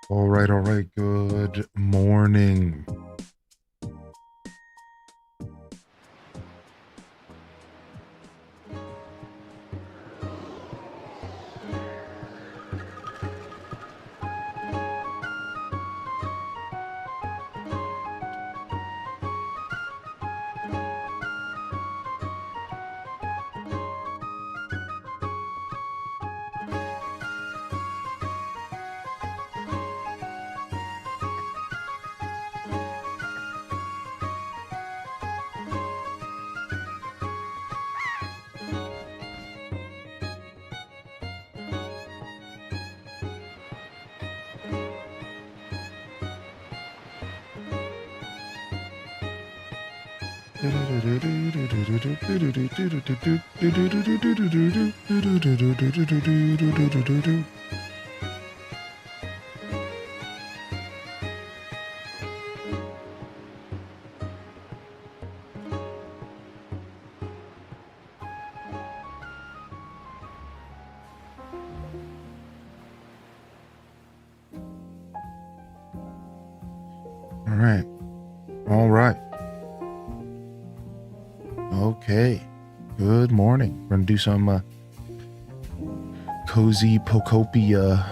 All right. Good morning. All right. Okay. Good morning. We're going to do some cozy Pokopia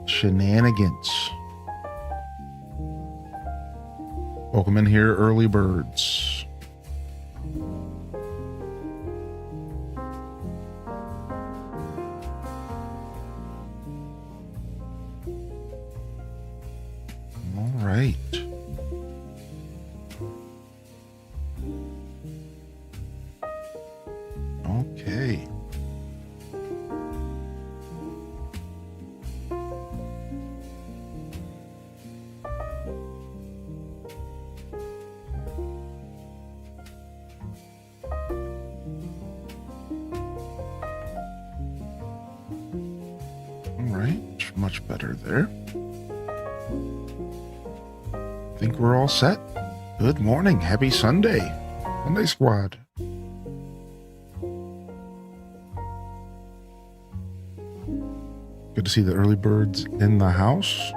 shenanigans. Welcome in here, early birds. All right. Okay. All right. Much better there. I think we're all set. Good morning. Happy Sunday. Sunday Squad. Good to see the early birds in the house.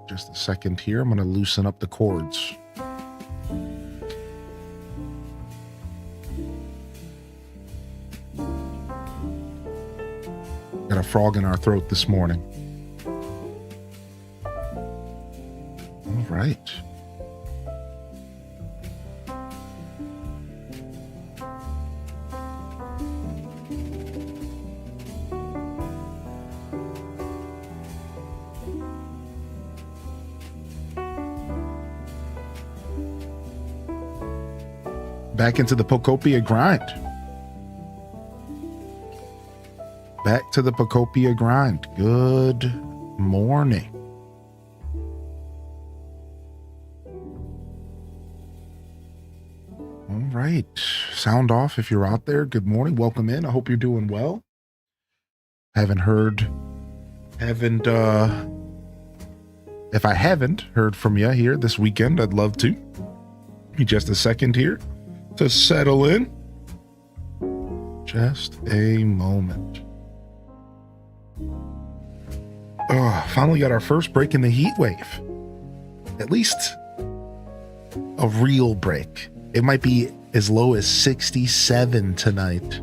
Just a second here. I'm going to loosen up the cords. Got a frog in our throat this morning. All right. Back into the Pokopia grind. Back to the Pokopia grind. Good morning. All right. Sound off if you're out there. Good morning. Welcome in. I hope you're doing well. If I haven't heard from you here this weekend, I'd love to. Just a second here to settle in. Just a moment. Finally got our first break in the heat wave. At least a real break. It might be as low as 67 tonight,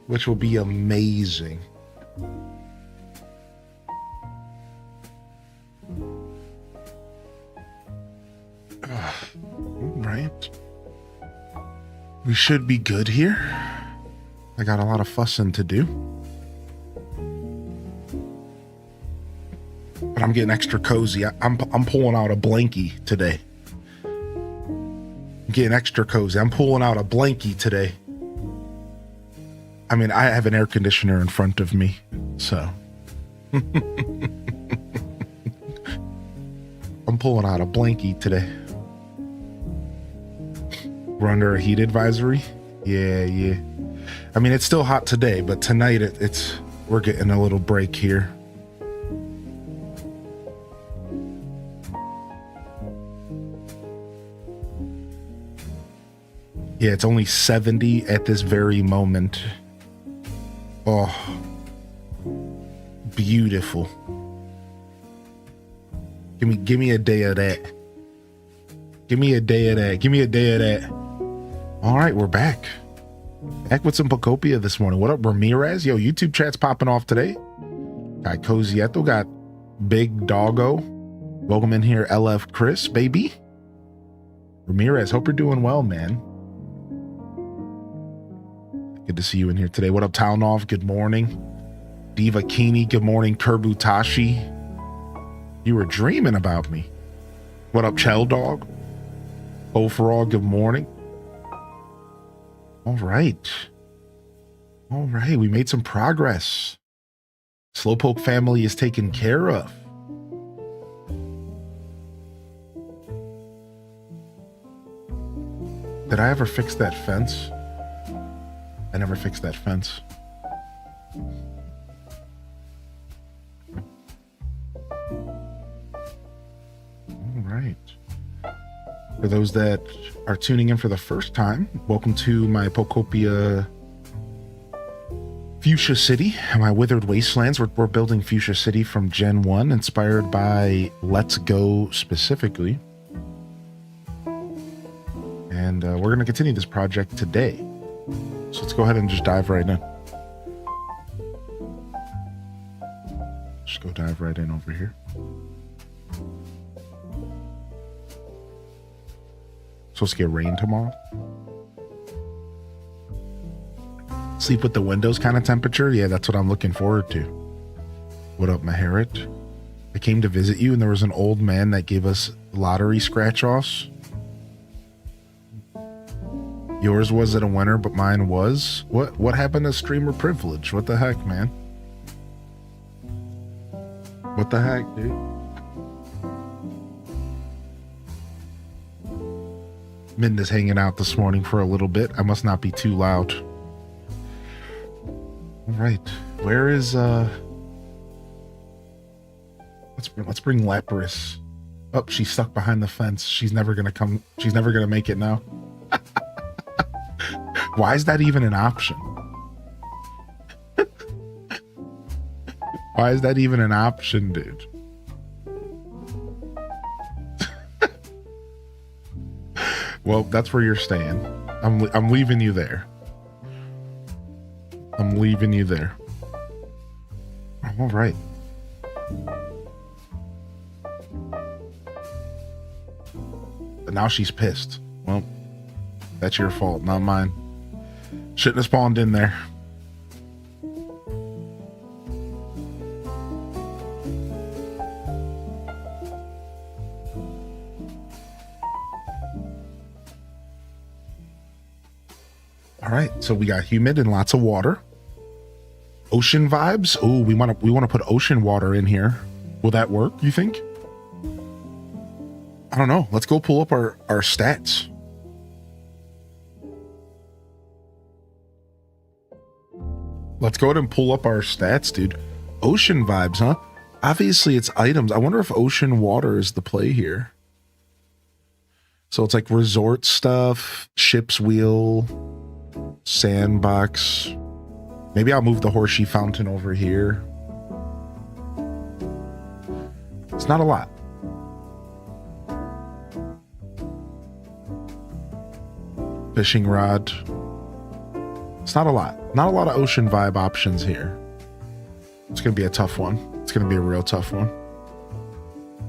which will be amazing. All right. We should be good here. I got a lot of fussing to do. But I'm getting extra cozy. I'm pulling out a blankie today. I'm getting extra cozy. I'm pulling out a blankie today. I mean, I have an air conditioner in front of me, so. I'm pulling out a blankie today. We're under a heat advisory. Yeah. I mean, it's still hot today, but tonight we're getting a little break here. Yeah, it's only 70 at this very moment. Oh, Beautiful. Give me a day of that. Give me a day of that. Give me a day of that. All right, we're back. Back with some Pokopia this morning. What up, Ramirez? Yo, YouTube chat's popping off today. Got Cozieto, got Big Doggo. Welcome in here, LF Chris, baby. Ramirez, hope you're doing well, man. Good to see you in here today. What up, Townov? Good morning. Diva Kini, good morning. Kerbutashi. You were dreaming about me. What up, Chell Dog? Overall, good morning. All right. All right, we made some progress. Slowpoke family is taken care of. Did I ever fix that fence? I never fixed that fence. All right. For those that are tuning in for the first time, welcome to my Pokopia Fuchsia City, my withered wastelands. We're building Fuchsia City from Gen 1, inspired by Let's Go specifically. And we're going to continue this project today. So let's go ahead and just dive right in. Just go dive right in over here. Supposed to get rain tomorrow. Sleep with the windows kind of temperature. Yeah, that's what I'm looking forward to. What up, Maharit? I came to visit you and there was an old man that gave us lottery scratch-offs. Yours wasn't a winner, but mine was. What happened to streamer privilege? What the heck, man? What the heck, dude? Minda's hanging out this morning for a little bit. I must not be too loud. All right. Where is let's bring Lapras. Oh, she's stuck behind the fence. She's never gonna come. She's never gonna make it now. Why is that even an option? Why is that even an option, dude? Well, that's where you're staying. I'm leaving you there. I'm leaving you there. All right. But now she's pissed. Well, that's your fault, not mine. Shouldn't have spawned in there. All right, so we got humid and lots of water. Ocean vibes. Oh, we want to put ocean water in here. Will that work, you think? I don't know. Let's go pull up our stats. Let's go ahead and pull up our stats, dude. Ocean vibes, huh? Obviously, it's items. I wonder if ocean water is the play here. So it's like resort stuff, ship's wheel, sandbox. Maybe I'll move the horseshoe fountain over here. It's not a lot. Fishing rod. It's not a lot. Not a lot of ocean vibe options here. It's going to be a tough one. It's going to be a real tough one.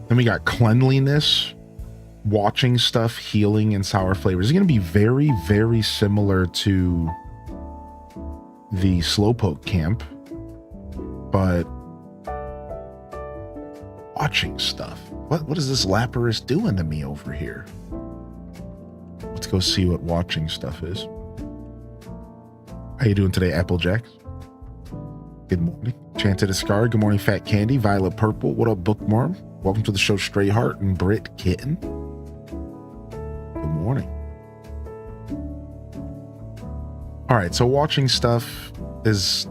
Then we got cleanliness, watching stuff, healing, and sour flavors. It's going to be very, very similar to the Slowpoke camp, but watching stuff. What is this Lapras doing to me over here? Let's go see what watching stuff is. How you doing today, Applejacks? Good morning. Chanted Ascar. Good morning, Fat Candy. Violet Purple. What up, Bookworm? Welcome to the show, Stray Heart and Brit Kitten. Good morning. All right, so watching stuff is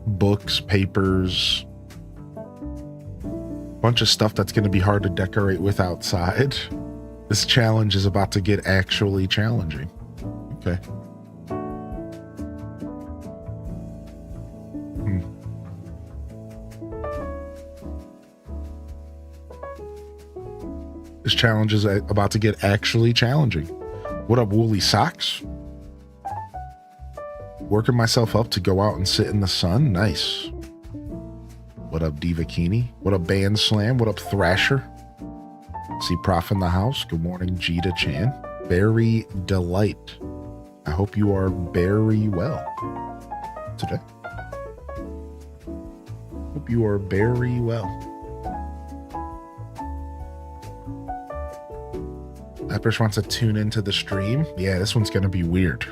books, papers, bunch of stuff that's going to be hard to decorate with outside. This challenge is about to get actually challenging. Okay. This challenge is about to get actually challenging. What up, Woolly Socks? Working myself up to go out and sit in the sun. Nice. What up, Divakini? What up, Band Slam? What up, Thrasher? See Prof in the house. Good morning, Jita Chan. Berry Delight. I hope you are very well today. Hope you are very well. Peppers wants to tune into the stream. Yeah, this one's going to be weird.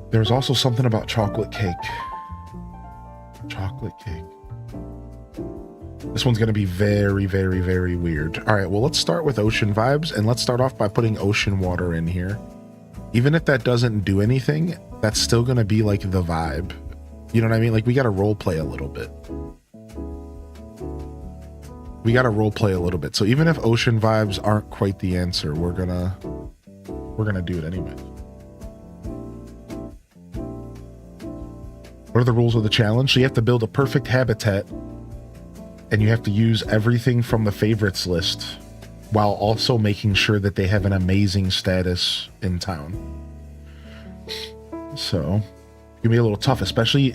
There's also something about chocolate cake. Chocolate cake. This one's going to be very, very, very weird. All right, well, let's start with ocean vibes, and let's start off by putting ocean water in here. Even if that doesn't do anything, that's still going to be like the vibe. You know what I mean? Like, we got to role play a little bit. We got to role play a little bit. So even if ocean vibes aren't quite the answer, we're going to do it anyway. What are the rules of the challenge? So you have to build a perfect habitat, and you have to use everything from the favorites list while also making sure that they have an amazing status in town. So it's gonna be a little tough, especially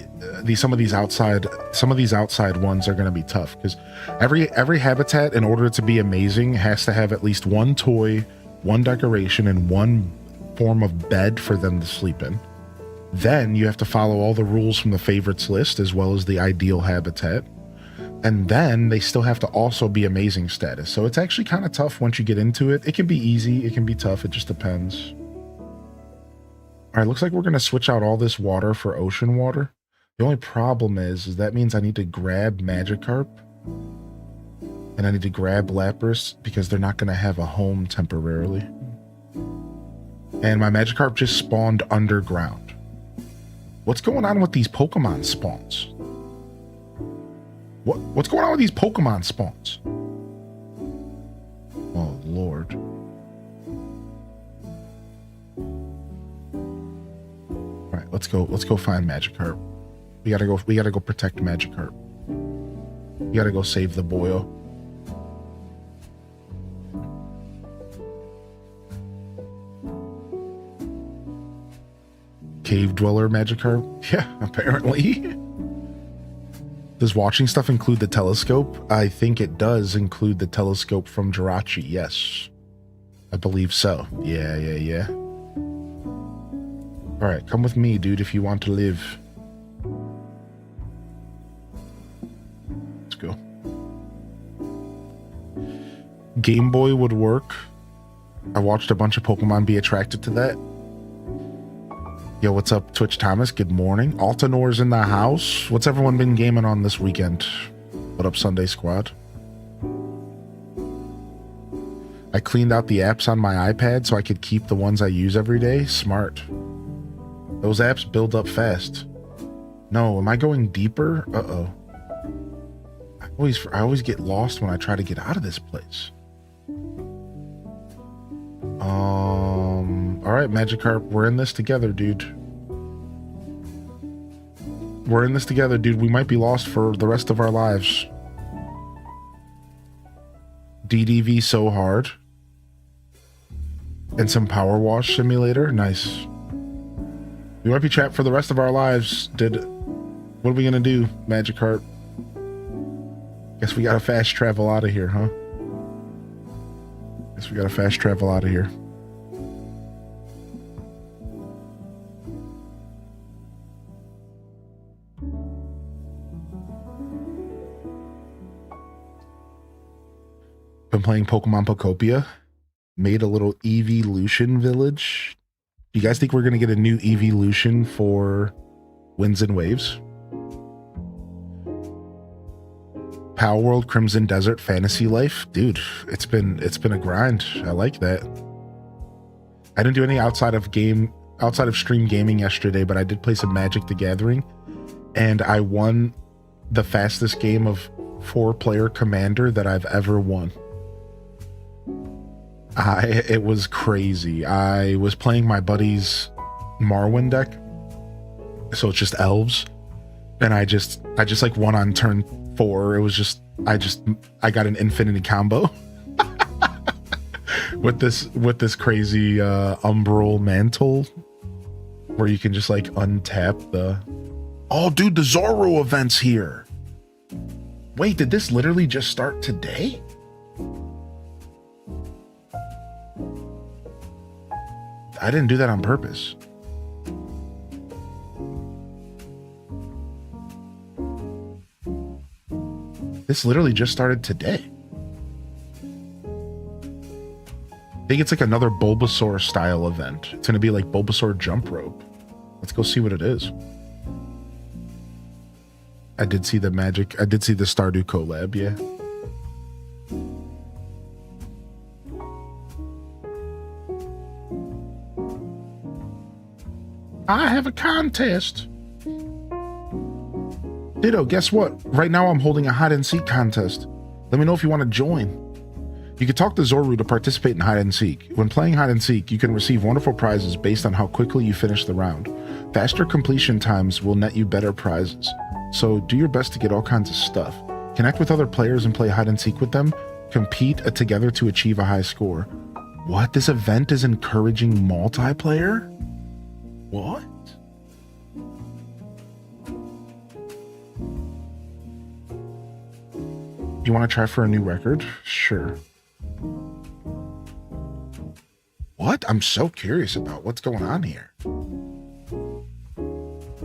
some of these outside ones are gonna be tough because every habitat, in order to be amazing, has to have at least one toy, one decoration, and one form of bed for them to sleep in. Then you have to follow all the rules from the favorites list as well as the ideal habitat. And then they still have to also be amazing status. So it's actually kind of tough once you get into it. It can be easy, it can be tough, it just depends. All right, looks like we're going to switch out all this water for ocean water. The only problem is that means I need to grab Magikarp. And I need to grab Lapras because they're not going to have a home temporarily. And my Magikarp just spawned underground. What's going on with these Pokemon spawns? What's going on with these Pokemon spawns? Oh Lord. All right, let's go find Magikarp. We gotta go protect Magikarp. We gotta go save the boyo. Cave dweller Magikarp? Yeah, apparently. Does watching stuff include the telescope? I think it does include the telescope from Jirachi, yes. I believe so. Yeah. Alright, come with me, dude, if you want to live. Let's go. Game Boy would work. I watched a bunch of Pokemon be attracted to that. Yo, what's up, Twitch Thomas? Good morning. Altanor's in the house. What's everyone been gaming on this weekend? What up, Sunday Squad? I cleaned out the apps on my iPad so I could keep the ones I use every day. Smart. Those apps build up fast. No, am I going deeper? Uh-oh. I always get lost when I try to get out of this place. All right, Magikarp, we're in this together, dude. We're in this together, dude. We might be lost for the rest of our lives. DDV so hard. And some Power Wash Simulator. Nice. We might be trapped for the rest of our lives. What are we gonna do, Magikarp? Guess we gotta fast travel out of here, huh? Guess we gotta fast travel out of here. Been playing Pokemon Pokopia. Made a little evolution village. Do you guys think we're gonna get a new evolution for Winds and Waves? Power World, Crimson Desert, Fantasy Life. Dude, it's been a grind. I like that. I didn't do any outside of stream gaming yesterday, but I did play some Magic the Gathering, and I won the fastest game of 4-player Commander that I've ever won. It was crazy. I was playing my buddy's Marwyn deck, so it's just elves, and I just like won on turn 4. It was just I got an infinity combo. with this crazy umbral mantle where you can just like untap the. Oh, dude, the Zorro event's here. Wait, did this literally just start today? I didn't do that on purpose. This literally just started today. I think it's like another Bulbasaur style event. It's going to be like Bulbasaur jump rope. Let's go see what it is. I did see the Stardew collab, yeah. I have a contest. Ditto, guess what? Right now I'm holding a hide and seek contest. Let me know if you want to join. You can talk to Zoru to participate in hide and seek. When playing hide and seek, you can receive wonderful prizes based on how quickly you finish the round. Faster completion times will net you better prizes. So do your best to get all kinds of stuff. Connect with other players and play hide and seek with them. Compete together to achieve a high score. What? This event is encouraging multiplayer? What? You want to try for a new record? Sure. What? I'm so curious about what's going on here.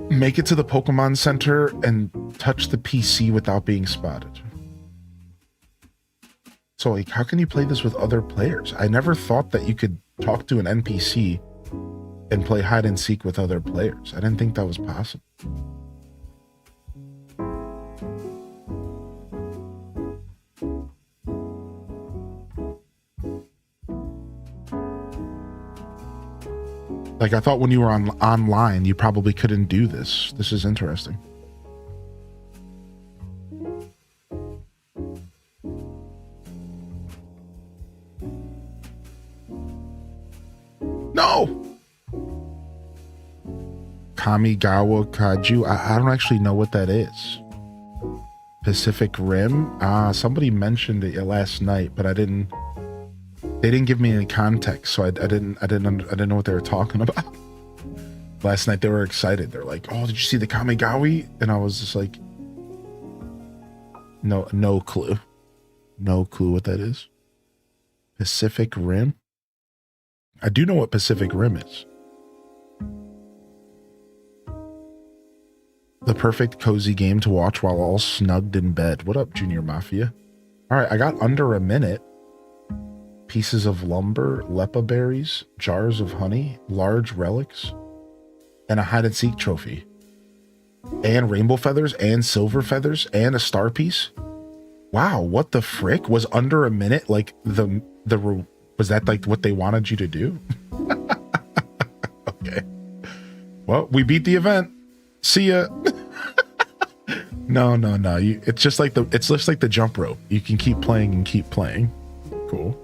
Make it to the Pokemon Center and touch the PC without being spotted. So, like, how can you play this with other players? I never thought that you could talk to an NPC and play hide and seek with other players. I didn't think that was possible. Like, I thought when you were online, you probably couldn't do this. This is interesting. No! Kamigawa Kaju. I don't actually know what that is. Pacific Rim? Somebody mentioned it last night, but they didn't give me any context, so I didn't know what they were talking about. Last night they were excited. They're like, "Oh, did you see the Kamigawa?" And I was just like, "No clue. No clue what that is." Pacific Rim? I do know what Pacific Rim is. The perfect cozy game to watch while all snugged in bed. What up, Junior Mafia? All right, I got under a minute. Pieces of lumber, lepa berries, jars of honey, large relics, and a hide and seek trophy. And rainbow feathers, and silver feathers, and a star piece. Wow, what the frick? Was under a minute like was that like what they wanted you to do? Okay. Well, we beat the event. See ya. No. It's just like the jump rope. You can keep playing and keep playing. Cool.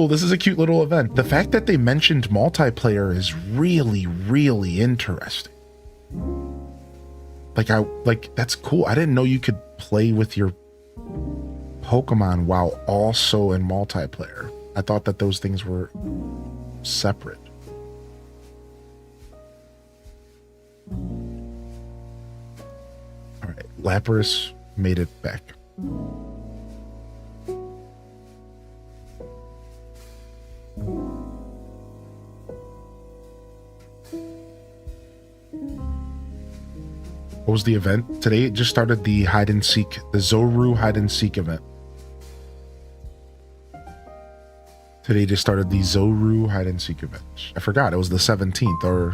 This is a cute little event. The fact that they mentioned multiplayer is really, really interesting. Like that's cool. I didn't know you could play with your Pokemon while also in multiplayer. I thought that those things were separate. All right, Lapras made it back. What was the event? Today it just started the hide and seek, the Zoru hide and seek event. Today just started the Zoru hide and seek event. I forgot, it was the 17th, or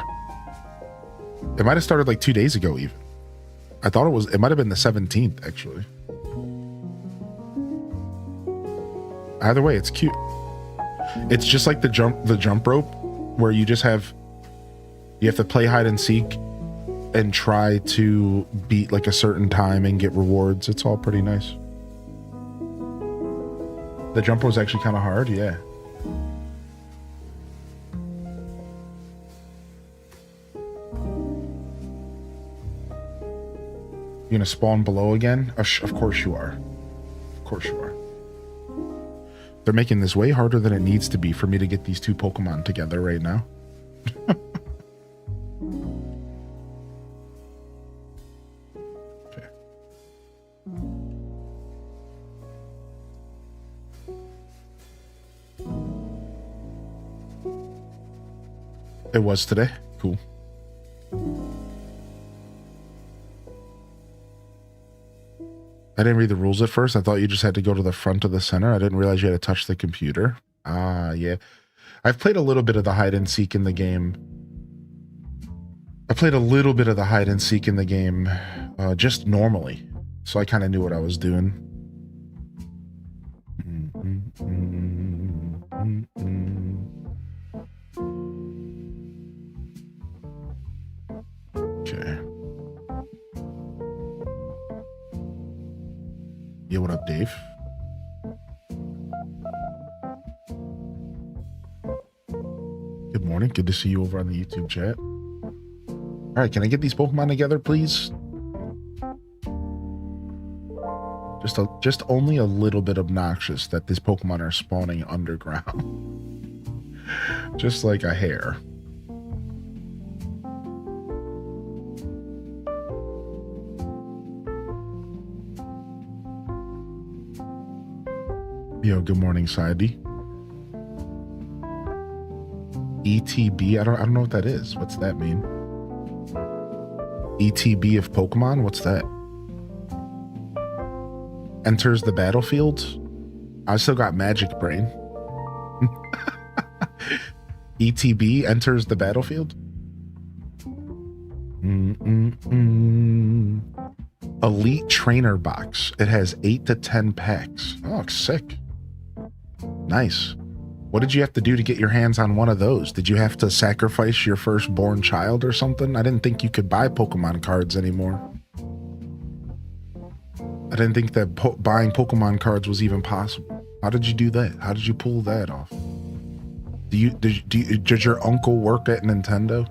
it might have started like 2 days ago even. I thought it might have been the 17th actually. Either way, it's cute. It's just like the jump rope where you have to play hide and seek and try to beat like a certain time and get rewards. It's all pretty nice. The jump was actually kind of hard, yeah. You gonna spawn below again? Of course you are. Of course you are. They're making this way harder than it needs to be for me to get these two Pokemon together right now. Okay. It was today. Cool. I didn't read the rules at first. I thought you just had to go to the front of the center. I didn't realize you had to touch the computer. Ah, yeah. I've played a little bit of the hide and seek in the game. Just normally. So I kind of knew what I was doing. Okay. Yeah, what up, Dave? Good morning. Good to see you over on the YouTube chat. All right, can I get these Pokemon together, please? Just only a little bit obnoxious that these Pokemon are spawning underground. Just like a hare. Yo, good morning, Saidi. ETB, I don't know what that is. What's that mean? ETB of Pokemon? What's that? Enters the battlefield? I still got Magic Brain. ETB enters the battlefield? Elite Trainer Box. It has 8 to 10 packs. Oh, sick. Nice. What did you have to do to get your hands on one of those? Did you have to sacrifice your firstborn child or something? I didn't think you could buy Pokemon cards anymore. I didn't think that buying Pokemon cards was even possible. How did you do that? How did you pull that off? Did your uncle work at Nintendo?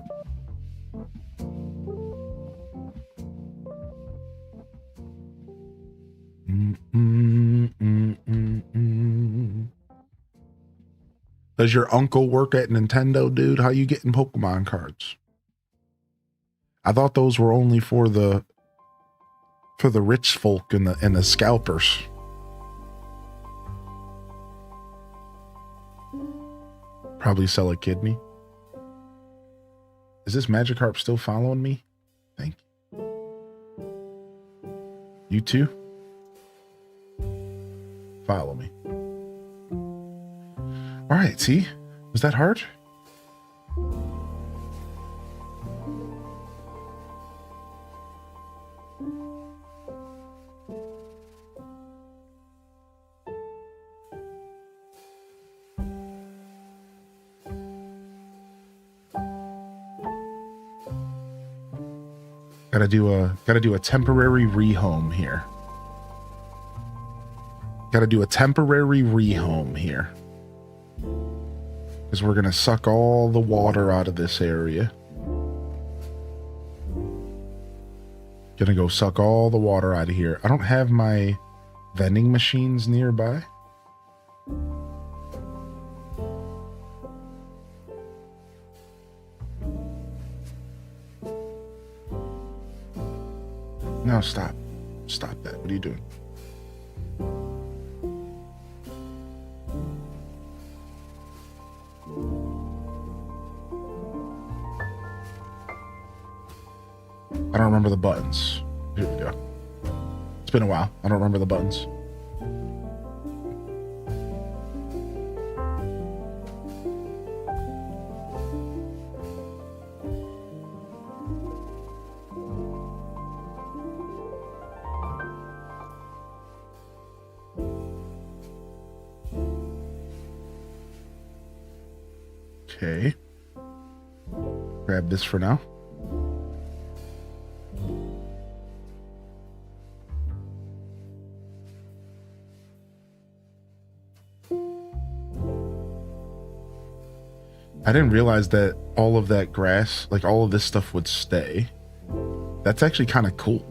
Does your uncle work at Nintendo, dude? How you getting Pokemon cards? I thought those were only for the rich folk and the scalpers. Probably sell a kidney. Is this Magikarp still following me? Thank you. You too? Follow me. All right, see? Was that hard? Gotta do a temporary rehome here. Gotta do a temporary rehome here. Because we're gonna suck all the water out of this area. Gonna go suck all the water out of here. I don't have my vending machines nearby. No, stop. Stop that. What are you doing? I don't remember the buttons. Here we go. It's been a while. I don't remember the buttons. Okay. Grab this for now. I didn't realize that all of that grass, like all of this stuff would stay. That's actually kind of cool.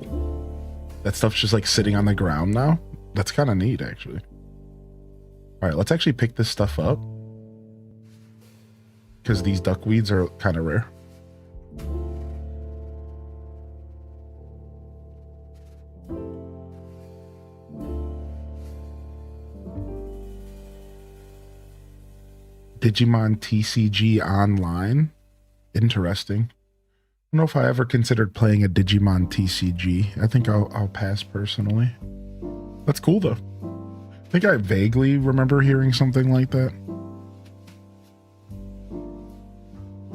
That stuff's just like sitting on the ground now. That's kind of neat, actually. All right, let's actually pick this stuff up because these duckweeds are kind of rare. Digimon TCG Online. Interesting. I don't know if I ever considered playing a Digimon TCG. I think I'll pass personally. That's cool though. I think I vaguely remember hearing something like that.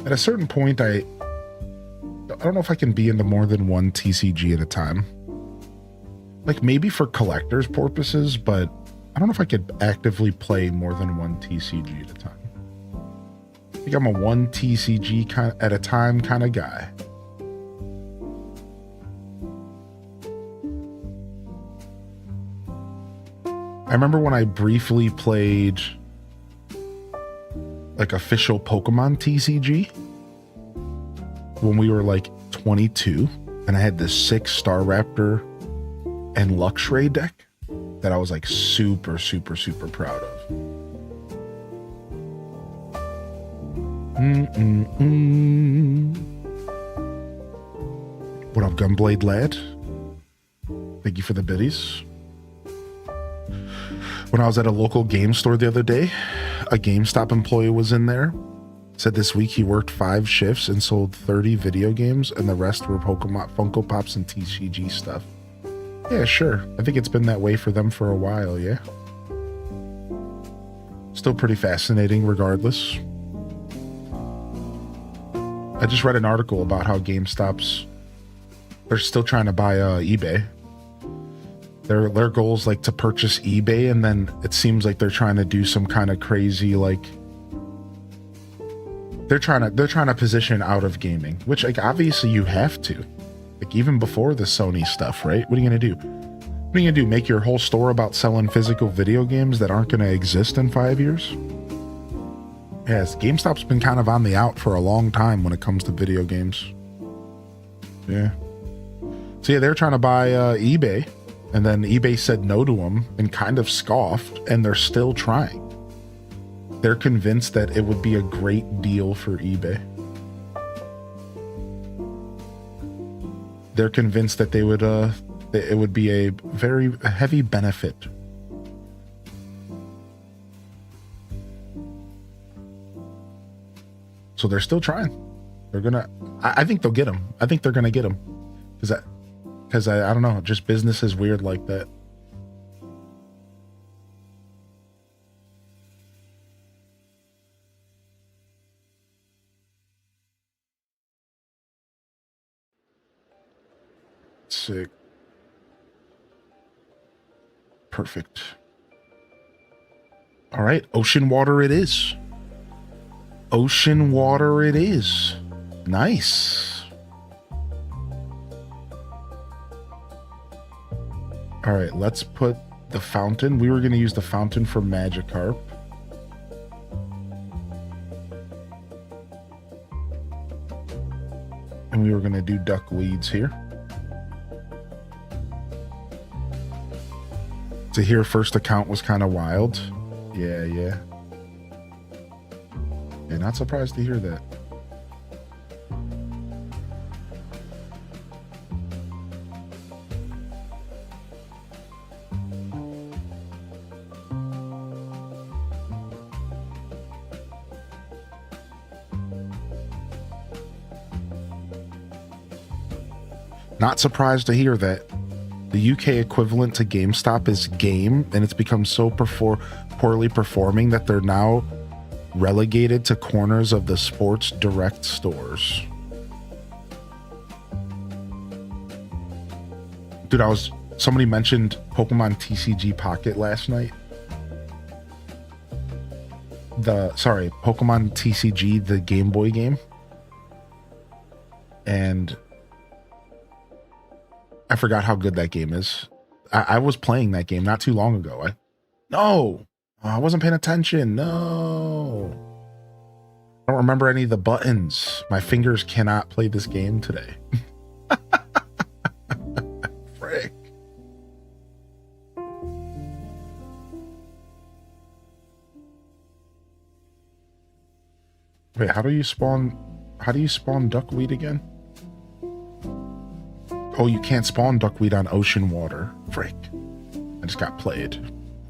At a certain point, I don't know if I can be into more than one TCG at a time. Like maybe for collector's purposes, but I don't know if I could actively play more than one TCG at a time. I think I'm a one TCG at a time kind of guy. I remember when I briefly played like official Pokemon TCG when we were like 22, and I had this 6 Staraptor and Luxray deck that I was like super proud of. What up, Gunblade Lad? Thank you for the biddies. When I was at a local game store the other day, a GameStop employee was in there. Said this week he worked 5 shifts and sold 30 video games, and the rest were Pokemon, Funko Pops, and TCG stuff. Yeah, sure. I think it's been that way for them for a while, yeah? Still pretty fascinating regardless. I just read an article about how GameStop's, they're still trying to buy eBay. Their goal is like to purchase eBay, and then it seems like they're trying to do some kind of crazy, like they're trying to position out of gaming, which like obviously you have to. Like even before the Sony stuff, right? What are you gonna do? What are you gonna do? Make your whole store about selling physical video games that aren't gonna exist in 5 years? Yes, GameStop's been kind of on the out for a long time when it comes to video games. Yeah. So yeah, they're trying to buy eBay, and then eBay said no to them and kind of scoffed, and they're still trying. They're convinced that it would be a great deal for eBay. They're convinced that they would, that it would be a very heavy benefit. So they're still trying. They're gonna, I think they'll get them. I think they're gonna get them. Because I don't know, just business is weird like that. Sick. Perfect. All right, ocean water it is. Ocean water it is. Nice. All right, let's put the fountain. We were going to use the fountain for Magikarp. And we were going to do duckweeds here. To hear first account was kind of wild. Yeah. Yeah, not surprised to hear that. Not surprised to hear that. The UK equivalent to GameStop is Game, and it's become so poorly performing that they're now relegated to corners of the Sports Direct stores. Dude, somebody mentioned Pokemon TCG Pocket last night. Pokemon TCG, the Game Boy game. And I forgot how good that game is. I was playing that game not too long ago. I wasn't paying attention. No. I don't remember any of the buttons. My fingers cannot play this game today. Frick. Wait, how do you spawn duckweed again? Oh, you can't spawn duckweed on ocean water. Frick. I just got played.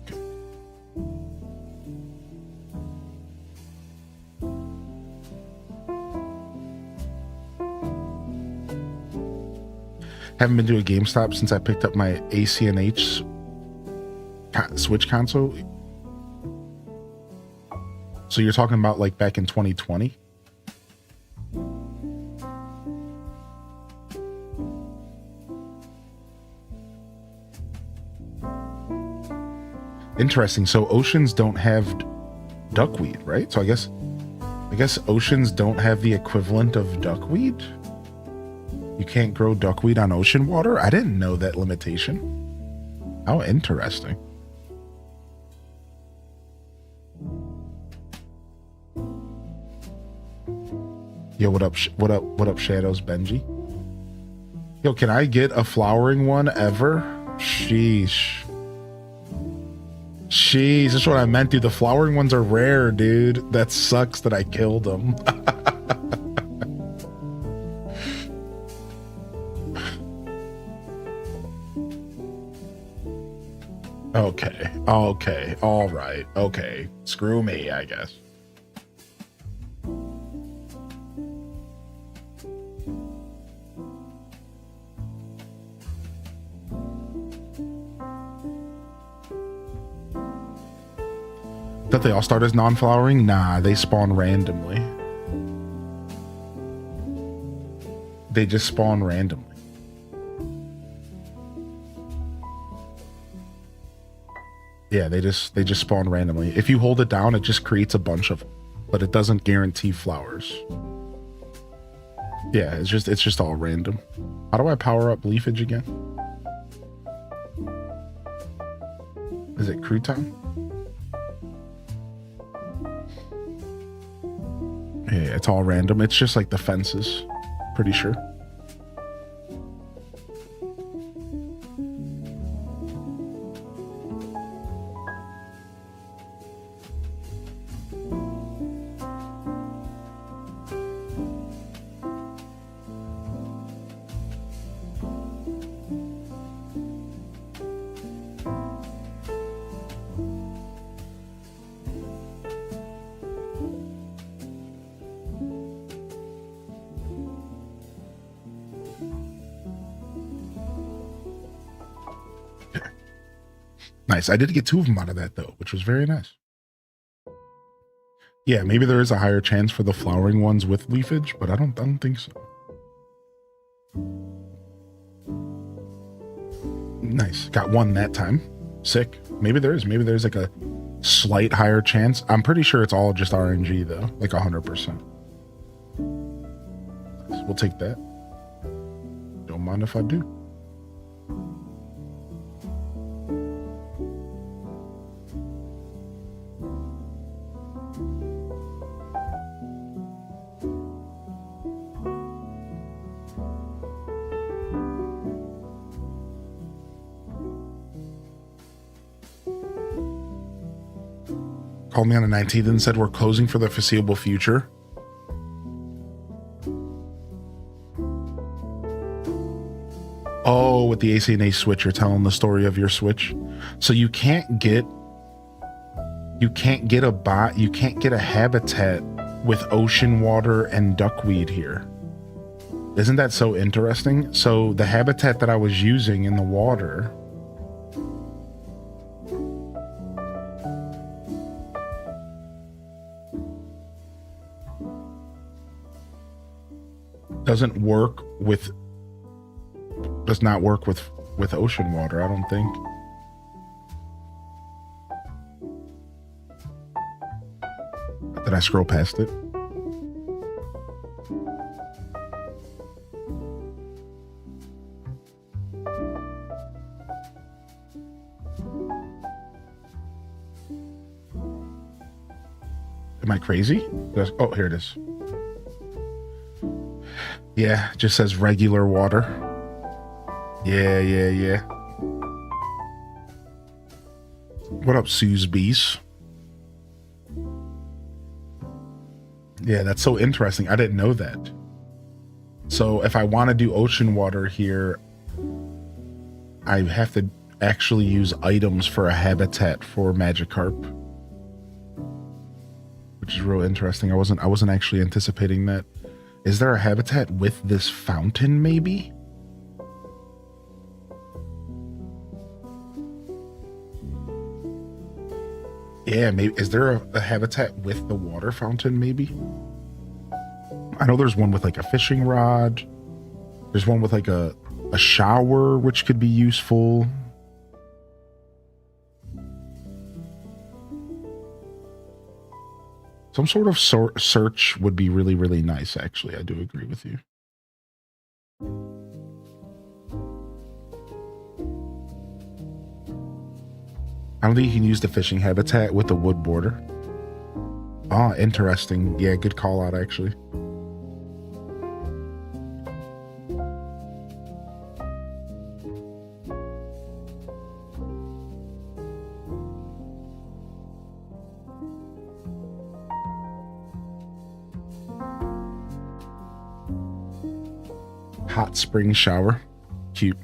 Okay. Haven't been to a GameStop since I picked up my ACNH Switch console. So you're talking about like back in 2020? Interesting. So oceans don't have duckweed, right? So I guess oceans don't have the equivalent of duckweed. You can't grow duckweed on ocean water? I didn't know that limitation. How interesting. Yo, what up, Shadows Benji? Yo, can I get a flowering one ever? Sheesh. Jeez, that's what I meant, dude. The flowering ones are rare, dude. That sucks that I killed them. Okay. Okay. All right. Okay. Screw me, I guess. That they all start as non-flowering? Nah, they spawn randomly. They just spawn randomly. Yeah, they just spawn randomly. If you hold it down, it just creates a bunch of them, but it doesn't guarantee flowers. Yeah, it's just all random. How do I power up leafage again? Is it crouton? Yeah, it's all random. It's just like the fences, pretty sure. Nice. I did get 2 of them out of that though, which was very nice. Yeah, maybe there is a higher chance for the flowering ones with leafage, but I don't think so. Nice. Got 1 that time. Sick. Maybe there's like a slight higher chance. I'm pretty sure it's all just RNG though, like 100%. We'll take that. Don't mind if I do. Called me on the 19th and said we're closing for the foreseeable future. Oh, with the ACNA Switch, you're telling the story of your Switch. So you can't get a habitat with ocean water and duckweed here. Isn't that so interesting? So the habitat that I was using in the water does not work with ocean water, I don't think. Did I scroll past it? Am I crazy? Oh, here it is. Yeah, it just says regular water. Yeah. What up, Sue's Bees? Yeah, that's so interesting. I didn't know that. So if I want to do ocean water here, I have to actually use items for a habitat for Magikarp, which is real interesting. I wasn't actually anticipating that. Is there a habitat with this fountain, maybe? Yeah, maybe. Is there a habitat with the water fountain, maybe? I know there's one with like a fishing rod. There's one with like a shower, which could be useful. Some sort of search would be really, really nice, actually. I do agree with you. I don't think you can use the fishing habitat with the wood border. Ah, interesting. Yeah, good call out, actually. Hot spring shower. Cute.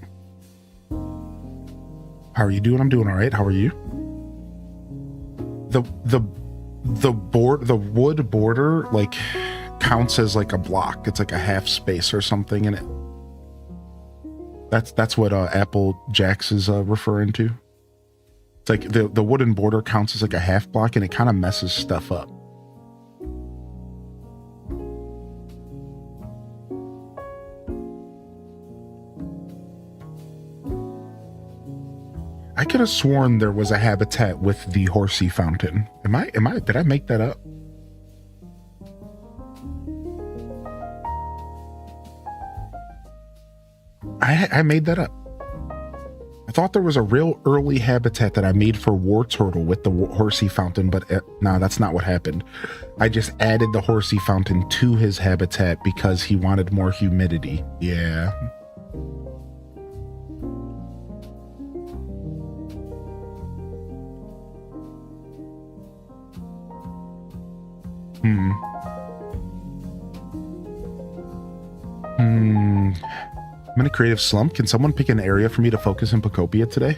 How are you doing? I'm doing all right. How are you? The wood border like counts as like a block. It's like a half space or something in it. That's what Apple Jacks is referring to. It's like the wooden border counts as like a half block, and it kind of messes stuff up. I could have sworn there was a habitat with the horsey fountain. Did I make that up? I made that up. I thought there was a real early habitat that I made for War Turtle with the horsey fountain, but no, that's not what happened. I just added the horsey fountain to his habitat because he wanted more humidity. Yeah. I'm in a creative slump. Can someone pick an area for me to focus in Pokopia today?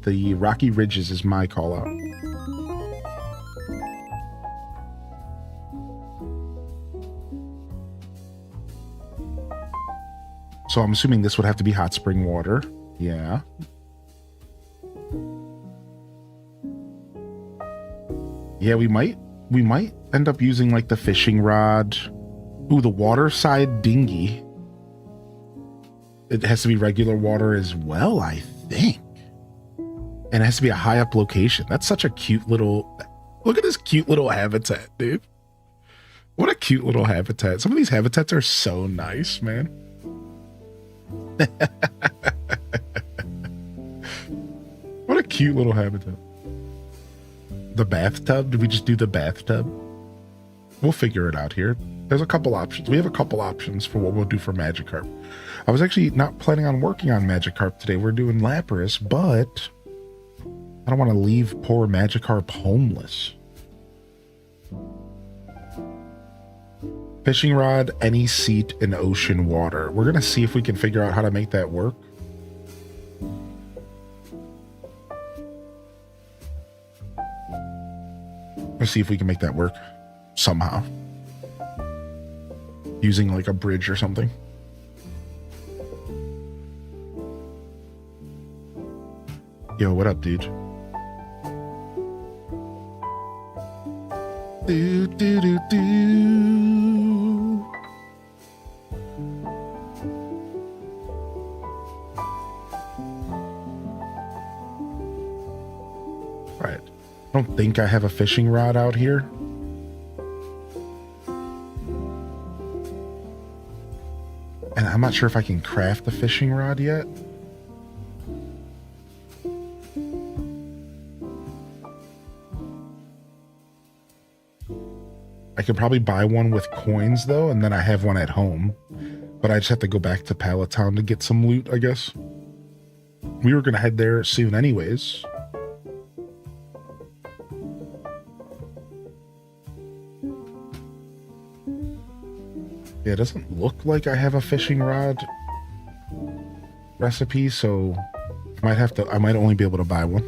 The Rocky Ridges is my call out. So I'm assuming this would have to be hot spring water. Yeah. Yeah, we might end up using like the fishing rod. Ooh, the water side dinghy. It has to be regular water as well, I think. And it has to be a high up location. That's such a cute little... Look at this cute little habitat, dude. What a cute little habitat. Some of these habitats are so nice, man. What a cute little habitat. The bathtub? Did we just do the bathtub? We'll figure it out here. There's a couple options. We have a couple options for what we'll do for Magikarp. I was actually not planning on working on Magikarp today. We're doing Lapras, but I don't want to leave poor Magikarp homeless. Fishing rod, any seat in ocean water. We're going to see if we can figure out how to make that work. Let's see if we can make that work somehow. Using like a bridge or something. Yo, what up, dude? Do, do, do, do. Right. I don't think I have a fishing rod out here. And I'm not sure if I can craft the fishing rod yet. I could probably buy one with coins though, and then I have one at home. But I just have to go back to Pallet Town to get some loot, I guess. We were gonna head there soon anyways. Yeah, it doesn't look like I have a fishing rod recipe, so I might only be able to buy one.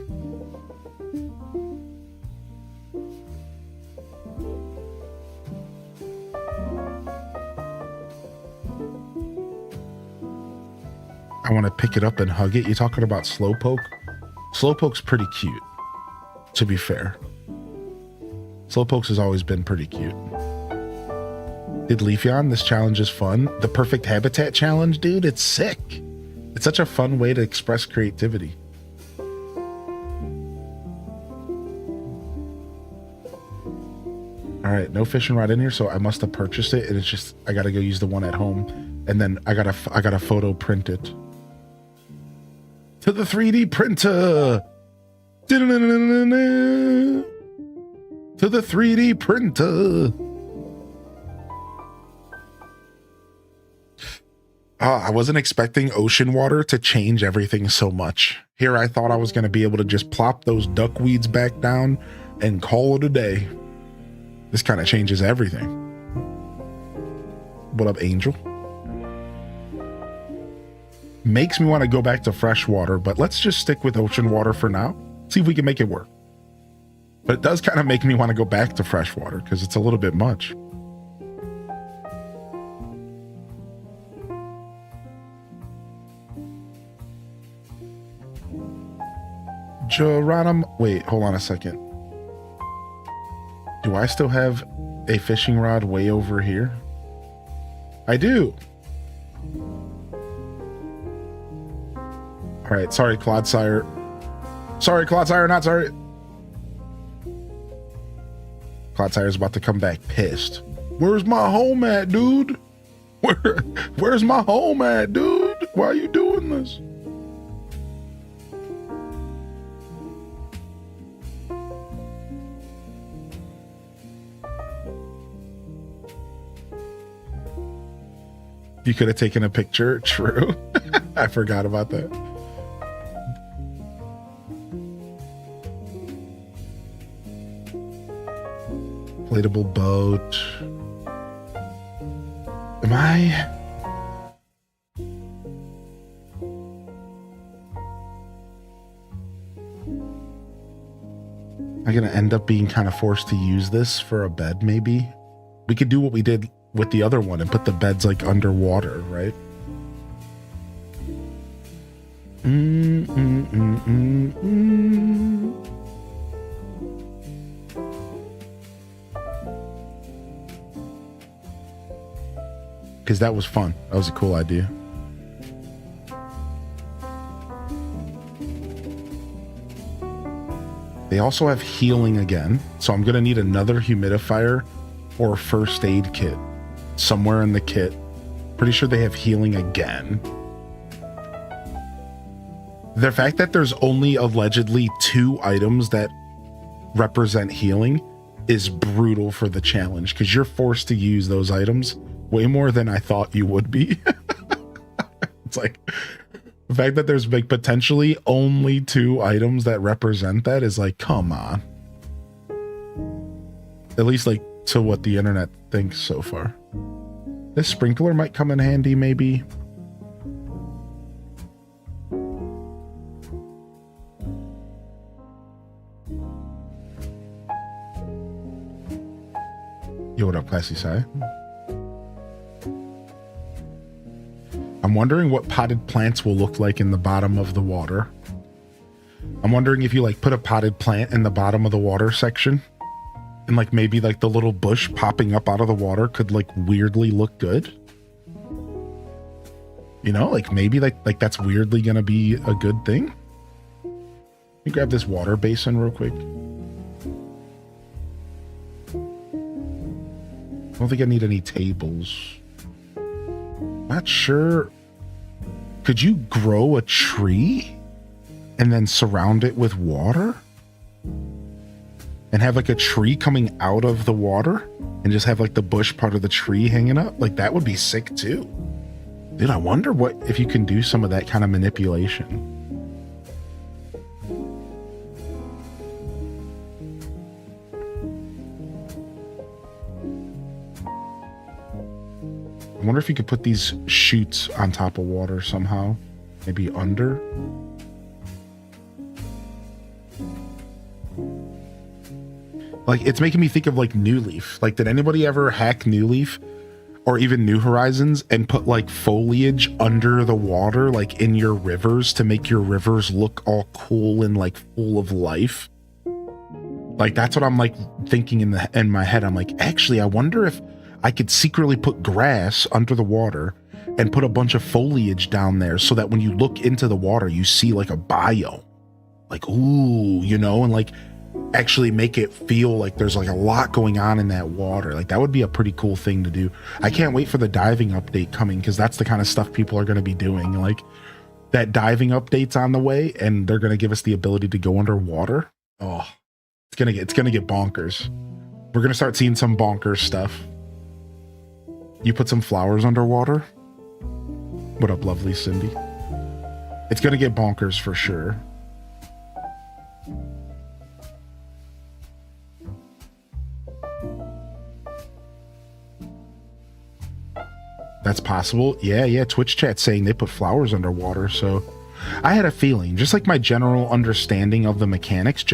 I want to pick it up and hug it. You talking about Slowpoke? Slowpoke's pretty cute, to be fair. Slowpoke's has always been pretty cute. Did Leafeon, this challenge is fun. The perfect habitat challenge, dude, it's sick. It's such a fun way to express creativity. All right, no fishing rod in here, so I must have purchased it, and it's just I gotta go use the one at home, and then I gotta photo print it to the 3D printer. To the 3D printer. I wasn't expecting ocean water to change everything so much. Here I thought I was going to be able to just plop those duckweeds back down and call it a day. This kind of changes everything. What up, Angel? Makes me want to go back to freshwater, but let's just stick with ocean water for now. See if we can make it work. But it does kind of make me want to go back to freshwater because it's a little bit much. Geronimo, wait, hold on a second. Do I still have a fishing rod way over here? I do. All right, sorry, Clodsire. Sorry, Clodsire, not sorry. Clodsire's about to come back pissed. Where's my home at, dude? Where's my home at, dude? Why are you doing this? You could have taken a picture. True. I forgot about that. Inflatable boat. Am I? I'm gonna end up being kind of forced to use this for a bed, maybe. We could do what we did with the other one and put the beds like underwater, right? Because that was fun. That was a cool idea. They also have healing again, so I'm gonna need another humidifier or first aid kit somewhere in the kit. Pretty sure they have healing again. The fact that there's only allegedly 2 items that represent healing is brutal for the challenge, because you're forced to use those items way more than I thought you would be. It's like the fact that there's like potentially only 2 items that represent that is like, come on. At least like to what the internet thinks so far. This sprinkler might come in handy, maybe. Yo, what up, Classy Sai? I'm wondering what potted plants will look like in the bottom of the water. I'm wondering if you like put a potted plant in the bottom of the water section, and like maybe like the little bush popping up out of the water could like weirdly look good. You know, like maybe like that's weirdly gonna be a good thing. Let me grab this water basin real quick. I don't think I need any tables. Not sure. Could you grow a tree and then surround it with water? And have like a tree coming out of the water and just have like the bush part of the tree hanging up? Like that would be sick too. Dude, I wonder what if you can do some of that kind of manipulation. I wonder if you could put these chutes on top of water somehow. Maybe under. Like, it's making me think of like New Leaf. Like, did anybody ever hack New Leaf or even New Horizons and put like foliage under the water, like in your rivers, to make your rivers look all cool and like full of life? Like, that's what I'm like thinking in my head. I'm like, actually, I wonder if I could secretly put grass under the water and put a bunch of foliage down there so that when you look into the water, you see like a biome. Like, ooh, you know, and like actually make it feel like there's like a lot going on in that water. Like, that would be a pretty cool thing to do. I can't wait for the diving update coming, because that's the kind of stuff people are going to be doing. Like, that diving update's on the way, and they're going to give us the ability to go underwater. Oh, it's gonna get bonkers. We're gonna start seeing some bonkers stuff. You put some flowers underwater? What up, lovely Cindy? It's gonna get bonkers for sure. That's possible. Yeah, Twitch chat saying they put flowers underwater, so I had a feeling, just like my general understanding of the mechanics,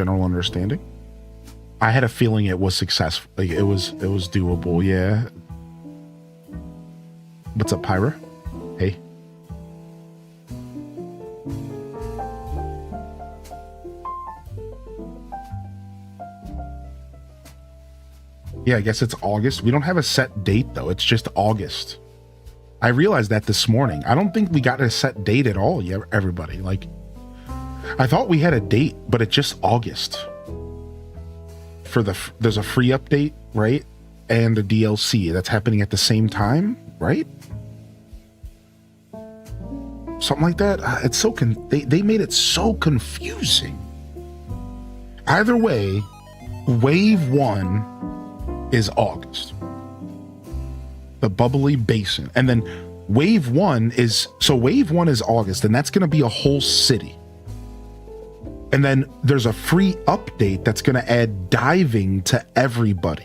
I had a feeling it was successful. Like, it was doable, yeah. What's up, Pyra? Hey. Yeah, I guess it's August. We don't have a set date, though. It's just August. I realized that this morning. I don't think we got a set date at all, yeah, everybody. Like, I thought we had a date, but it's just August. There's a free update, right? And a DLC that's happening at the same time, right? Something like that. It's so they made it so confusing. Either way, Wave 1 is August. The bubbly basin. And then Wave 1 is August, and that's going to be a whole city. And then there's a free update that's going to add diving to everybody.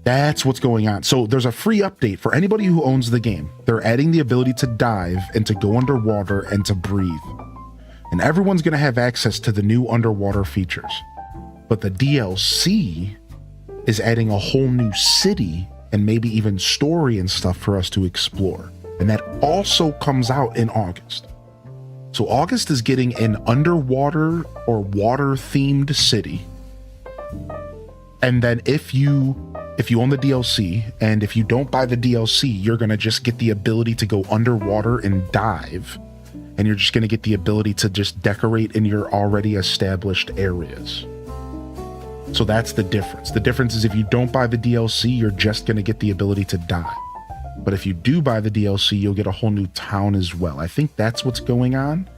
That's what's going on. So there's a free update for anybody who owns the game. They're adding the ability to dive and to go underwater and to breathe. And everyone's going to have access to the new underwater features. But the DLC is adding a whole new city and maybe even story and stuff for us to explore. And that also comes out in August. So August is getting an underwater or water themed city. And then if you own the DLC, and if you don't buy the DLC, you're going to just get the ability to go underwater and dive. And you're just going to get the ability to just decorate in your already established areas. So that's the difference. The difference is if you don't buy the DLC, you're just going to get the ability to dive. But if you do buy the DLC, you'll get a whole new town as well. I think that's what's going on.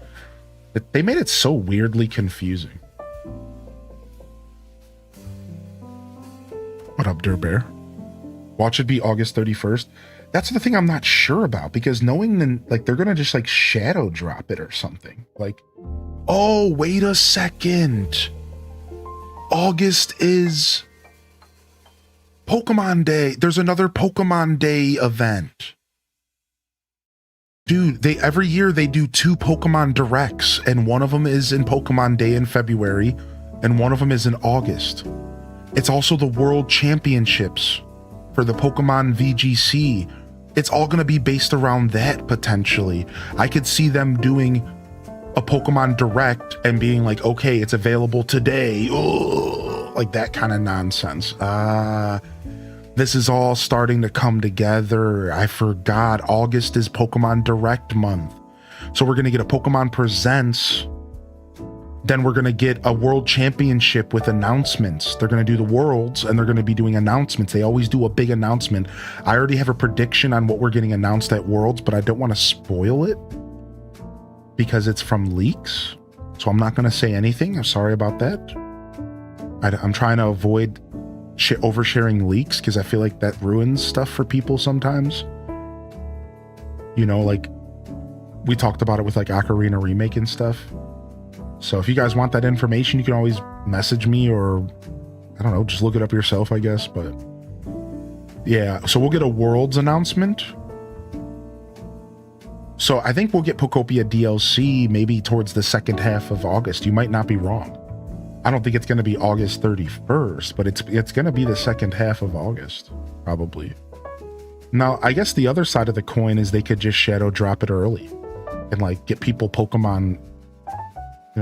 They made it so weirdly confusing. What up, Durbear? Watch it be August 31st. That's the thing I'm not sure about, because knowing then, like, they're gonna just like shadow drop it or something. Like, oh, wait a second. August is Pokemon Day. There's another Pokemon Day event. Dude, every year they do 2 Pokemon Directs, and one of them is in Pokemon Day in February, and one of them is in August. It's also the World Championships for the Pokemon VGC. It's all going to be based around that, potentially. I could see them doing a Pokemon Direct and being like, okay, it's available today. Ugh, like that kind of nonsense. This is all starting to come together. I forgot August is Pokemon Direct month. So we're going to get a Pokemon Presents. Then we're going to get a World Championship with announcements. They're going to do the Worlds, and they're going to be doing announcements. They always do a big announcement. I already have a prediction on what we're getting announced at Worlds, but I don't want to spoil it because it's from leaks. So I'm not going to say anything. I'm sorry about that. I'm trying to avoid oversharing leaks because I feel like that ruins stuff for people sometimes. You know, like we talked about it with like Ocarina Remake and stuff. So if you guys want that information, you can always message me, or I don't know, just look it up yourself, I guess. But Yeah, so we'll get a Worlds announcement. So I think we'll get Pokopia DLC maybe towards the second half of August. You might not be wrong. I don't think it's going to be August 31st, but it's going to be the second half of August, probably. Now, I guess the other side of the coin is they could just shadow drop it early and like get people Pokemon,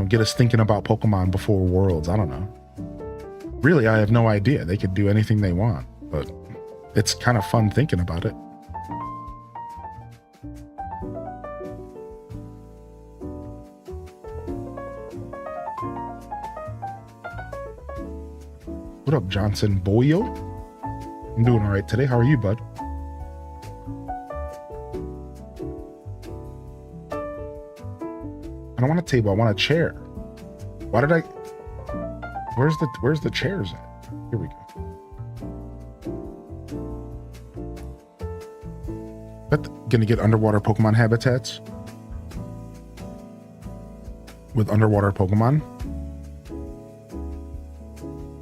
get us thinking about Pokemon before Worlds. I don't know. Really, I have no idea. They could do anything they want, but it's kind of fun thinking about it. What up, Johnson Boyo? I'm doing all right today. How are you, bud? I don't want a table. I want a chair. Why did I? Where's the chairs at? Here we go. But gonna get underwater Pokemon habitats with underwater Pokemon.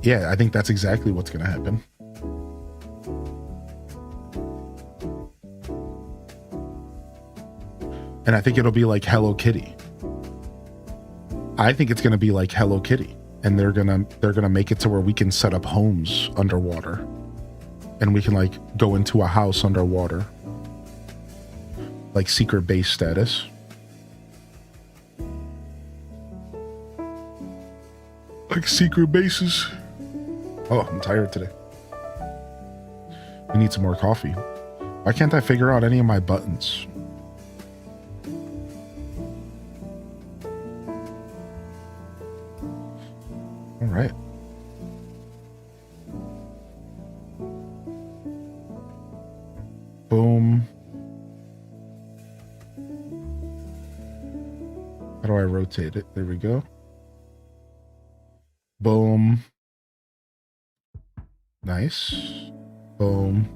Yeah, I think that's exactly what's gonna happen. And I think it'll be like Hello Kitty. I think it's gonna be like Hello Kitty, and they're gonna make it to where we can set up homes underwater, and we can like go into a house underwater, like secret base status. Like secret bases. Oh, I'm tired today. We need some more coffee. Why can't I figure out any of my buttons? All right. Boom. How do I rotate it? There we go. Boom. Nice. Boom.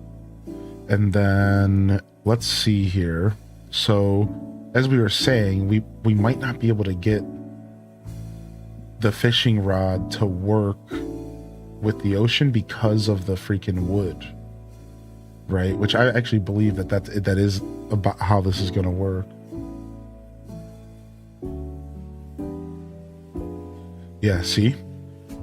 And then let's see here. So as we were saying, we might not be able to get the fishing rod to work with the ocean because of the freaking wood, right? Which I actually believe that is about how this is going to work. Yeah, see?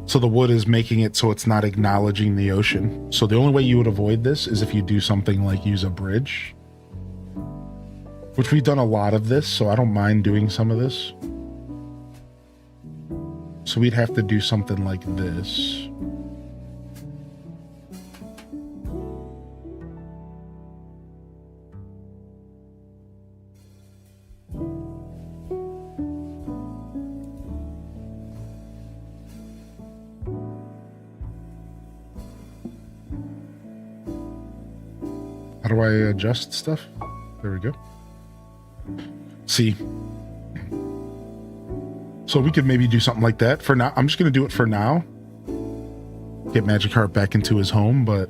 So the wood is making it so it's not acknowledging the ocean. So the only way you would avoid this is if you do something like use a bridge, which we've done a lot of this, so I don't mind doing some of this. So we'd have to do something like this. How do I adjust stuff? There we go. See. So we could maybe do something like that for now. I'm just going to do it for now. Get Magikarp back into his home, but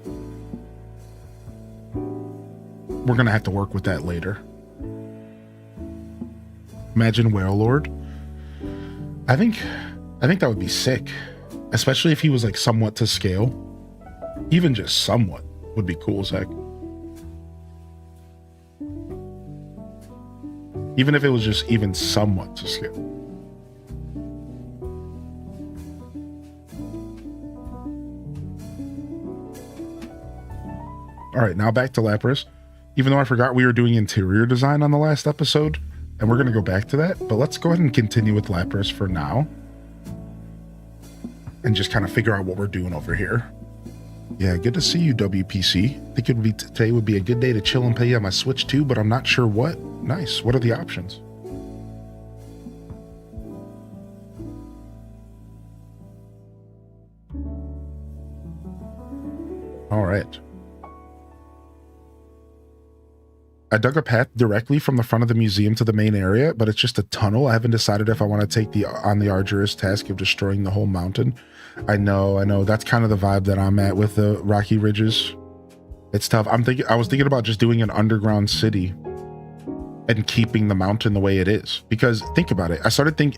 we're going to have to work with that later. Imagine Wailord. I think that would be sick, especially if he was like somewhat to scale. Even just somewhat would be cool as heck. Even if it was just even somewhat to scale. All right, now back to Lapras. Even though I forgot we were doing interior design on the last episode, and we're going to go back to that, but let's go ahead and continue with Lapras for now. And just kind of figure out what we're doing over here. Yeah, good to see you, WPC. I think today would be a good day to chill and play on my Switch too, but I'm not sure what. Nice. What are the options? All right. I dug a path directly from the front of the museum to the main area, but it's just a tunnel. I haven't decided if I want to take on the arduous task of destroying the whole mountain. I know. That's kind of the vibe that I'm at with the Rocky Ridges. It's tough. I was thinking about just doing an underground city and keeping the mountain the way it is. Because think about it.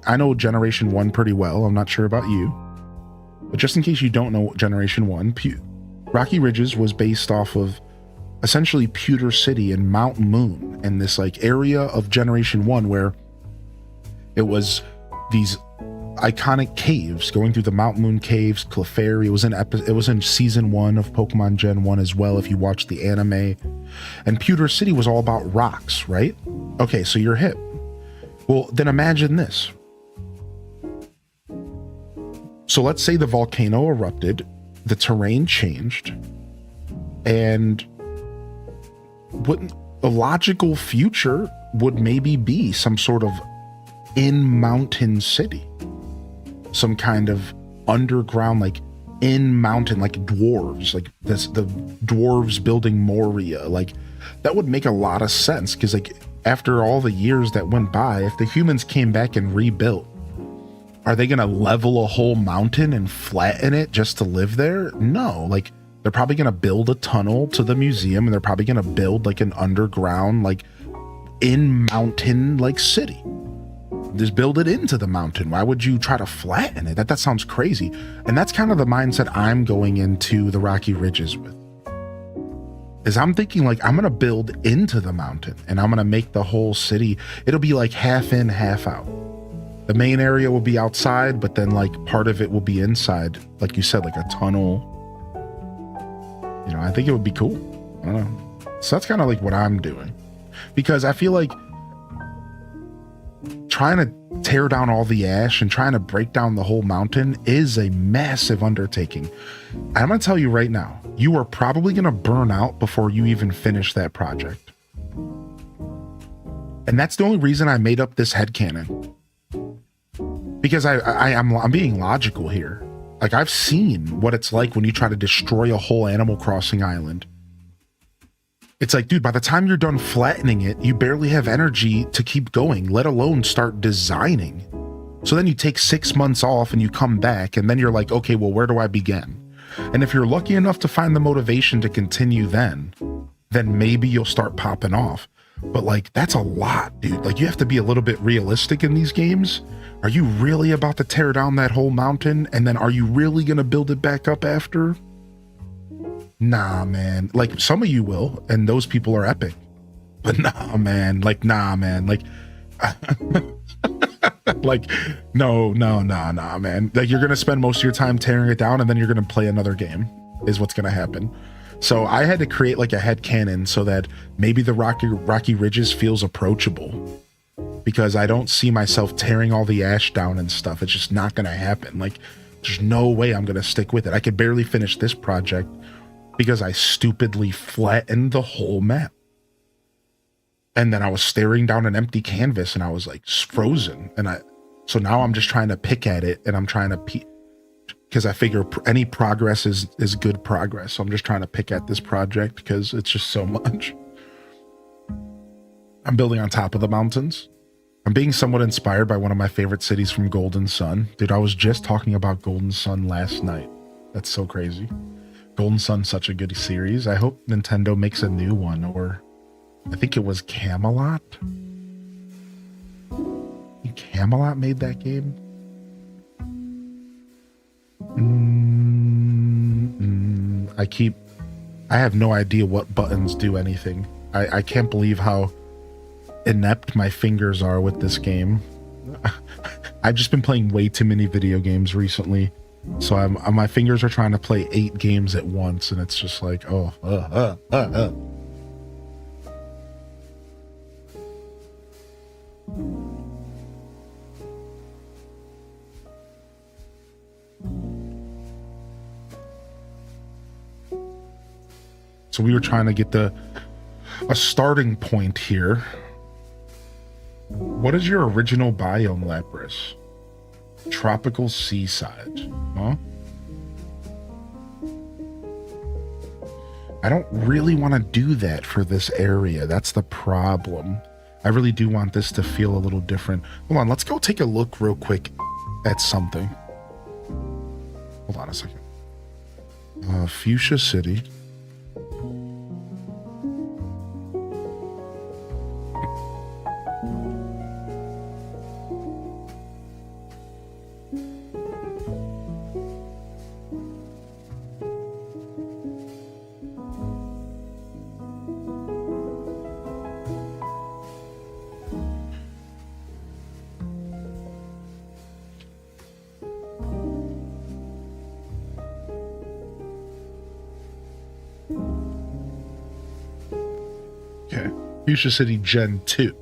I know Generation 1 pretty well. I'm not sure about you. But just in case you don't know Generation 1, Rocky Ridges was based off of essentially Pewter City and Mount Moon and this like area of Generation 1 where it was these iconic caves going through the Mount Moon caves. Clefairy, it was in season 1 of Pokemon Gen 1 as well if you watched the anime. And Pewter City was all about rocks, right? Okay, so you're hip. Well, then imagine this. So let's say the volcano erupted, the terrain changed, and wouldn't a logical future would maybe be some sort of in-mountain city, some kind of underground, like in-mountain, like dwarves, like this, the dwarves building Moria. Like that would make a lot of sense because like after all the years that went by, if the humans came back and rebuilt, are they going to level a whole mountain and flatten it just to live there? No, like they're probably going to build a tunnel to the museum and they're probably going to build like an underground, like in mountain, like city. Just build it into the mountain. Why would you try to flatten it? That sounds crazy. And that's kind of the mindset I'm going into the Rocky Ridges with. Is I'm thinking like I'm going to build into the mountain and I'm going to make the whole city, it'll be like half in, half out. The main area will be outside, but then like part of it will be inside. Like you said, like a tunnel. You know, I think it would be cool. I don't know. So that's kind of like what I'm doing. Because I feel like trying to tear down all the ash and trying to break down the whole mountain is a massive undertaking. I'm going to tell you right now, you are probably going to burn out before you even finish that project. And that's the only reason I made up this headcanon. Because I'm being logical here. Like I've seen what it's like when you try to destroy a whole Animal Crossing island. It's like, dude, by the time you're done flattening it, you barely have energy to keep going, let alone start designing. So then you take 6 months off and you come back and then you're like, okay, well, where do I begin? And if you're lucky enough to find the motivation to continue then maybe you'll start popping off. But like, that's a lot, dude. Like you have to be a little bit realistic in these games. Are you really about to tear down that whole mountain? And then are you really going to build it back up after? Nah, man. Like some of you will, and those people are epic. But nah, man. Like, like, no, nah, man. Like you're going to spend most of your time tearing it down and then you're going to play another game is what's going to happen. So I had to create like a headcanon so that maybe the Rocky Ridges feels approachable. Because I don't see myself tearing all the ash down and stuff. It's just not going to happen. Like, there's no way I'm going to stick with it. I could barely finish this project because I stupidly flattened the whole map. And then I was staring down an empty canvas and I was like frozen. So now I'm just trying to pick at it and I'm trying to because I figure any progress is good progress. So I'm just trying to pick at this project because it's just so much. I'm building on top of the mountains. I'm being somewhat inspired by one of my favorite cities from Golden Sun. Dude, I was just talking about Golden Sun last night. That's so crazy. Golden Sun's such a good series. I hope Nintendo makes a new one, or I think it was Camelot. Camelot made that game? I have no idea what buttons do anything. I can't believe how inept my fingers are with this game. I've just been playing way too many video games recently, so my fingers are trying to play 8 games at once, and it's just like, So we were trying to get a starting point here. What is your original biome, Lapras? Tropical seaside, huh? I don't really want to do that for this area. That's the problem. I really do want this to feel a little different. Hold on, let's go take a look real quick at something. Hold on a second. Fuchsia City. Fuchsia City Gen 2.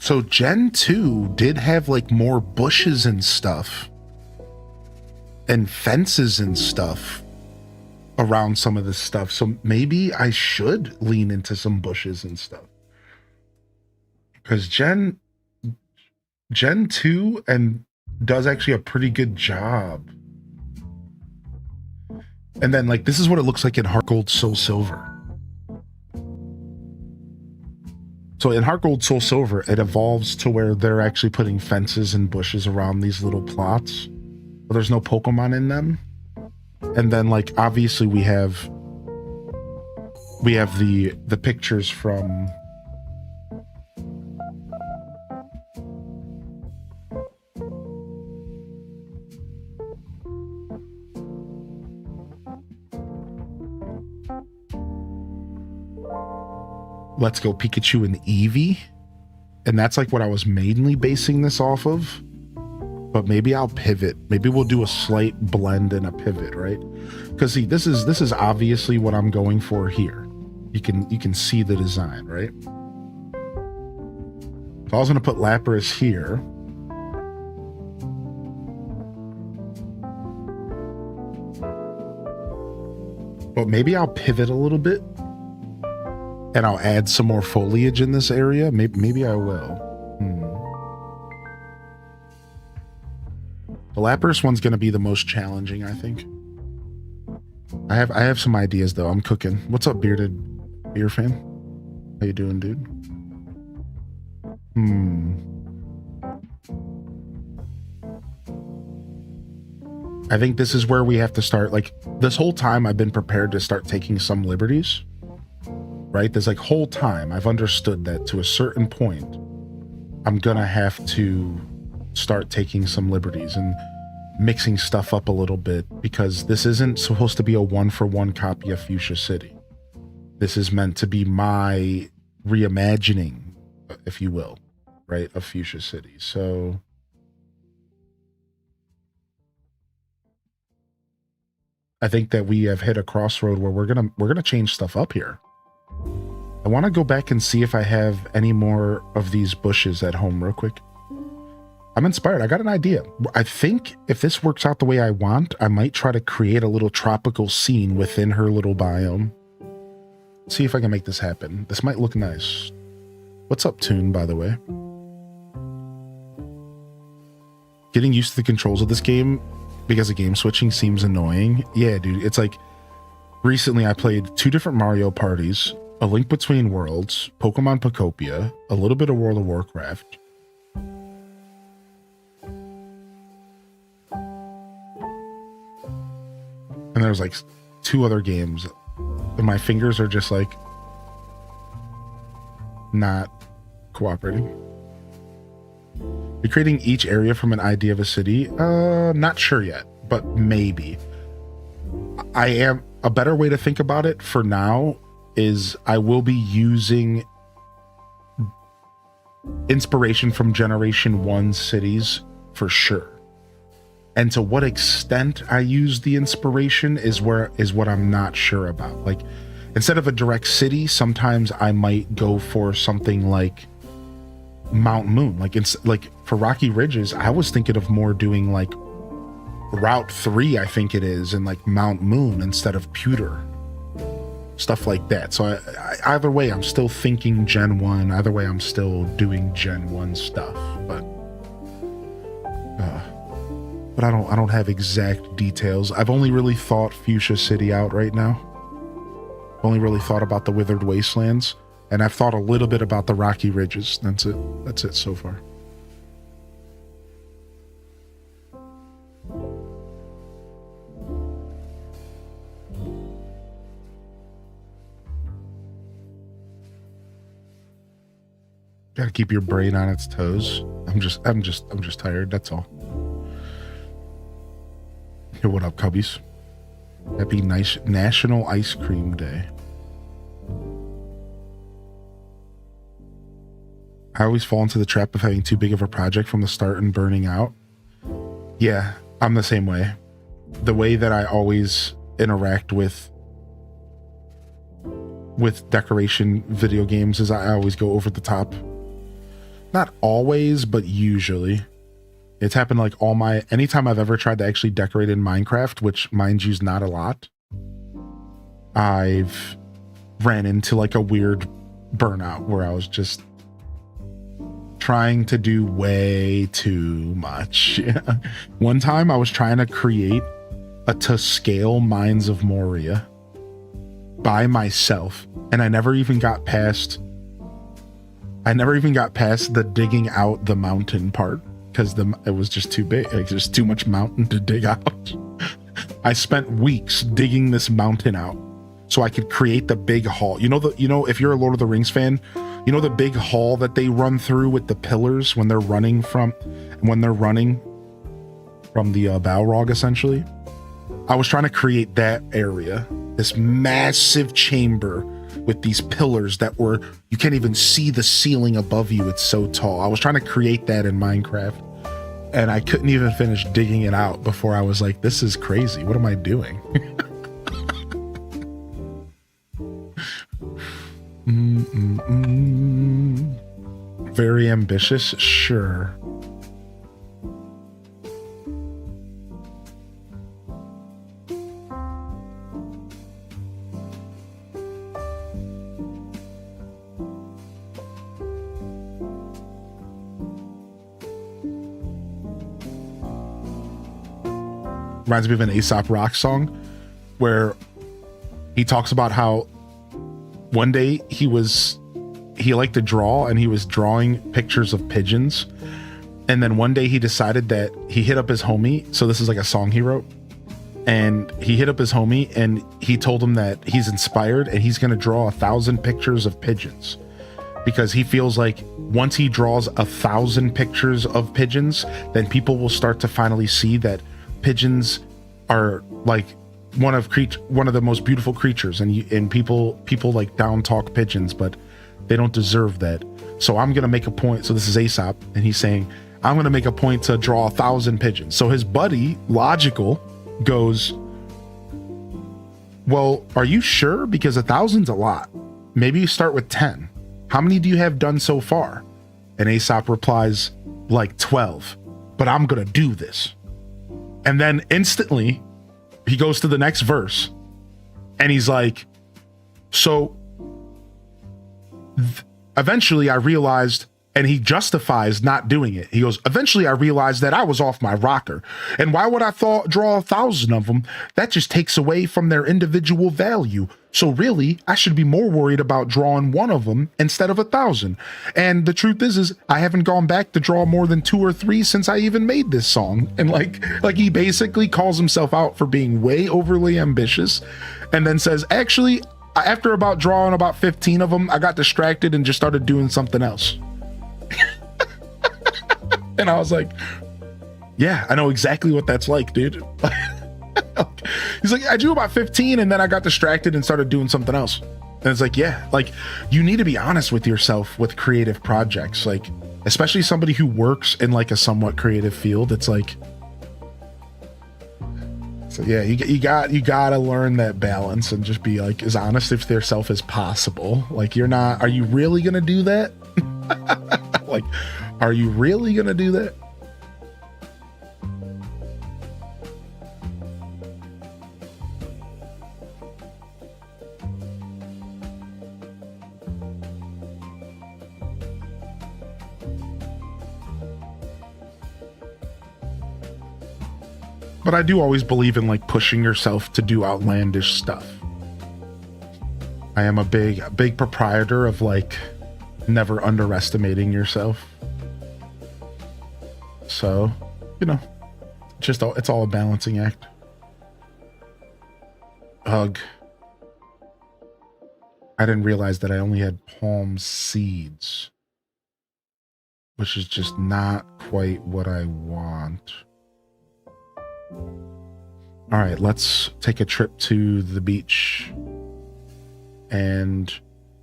So Gen 2 did have like more bushes and stuff and fences and stuff around some of this stuff. So maybe I should lean into some bushes and stuff. Because Gen 2 and does actually a pretty good job. And then like this is what it looks like in Heart Gold Soul Silver. So in Heart Gold Soul Silver, it evolves to where they're actually putting fences and bushes around these little plots, but there's no Pokemon in them. And then like obviously we have the pictures from Let's Go Pikachu and Eevee. And that's like what I was mainly basing this off of. But maybe I'll pivot. Maybe we'll do a slight blend and a pivot, right? Because see, this is obviously what I'm going for here. You can see the design, right? So I was gonna put Lapras here. But maybe I'll pivot a little bit. And I'll add some more foliage in this area. Maybe I will. The Lapras one's going to be the most challenging, I think. I have some ideas though. I'm cooking. What's up, bearded beer fan? How you doing, dude? I think this is where we have to start. Like this whole time I've been prepared to start taking some liberties. Right? There's like whole time I've understood that to a certain point, I'm gonna have to start taking some liberties and mixing stuff up a little bit because this isn't supposed to be a 1-for-1 copy of Fuchsia City. This is meant to be my reimagining, if you will, right, of Fuchsia City. So I think that we have hit a crossroad where we're gonna change stuff up here. I want to go back and see if I have any more of these bushes at home real quick. I'm inspired. I got an idea. I think if this works out the way I want, I might try to create a little tropical scene within her little biome. See if I can make this happen. This might look nice. What's up, Toon, by the way? Getting used to the controls of this game because of game switching seems annoying. Yeah, dude. It's like recently I played 2 different Mario parties, A Link Between Worlds, Pokemon Pokopia, a little bit of World of Warcraft. And there's like 2 other games. And my fingers are just like not cooperating. You're creating each area from an idea of a city? Not sure yet, but maybe. A better way to think about it for now is I will be using inspiration from Generation 1 cities for sure. And to what extent I use the inspiration is what I'm not sure about. Like, instead of a direct city, sometimes I might go for something like Mount Moon. Like for Rocky Ridges, I was thinking of more doing like Route 3, I think it is, and like Mount Moon instead of Pewter. Stuff like that. So either way, I'm still thinking Gen 1. Either way, I'm still doing Gen 1 stuff. But I don't have exact details. I've only really thought Fuchsia City out right now. Only really thought about the Withered Wastelands, and I've thought a little bit about the Rocky Ridges. That's it. That's it so far. Gotta keep your brain on its toes. I'm just tired, that's all. Hey, what up, Cubbies? Happy nice National Ice Cream Day. I always fall into the trap of having too big of a project from the start and burning out. Yeah, I'm the same way. The way that I always interact with decoration video games is I always go over the top. Not always, but usually. It's happened like anytime I've ever tried to actually decorate in Minecraft, which mind you is not a lot, I've ran into like a weird burnout where I was just trying to do way too much. One time I was trying to create to scale Mines of Moria by myself, and I never even got past the digging out the mountain part because it was just too big. Like, there's too much mountain to dig out. I spent weeks digging this mountain out so I could create the big hall. You know, if you're a Lord of the Rings fan, you know the big hall that they run through with the pillars when they're running from the Balrog, essentially. I was trying to create that area, this massive chamber with these pillars that you can't even see the ceiling above you. It's so tall. I was trying to create that in Minecraft, and I couldn't even finish digging it out before I was like, this is crazy. What am I doing? Very ambitious, sure. Reminds me of an Aesop Rock song where he talks about how one day he liked to draw, and he was drawing pictures of pigeons, and then one day he decided that he hit up his homie. So this is like a song he wrote, and he hit up his homie and he told him that he's inspired and he's going to draw 1,000 pictures of pigeons, because he feels like once he draws 1,000 pictures of pigeons, then people will start to finally see that pigeons are like one of the most beautiful creatures, and people like down talk pigeons, but they don't deserve that. So I'm gonna make a point. So this is Aesop, and he's saying, I'm gonna make a point to draw 1,000 pigeons. So his buddy, Logical, goes, well, are you sure? Because 1,000's a lot. Maybe you start with 10. How many do you have done so far? And Aesop replies, like 12. But I'm gonna do this. And then instantly he goes to the next verse and he's like, so eventually I realized, and he justifies not doing it. He goes, eventually I realized that I was off my rocker. And why would I draw 1,000 of them? That just takes away from their individual value. So really, I should be more worried about drawing one of them instead of 1,000. And the truth is I haven't gone back to draw more than 2 or 3 since I even made this song. And like he basically calls himself out for being way overly ambitious, and then says, actually, after drawing about 15 of them, I got distracted and just started doing something else. And I was like, yeah, I know exactly what that's like, dude. He's like, I drew about 15 and then I got distracted and started doing something else. And it's like, yeah, like you need to be honest with yourself with creative projects. Like, especially somebody who works in like a somewhat creative field. It's like, so yeah, you got to learn that balance and just be like as honest with yourself as possible. Like, are you really going to do that? Like, are you really going to do that? But I do always believe in like pushing yourself to do outlandish stuff. I am a big proprietor of like never underestimating yourself. So, it's all a balancing act. Ugh. I didn't realize that I only had palm seeds, which is just not quite what I want. All right, let's take a trip to the beach, and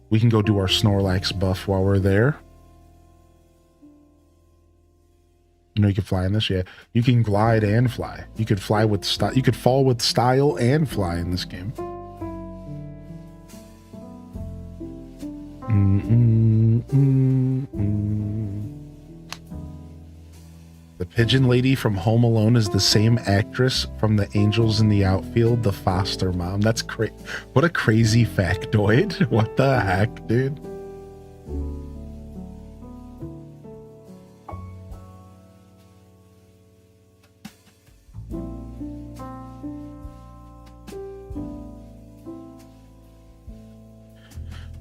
we can go do our Snorlax buff while we're there. You know you can fly in this? Yeah. You can glide and fly. You could fly with style. You could fall with style and fly in this game. The pigeon lady from Home Alone is the same actress from The Angels in the Outfield, the foster mom. That's crazy. What a crazy factoid. What the heck, dude?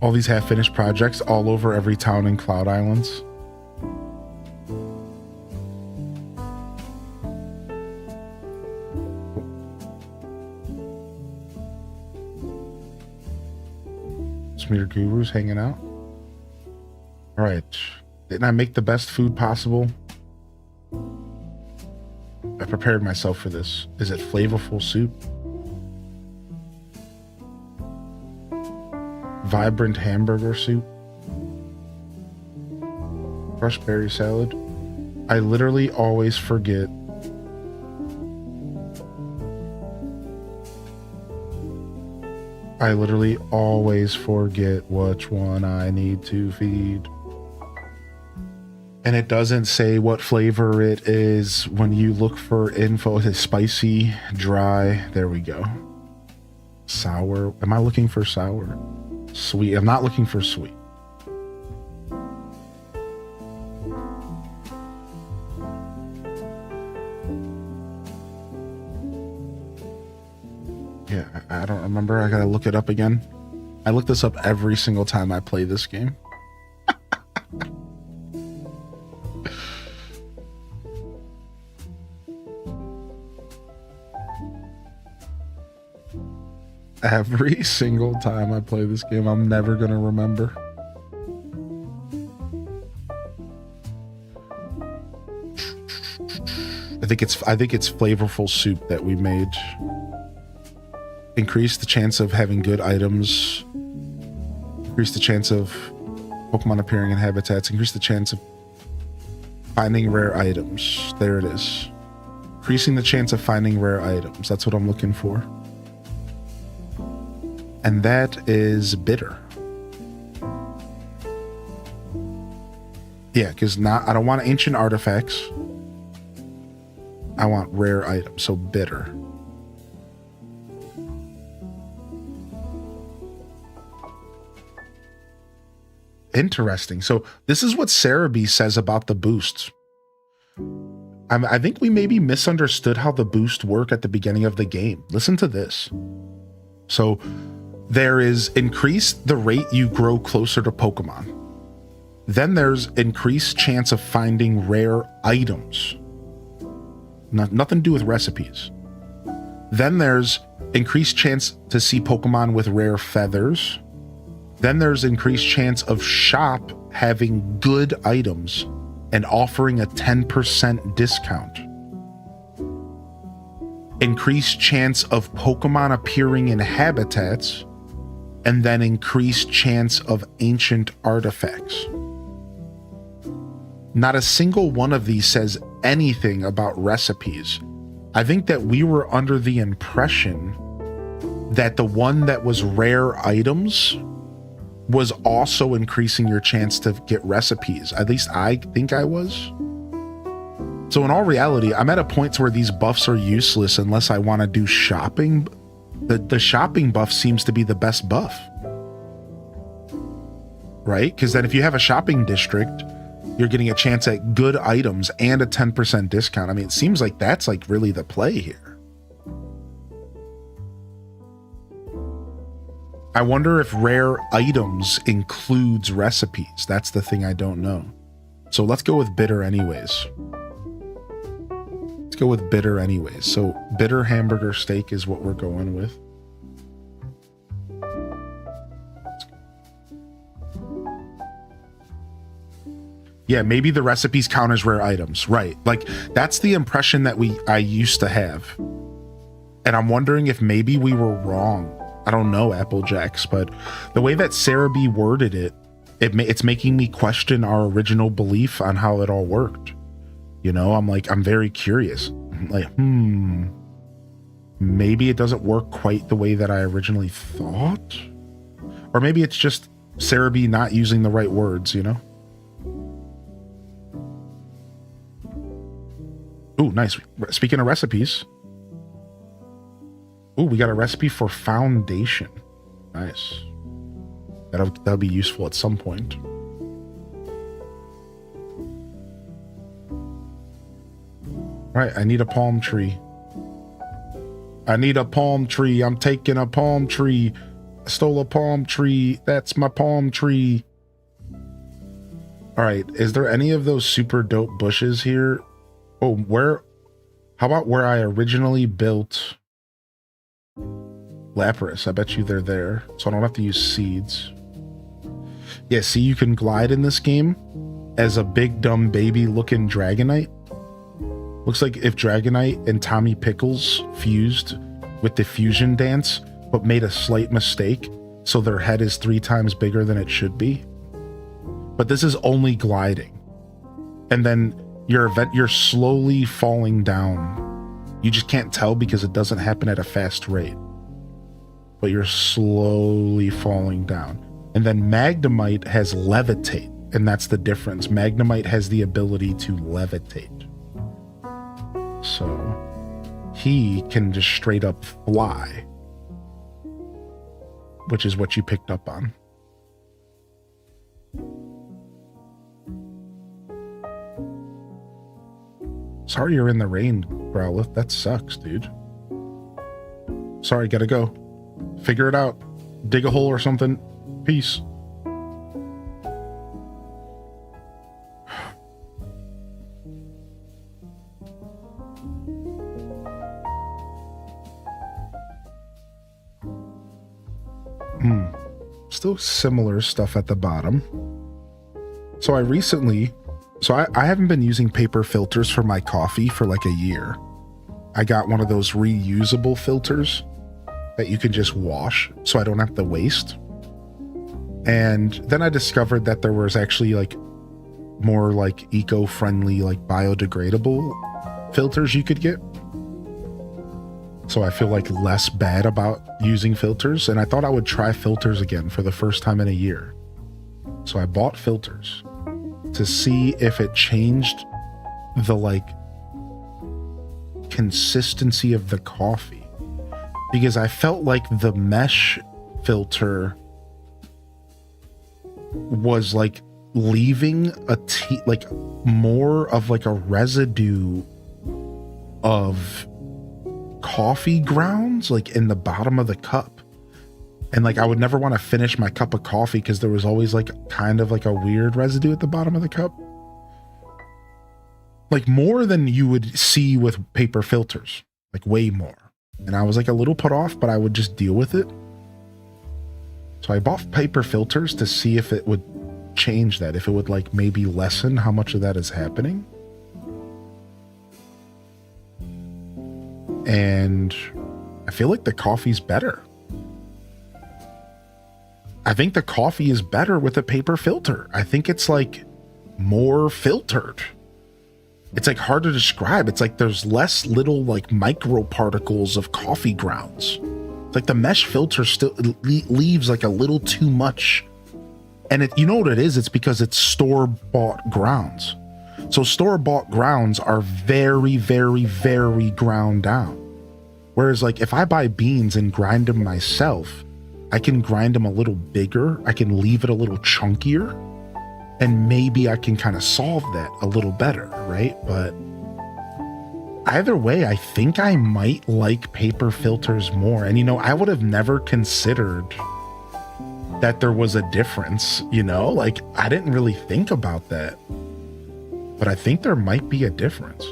All these half-finished projects all over every town in Cloud Islands. Smear gurus hanging out. All right. Didn't I make the best food possible? I prepared myself for this. Is it flavorful soup? Vibrant hamburger soup? Fresh berry salad? I literally always forget. I literally always forget which one I need to feed. And it doesn't say what flavor it is when you look for info. It's spicy, dry. There we go. Sour. Am I looking for sour? Sweet. I'm not looking for sweet. Yeah, I don't remember. I gotta look it up again. I look this up every single time I play this game. Every single time I play this game, I'm never gonna remember. I think it's flavorful soup that we made. Increase the chance of having good items. Increase the chance of Pokemon appearing in habitats. Increase the chance of finding rare items. There it is. Increasing the chance of finding rare items. That's what I'm looking for. And that is bitter. Yeah, because I don't want ancient artifacts. I want rare items, so bitter. Interesting. So this is what Cerebi says about the boosts. I think we maybe misunderstood how the boosts work at the beginning of the game. Listen to this. So there is increase the rate you grow closer to Pokemon. Then there's increased chance of finding rare items. Nothing to do with recipes. Then there's increased chance to see Pokemon with rare feathers. Then there's increased chance of shop having good items and offering a 10% discount. Increased chance of Pokemon appearing in habitats, and then increased chance of ancient artifacts. Not a single one of these says anything about recipes. I think that we were under the impression that the one that was rare items was also increasing your chance to get recipes. At least I think I was. So in all reality, I'm at a point where these buffs are useless unless I want to do shopping. The shopping buff seems to be the best buff. Right? Because then if you have a shopping district, you're getting a chance at good items and a 10% discount. I mean, it seems like that's like really the play here. I wonder if rare items includes recipes. That's the thing I don't know. So let's go with bitter anyways. Let's go with bitter anyways. So bitter hamburger steak is what we're going with. Yeah, maybe the recipes count as rare items, right? Like that's the impression that I used to have. And I'm wondering if maybe we were wrong. I don't know, Applejacks, but the way that Cerebi worded it, it's making me question our original belief on how it all worked. You know, I'm very curious. I'm like, maybe it doesn't work quite the way that I originally thought. Or maybe it's just Sarah B not using the right words, you know? Ooh, nice. Speaking of recipes. Ooh, we got a recipe for foundation. Nice. That'll be useful at some point. Right, I need a palm tree. I need a palm tree. I'm taking a palm tree. I stole a palm tree. That's my palm tree. All right, is there any of those super dope bushes here? Oh, how about where I originally built Lapras? I bet you they're there, so I don't have to use seeds. Yeah, see, you can glide in this game as a big dumb baby looking Dragonite. Looks like if Dragonite and Tommy Pickles fused with the fusion dance, but made a slight mistake, so their head is 3 times bigger than it should be. But this is only gliding. And then you're slowly falling down. You just can't tell because it doesn't happen at a fast rate. But you're slowly falling down. And then Magnemite has levitate, and that's the difference. Magnemite has the ability to levitate. So he can just straight up fly, which is what you picked up on. Sorry you're in the rain, Growlithe. That sucks, dude. Sorry, gotta go. Figure it out. Dig a hole or something. Peace. Still similar stuff at the bottom. So I haven't been using paper filters for my coffee for like a year. I got one of those reusable filters that you can just wash so I don't have to waste. And then I discovered that there was actually like more like eco-friendly, like biodegradable filters you could get. So I feel like less bad about using filters, and I thought I would try filters again for the first time in a year. So I bought filters to see if it changed the like consistency of the coffee, because I felt like the mesh filter was like leaving like more of like a residue of coffee grounds like in the bottom of the cup. And like I would never want to finish my cup of coffee because there was always like kind of like a weird residue at the bottom of the cup. Like more than you would see with paper filters, like way more. And I was like a little put off, but I would just deal with it. So I bought paper filters to see if it would change that, if it would like maybe lessen how much of that is happening. And I feel like the coffee's better. I think the coffee is better with a paper filter. I think it's like more filtered. It's like hard to describe. It's like there's less little like microparticles of coffee grounds. Like the mesh filter still leaves like a little too much. And you know what it is? It's because it's store-bought grounds. So store-bought grounds are very, very, very ground down. Whereas like if I buy beans and grind them myself, I can grind them a little bigger. I can leave it a little chunkier. And maybe I can kind of solve that a little better, right? But either way, I think I might like paper filters more. And, you know, I would have never considered that there was a difference, you know? Like, I didn't really think about that. But I think there might be a difference.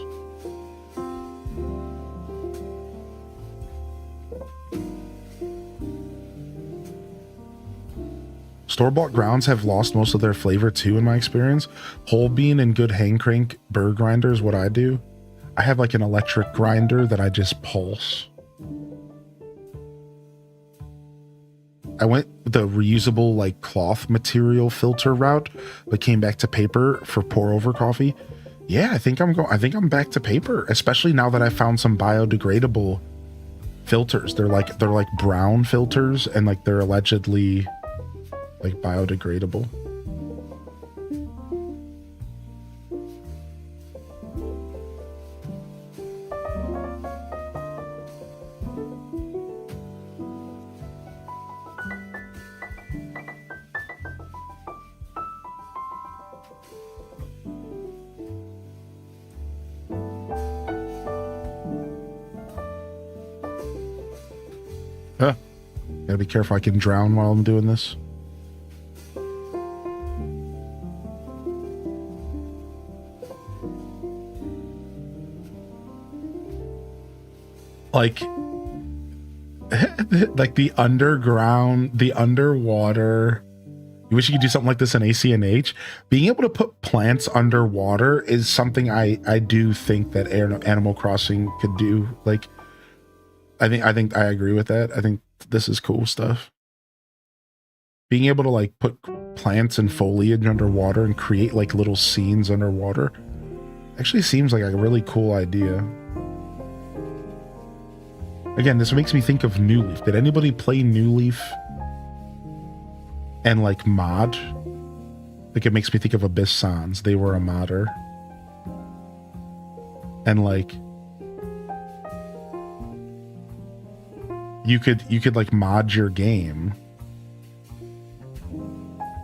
Store-bought grounds have lost most of their flavor too, in my experience. Whole bean and good hand crank burr grinder is what I do. I have like an electric grinder that I just pulse. I went the reusable like cloth material filter route, but came back to paper for pour over coffee. Yeah, I think I'm back to paper, especially now that I found some biodegradable filters. They're like brown filters, and like they're allegedly like biodegradable. Huh. Gotta be careful. I can drown while I'm doing this. Like, like the underwater. You wish you could do something like this in ACNH. Being able to put plants underwater is something I do think that Animal Crossing could do. Like, I think I agree with that. I think this is cool stuff. Being able to like put plants and foliage underwater and create like little scenes underwater actually seems like a really cool idea. Again, this makes me think of New Leaf. Did anybody play New Leaf and like mod? Like, it makes me think of Abyss Sans. They were a modder. And like, you could like mod your game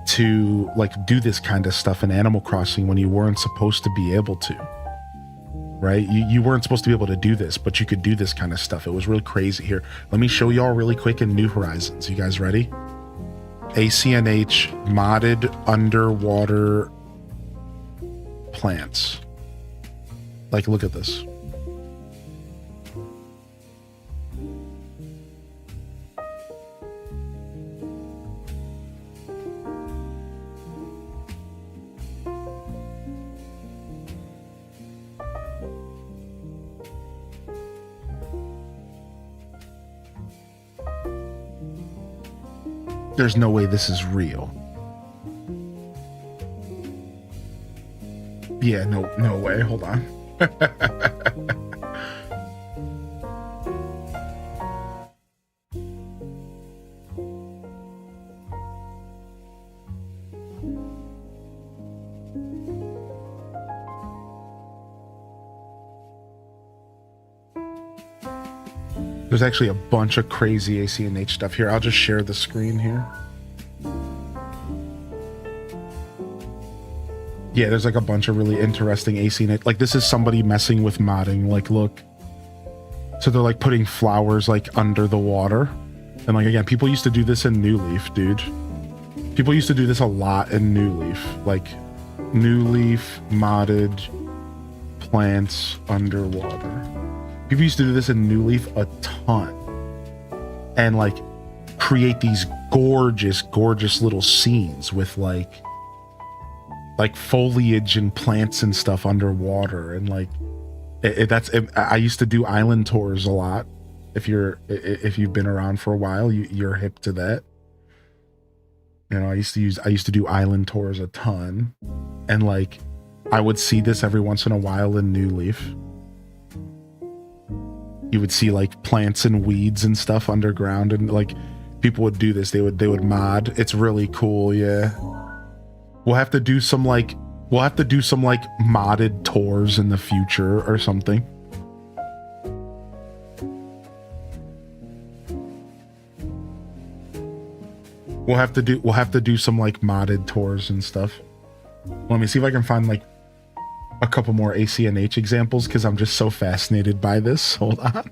to like do this kind of stuff in Animal Crossing when you weren't supposed to be able to, right? You weren't supposed to be able to do this, but you could do this kind of stuff. It was really crazy. Here, let me show y'all really quick in New Horizons. You guys ready? ACNH modded underwater plants. Like, look at this. There's no way this is real. Yeah, no way. Hold on. There's actually a bunch of crazy ACNH stuff here. I'll just share the screen here. Yeah, there's like a bunch of really interesting ACNH. Like, this is somebody messing with modding. Like, look. So they're like putting flowers like under the water. And like, again, people used to do this in New Leaf, dude. People used to do this a lot in New Leaf. Like, New Leaf modded plants underwater. People used to do this in New Leaf a ton, and like create these gorgeous little scenes with like foliage and plants and stuff underwater. And like I used to do island tours a lot. If you've been around for a while, you're hip to that. You know, I used to do island tours a ton, and like I would see this every once in a while in New Leaf. You would see like plants and weeds and stuff underground, and like people would do this. They would mod. It's really cool. Yeah. We'll have to do some like modded tours in the future or something. We'll have to do some like modded tours and stuff. Let me see if I can find like a couple more ACNH examples, because I'm just so fascinated by this. Hold on.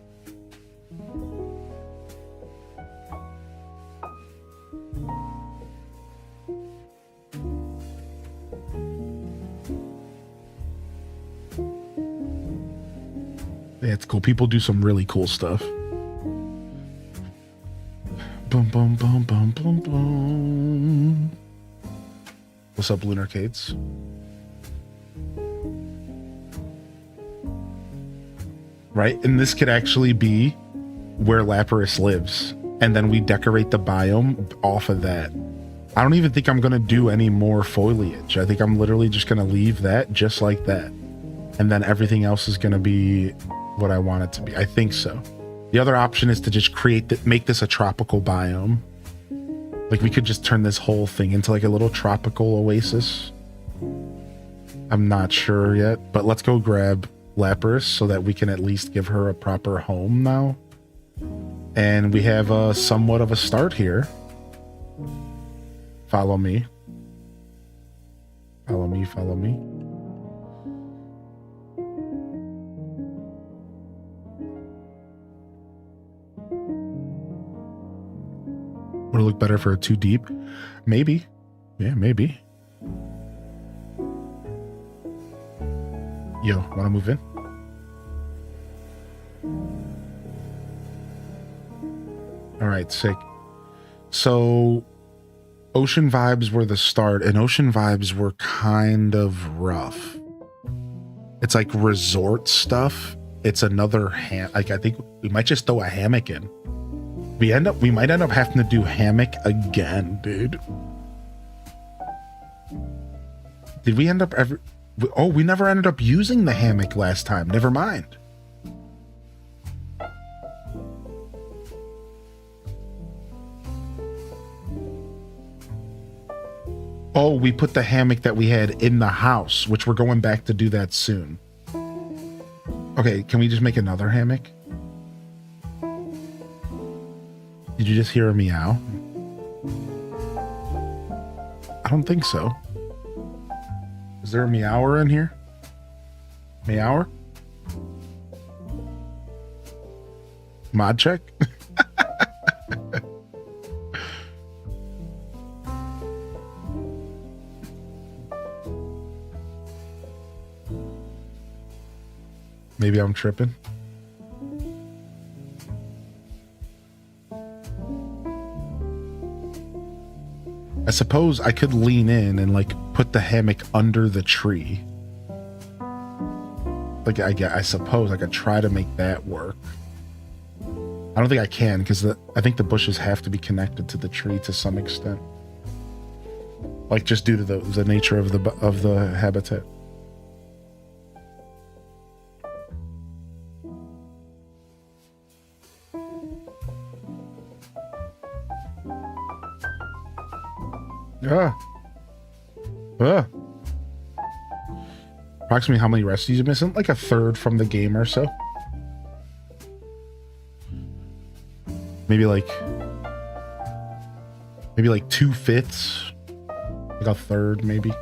Yeah, it's cool. People do some really cool stuff. Boom, boom, boom, boom, boom, boom. What's up, Lunarcades? Right? And this could actually be where Lapras lives. And then we decorate the biome off of that. I don't even think I'm going to do any more foliage. I think I'm literally just going to leave that just like that. and then everything else is going to be what I want it to be. I think so. The other option is to just make this a tropical biome. Like we could just turn this whole thing into like a little tropical oasis. I'm not sure yet, but let's go grab Lapras so that we can at least give her a proper home now. And we have a somewhat of a start here. Follow me. Follow me, follow me. Would it look better for a 2 deep? Maybe. Yeah, maybe. Yo, wanna move in? All right, sick. So Ocean Vibes were the start, and Ocean Vibes were kind of rough. It's like resort stuff. It's another like I think we might just throw a hammock in. We might end up having to do hammock again, dude. Did we end up ever? Oh, we never ended up using the hammock last time. Never mind. Oh, we put the hammock that we had in the house, which we're going back to do that soon. Okay, can we just make another hammock? Did you just hear a meow? I don't think so. Is there a meower in here? Meower? Mod check? Maybe I'm tripping. I suppose I could lean in and like put the hammock under the tree. Like I suppose I could try to make that work. I don't think I can because I think the bushes have to be connected to the tree to some extent. Like just due to the nature of the habitat. Approximately how many rescues are missing? Like a third from the game or so. Maybe like 2/5. Like a third, maybe.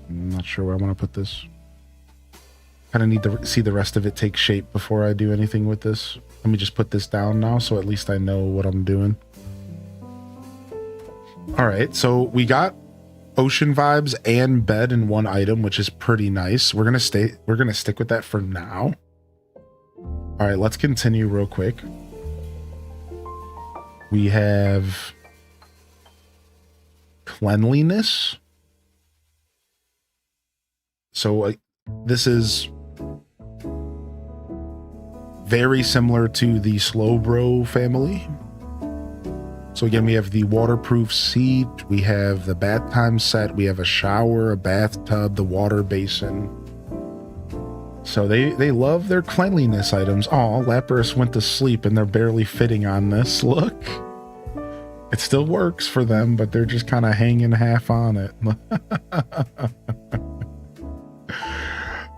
I'm not sure where I want to put this. Kind of need to see the rest of it take shape before I do anything with this. Let me just put this down now so at least I know what I'm doing. All right, so we got Ocean Vibes and bed in one item, which is pretty nice. We're gonna stick with that for now. All right, let's continue real quick. We have cleanliness. So this is very similar to the Slowbro family. So again, we have the waterproof seat, we have the bath time set, we have a shower, a bathtub, the water basin. So they love their cleanliness items. Oh, Lapras went to sleep and they're barely fitting on this. Look. It still works for them, but they're just kind of hanging half on it.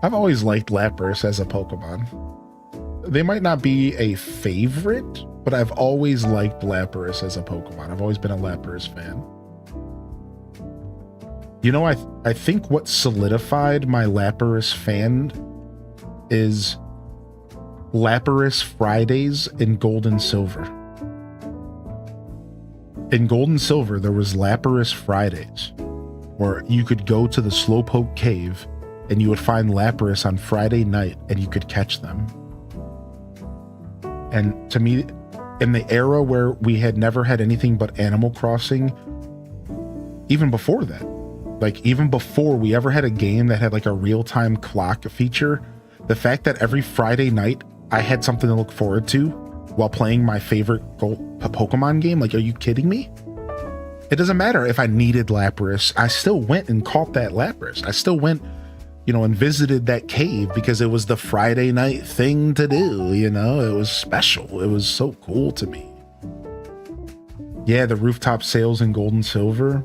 I've always liked Lapras as a Pokemon. They might not be a favorite, but I've always liked Lapras as a Pokemon. I've always been a Lapras fan. You know, I think what solidified my Lapras fan is Lapras Fridays in Gold and Silver. In Gold and Silver, there was Lapras Fridays, where you could go to the Slowpoke Cave and you would find Lapras on Friday night and you could catch them. And to me, in the era where we had never had anything but Animal Crossing, even before that, like even before we ever had a game that had like a real-time clock feature, the fact that every Friday night I had something to look forward to while playing my favorite Pokemon game, like, are you kidding me? It doesn't matter if I needed Lapras, I still went and caught that Lapras. I still went, you know, and visited that cave because it was the Friday night thing to do, you know? It was special. It was so cool to me. Yeah, the rooftop sales in Gold and Silver.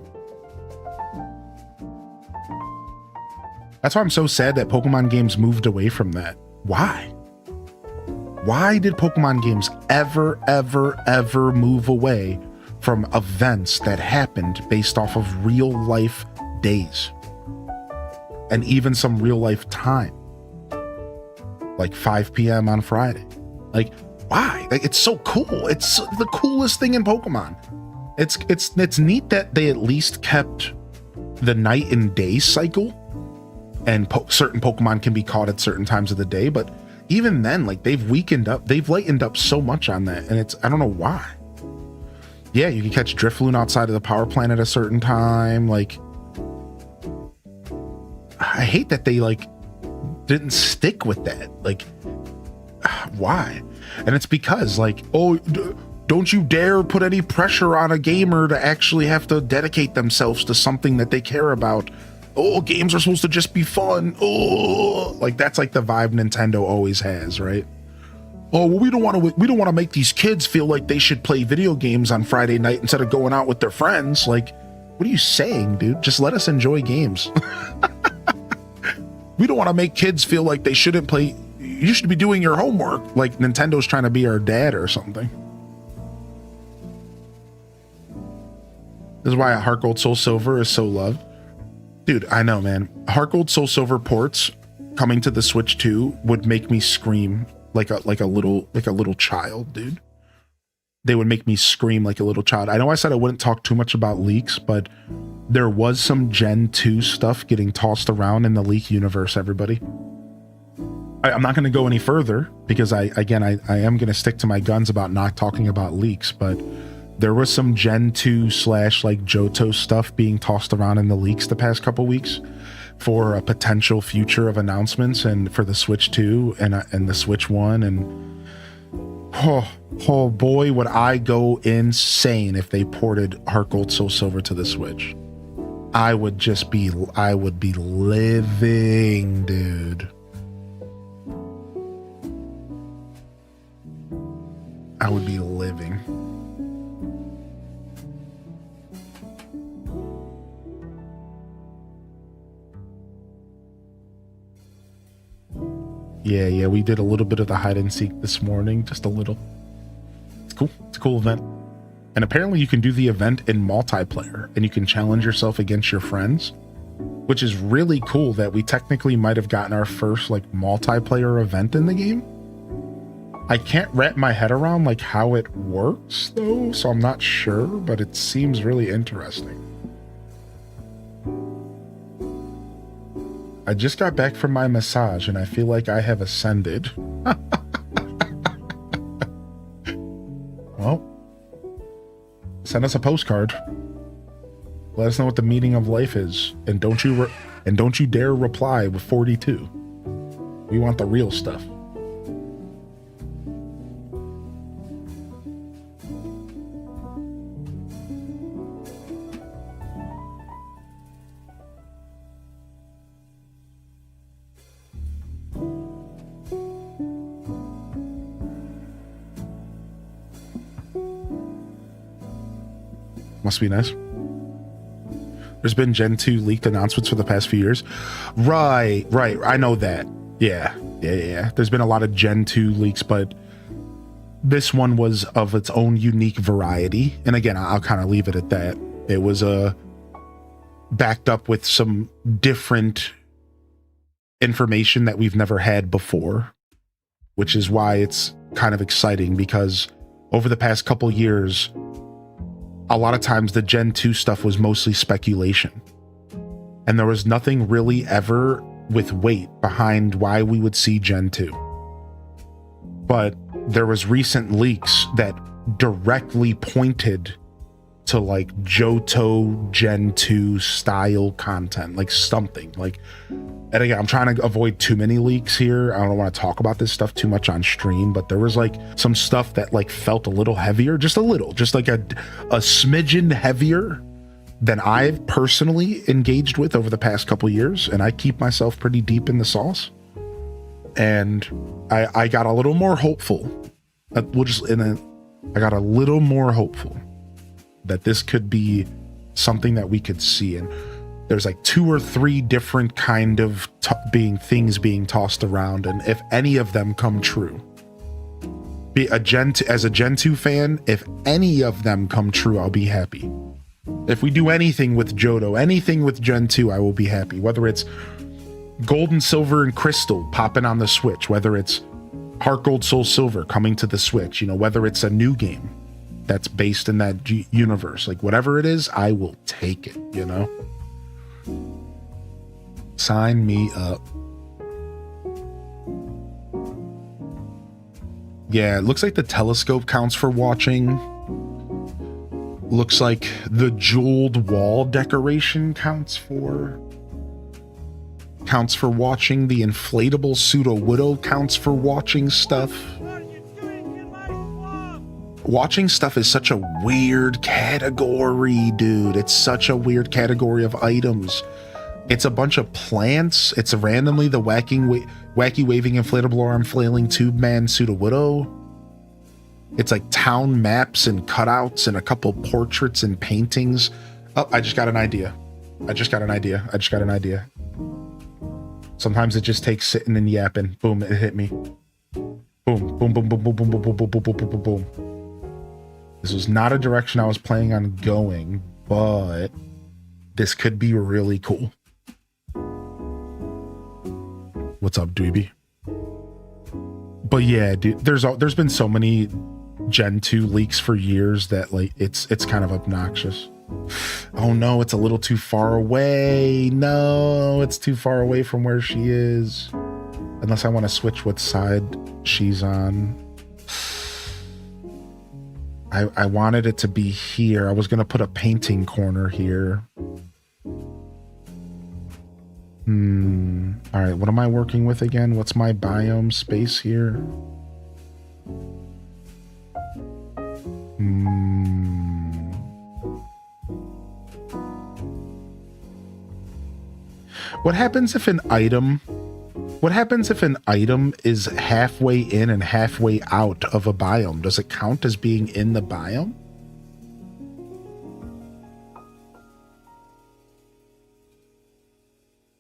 That's why I'm so sad that Pokemon games moved away from that. Why? Why did Pokemon games ever move away from events that happened based off of real life days? And even some real life time. Like 5 p.m. on Friday. Like, why? Like, it's so cool. It's the coolest thing in Pokemon. It's neat that they at least kept the night and day cycle, and certain Pokemon can be caught at certain times of the day, but even then, like, they've lightened up so much on that, and I don't know why. Yeah, you can catch Drifloon outside of the power plant at a certain time. Like, I hate that they like didn't stick with that. Like, why? And it's because, like, oh, don't you dare put any pressure on a gamer to actually have to dedicate themselves to something that they care about. Oh, games are supposed to just be fun. Oh, like, that's like the vibe Nintendo always has, right? Oh, well, we don't want to make these kids feel like they should play video games on Friday night instead of going out with their friends. Like, what are you saying, dude? Just let us enjoy games. We don't want to make kids feel like they shouldn't play. You should be doing your homework. Like Nintendo's trying to be our dad or something. This is why Heart Gold Soul Silver is so loved. Dude, I know, man. Heart Gold Soul Silver ports coming to the Switch 2 would make me scream like a little child, dude. They would make me scream like a little child. I know I said I wouldn't talk too much about leaks, but there was some Gen 2 stuff getting tossed around in the leak universe, everybody. I'm not going to go any further because I am going to stick to my guns about not talking about leaks, but there was some Gen 2 / like Johto stuff being tossed around in the leaks the past couple weeks for a potential future of announcements, and for the Switch 2 and the Switch 1. And oh boy, would I go insane if they ported Heart Gold Soul Silver to the Switch. I would be living, dude. I would be living. Yeah, we did a little bit of the hide and seek this morning, just a little. It's cool. It's a cool event. And apparently you can do the event in multiplayer, and you can challenge yourself against your friends, which is really cool that we technically might have gotten our first like multiplayer event in the game. I can't wrap my head around like how it works though, so I'm not sure, but it seems really interesting. I just got back from my massage and I feel like I have ascended. Well, send us a postcard. Let us know what the meaning of life is, and don't you dare reply with 42. We want the real stuff. Must be nice. There's been Gen 2 leaked announcements for the past few years. Right. I know that. Yeah. There's been a lot of Gen 2 leaks, but this one was of its own unique variety. And again, I'll kind of leave it at that. It was backed up with some different information that we've never had before, which is why it's kind of exciting, because over the past couple years, a lot of times the Gen 2 stuff was mostly speculation, and there was nothing really ever with weight behind why we would see Gen 2. But there was recent leaks that directly pointed to like Johto Gen 2 style content, like something like, and again, I'm trying to avoid too many leaks here. I don't want to talk about this stuff too much on stream, but there was like some stuff that like felt a little heavier, just a little, just like a smidgen heavier than I've personally engaged with over the past couple years. And I keep myself pretty deep in the sauce. And I got a little more hopeful. I got a little more hopeful that this could be something that we could see. And there's like 2 or 3 different kind of things being tossed around. And if any of them come true, as a Gen 2 fan, if any of them come true, I'll be happy. If we do anything with Johto, anything with Gen 2, I will be happy. Whether it's Gold and Silver and Crystal popping on the Switch, whether it's Heart Gold Soul Silver coming to the Switch, you know, whether it's a new game that's based in that universe, like whatever it is, I will take it, you know? Sign me up. Yeah, it looks like the telescope counts for watching. Looks like the jeweled wall decoration counts for watching. The inflatable pseudo widow counts for watching stuff. Watching stuff is such a weird category, dude. It's such a weird category of items. It's a bunch of plants. It's randomly the wacky waving inflatable arm flailing tube man pseudo widow. It's like town maps and cutouts and a couple portraits and paintings. Oh, I just got an idea. Sometimes it just takes sitting and yapping. Boom, it hit me. Boom, boom, boom, boom, boom, boom, boom, boom, boom, boom, boom, boom, boom. This was not a direction I was planning on going, but this could be really cool. What's up, Dweeby? But yeah, dude, there's been so many Gen 2 leaks for years that like it's kind of obnoxious. Oh no, it's a little too far away. No, it's too far away from where she is. Unless I want to switch what side she's on. I wanted it to be here. I was going to put a painting corner here. All right, what am I working with again? What's my biome space here? What happens if an item is halfway in and halfway out of a biome? Does it count as being in the biome?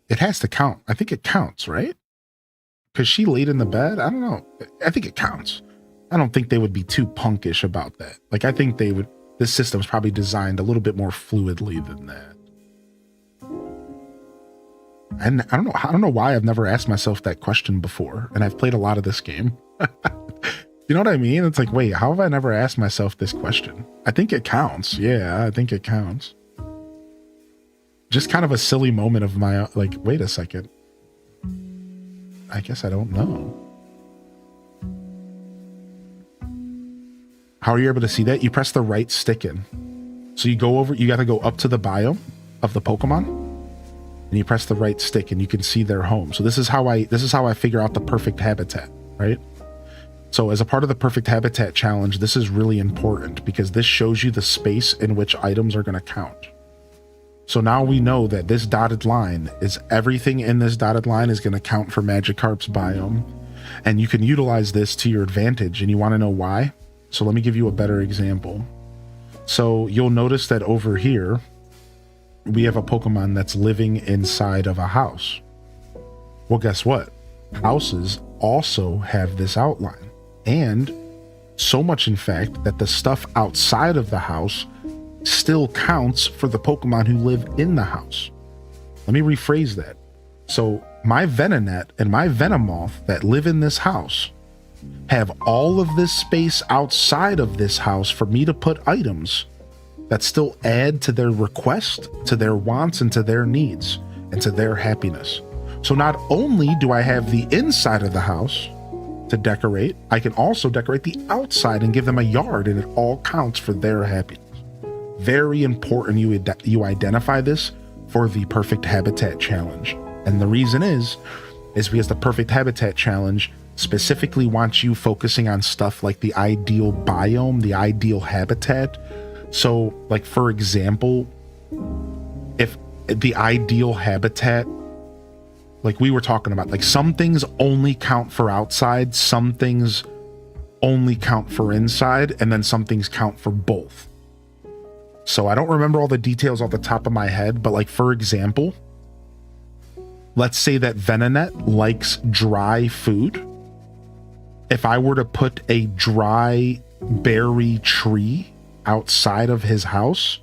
It has to count. I think it counts, right? Because she laid in the bed? I don't know. I think it counts. I don't think they would be too punkish about that. Like, I think this system's probably designed a little bit more fluidly than that. And I don't know why I've never asked myself that question before. And I've played a lot of this game. You know what I mean? It's like, wait, how have I never asked myself this question? I think it counts. Yeah, I think it counts. Just kind of a silly moment of my, like, wait a second. I guess I don't know. How are you able to see that? You press the right stick in. So you got to go up to the biome of the Pokemon, and you press the right stick and you can see their home. So this is how I figure out the perfect habitat, right? So as a part of the perfect habitat challenge, this is really important because this shows you the space in which items are going to count. So now we know that this dotted line is everything in this dotted line is going to count for Magikarp's biome. And you can utilize this to your advantage. And you want to know why? So let me give you a better example. So you'll notice that over here, we have a Pokemon that's living inside of a house. Well, guess what? Houses also have this outline. And so much, in fact, that the stuff outside of the house still counts for the Pokemon who live in the house. Let me rephrase that. So my Venonat and my Venomoth that live in this house have all of this space outside of this house for me to put items that still add to their request, to their wants, and to their needs, and to their happiness. So not only do I have the inside of the house to decorate. I can also decorate the outside and give them a yard, and it all counts for their happiness. Very important you identify this for the Perfect Habitat Challenge. And the reason is because the Perfect Habitat Challenge specifically wants you focusing on stuff like the ideal biome, the ideal habitat. So, like, for example, if the ideal habitat, like we were talking about, like some things only count for outside, some things only count for inside, and then some things count for both. So I don't remember all the details off the top of my head, but like, for example, let's say that Venonette likes dry food. If I were to put a dry berry tree outside of his house,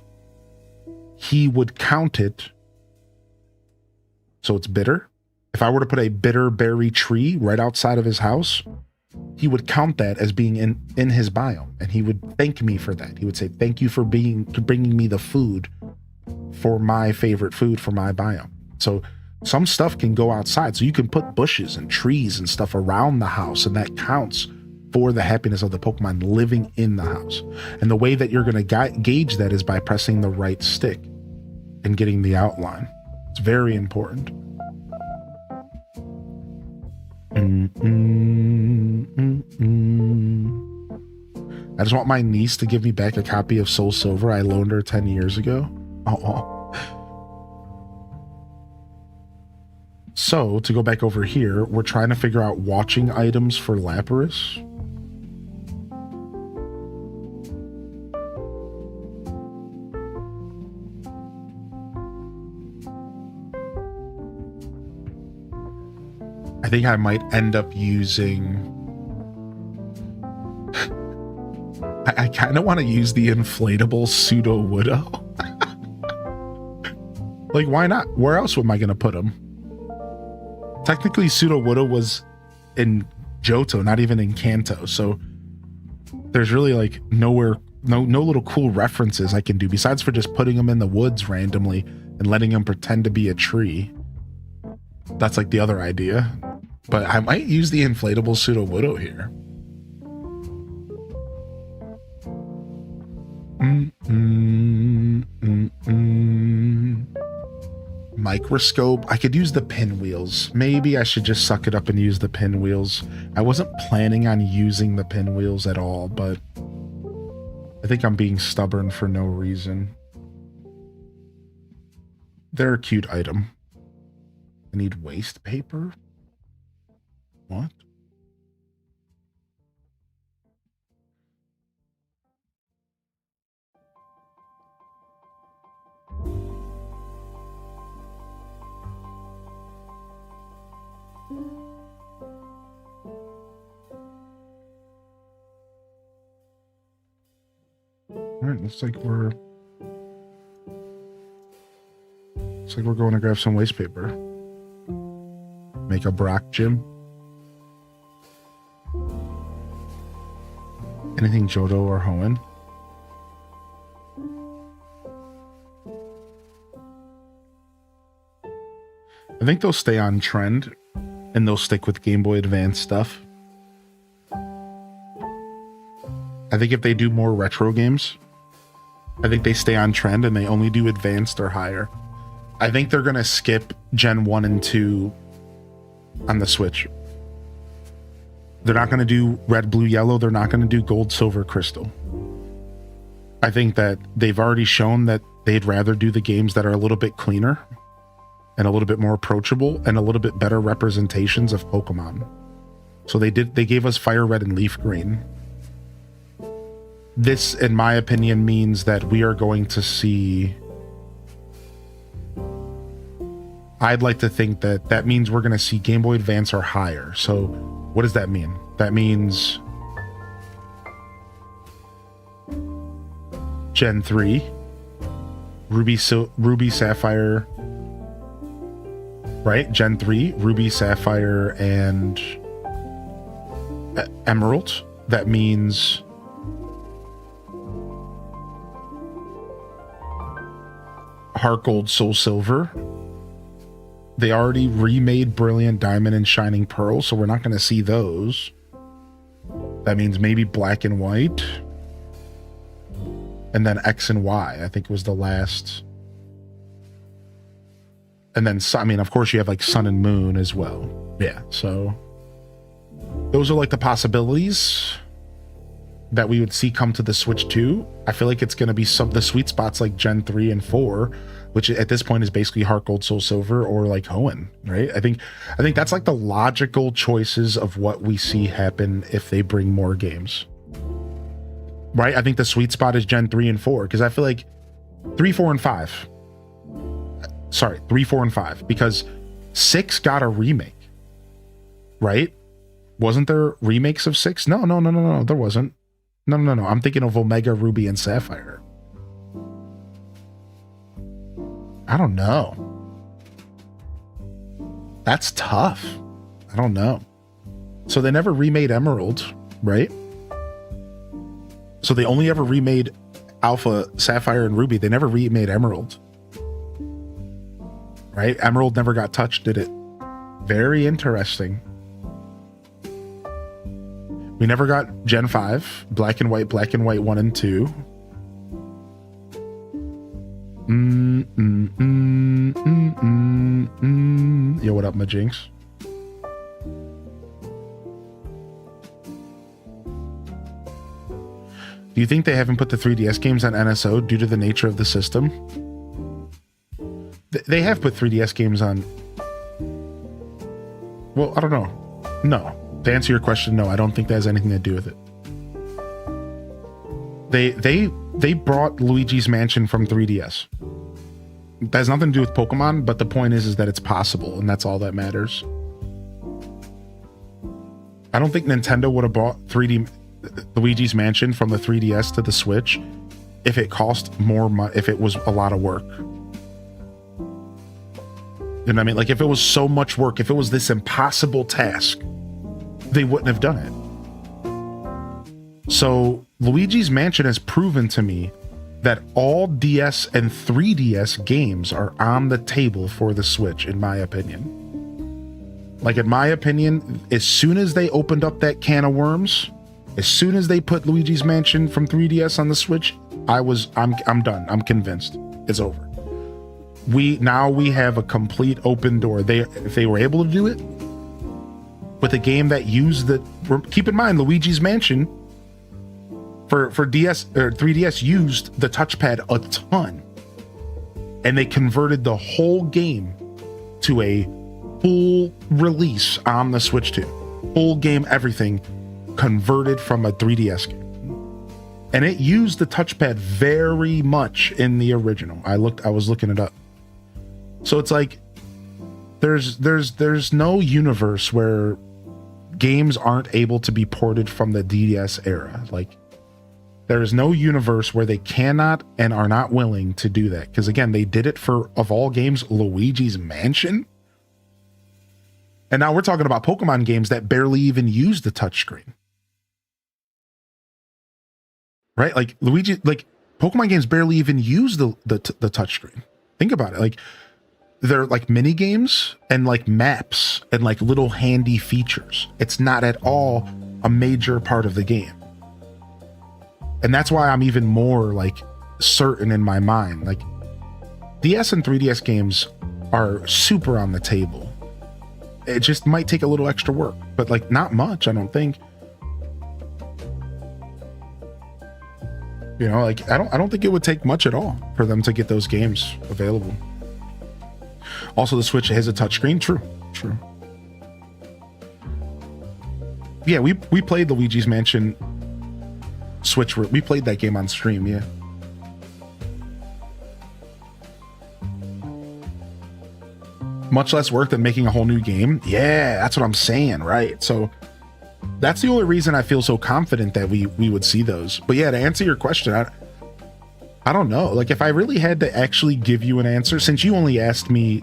he would count it. So it's bitter. If I were to put a bitter berry tree right outside of his house, he would count that as being in his biome, and he would thank me for that. He would say, thank you for bringing me the food for my favorite food for my biome. So some stuff can go outside. So you can put bushes and trees and stuff around the house, and that counts for the happiness of the Pokemon living in the house. And the way that you're going to gauge that is by pressing the right stick and getting the outline. It's very important. I just want my niece to give me back a copy of Soul Silver. I loaned her 10 years ago. Oh. So, to go back over here, we're trying to figure out watching items for Lapras. I think I might end up using... I kind of want to use the inflatable Pseudo-Widow. Like, why not? Where else am I going to put him? Technically, Pseudo-Widow was in Johto, not even in Kanto, so there's really like no little cool references I can do besides for just putting him in the woods randomly and letting him pretend to be a tree. That's like the other idea. But I might use the inflatable Pseudo-Widow here. Microscope. I could use the pinwheels. Maybe I should just suck it up and use the pinwheels. I wasn't planning on using the pinwheels at all, but I think I'm being stubborn for no reason. They're a cute item. I need waste paper? What? All right, looks like we're going to grab some waste paper. Make a Brock gym. Anything Johto or Hoenn? I think they'll stay on trend and they'll stick with Game Boy Advance stuff. I think if they do more retro games, I think they stay on trend and they only do advanced or higher. I think they're going to skip Gen 1 and 2 on the Switch. They're not going to do red, blue, yellow. They're not going to do gold, silver, crystal. I think that they've already shown that they'd rather do the games that are a little bit cleaner and a little bit more approachable and a little bit better representations of Pokemon. So they gave us Fire Red and Leaf Green. This, in my opinion, means that we are going to see... I'd like to think that means we're going to see Game Boy Advance or higher. So what does that mean? That means Gen 3, Ruby Sapphire, right? Gen 3, Ruby, Sapphire, and Emerald. That means Heart Gold, Soul Silver. They already remade Brilliant Diamond and Shining Pearl, so we're not going to see those. That means maybe black and white. And then X and Y, I think was the last. And then, I mean, of course you have like sun and moon as well. Yeah, so those are like the possibilities that we would see come to the Switch 2. I feel like it's going to be the sweet spots like Gen 3 and 4, which at this point is basically Heart Gold, Soul Silver, or like Hoenn, right? I think that's like the logical choices of what we see happen if they bring more games. Right? I think the sweet spot is Gen 3 and 4, because I feel like 3, 4, and 5. Sorry, 3, 4, and 5, because 6 got a remake, right? Wasn't there remakes of 6? No, there wasn't. No. I'm thinking of Omega, Ruby, and Sapphire. I don't know. That's tough. I don't know. So they never remade Emerald, right? So they only ever remade Alpha, Sapphire, and Ruby. They never remade Emerald. Right? Emerald never got touched, did it? Very interesting. We never got Gen 5, Black and White 1 and 2. Yo, what up, my Jinx? Do you think they haven't put the 3DS games on NSO due to the nature of the system? They have put 3DS games on. Well, I don't know. No. To answer your question, no, I don't think that has anything to do with it. They brought Luigi's Mansion from 3DS. That has nothing to do with Pokemon, but the point is that it's possible, and that's all that matters. I don't think Nintendo would have brought Luigi's Mansion from the 3DS to the Switch if it cost more money, if it was a lot of work. You know what I mean? Like, if it was so much work, if it was this impossible task, they wouldn't have done it. So Luigi's Mansion has proven to me that all DS and 3DS games are on the table for the Switch, in my opinion. Like, in my opinion, as soon as they opened up that can of worms, as soon as they put Luigi's Mansion from 3DS on the Switch, I'm done. I'm convinced. It's over. We have a complete open door. If they were able to do it with a game that used keep in mind, Luigi's Mansion for DS or 3DS used the touchpad a ton, and they converted the whole game to a full release on the Switch 2. Full game, everything converted from a 3DS game. And it used the touchpad very much in the original. I was looking it up. So it's like there's no universe where games aren't able to be ported from the DS era. Like, there is no universe where they cannot and are not willing to do that. Because again, they did it for, of all games, Luigi's Mansion. And now we're talking about Pokemon games that barely even use the touchscreen. Right? Like Pokemon games barely even use the touchscreen. Think about it. Like, they're like mini games and like maps and like little handy features. It's not at all a major part of the game. And that's why I'm even more like certain in my mind. Like, DS and 3DS games are super on the table. It just might take a little extra work, but like not much, I don't think. You know, like I don't think it would take much at all for them to get those games available. Also, the Switch has a touchscreen. True. Yeah, we played Luigi's Mansion Switch. We played that game on stream. Yeah. Much less work than making a whole new game. Yeah, that's what I'm saying, right? So that's the only reason I feel so confident that we would see those. But yeah, to answer your question, I don't know. Like, if I really had to actually give you an answer, since you only asked me,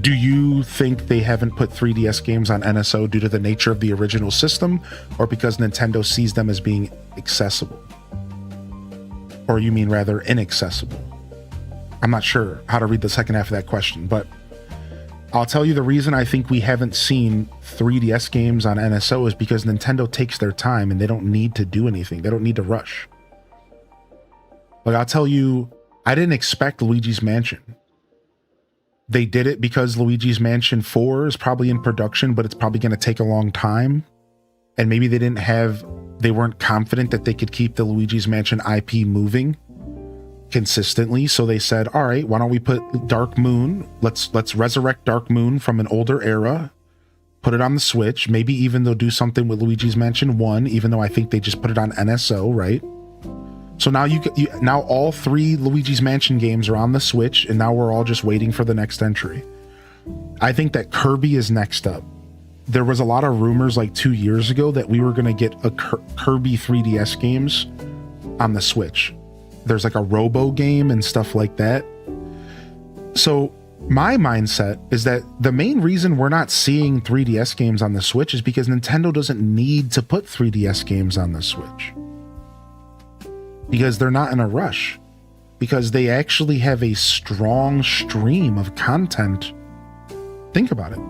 do you think they haven't put 3DS games on NSO due to the nature of the original system, or because Nintendo sees them as being accessible? Or you mean rather inaccessible? I'm not sure how to read the second half of that question, but I'll tell you the reason I think we haven't seen 3DS games on NSO is because Nintendo takes their time and they don't need to do anything. They don't need to rush. Like, I'll tell you, I didn't expect Luigi's Mansion. They did it because Luigi's Mansion 4 is probably in production, but it's probably going to take a long time. And maybe they weren't confident that they could keep the Luigi's Mansion IP moving consistently. So they said, all right, why don't we put Dark Moon? Let's resurrect Dark Moon from an older era, put it on the Switch. Maybe even they'll do something with Luigi's Mansion 1, even though I think they just put it on NSO, right? So now now all 3 Luigi's Mansion games are on the Switch, and now we're all just waiting for the next entry. I think that Kirby is next up. There was a lot of rumors like 2 years ago that we were going to get a Kirby 3DS games on the Switch. There's like a Robo game and stuff like that. So my mindset is that the main reason we're not seeing 3DS games on the Switch is because Nintendo doesn't need to put 3DS games on the Switch. Because they're not in a rush. Because they actually have a strong stream of content. Think about it.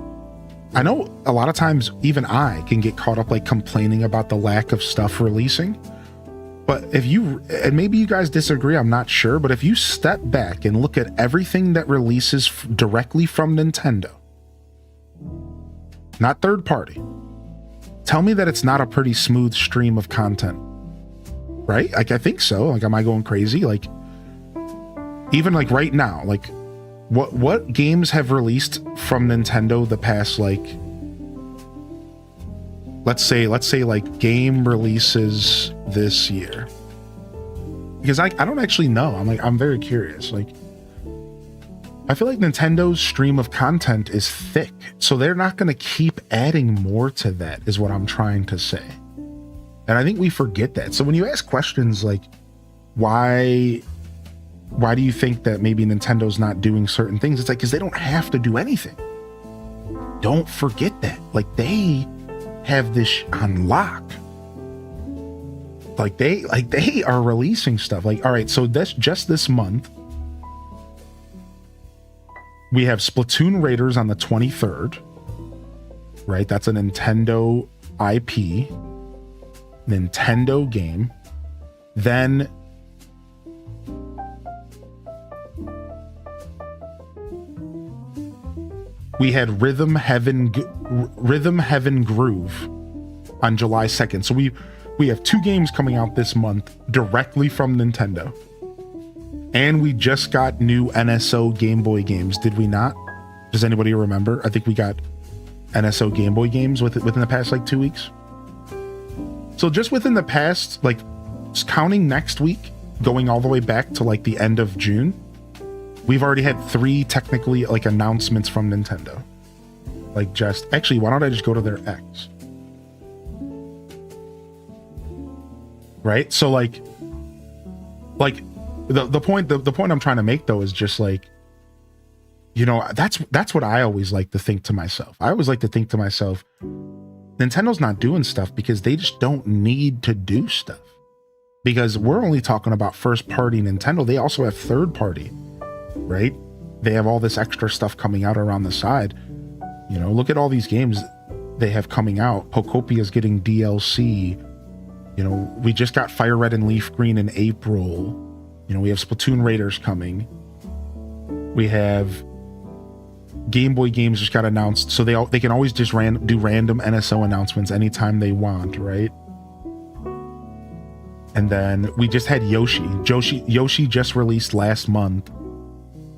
I know a lot of times even I can get caught up like complaining about the lack of stuff releasing. But if you, and maybe you guys disagree, I'm not sure, but if you step back and look at everything that releases directly from Nintendo, not third party, tell me that it's not a pretty smooth stream of content, right? Like, I think so. Like, am I going crazy? Like, even like right now, like what games have released from Nintendo the past, like, let's say like game releases this year, because I don't actually know. I'm very curious. Like, I feel like Nintendo's stream of content is thick, so they're not going to keep adding more to that, is what I'm trying to say. And I think we forget that. So when you ask questions like, why do you think that maybe Nintendo's not doing certain things? It's like, because they don't have to do anything. Don't forget that. Like, they have this on lock. Like they are releasing stuff. Like, all right, so that's just this month. We have Splatoon Raiders on the 23rd. Right? That's a Nintendo IP. Nintendo game. Then we had Rhythm Heaven Groove on July 2nd. So we have 2 games coming out this month directly from Nintendo. And we just got new NSO Game Boy games, did we not? Does anybody remember? I think we got NSO Game Boy games within the past like 2 weeks. So just within the past, like, counting next week, going all the way back to like the end of June, we've already had 3 technically like announcements from Nintendo. Like, just actually, why don't I just go to their X? Right? So like the point I'm trying to make though is just like, you know, that's what I always like to think to myself. I always like to think to myself, Nintendo's not doing stuff because they just don't need to do stuff. Because we're only talking about first party Nintendo. They also have third party, right? They have all this extra stuff coming out around the side. You know, look at all these games they have coming out. Pokopia is getting DLC. You know, we just got Fire Red and Leaf Green in April. You know, we have Splatoon Raiders coming. We have Game Boy games just got announced, so they can always just do random NSO announcements anytime they want, right? And then we just had Yoshi. Yoshi just released last month,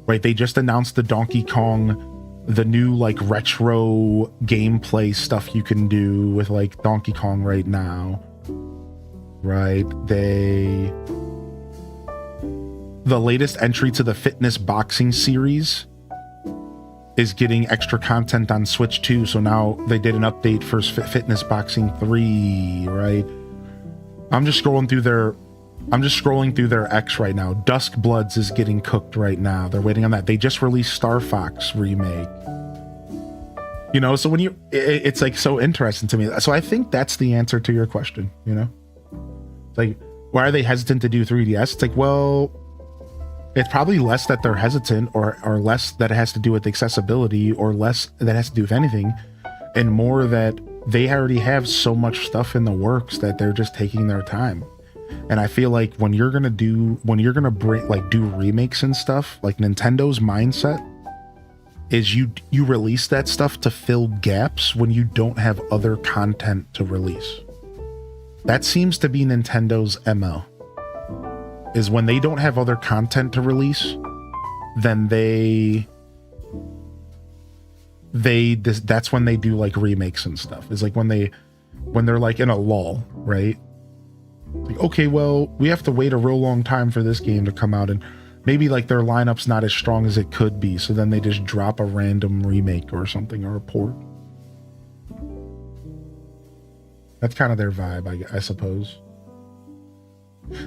right? They just announced the Donkey Kong, the new like retro gameplay stuff you can do with like Donkey Kong right now, right? The latest entry to the fitness boxing series is getting extra content on Switch 2. So now they did an update for Fitness Boxing 3, right? I'm just scrolling through their X right now. Dusk Bloods is getting cooked right now. They're waiting on that. They just released Star Fox remake. You know, so when it's like so interesting to me. So I think that's the answer to your question, you know? It's like, why are they hesitant to do 3DS? It's like, well, It's probably less that they're hesitant, or less that it has to do with accessibility, or less that has to do with anything, and more that they already have so much stuff in the works that they're just taking their time. And I feel like when you're gonna do remakes and stuff, like Nintendo's mindset is you release that stuff to fill gaps when you don't have other content to release. That seems to be Nintendo's MO. Is when they don't have other content to release, then that's when they do like remakes and stuff. It's like when they're like in a lull, right? Like, okay, well, we have to wait a real long time for this game to come out, and maybe like their lineup's not as strong as it could be, so then they just drop a random remake or something, or a port. That's kind of their vibe, I suppose.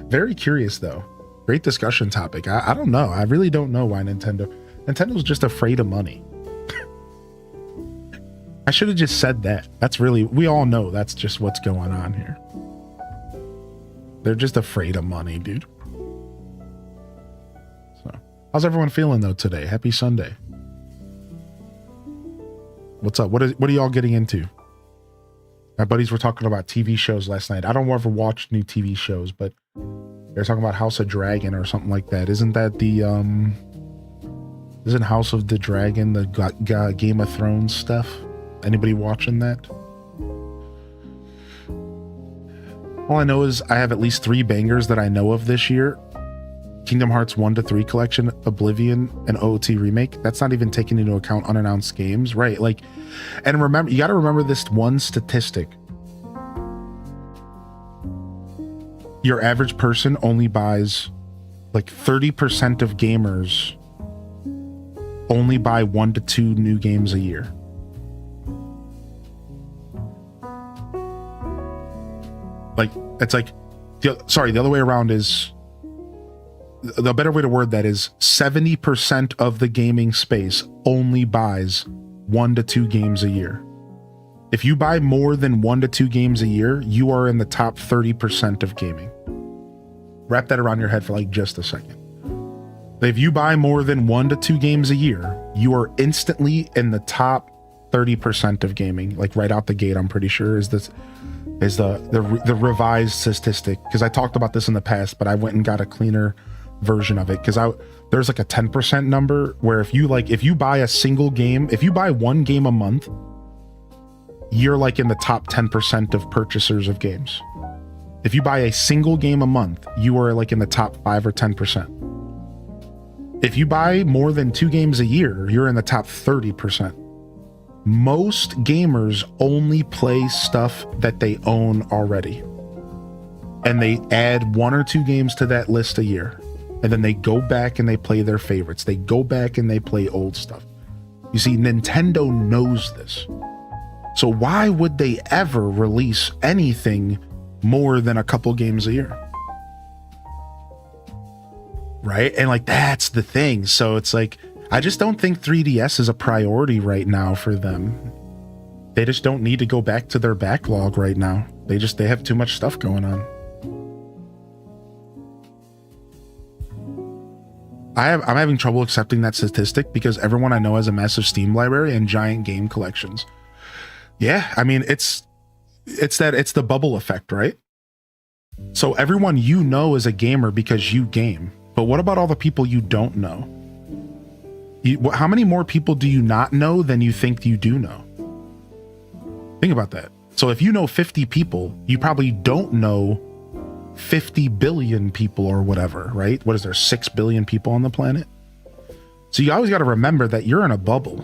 Very curious though. Great discussion topic. I don't know. I really don't know why Nintendo's just afraid of money. I should have just said that. We all know that's just what's going on here. They're just afraid of money, dude. So, how's everyone feeling though today? Happy Sunday. What's up? What are y'all getting into? My buddies were talking about TV shows last night. I don't ever watch new TV shows, but they're talking about House of Dragon or something like that. Isn't that the isn't House of the Dragon the Game of Thrones stuff? Anybody watching that? All I know is I have at least 3 bangers that I know of this year. Kingdom Hearts 1-3 collection, Oblivion, and OOT remake. That's not even taking into account unannounced games, right? Like, and remember, you got to remember this one statistic. Your average person only buys, like 30% of gamers only buy 1 to 2 new games a year. Like, it's like, sorry, the other way around is, the better way to word that is 70% of the gaming space only buys 1 to 2 games a year. If you buy more than 1 to 2 games a year, you are in the top 30% of gaming. Wrap that around your head for like just a second. If you buy more than 1 to 2 games a year, you are instantly in the top 30% of gaming. Like right out the gate, I'm pretty sure is the revised statistic. Because I talked about this in the past, but I went and got a cleaner version of it, because there's like a 10% number where if you buy a single game, if you buy 1 game a month, you're like in the top 10% of purchasers of games. If you buy a single game a month, you are like in the top 5 or 10%. If you buy more than 2 games a year, you're in the top 30%. Most gamers only play stuff that they own already, and they add 1 or 2 games to that list a year. And then they go back and they play their favorites. They go back and they play old stuff. You see, Nintendo knows this. So why would they ever release anything more than a couple games a year? Right? And like, that's the thing. So it's like, I just don't think 3DS is a priority right now for them. They just don't need to go back to their backlog right now. They have too much stuff going on. I'm having trouble accepting that statistic because everyone I know has a massive Steam library and giant game collections. Yeah, I mean, it's the bubble effect, right? So everyone you know is a gamer because you game. But what about all the people you don't know? How many more people do you not know than you think you do know? Think about that. So if you know 50 people, you probably don't know 50 billion people or whatever, right? What is there, 6 billion people on the planet? So you always got to remember that you're in a bubble.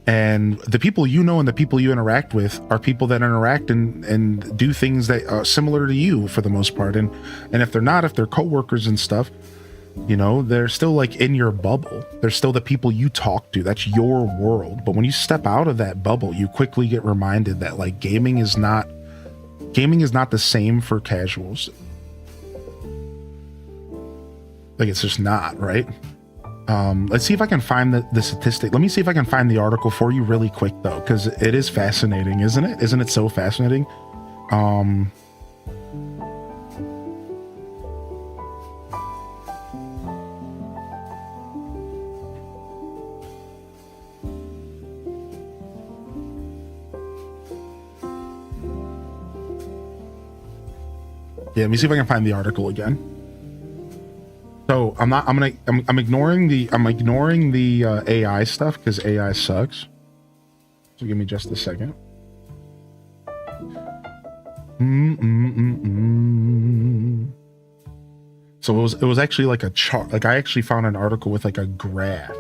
And the people you know and the people you interact with are people that interact and do things that are similar to you for the most part. And if they're not, if they're coworkers and stuff, you know, they're still like in your bubble. They're still the people you talk to. That's your world. But when you step out of that bubble, you quickly get reminded that like gaming is not the same for casuals. Like, it's just not, right? Let's see if I can find the statistic. Let me see if I can find the article for you really quick though, because it is fascinating, isn't it? Isn't it so fascinating? Yeah, let me see if I can find the article again. So I'm ignoring the AI stuff because AI sucks. So give me just a second. So it was actually like a chart. Like I actually found an article with like a graph.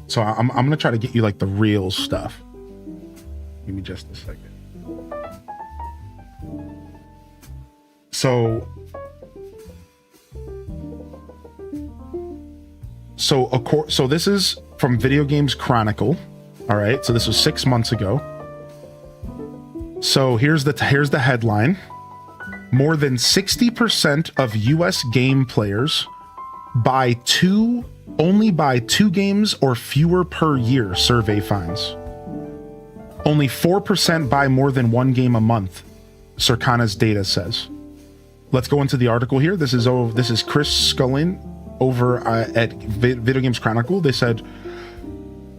So I'm gonna try to get you like the real stuff. Give me just a second. So this is from Video Games Chronicle. All right, so this was 6 months ago. So here's the headline. More than 60% of US game players only buy 2 games or fewer per year, survey finds. Only 4% buy more than 1 game a month, Circana's data says. Let's go into the article here. This is Chris Scullin over at Video Games Chronicle. They said,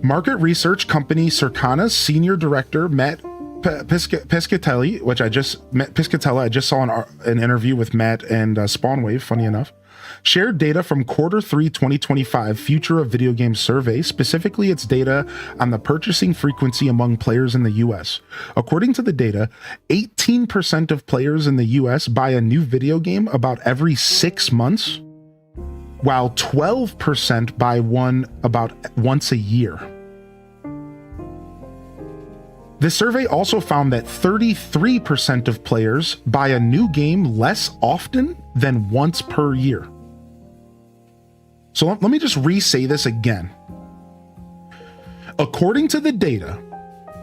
market research company Circana's senior director, Matt Piscatelli, I just saw an interview with Matt and Spawnwave, funny enough, shared data from Q3 2025 Future of Video Games survey, specifically its data on the purchasing frequency among players in the US. According to the data, 18% of players in the US buy a new video game about every 6 months, while 12% buy one about once a year. The survey also found that 33% of players buy a new game less often than once per year. So let me just re-say this again. According to the data,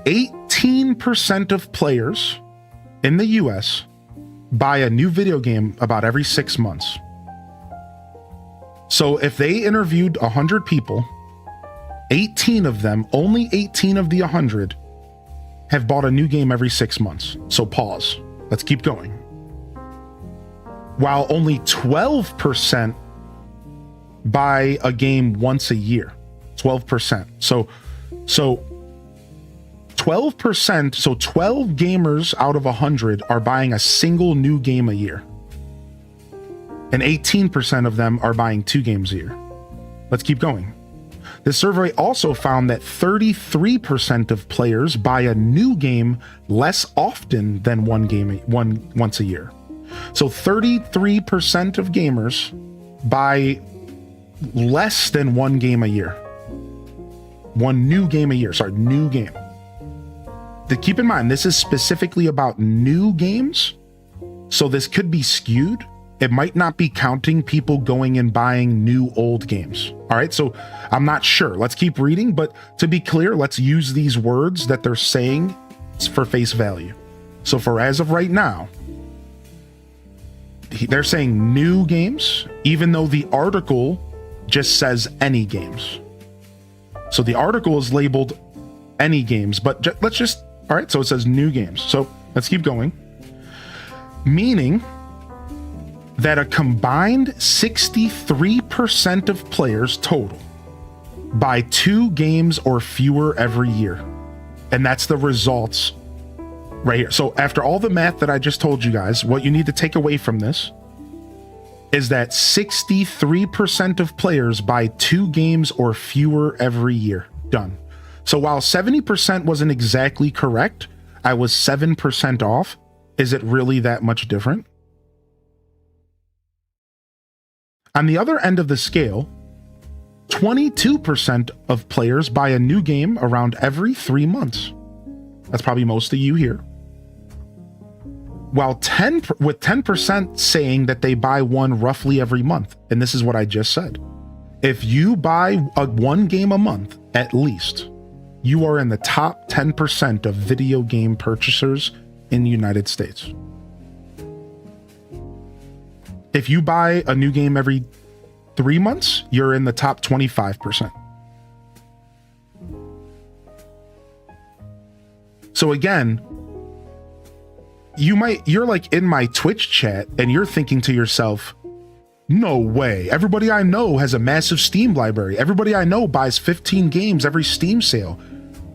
18% of players in the US buy a new video game about every 6 months. So if they interviewed 100 people, 18 of them, only 18 of the 100, have bought a new game every 6 months. So pause. Let's keep going. While only 12% buy a game once a year. 12%. So 12%, so 12 gamers out of 100 are buying a single new game a year. And 18% of them are buying 2 games a year. Let's keep going. The survey also found that 33% of players buy a new game less often than once a year. So 33% of gamers buy less than 1 game a year. 1 new game a year. Sorry, new game. Keep in mind, this is specifically about new games, so this could be skewed. It might not be counting people going and buying new old games. All right, so I'm not sure. Let's keep reading, but to be clear, let's use these words that they're saying for face value. So for as of right now, they're saying new games, even though the article just says any games. So the article is labeled any games, but all right, so it says new games. So let's keep going. Meaning that a combined 63% of players total buy 2 games or fewer every year. And that's the results right here. So after all the math that I just told you guys, what you need to take away from this is that 63% of players buy 2 games or fewer every year. Done. So while 70% wasn't exactly correct, I was 7% off. Is it really that much different? On the other end of the scale, 22% of players buy a new game around every 3 months. That's probably most of you here. While 10% saying that they buy one roughly every month. And this is what I just said. If you buy 1 game a month, at least, you are in the top 10% of video game purchasers in the United States. If you buy a new game every 3 months, you're in the top 25%. So again, you're like in my Twitch chat and you're thinking to yourself, no way. Everybody I know has a massive Steam library. Everybody I know buys 15 games every Steam sale.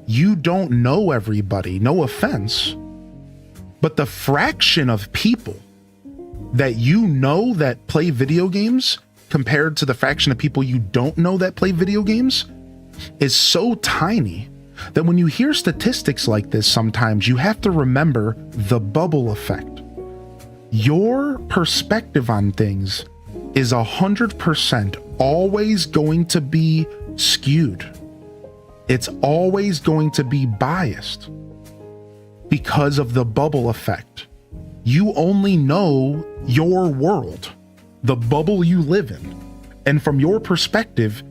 You don't know everybody. No offense. But the fraction of people that you know that play video games compared to the fraction of people you don't know that play video games is so tiny that when you hear statistics like this, sometimes you have to remember the bubble effect. Your perspective on things is 100% always going to be skewed. It's always going to be biased because of the bubble effect. You only know your world, the bubble you live in. And from your perspective,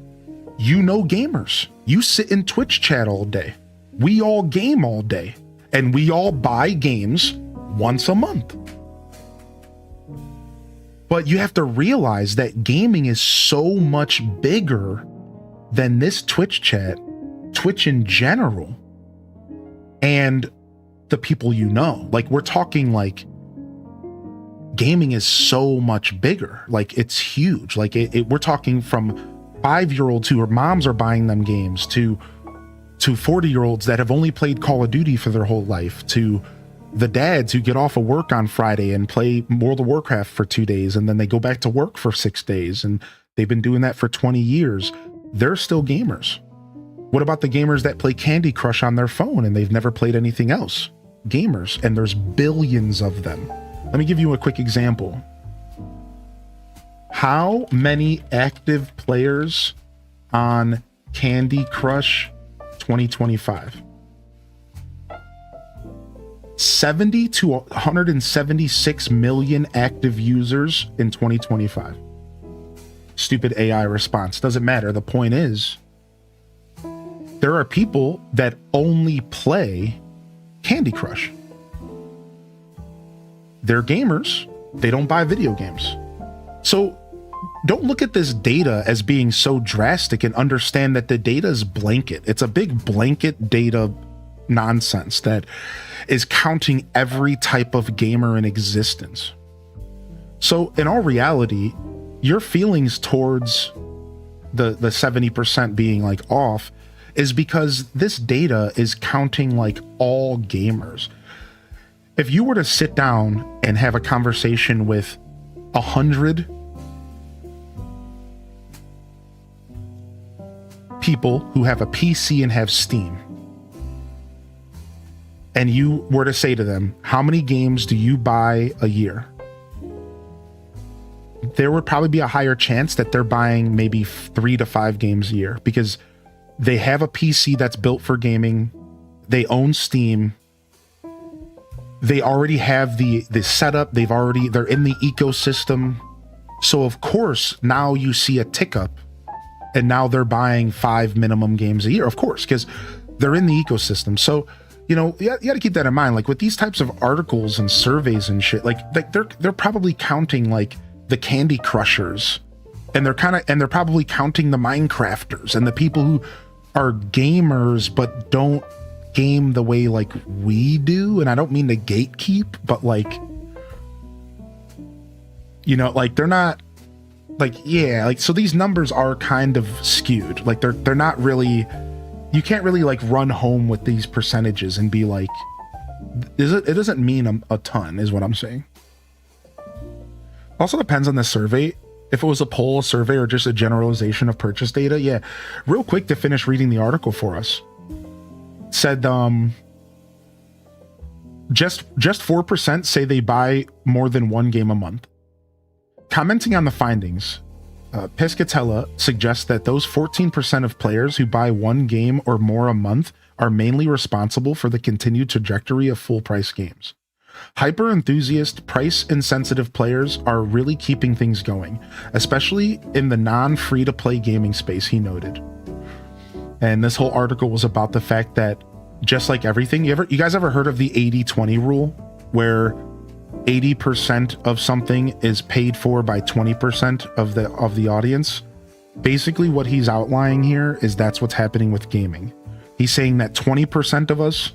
you know gamers. You sit in Twitch chat all day. We all game all day. And we all buy games once a month. But you have to realize that gaming is so much bigger than this Twitch chat, Twitch in general, and the people you know. Like, we're talking like gaming is so much bigger. Like, it's huge. Like we're talking from 5-year-olds who are moms are buying them games to 40-year-olds that have only played Call of Duty for their whole life, to the dads who get off of work on Friday and play World of Warcraft for 2 days and then they go back to work for 6 days, and they've been doing that for 20 years. They're still gamers. What about the gamers that play Candy Crush on their phone and they've never played anything else? Gamers, and there's billions of them. Let me give you a quick example. How many active players on Candy Crush 2025? 70 to 176 million active users in 2025. Stupid AI response. Doesn't matter. The point is, there are people that only play Candy Crush. They're gamers. They don't buy video games. So don't look at this data as being so drastic, and understand that the data is blanket. It's a big blanket data nonsense that is counting every type of gamer in existence. So in all reality, your feelings towards the 70% being like off is because this data is counting like all gamers. If you were to sit down and have a conversation with 100 people who have a PC and have Steam, and you were to say to them, how many games do you buy a year? There would probably be a higher chance that they're buying maybe 3 to 5 games a year, because they have a PC that's built for gaming. They own Steam. They already have the setup. They're in the ecosystem. So of course, now you see a tick up, and now they're buying 5 minimum games a year, of course, because they're in the ecosystem. So, you know, you got to keep that in mind. Like with these types of articles and surveys and shit, like they're probably counting like the Candy Crushers, and they're probably counting the Minecrafters and the people who are gamers but don't game the way like we do. And I don't mean to gatekeep, but like, you know, like they're not like, yeah, like, so these numbers are kind of skewed. Like they're not really, you can't really like run home with these percentages and be like, it doesn't mean a ton, is what I'm saying. Also depends on the survey. If it was a poll, a survey, or just a generalization of purchase data. Yeah. Real quick to finish reading the article for us. It said just 4% say they buy more than 1 game a month. Commenting on the findings, Piscatella suggests that those 14% of players who buy 1 game or more a month are mainly responsible for the continued trajectory of full-price games. Hyper-enthusiast, price-insensitive players are really keeping things going, especially in the non-free-to-play gaming space, he noted. And this whole article was about the fact that, just like everything, you guys ever heard of the 80-20 rule, where 80% of something is paid for by 20% of the audience? Basically what he's outlining here is that's what's happening with gaming. He's saying that 20% of us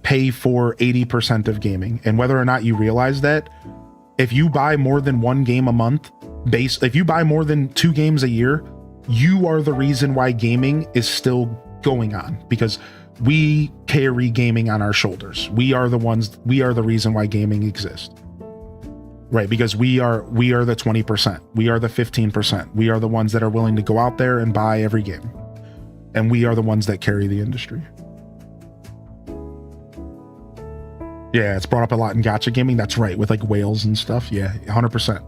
pay for 80% of gaming. And whether or not you realize that, if you buy more than 1 game a month, if you buy more than 2 games a year, you are the reason why gaming is still going on, because we carry gaming on our shoulders. We are the reason why gaming exists. Right, because we are the 20%. We are the 15%. We are the ones that are willing to go out there and buy every game. And we are the ones that carry the industry. Yeah, it's brought up a lot in gacha gaming. That's right, with like whales and stuff. Yeah, 100%.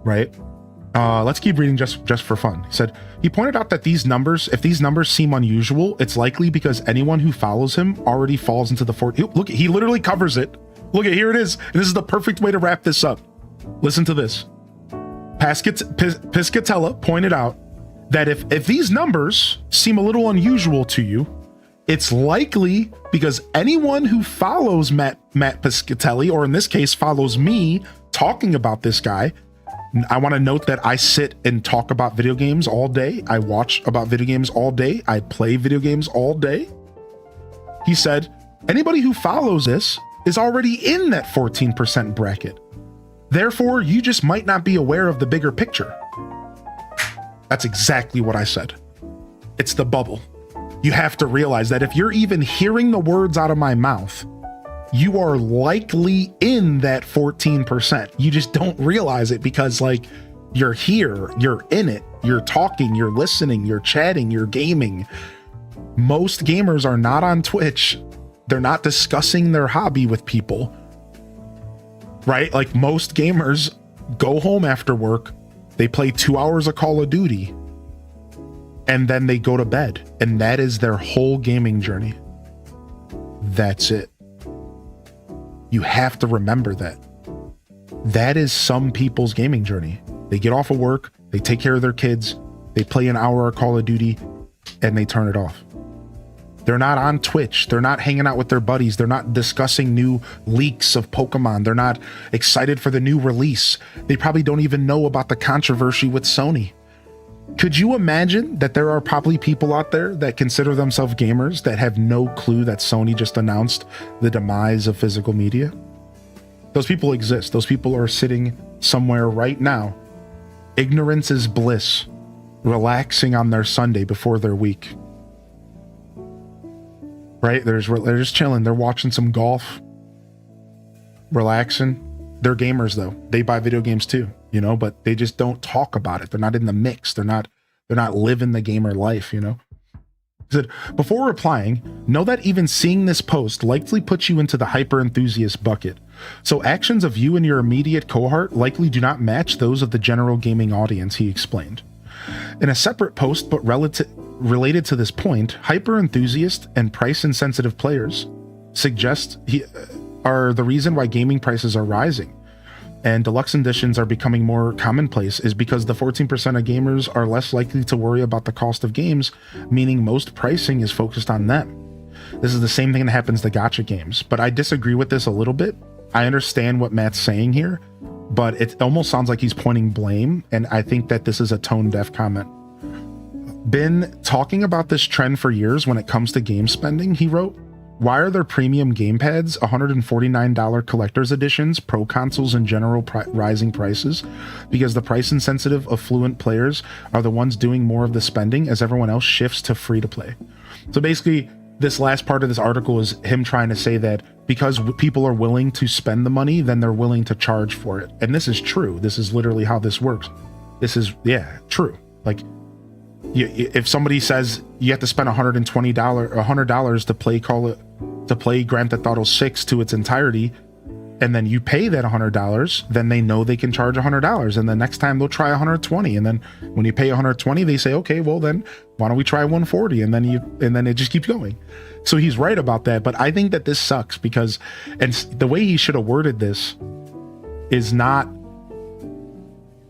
Right? Let's keep reading just for fun. He pointed out that if these numbers seem unusual, it's likely because anyone who follows him already falls into the look, he literally covers it. Look at, here it is. And this is the perfect way to wrap this up. Listen to this. Piscatella pointed out that if these numbers seem a little unusual to you, it's likely because anyone who follows Matt Piscatelli, or in this case, follows me talking about this guy. I want to note that I sit and talk about video games all day. I watch about video games all day. I play video games all day. He said, anybody who follows this is already in that 14% bracket. Therefore, you just might not be aware of the bigger picture. That's exactly what I said. It's the bubble. You have to realize that if you're even hearing the words out of my mouth, you are likely in that 14%. You just don't realize it because like you're here, you're in it, you're talking, you're listening, you're chatting, you're gaming. Most gamers are not on Twitch. They're not discussing their hobby with people, right? Like most gamers go home after work, they play 2 hours of Call of Duty, and then they go to bed. And that is their whole gaming journey. That's it. You have to remember that. That is some people's gaming journey. They get off of work, they take care of their kids, they play an hour of Call of Duty, and they turn it off. They're not on Twitch. They're not hanging out with their buddies. They're not discussing new leaks of Pokemon. They're not excited for the new release. They probably don't even know about the controversy with Sony. Could you imagine that there are probably people out there that consider themselves gamers that have no clue that Sony just announced the demise of physical media? Those people exist. Those people are sitting somewhere right now. Ignorance is bliss, relaxing on their Sunday before their week. Right? They're just chilling. They're watching some golf, relaxing. They're gamers though. They buy video games too, you know, but they just don't talk about it. They're not in the mix. They're not living the gamer life, you know. He said, before replying, know that even seeing this post likely puts you into the hyper enthusiast bucket. So actions of you and your immediate cohort likely do not match those of the general gaming audience, he explained. In a separate post, but related to this point, hyper enthusiast and price insensitive players are the reason why gaming prices are rising and deluxe editions are becoming more commonplace is because the 14% of gamers are less likely to worry about the cost of games, meaning most pricing is focused on them. This is the same thing that happens to gacha games, but I disagree with this a little bit. I understand what Matt's saying here, but it almost sounds like he's pointing blame, and I think that this is a tone-deaf comment. Been talking about this trend for years when it comes to game spending, he wrote. Why are there premium gamepads, $149 collector's editions, pro consoles in general rising prices? Because the price-insensitive, affluent players are the ones doing more of the spending as everyone else shifts to free-to-play. So basically, this last part of this article is him trying to say that because people are willing to spend the money, then they're willing to charge for it. And this is true. This is literally how this works. This is, yeah, true. Like, if somebody says you have to spend $120 to play Grand Theft Auto 6 to its entirety, and then you pay that $100, then they know they can charge $100, and the next time they'll try $120, and then when you pay $120, they say, okay, well then why don't we try $140, and then it just keeps going. So he's right about that, but I think that this sucks because, and the way he should have worded this is not,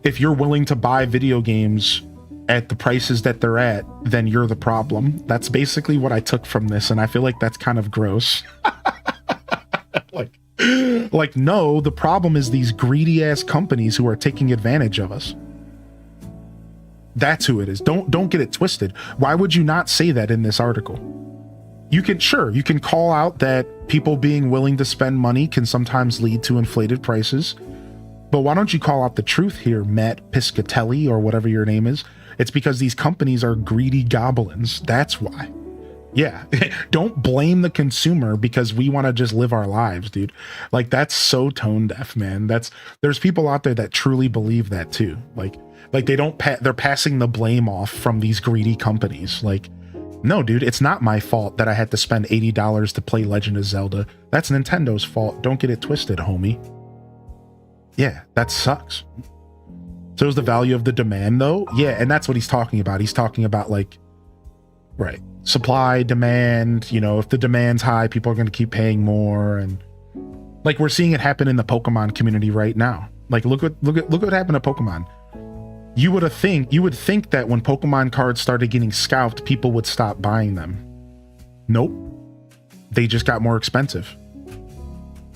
if you're willing to buy video games at the prices that they're at, then you're the problem. That's basically what I took from this, and I feel like that's kind of gross. like no, the problem is these greedy ass companies who are taking advantage of us. That's who it is. Don't get it twisted. Why would you not say that in this article? You can call out that people being willing to spend money can sometimes lead to inflated prices, but why don't you call out the truth here, Matt Piscatelli, or whatever your name is? It's because these companies are greedy goblins. That's why. Yeah. Don't blame the consumer because we want to just live our lives, dude. Like, that's so tone deaf, man. There's people out there that truly believe that too. Like they're passing the blame off from these greedy companies. Like, no, dude, it's not my fault that I had to spend $80 to play Legend of Zelda. That's Nintendo's fault. Don't get it twisted, homie. Yeah, that sucks. So is the value of the demand though? Yeah, and that's what he's talking about. He's talking about, like, right, supply, demand, you know, if the demand's high, people are going to keep paying more. And like, we're seeing it happen in the Pokemon community right now. Like, look what happened to Pokemon. You would think that when Pokemon cards started getting scalped, people would stop buying them. Nope. They just got more expensive.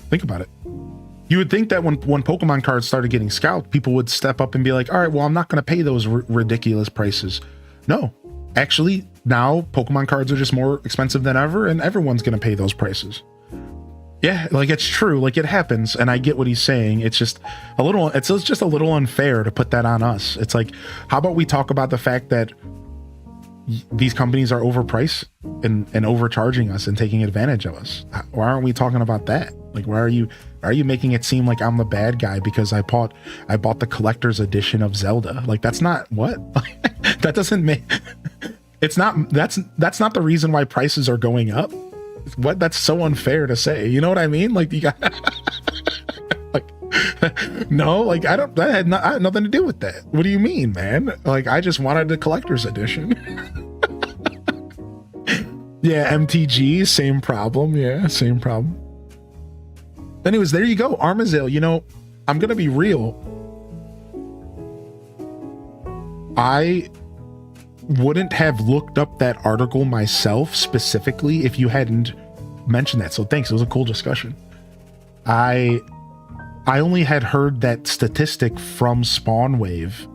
Think about it. You would think that when Pokemon cards started getting scalped, people would step up and be like, all right, well, I'm not going to pay those ridiculous prices. No, actually, now Pokemon cards are just more expensive than ever, and everyone's going to pay those prices. Yeah, like, it's true. Like, it happens, and I get what he's saying. It's just a little unfair to put that on us. It's like, how about we talk about the fact that these companies are overpriced and overcharging us and taking advantage of us? Why aren't we talking about that? Like, why are you making it seem like I'm the bad guy because I bought the collector's edition of Zelda? Like, that's not what that doesn't make it's not that's not the reason why prices are going up. What? That's so unfair to say. You know what I mean? Like, you got like, no, like, that had nothing to do with that. What do you mean, man? Like, I just wanted the collector's edition. Yeah, MTG, same problem. Yeah, same problem. Anyways, there you go, Armazale. You know, I'm gonna be real. I wouldn't have looked up that article myself specifically if you hadn't mentioned that. So thanks. It was a cool discussion. I only had heard that statistic from SpawnWave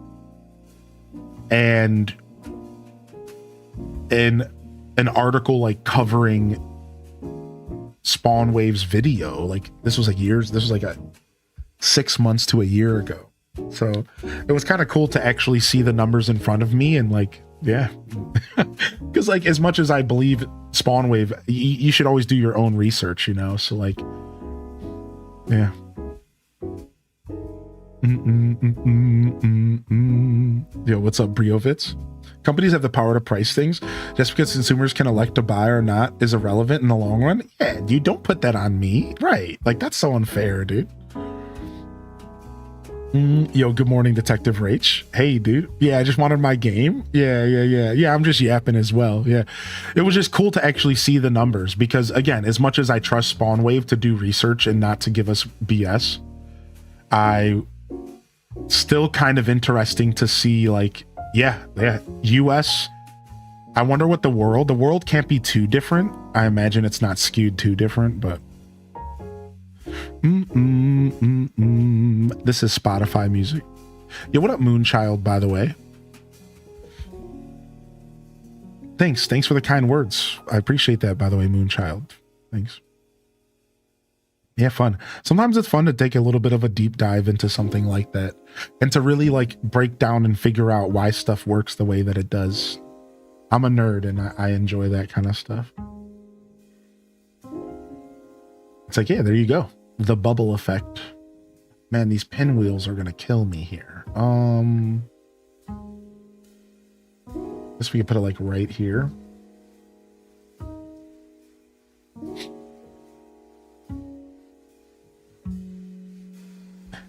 and in an article like covering SpawnWave's video. Like, this was like 6 months to a year ago. So it was kind of cool to actually see the numbers in front of me and, like, yeah, because, like, as much as I believe SpawnWave, you should always do your own research, you know? So, like, yeah. Yo, what's up, Briovitz? Companies have the power to price things. Just because consumers can elect to buy or not is irrelevant in the long run. Yeah, dude, don't put that on me. Right. Like, that's so unfair, dude. Yo, good morning, Detective Rach. Hey, dude. Yeah, I just wanted my game. Yeah, I'm just yapping as well. Yeah, it was just cool to actually see the numbers because, again, as much as I trust SpawnWave to do research and not to give us BS, I still kind of interesting to see, like, yeah, US. I wonder what the world can't be too different. I imagine it's not skewed too different, but this is Spotify music. Yo, what up, Moonchild, by the way? Thanks for the kind words. I appreciate that, by the way, Moonchild. Thanks. Yeah, fun. Sometimes it's fun to take a little bit of a deep dive into something like that and to really, like, break down and figure out why stuff works the way that it does. I'm a nerd and I enjoy that kind of stuff. It's like, yeah, there you go. The bubble effect. Man, these pinwheels are going to kill me here. Guess we can put it, like, right here.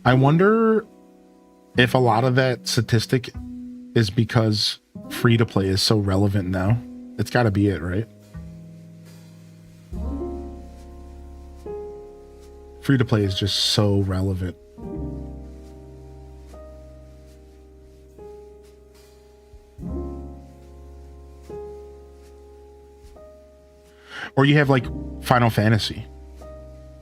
I wonder if a lot of that statistic is because free to play is so relevant now. It's got to be it, right? Free to play is just so relevant. Or you have, like, Final Fantasy.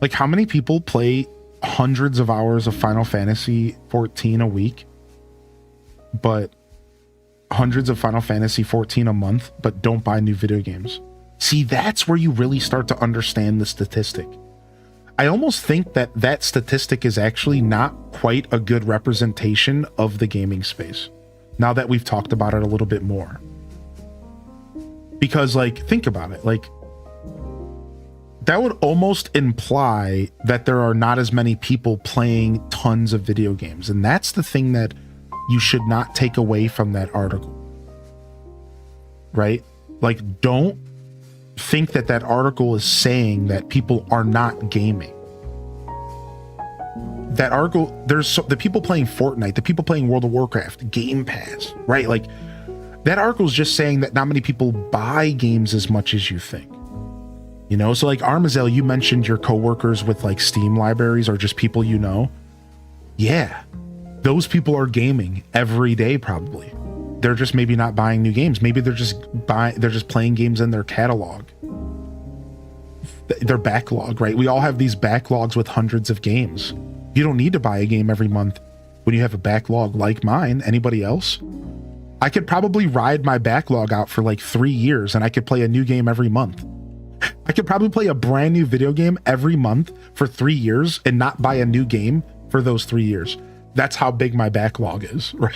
Like, how many people play hundreds of hours of Final Fantasy 14 a week, but hundreds of Final Fantasy 14 a month, but don't buy new video games? See, that's where you really start to understand the statistic. I almost think that that statistic is actually not quite a good representation of the gaming space, now that we've talked about it a little bit more. Because like, think about it. Like, that would almost imply that there are not as many people playing tons of video games. And that's the thing that you should not take away from that article. Right? Like, don't think that that article is saying that people are not gaming. That article, there's the people playing Fortnite, the people playing World of Warcraft, Game Pass, right? Like, that article is just saying that not many people buy games as much as you think. You know, so like Armazel, you mentioned your coworkers with like Steam libraries or just people you know. Yeah, those people are gaming every day probably. They're just maybe not buying new games. Maybe they're just playing games in their catalog. Their backlog, right? We all have these backlogs with hundreds of games. You don't need to buy a game every month when you have a backlog like mine. Anybody else? I could probably ride my backlog out for like 3 years and I could play a new game every month. I could probably play a brand new video game every month for 3 years and not buy a new game for those 3 years. That's how big my backlog is, right?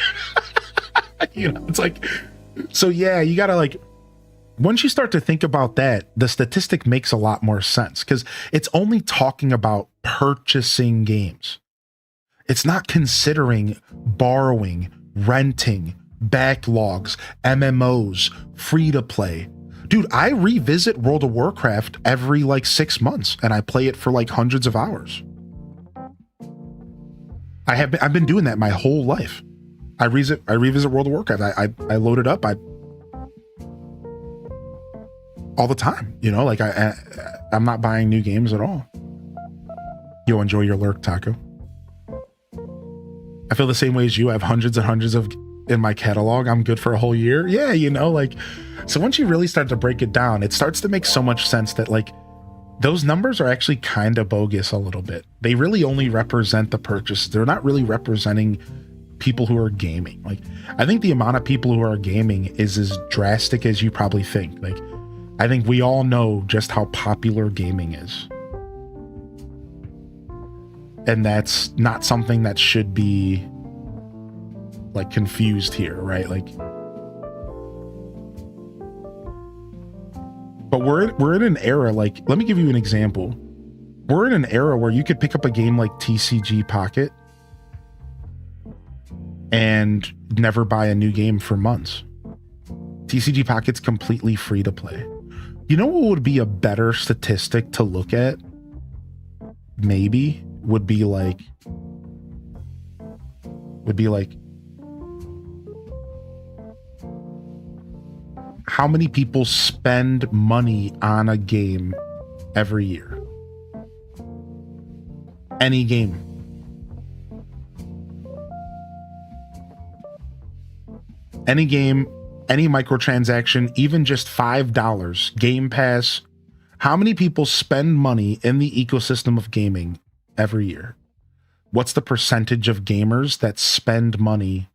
You know, it's like, so yeah, you gotta like, once you start to think about that, the statistic makes a lot more sense because it's only talking about purchasing games. It's not considering borrowing, renting, backlogs, MMOs, free to play. Dude, I revisit World of Warcraft every like 6 months and I play it for like hundreds of hours. I've been doing that my whole life. I revisit World of Warcraft. I load it up. All the time, you know, like I'm not buying new games at all. You'll enjoy your lurk, Taco. I feel the same way as you. I have hundreds and hundreds of in my catalog. I'm good for a whole year. Yeah, you know, like, so once you really start to break it down, it starts to make so much sense that like those numbers are actually kind of bogus a little bit. They really only represent the purchase. They're not really representing people who are gaming. Like, I think the amount of people who are gaming is as drastic as you probably think. Like, I think we all know just how popular gaming is. And that's not something that should be like confused here, right? Like, but we're in an era, like, let me give you an example. We're in an era where you could pick up a game like TCG Pocket and never buy a new game for months. TCG Pocket's completely free to play. You know what would be a better statistic to look at? Maybe would be like how many people spend money on a game every year? Any game. Any game, any microtransaction, even just $5, Game Pass. How many people spend money in the ecosystem of gaming every year? What's the percentage of gamers that spend money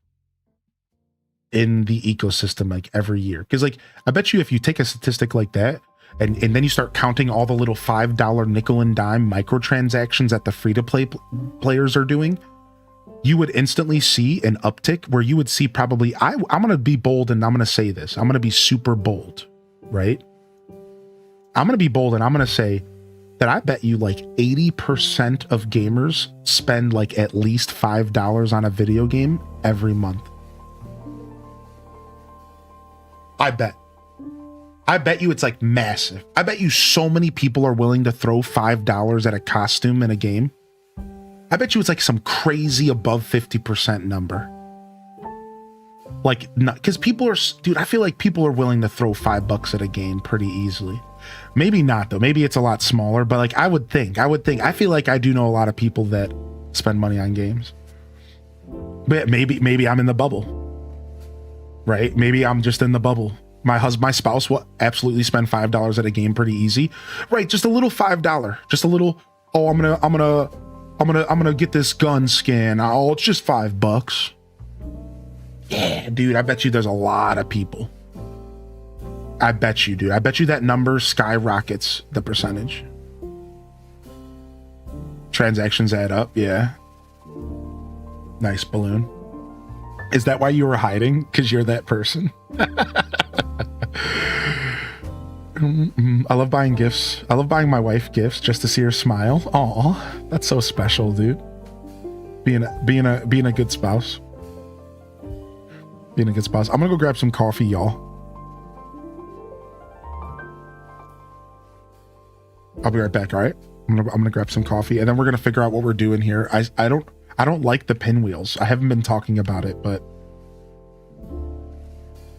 in the ecosystem like every year? Because like, I bet you if you take a statistic like that and then you start counting all the little $5 nickel and dime microtransactions that the free-to-play players are doing, you would instantly see an uptick where you would see probably, I'm going to be bold and I'm going to say this. I'm going to be super bold, right? I'm going to be bold and I'm going to say that I bet you like 80% of gamers spend like at least $5 on a video game every month. I bet you it's like massive. I bet you so many people are willing to throw $5 at a costume in a game. I bet you it's like some crazy above 50% number. Like, because people are, dude, I feel like people are willing to throw $5 at a game pretty easily. Maybe not though. Maybe it's a lot smaller, but like I feel like I do know a lot of people that spend money on games. But maybe I'm in the bubble, right? Maybe I'm just in the bubble. My spouse will absolutely spend $5 at a game pretty easy, right? Just a little $5, just a little. Oh, I'm gonna get this gun skin. Oh, it's just $5. Yeah, dude. I bet you there's a lot of people. I bet you, dude. I bet you that number skyrockets the percentage. Transactions add up. Yeah. Nice balloon. Is that why you were hiding? Because you're that person? I love buying gifts. I love buying my wife gifts just to see her smile. Aw, that's so special, dude. Being a good spouse. Being a good spouse. I'm gonna go grab some coffee, y'all. I'll be right back. All right. I'm gonna grab some coffee, and then we're gonna figure out what we're doing here. I don't like the pinwheels. I haven't been talking about it, but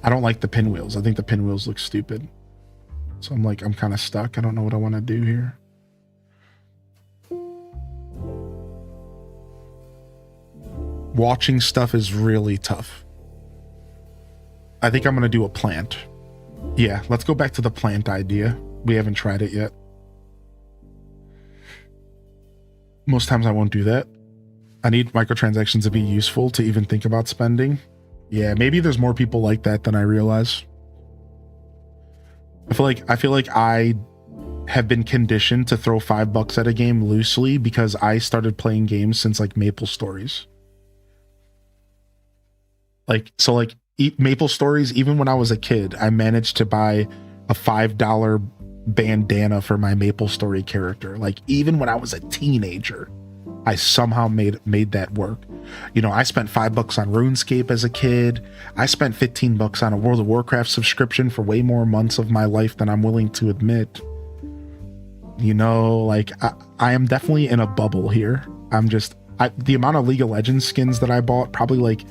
I don't like the pinwheels. I think the pinwheels look stupid. So I'm kind of stuck. I don't know what I want to do here. Watching stuff is really tough. I think I'm going to do a plant. Yeah, let's go back to the plant idea. We haven't tried it yet. Most times I won't do that. I need microtransactions to be useful to even think about spending. Yeah, maybe there's more people like that than I realize. I feel like I have been conditioned to throw $5 at a game loosely because I started playing games since like Maple Stories. Maple Stories, even when I was a kid, I managed to buy a $5 bandana for my Maple Story character. Like even when I was a teenager, I somehow made that work. You know, I spent $5 on RuneScape as a kid. I spent $15 on a World of Warcraft subscription for way more months of my life than I'm willing to admit. You know, like I am definitely in a bubble here. The amount of League of Legends skins that I bought, probably like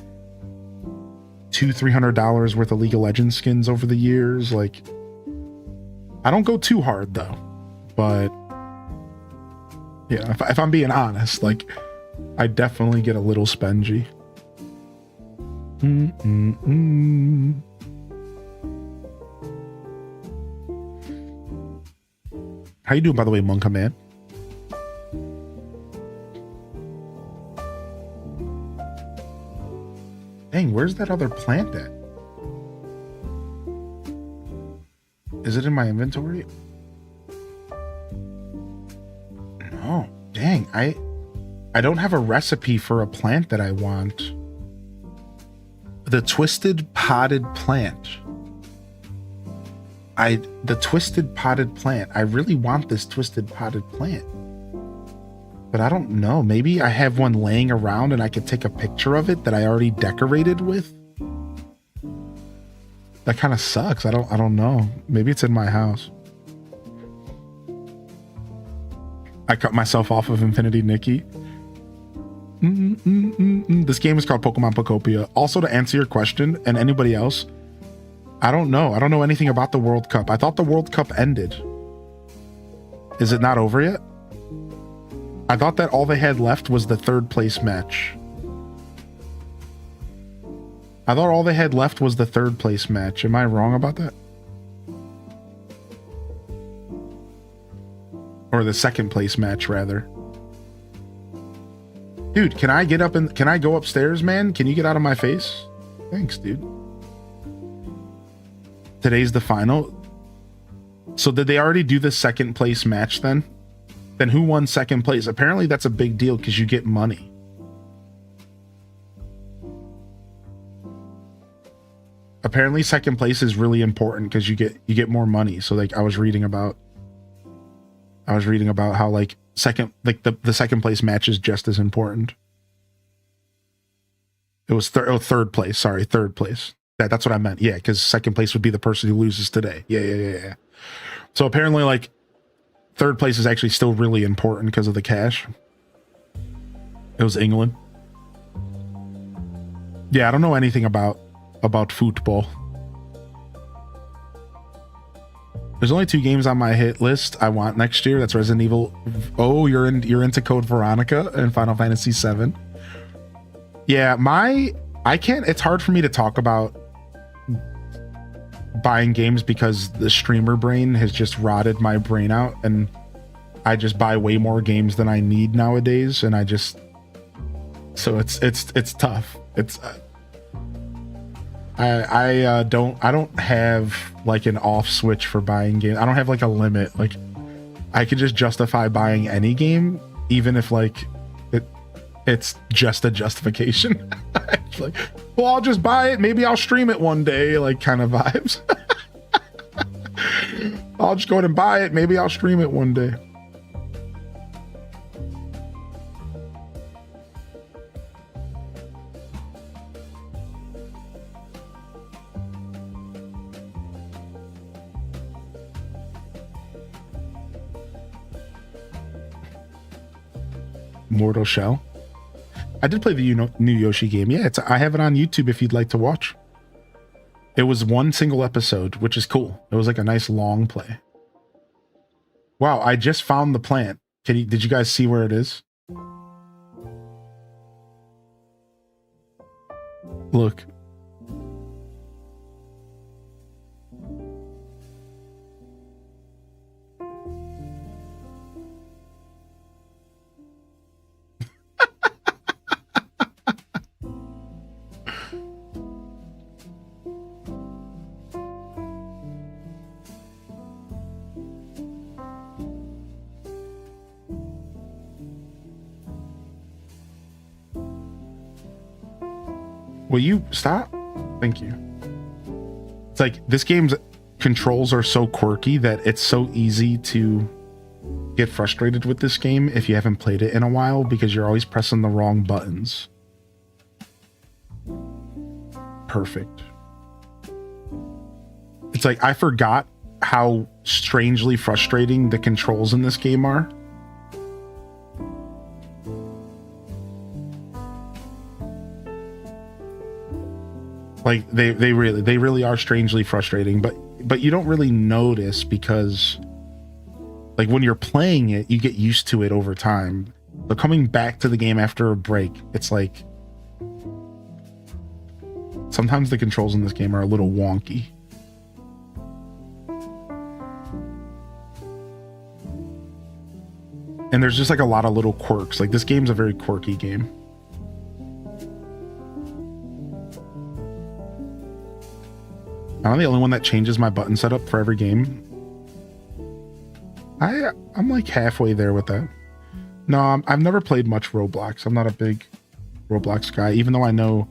$200-300 worth of League of Legends skins over the years. Like, I don't go too hard though, but yeah, if I'm being honest, like I definitely get a little spengy. How you doing, by the way, Monka Man? Dang, where's that other plant at? Is it in my inventory? No. Dang, I don't have a recipe for a plant that I want. The twisted potted plant. The twisted potted plant. I really want this twisted potted plant. But I don't know. Maybe I have one laying around and I could take a picture of it that I already decorated with. That kind of sucks. I don't know. Maybe it's in my house. I cut myself off of Infinity Nikki. This game is called Pokemon Pokopia. Also, to answer your question and anybody else, I don't know. I don't know anything about the World Cup. I thought the World Cup ended. Is it not over yet? I thought that all they had left was the third place match. I thought all they had left was the third place match. Am I wrong about that? Or the second place match, rather. Dude, can I go upstairs, man? Can you get out of my face? Thanks, dude. Today's the final. So did they already do the second place match then? Then who won second place? Apparently that's a big deal because you get money. Apparently second place is really important because you get more money. So like I was reading about how like the second place match is just as important. It was third place. Sorry, third place. That's what I meant. Yeah, because second place would be the person who loses today. Yeah. So apparently, like, third place is actually still really important because of the cash. It was England. Yeah, I don't know anything about football. There's only 2 games on my hit list I want next year. That's Resident Evil. Oh, you're into Code Veronica and Final Fantasy VII. Yeah, I can't. It's hard for me to talk about buying games because the streamer brain has just rotted my brain out, and I just buy way more games than I need nowadays, and so it's tough. It's I don't have like an off switch for buying games. I don't have like a limit. Like I could just justify buying any game, even if like it's just a justification. It's like, well, I'll just buy it. Maybe I'll stream it one day, like kind of vibes. I'll just go ahead and buy it. Maybe I'll stream it one day. Mortal Shell. I did play the new Yoshi game. Yeah, I have it on YouTube if you'd like to watch. It was one single episode, which is cool. It was like a nice long play. Wow, I just found the plant. Did you guys see where it is? Look. Will you stop? Thank you. It's like this game's controls are so quirky that it's so easy to get frustrated with this game if you haven't played it in a while because you're always pressing the wrong buttons. Perfect. It's like I forgot how strangely frustrating the controls in this game are. Like they really are strangely frustrating, but you don't really notice because like when you're playing it, you get used to it over time. But coming back to the game after a break, it's like sometimes the controls in this game are a little wonky. And there's just like a lot of little quirks. Like this game's a very quirky game. I'm the only one that changes my button setup for every game. I'm like halfway there with that. No, I've never played much Roblox. I'm not a big Roblox guy, even though I know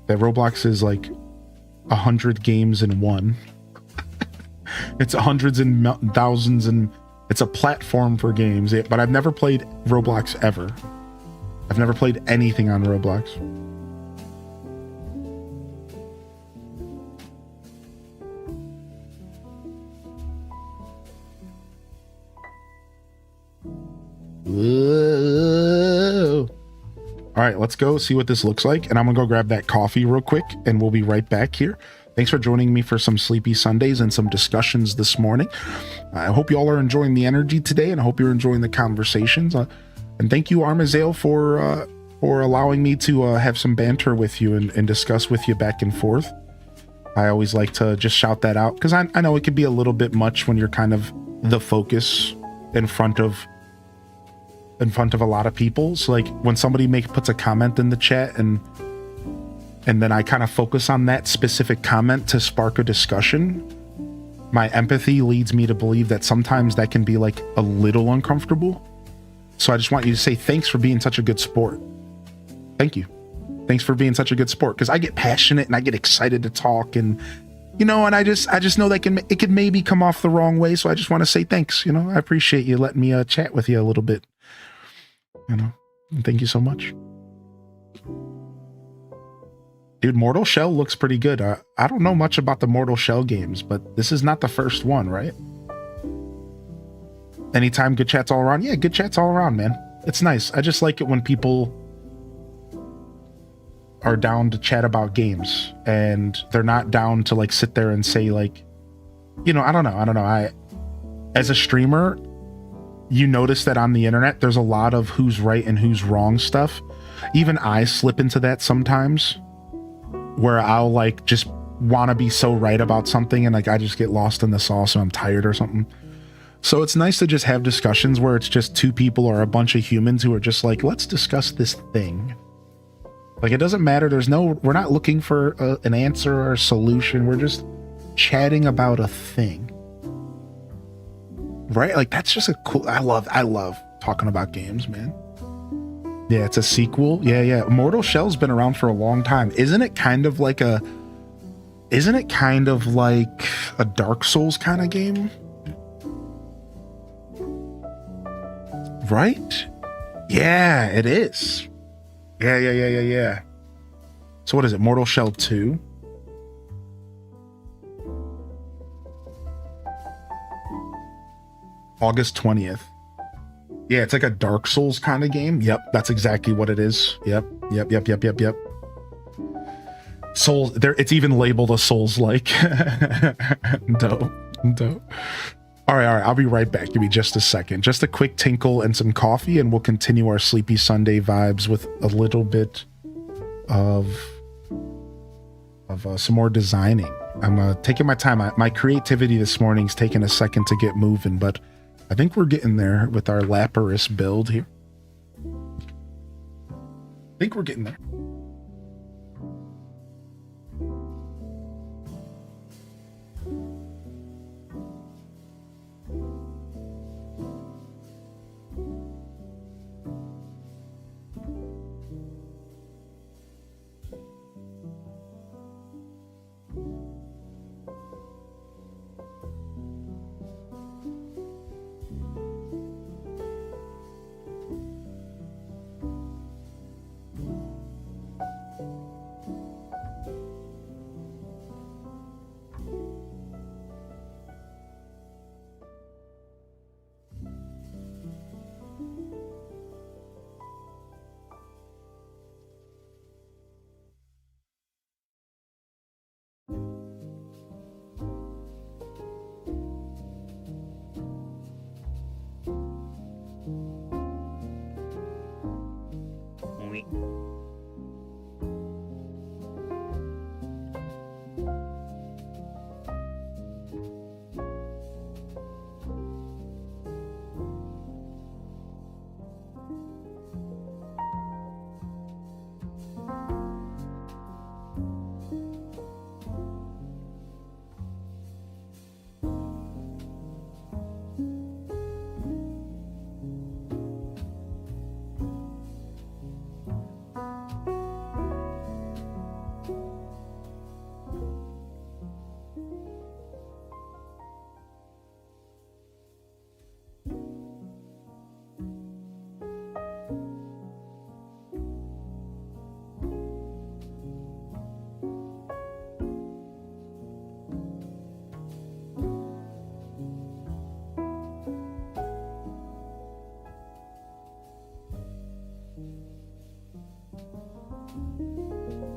that Roblox is like 100 games in one. It's hundreds and thousands, and it's a platform for games. But I've never played Roblox ever. I've never played anything on Roblox. Whoa. All right, let's go see what this looks like. And I'm gonna go grab that coffee real quick and we'll be right back here. Thanks for joining me for some sleepy Sundays and some discussions this morning. I hope you all are enjoying the energy today and I hope you're enjoying the conversations. And thank you, Armazael, for allowing me to have some banter with you and discuss with you back and forth. I always like to just shout that out because I know it could be a little bit much when you're kind of the focus in front of a lot of people. So like when somebody puts a comment in the chat and then I kind of focus on that specific comment to spark a discussion, my empathy leads me to believe that sometimes that can be like a little uncomfortable. So I just want you to say thanks for being such a good sport. Thank you. Thanks for being such a good sport, because I get passionate and I get excited to talk, and and I just know that it could maybe come off the wrong way. So I just want to say thanks. I appreciate you letting me chat with you a little bit. And thank you so much. Dude, Mortal Shell looks pretty good. I don't know much about the Mortal Shell games, but this is not the first one, right? Anytime good chats all around. Yeah, good chats all around, man. It's nice. I just like it when people are down to chat about games and they're not down to like sit there and say like, I don't know. As a streamer, you notice that on the internet, there's a lot of who's right and who's wrong stuff. Even I slip into that sometimes, where I'll like just want to be so right about something and like I just get lost in the sauce and I'm tired or something. So it's nice to just have discussions where it's just two people or a bunch of humans who are just like, let's discuss this thing. Like, it doesn't matter. We're not looking for an answer or a solution. We're just chatting about a thing. Right? Like, that's just a cool, I love talking about games, man. Yeah, it's a sequel. Yeah. Mortal Shell's been around for a long time. Isn't it kind of like a Dark Souls kind of game? right? Yeah, it is. Yeah. So what is it? Mortal Shell 2? August 20th. Yeah, it's like a Dark Souls kind of game. Yep, that's exactly what it is. Yep. Souls, there, it's even labeled a Souls-like. Dope. All right, I'll be right back. Give me just a second. Just a quick tinkle and some coffee, and we'll continue our Sleepy Sunday vibes with a little bit of some more designing. I'm taking my time. My creativity this morning's taken a second to get moving, but I think we're getting there with our Lapras build here. I think we're getting there.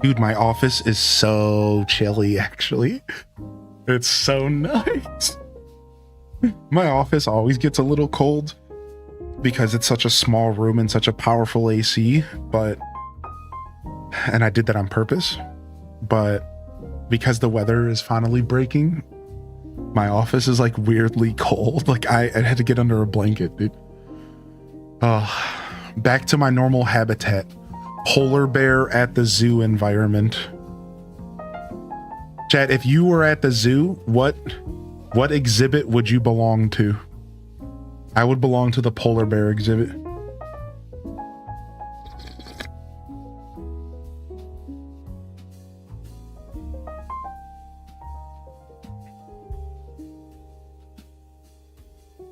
Dude, my office is so chilly, actually. It's so nice. My office always gets a little cold because it's such a small room and such a powerful AC, and I did that on purpose, but because the weather is finally breaking, my office is like weirdly cold. Like I had to get under a blanket, dude. Back to my normal habitat. Polar bear at the zoo environment. Chat, if you were at the zoo, what exhibit would you belong to? I would belong to the polar bear exhibit.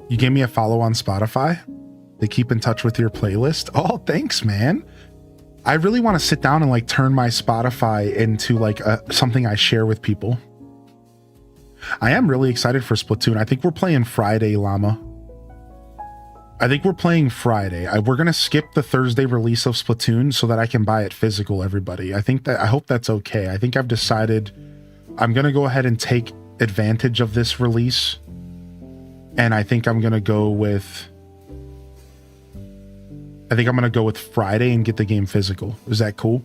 You gave me a follow on Spotify to keep in touch with your playlist. Oh, thanks, man. I really want to sit down and like turn my Spotify into like something I share with people. I am really excited for Splatoon. I think we're playing Friday, Llama. I think we're playing Friday. We're going to skip the Thursday release of Splatoon so that I can buy it physical, everybody. I hope that's okay. I think I've decided I'm going to go ahead and take advantage of this release. And I think I'm going to go with Friday and get the game physical. Is that cool?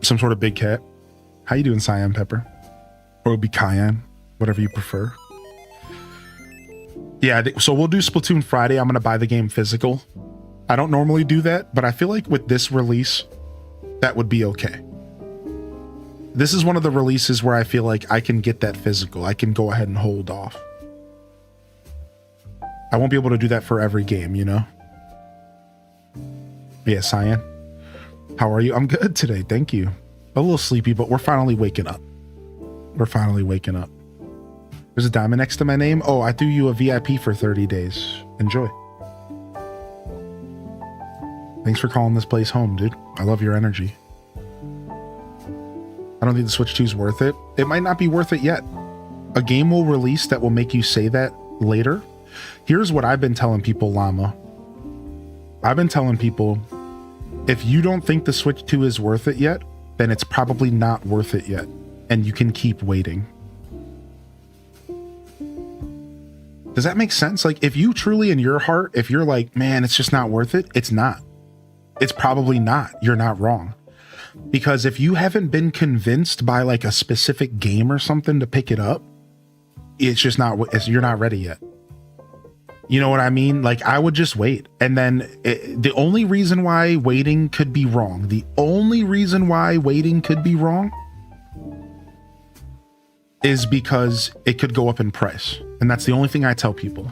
Some sort of big cat. How you doing, Cyan Pepper? Or it would be Cayenne, whatever you prefer. Yeah, so we'll do Splatoon Friday. I'm going to buy the game physical. I don't normally do that, but I feel like with this release, that would be okay. This is one of the releases where I feel like I can get that physical. I can go ahead and hold off. I won't be able to do that for every game, you know? Yeah, Cyan. How are you? I'm good today, thank you. A little sleepy, but we're finally waking up. There's a diamond next to my name. Oh, I threw you a VIP for 30 days. Enjoy. Thanks for calling this place home, dude. I love your energy. I don't think the Switch 2 is worth it. It might not be worth it yet. A game will release that will make you say that later. Here's what I've been telling people, Llama. I've been telling people, if you don't think the Switch 2 is worth it yet, then it's probably not worth it yet. And you can keep waiting. Does that make sense? Like, if you truly in your heart, if you're like, man, it's just not worth it, it's not. It's probably not. You're not wrong. Because if you haven't been convinced by like a specific game or something to pick it up, it's just not, you're not ready yet. You know what I mean? Like, I would just wait. And then the only reason why waiting could be wrong, is because it could go up in price. And that's the only thing I tell people,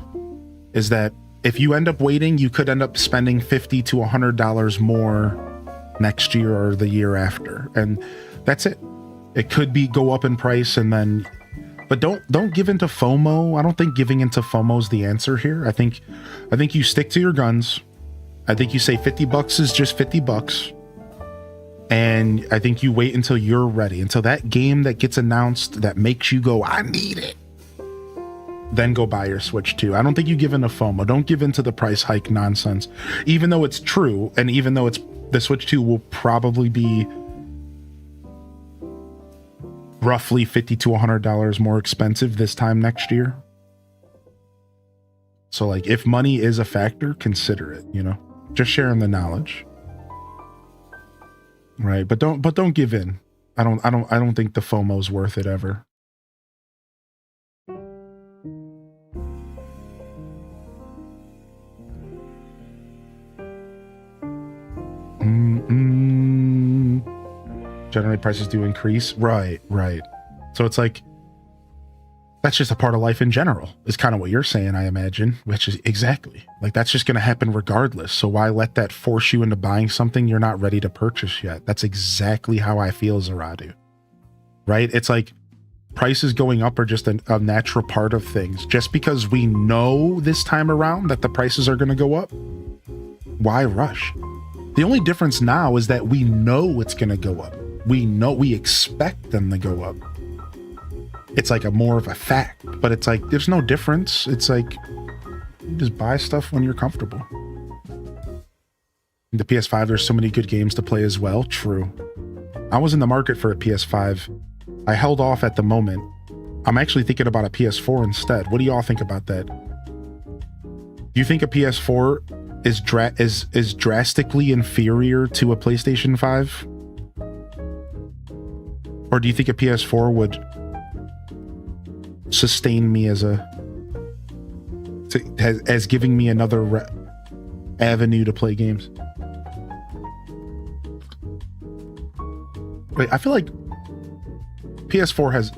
is that if you end up waiting, you could end up spending $50 to $100 more next year or the year after. And that's it. It could be go up in price, and then, but don't give into FOMO. I don't think giving into FOMO is the answer here. I think you stick to your guns. I think you say $50 is just $50. And I think you wait until you're ready, until that game that gets announced that makes you go, I need it. Then go buy your Switch 2. I don't think you give into FOMO. Don't give into the price hike nonsense. Even though it's true, and even though the Switch 2 will probably be roughly $50 to $100 more expensive this time next year. So like, if money is a factor, consider it, you know, just sharing the knowledge. Right. But don't give in. I don't think the FOMO is worth it ever. Generally prices do increase. Right. So it's like, that's just a part of life in general, is kind of what you're saying, I imagine, which is exactly like, that's just going to happen regardless. So why let that force you into buying something you're not ready to purchase yet? That's exactly how I feel, Zaradu. Right? It's like, prices going up are just a natural part of things. Just because we know this time around that the prices are going to go up, why rush? The only difference now is that we know it's going to go up. We expect them to go up. It's like more of a fact, but it's like, there's no difference. It's like, you just buy stuff when you're comfortable. The PS5, there's so many good games to play as well. True. I was in the market for a PS5. I held off at the moment. I'm actually thinking about a PS4 instead. What do y'all think about that? Do you think a PS4 is drastically inferior to a PlayStation 5? Or do you think a PS4 would sustain me as giving me another avenue to play games? Wait, I feel like PS4 has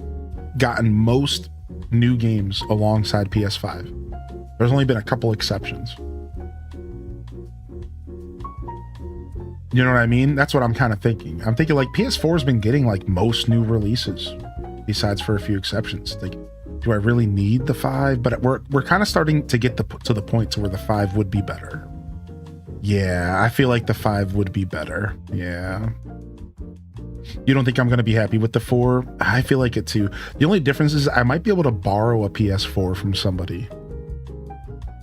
gotten most new games alongside PS5. There's only been a couple exceptions. You know what I mean? That's what I'm kind of thinking. I'm thinking like PS4 has been getting like most new releases, besides for a few exceptions. Like, do I really need the 5? But we're kind of starting to get to the point to where the 5 would be better. Yeah, I feel like the 5 would be better. Yeah. You don't think I'm going to be happy with the 4? I feel like it too. The only difference is I might be able to borrow a PS4 from somebody.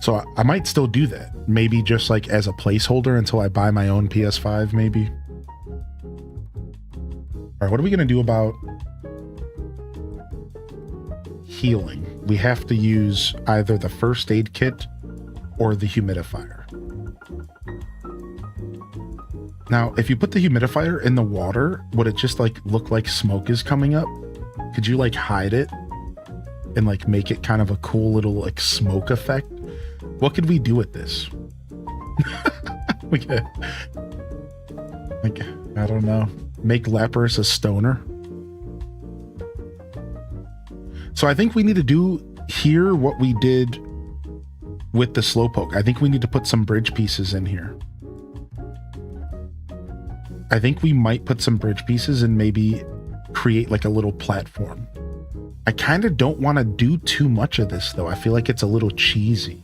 So I might still do that. Maybe just like as a placeholder until I buy my own PS5, maybe. All right, what are we going to do about healing? We have to use either the first aid kit or the humidifier. Now, if you put the humidifier in the water, would it just like look like smoke is coming up? Could you like hide it and like make it kind of a cool little like smoke effect? What could we do with this? We could, like, I don't know, make Lapras a stoner. So I think we need to do here what we did with the Slowpoke. I think we need to put some bridge pieces in here. I think we might put some bridge pieces and maybe create like a little platform. I kind of don't want to do too much of this, though. I feel like it's a little cheesy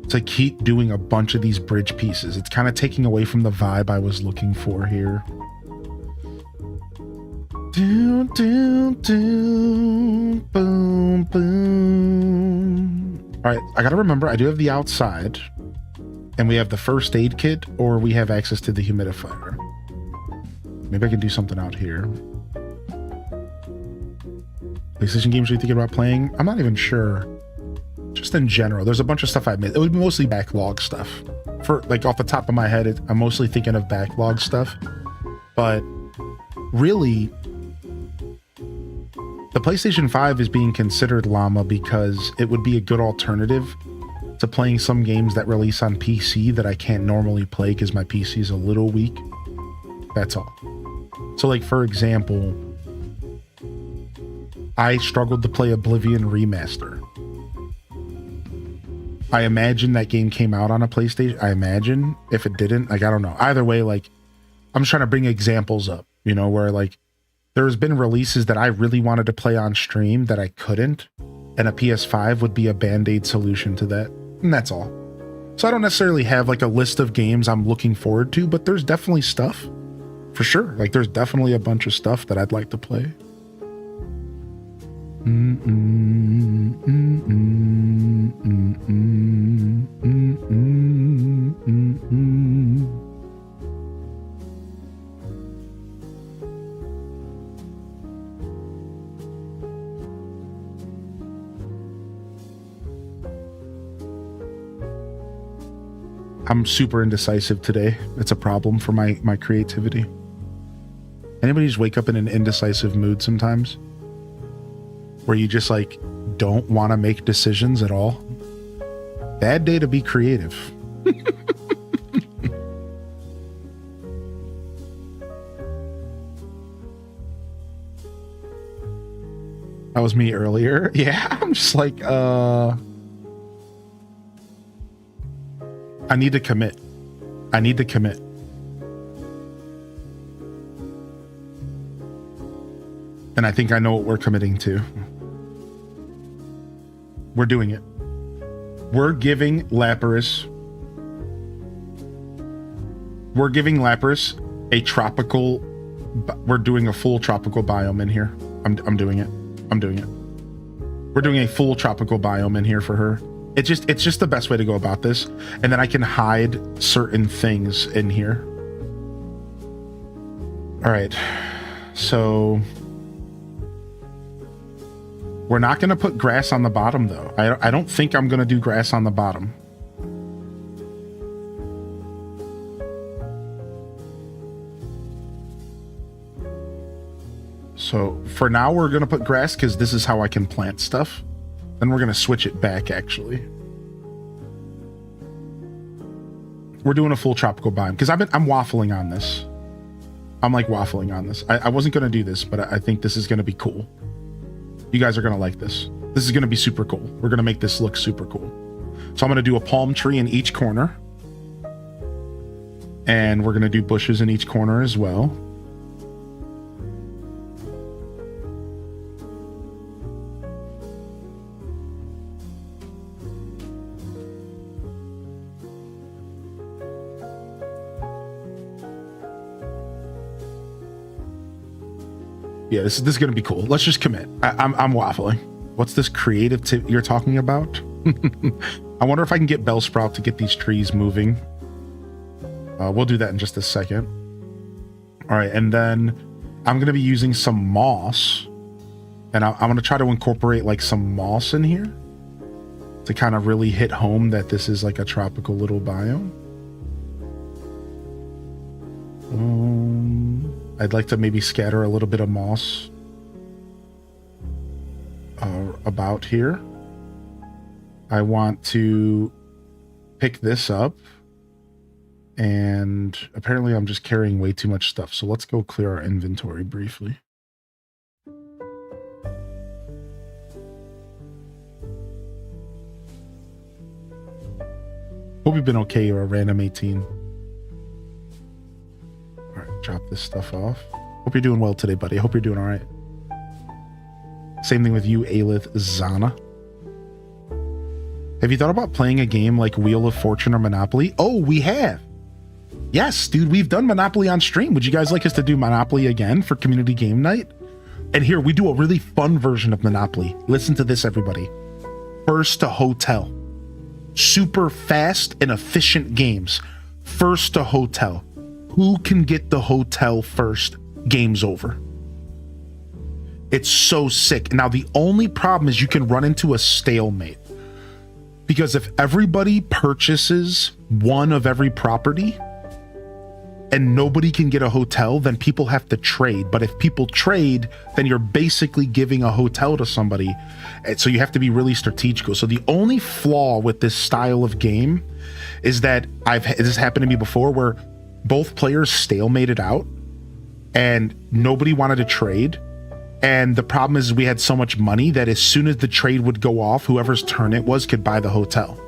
to keep doing a bunch of these bridge pieces. It's kind of taking away from the vibe I was looking for here. Do, do, do, boom, boom. All right, I gotta remember, I do have the outside, and we have the first aid kit, or we have access to the humidifier. Maybe I can do something out here. PlayStation games are you thinking about playing? I'm not even sure. Just in general, there's a bunch of stuff I missed. It would be mostly backlog stuff. For like off the top of my head, I'm mostly thinking of backlog stuff. But really, the PlayStation 5 is being considered llama because it would be a good alternative to playing some games that release on PC that I can't normally play because my PC is a little weak. That's all. So like, for example, I struggled to play Oblivion Remaster. I imagine that game came out on a PlayStation. I imagine. If it didn't, like, I don't know. Either way, like, I'm just trying to bring examples up, you know, where like there's been releases that I really wanted to play on stream that I couldn't, and a PS5 would be a band-aid solution to that. And that's all. So I don't necessarily have like a list of games I'm looking forward to, but there's definitely stuff for sure. Like, there's definitely a bunch of stuff that I'd like to play. I'm super indecisive today. It's a problem for my creativity. Anybody just wake up in an indecisive mood sometimes? Where you just like don't want to make decisions at all? Bad day to be creative. That was me earlier. Yeah, I'm just like, I need to commit. I need to commit. And I think I know what we're committing to. We're doing it. We're giving Lapras a tropical. We're doing a full tropical biome in here. I'm doing it. I'm doing it. We're doing a full tropical biome in here for her. It's just the best way to go about this. And then I can hide certain things in here. All right. So we're not going to put grass on the bottom, though. I don't think I'm going to do grass on the bottom. So for now, we're going to put grass because this is how I can plant stuff. Then we're going to switch it back, actually. We're doing a full tropical biome because I'm waffling on this. I'm like waffling on this. I wasn't going to do this, but I think this is going to be cool. You guys are going to like this. This is going to be super cool. We're going to make this look super cool. So I'm going to do a palm tree in each corner. And we're going to do bushes in each corner as well. Yeah, this is going to be cool. Let's just commit. I'm waffling. What's this creative tip you're talking about? I wonder if I can get Bellsprout to get these trees moving. We'll do that in just a second. All right, and then I'm going to be using some moss. And I'm going to try to incorporate like some moss in here to kind of really hit home that this is like a tropical little biome. I'd like to maybe scatter a little bit of moss about here. I want to pick this up, and apparently I'm just carrying way too much stuff. So let's go clear our inventory briefly. Hope you've been okay, or a random 18. Drop this stuff off. Hope you're doing well today, buddy. I hope you're doing all right. Same thing with you, Aelith Zana. Have you thought about playing a game like Wheel of Fortune or Monopoly? Oh, we have. Yes, dude, we've done Monopoly on stream. Would you guys like us to do Monopoly again for community game night? And here, we do a really fun version of Monopoly. Listen to this, everybody. First to hotel. Super fast and efficient games. First to hotel. Who can get the hotel first? Game's over. It's so sick. Now, the only problem is you can run into a stalemate. Because if everybody purchases one of every property and nobody can get a hotel, then people have to trade. But if people trade, then you're basically giving a hotel to somebody. And so you have to be really strategical. So the only flaw with this style of game is that this happened to me before where both players stalemated out and nobody wanted to trade. And the problem is we had so much money that as soon as the trade would go off, whoever's turn it was could buy the hotel.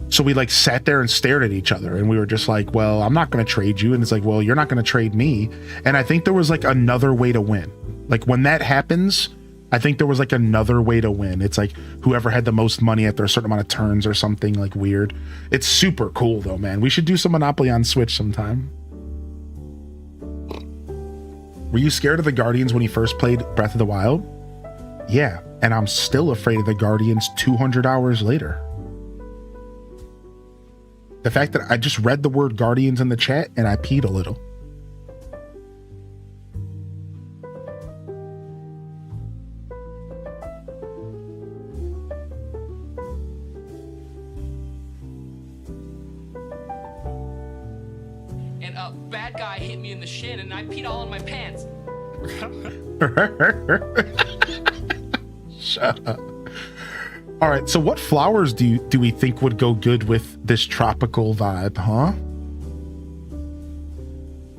So we like sat there and stared at each other and we were just like, well, I'm not going to trade you. And it's like, well, you're not going to trade me. And I think there was like another way to win. Like when that happens, I think there was like another way to win. It's like whoever had the most money after a certain amount of turns or something like weird. It's super cool though, man. We should do some Monopoly on Switch sometime. Were you scared of the Guardians when you first played Breath of the Wild? Yeah, and I'm still afraid of the Guardians 200 hours later. The fact that I just read the word Guardians in the chat and I peed a little. And a bad guy hit me in the shin and I peed all in my pants. Shut up. All right, so what flowers do we think would go good with this tropical vibe, huh?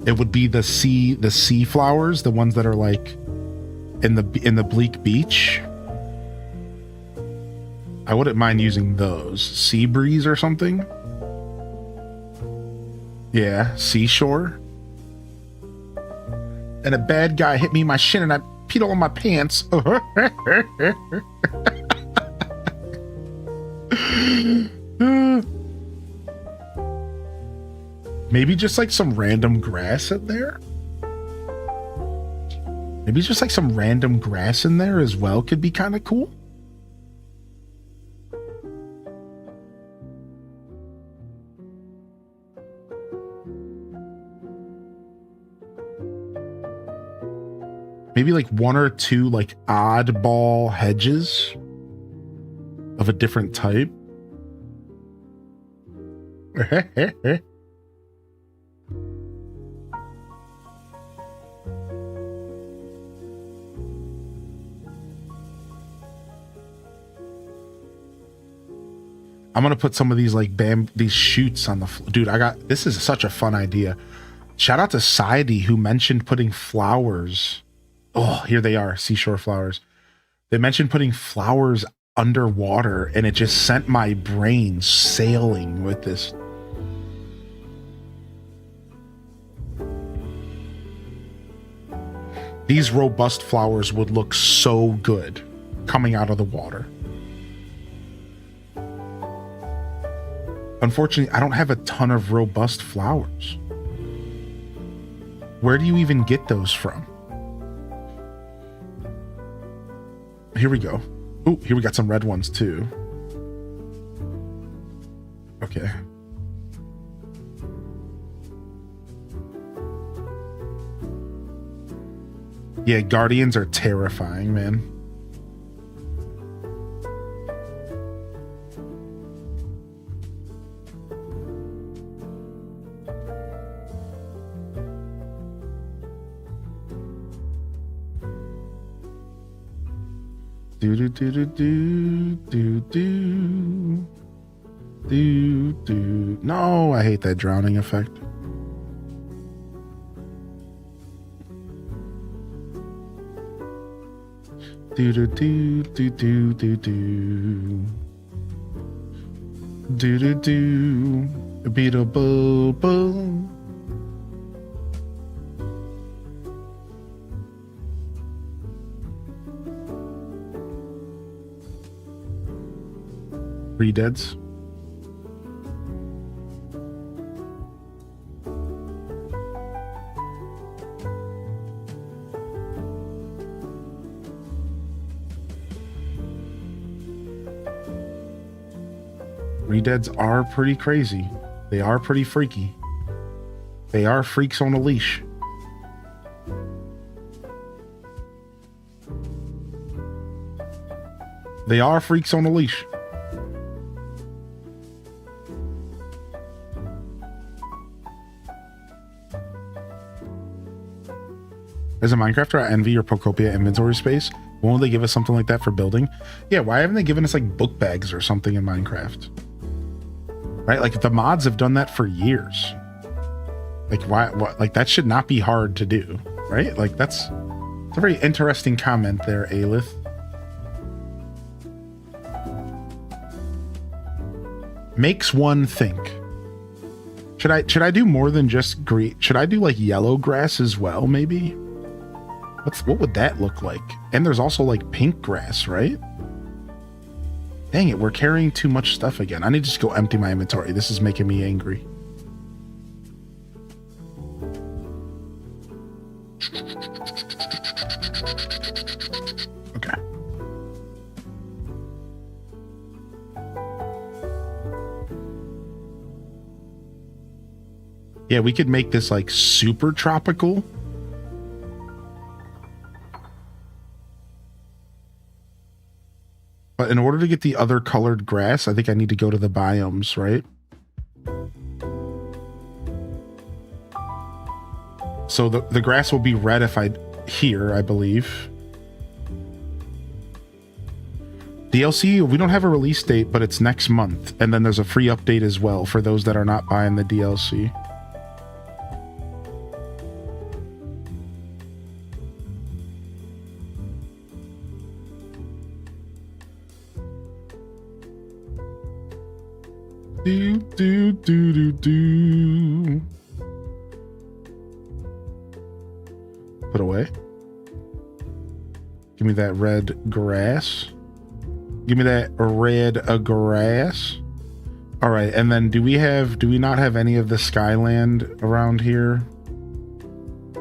It would be the sea flowers, the ones that are like in the bleak beach. I wouldn't mind using those. Sea breeze or something. Yeah, seashore. And a bad guy hit me in my shin and I peed all in my pants. Maybe just like some random grass in there. Maybe just like some random grass in there as well could be kind of cool. Maybe like one or two like oddball hedges of a different type. I'm gonna put some of these like these shoots on the dude. This is such a fun idea. Shout out to Saidi who mentioned putting flowers. Oh, here they are, seashore flowers. They mentioned putting flowers underwater and it just sent my brain sailing with this. These robust flowers would look so good coming out of the water. Unfortunately, I don't have a ton of robust flowers. Where do you even get those from? Here we go. Oh, here we got some red ones too. Okay. Yeah, Guardians are terrifying, man. Do do do do do do do do. No, I hate that drowning effect. Do do do do do do do do do do. Beat a bull bull. Redeads. Redeads are pretty crazy. They are pretty freaky. They are freaks on a leash. They are freaks on a leash. As a Minecrafter, I envy your Pokopia inventory space. Won't they give us something like that for building? Yeah, why haven't they given us like book bags or something in Minecraft? Right? Like the mods have done that for years. Like why like that should not be hard to do, right? Like it's a very interesting comment there, Aelith. Makes one think. Should I do more than just green? Should I do like yellow grass as well, maybe? What would that look like? And there's also like pink grass, right? Dang it, we're carrying too much stuff again. I need to just go empty my inventory. This is making me angry. Okay. Yeah, we could make this like super tropical. But in order to get the other colored grass, I think I need to go to the biomes, right? So the grass will be red if I here, I believe. DLC, we don't have a release date, but it's next month. And then there's a free update as well for those that are not buying the DLC. Do. Put away. Give me that red grass. Give me that red grass. All right, and then do we not have any of the Skyland around here?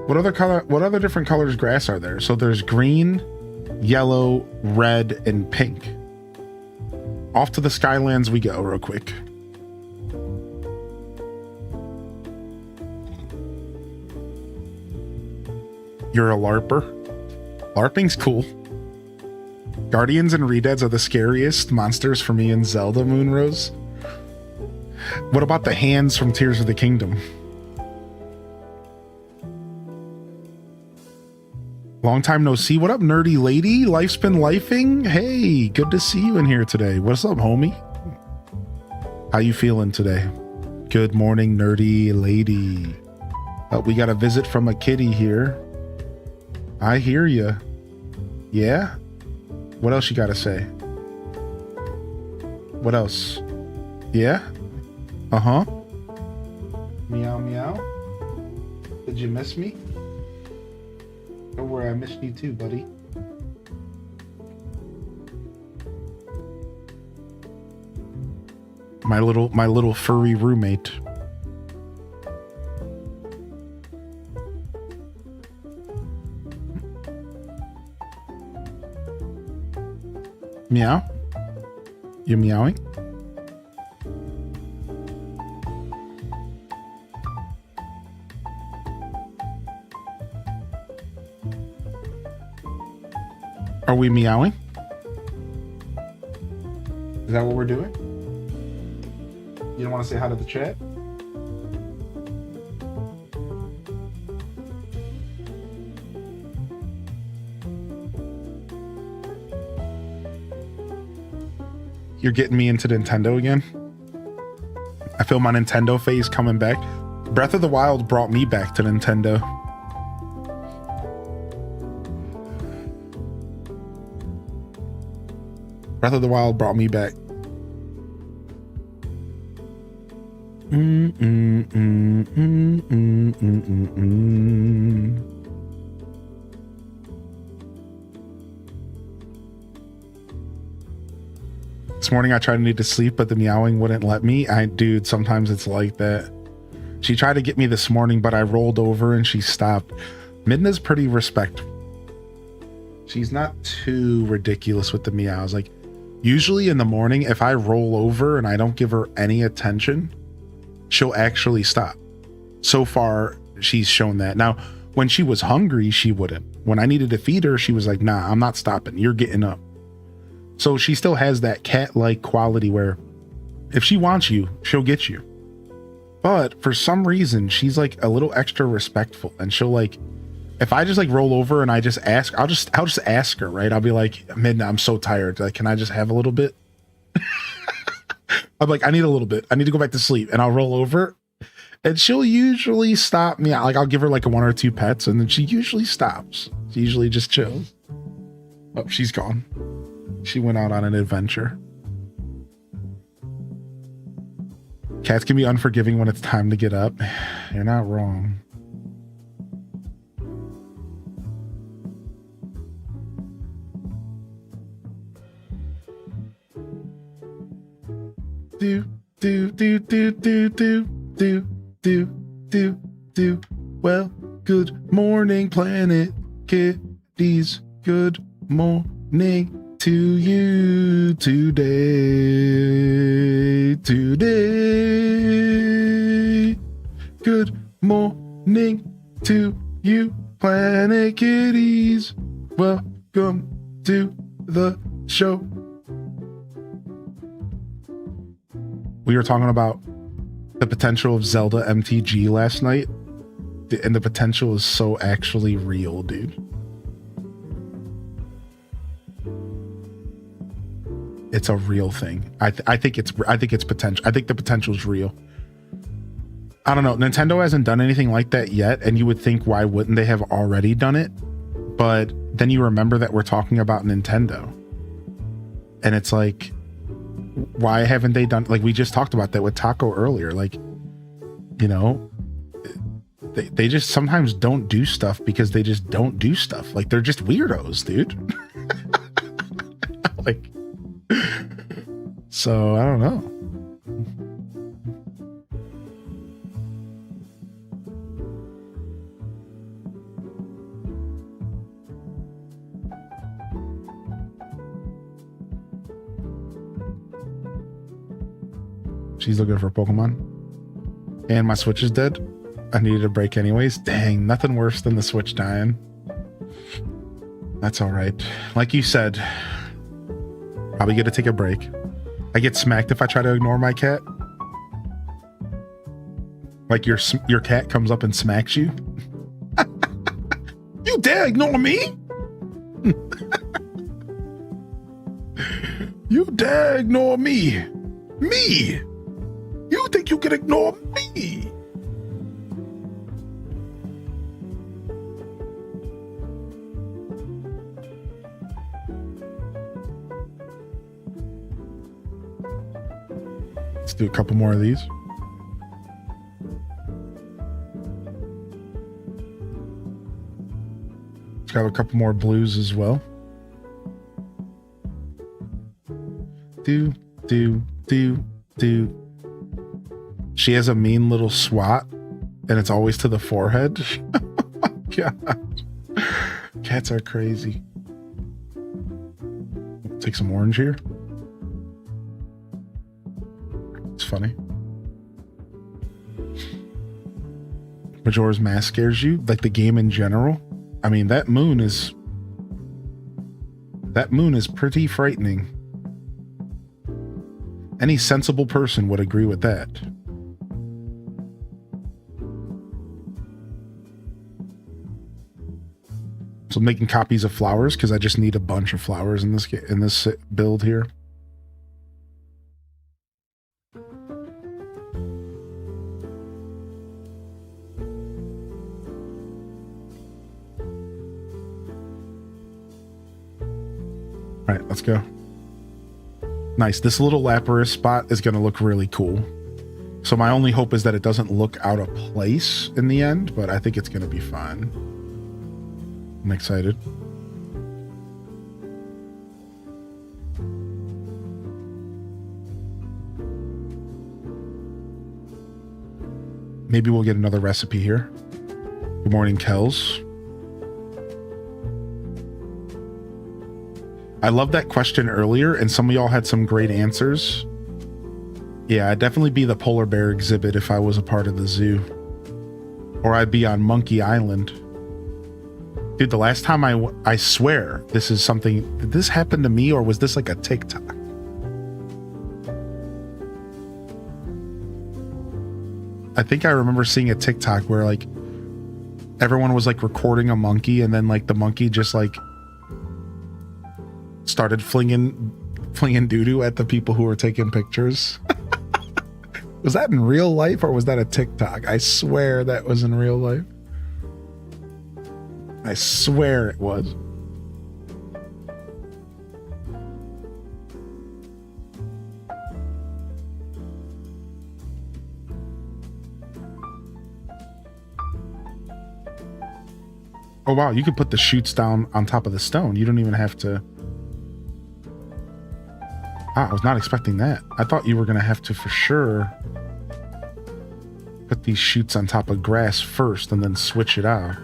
What other different colors grass are there? So there's green, yellow, red, and pink. Off to the Skylands we go real quick. You're a LARPer? LARPing's cool. Guardians and Redeads are the scariest monsters for me in Zelda, Moonrose. What about the hands from Tears of the Kingdom? Long time no see. What up, nerdy lady? Life's been lifing? Hey, good to see you in here today. What's up, homie? How you feeling today? Good morning, nerdy lady. We got a visit from a kitty here. I hear you. Yeah? What else you gotta say? What else? Yeah? Uh-huh. Meow, meow. Did you miss me? Don't worry, I missed you too, buddy. My little furry roommate. Meow? You meowing? Are we meowing? Is that what we're doing? You don't want to say hi to the chat? You're getting me into Nintendo again? I feel my Nintendo phase coming back. Breath of the Wild brought me back to Nintendo. Breath of the Wild brought me back. This morning I tried to need to sleep, but the meowing wouldn't let me. Dude, sometimes it's like that. She tried to get me this morning, but I rolled over and she stopped. Midna's pretty respectful. She's not too ridiculous with the meows. Like, usually in the morning, if I roll over and I don't give her any attention, she'll actually stop. So far, she's shown that. Now, when she was hungry, she wouldn't. When I needed to feed her, she was like, nah, I'm not stopping. You're getting up. So she still has that cat-like quality where if she wants you, she'll get you. But for some reason, she's like a little extra respectful, and she'll like, if I just like roll over and I just ask, I'll just ask her, right? I'll be like, Midna, I'm so tired. Like, can I just have a little bit? I'm like, I need a little bit. I need to go back to sleep. And I'll roll over and she'll usually stop me. Like, I'll give her like one or two pets and then she usually stops. She usually just chills. Oh, she's gone. She went out on an adventure. Cats can be unforgiving when it's time to get up. You're not wrong. Do, do, do, do, do, do, do, do, do, do. Well, good morning, planet kitties. Good morning to you today. Today. Good morning to you, planet kitties. Welcome to the show. We were talking about the potential of Zelda MTG last night, and the potential is so actually real, dude. It's a real thing. I think it's potential. I think the potential is real. I don't know. Nintendo hasn't done anything like that yet, and you would think, why wouldn't they have already done it? But then you remember that we're talking about Nintendo, and it's like, why haven't they done, like we just talked about that with Taco earlier, like, you know, they just sometimes don't do stuff because they just don't do stuff. Like, they're just weirdos, dude. Like, so I don't know. She's looking for Pokemon. And my Switch is dead. I needed a break anyways. Dang, nothing worse than the Switch dying. That's all right. Like you said, probably get to take a break. I get smacked if I try to ignore my cat. Like your cat comes up and smacks you. You dare ignore me? You dare ignore me? Me? You think you can ignore me? Let's do a couple more of these. Let's grab a couple more blues as well. Do, do, do, do. She has a mean little swat, and it's always to the forehead. Oh my God. Cats are crazy. Take some orange here. It's funny. Majora's Mask scares you? Like the game in general? I mean, that moon is pretty frightening. Any sensible person would agree with that. So I'm making copies of flowers because I just need a bunch of flowers in this build here. All right, let's go. Nice. This little Lapras spot is going to look really cool. So my only hope is that it doesn't look out of place in the end, but I think it's going to be fine. I'm excited. Maybe we'll get another recipe here. Good morning, Kels. I love that question earlier, and some of y'all had some great answers. Yeah, I'd definitely be the polar bear exhibit if I was a part of the zoo. Or I'd be on Monkey Island. Dude, the last time I swear this is something, did this happen to me or was this like a TikTok? I think I remember seeing a TikTok where like everyone was like recording a monkey and then like the monkey just like started flinging doo-doo at the people who were taking pictures. Was that in real life or was that a TikTok? I swear that was in real life. I swear it was. Oh wow, you could put the chutes down on top of the stone. You don't even have to... Ah, I was not expecting that. I thought you were going to have to for sure put these chutes on top of grass first and then switch it out.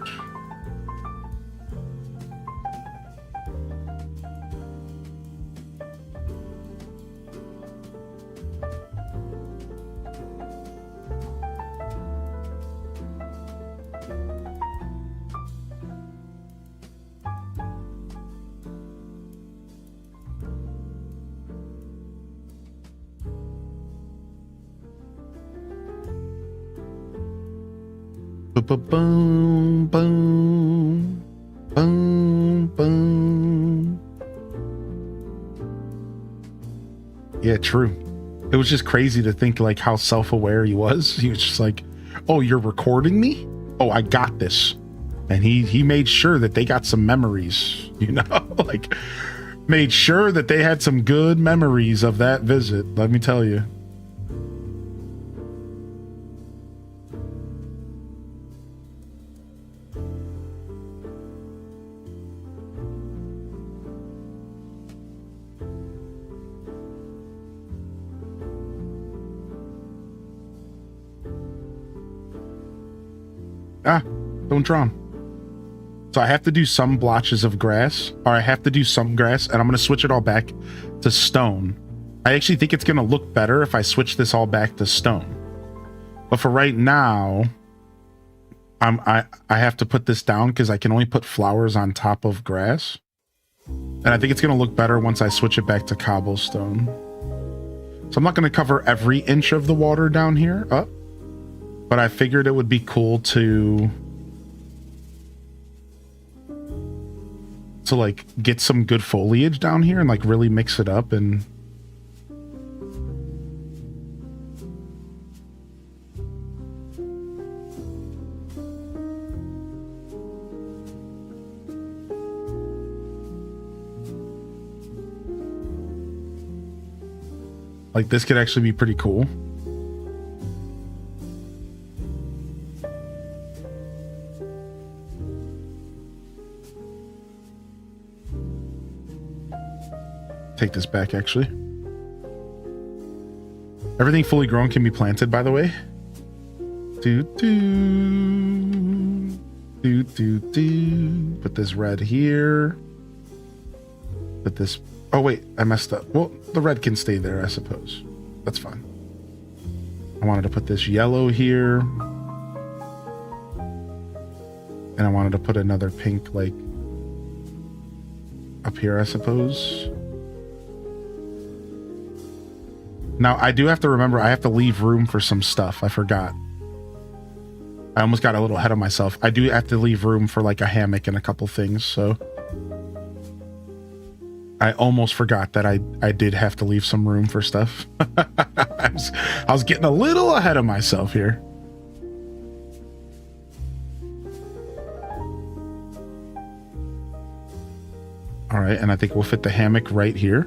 Boom, boom, boom, boom. Yeah, true. It was just crazy to think like how self-aware he was. He was just like, "Oh, you're recording me? Oh, I got this." And he made sure that they got some memories, you know, like made sure that they had some good memories of that visit. Let me tell you. Ah, don't draw them. So I have to do some blotches of grass, or I have to do some grass, and I'm going to switch it all back to stone. I actually think it's going to look better if I switch this all back to stone. But for right now, I have to put this down because I can only put flowers on top of grass. And I think it's going to look better once I switch it back to cobblestone. So I'm not going to cover every inch of the water down here up. But I figured it would be cool to like get some good foliage down here and like really mix it up and like this could actually be pretty cool. Take this back, actually. Everything fully grown can be planted, by the way. Put this red here. Put this... Oh, wait, I messed up. Well, the red can stay there, I suppose. That's fine. I wanted to put this yellow here. And I wanted to put another pink, like, up here, I suppose. Now, I do have to remember, I have to leave room for some stuff. I forgot. I almost got a little ahead of myself. I do have to leave room for like a hammock and a couple things, so... I almost forgot that I did have to leave some room for stuff. I was getting a little ahead of myself here. All right, and I think we'll fit the hammock right here.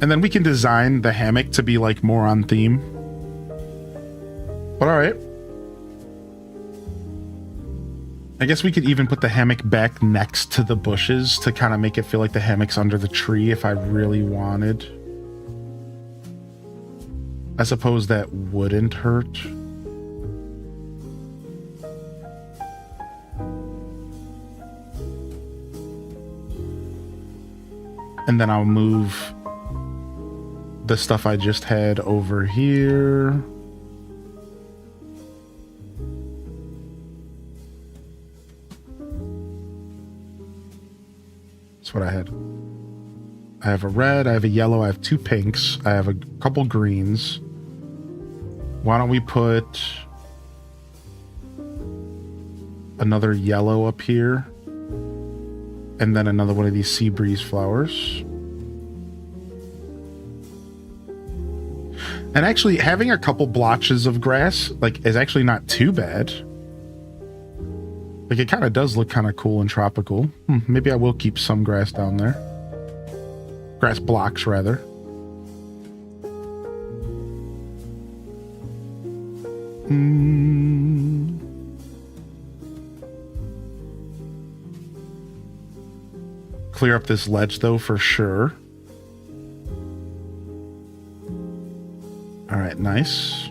And then we can design the hammock to be like more on theme. But all right. I guess we could even put the hammock back next to the bushes to kind of make it feel like the hammock's under the tree if I really wanted. I suppose that wouldn't hurt. And then I'll move the stuff I just had over here. That's what I had. I have a red, I have a yellow, I have 2 pinks, I have a couple greens. Why don't we put another yellow up here? And then another one of these sea breeze flowers. And actually, having a couple blotches of grass, like, is actually not too bad. Like, it kind of does look kind of cool and tropical. Maybe I will keep some grass down there. Grass blocks, rather. Clear up this ledge, though, for sure. All right, nice.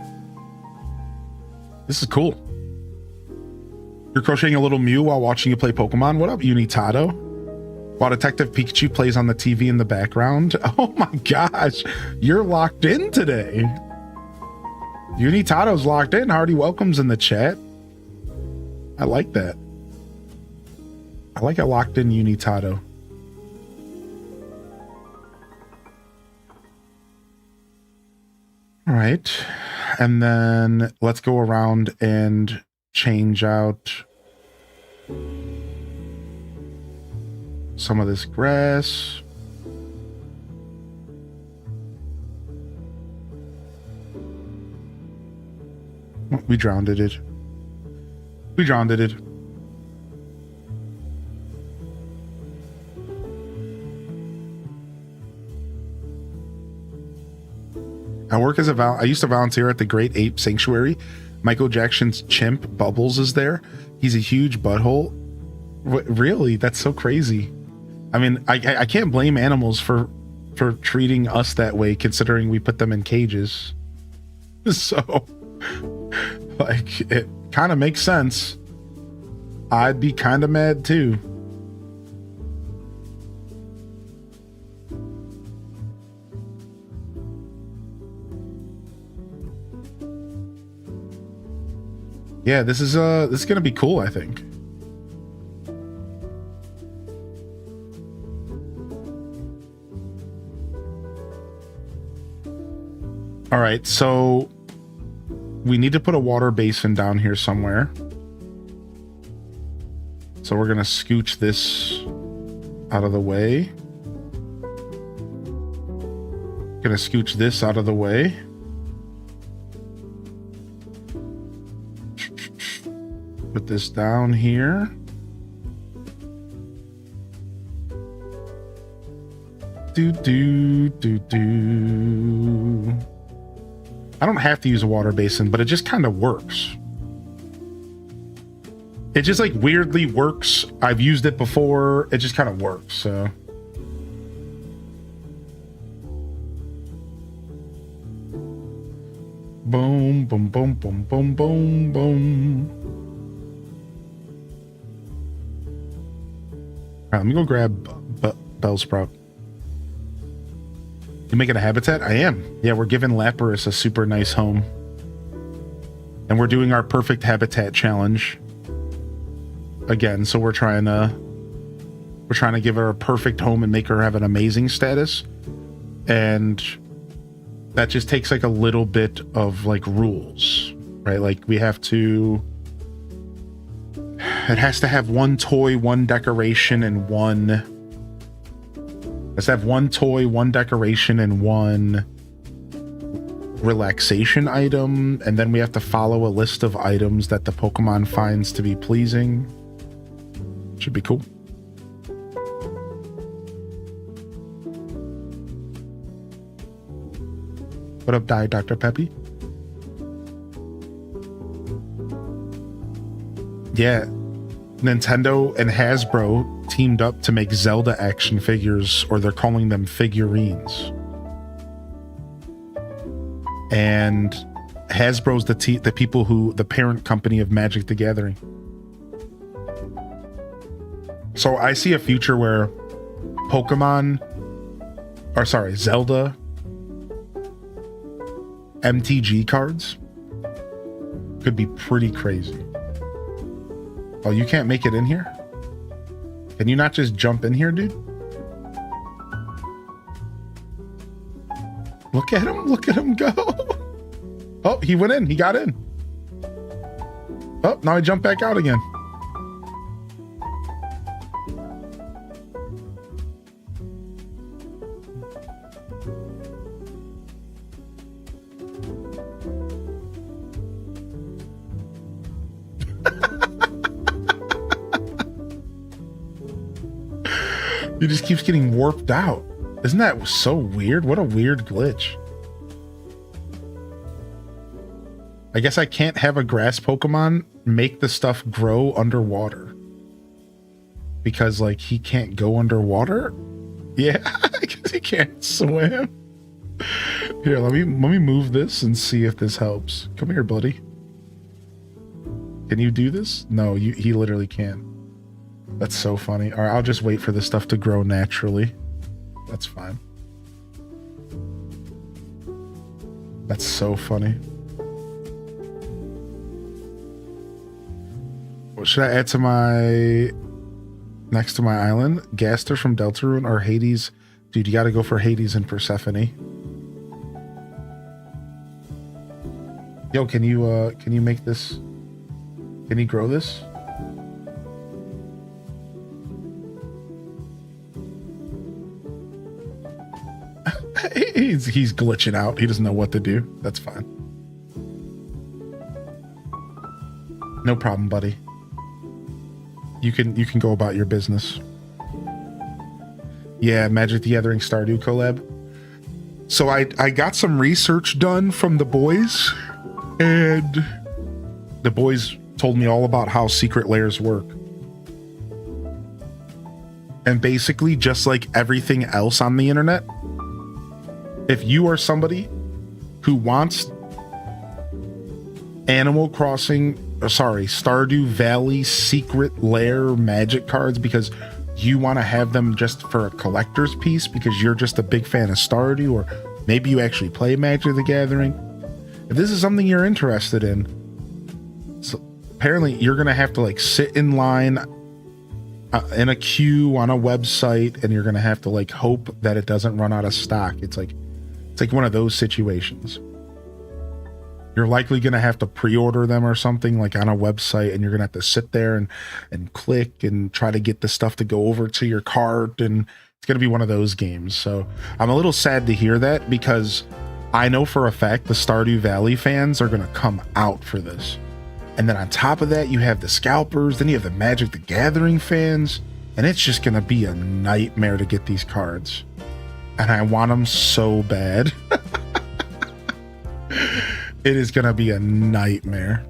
This is cool. You're crocheting a little Mew while watching you play Pokemon. What up, Unitado? While Detective Pikachu plays on the TV in the background. Oh my gosh, you're locked in today. Unitado's locked in. Hardy welcomes in the chat. I like that. I like a locked in Unitado. All right, and then let's go around and change out some of this grass. Oh, we drowned it. We drowned it. I used to volunteer at the Great Ape Sanctuary. Michael Jackson's chimp Bubbles is there. He's a huge butthole. Really? That's so crazy. I mean, I can't blame animals for treating us that way, considering we put them in cages. So, like, it kind of makes sense. I'd be kind of mad too. Yeah, this is gonna be cool, I think. All right, so we need to put a water basin down here somewhere. So we're gonna scooch this out of the way. Gonna scooch this out of the way. Put this down here. I don't have to use a water basin, but it just kind of works. It just like weirdly works. I've used it before. It just kind of works, so. Boom, boom, boom, boom, boom, boom, boom. All right, let me go grab Bellsprout. You making a habitat? I am. Yeah, we're giving Lapras a super nice home. And we're doing our perfect habitat challenge. Again, so we're trying to give her a perfect home and make her have an amazing status. And that just takes like a little bit of like rules, right? Like we have to, it has to have one toy, one decoration, and one, let's have one toy, one decoration, and one relaxation item. And then we have to follow a list of items that the Pokemon finds to be pleasing. Should be cool. What up, Dr. Peppy? Yeah, Nintendo and Hasbro teamed up to make Zelda action figures, or they're calling them figurines. and Hasbro's the people the parent company of Magic the Gathering. So I see a future where Zelda MTG cards could be pretty crazy. Oh, you can't make it in here? Can you not just jump in here, dude? Look at him go. Oh, he went in, he got in. Oh, now he jumped back out again. He just keeps getting warped out. Isn't that so weird? What a weird glitch. I guess I can't have a grass Pokemon make the stuff grow underwater. Because, like, he can't go underwater? Yeah, I guess he can't swim. Here, let me move this and see if this helps. Come here, buddy. Can you do this? No, he literally can't. That's so funny. All right, I'll just wait for this stuff to grow naturally. That's fine. That's so funny. What should I add to my... next to my island? Gaster from Deltarune or Hades? Dude, you gotta go for Hades and Persephone. Yo, can you make this... can you grow this? He's glitching out. He doesn't know what to do. That's fine. No problem, buddy. You can go about your business. Yeah, Magic the Gathering Stardew collab. So I got some research done from the boys, and the boys told me all about how secret layers work. And basically, just like everything else on the internet, if you are somebody who wants Stardew Valley secret lair magic cards because you want to have them just for a collector's piece because you're just a big fan of Stardew, or maybe you actually play Magic the Gathering. If this is something you're interested in, so apparently you're going to have to like sit in line in a queue on a website, and you're going to have to like hope that it doesn't run out of stock. It's like one of those situations. You're likely going to have to pre-order them or something like on a website, and you're going to have to sit there and click and try to get the stuff to go over to your cart, and it's going to be one of those games. So I'm a little sad to hear that, because I know for a fact the Stardew Valley fans are going to come out for this. And then on top of that, you have the scalpers, then you have the Magic the Gathering fans, and it's just going to be a nightmare to get these cards. And I want them so bad. It is going to be a nightmare.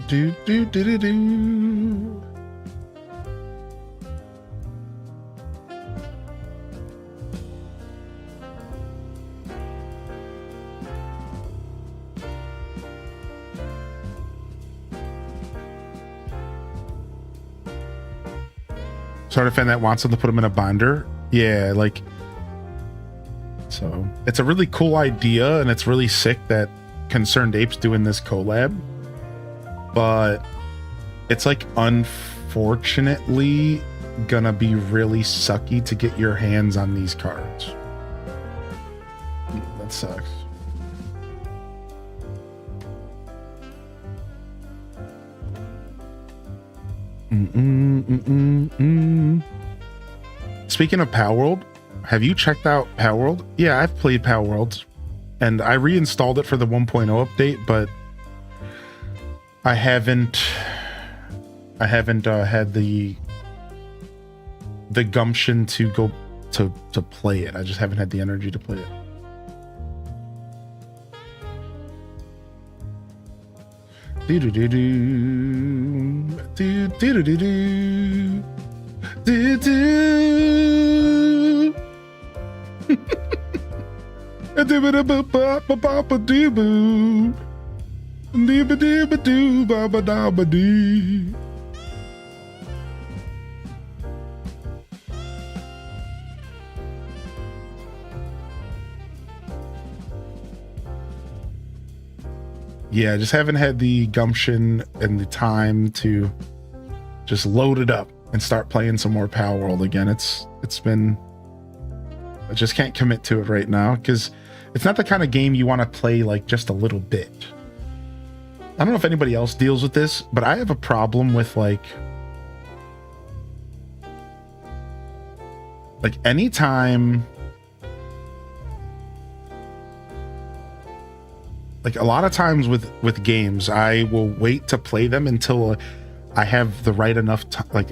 Do do do do do. Sort of fan that wants them to put them in a binder. Yeah, like, so it's a really cool idea, and it's really sick that Concerned Apes doing this collab. But it's like unfortunately gonna be really sucky to get your hands on these cards. That sucks. Speaking of Palworld, have you checked out Palworld? Yeah, I've played Palworld, and I reinstalled it for the 1.0 update, but I haven't I haven't had the gumption to go to play it. I just haven't had the energy to play it. Do do do do do do do do do do. Yeah, I just haven't had the gumption and the time to just load it up and start playing some more Power World again. It's been, I just can't commit to it right now because it's not the kind of game you want to play like just a little bit. I don't know if anybody else deals with this, but I have a problem with like anytime, like a lot of times with games, I will wait to play them until I have the right enough time, like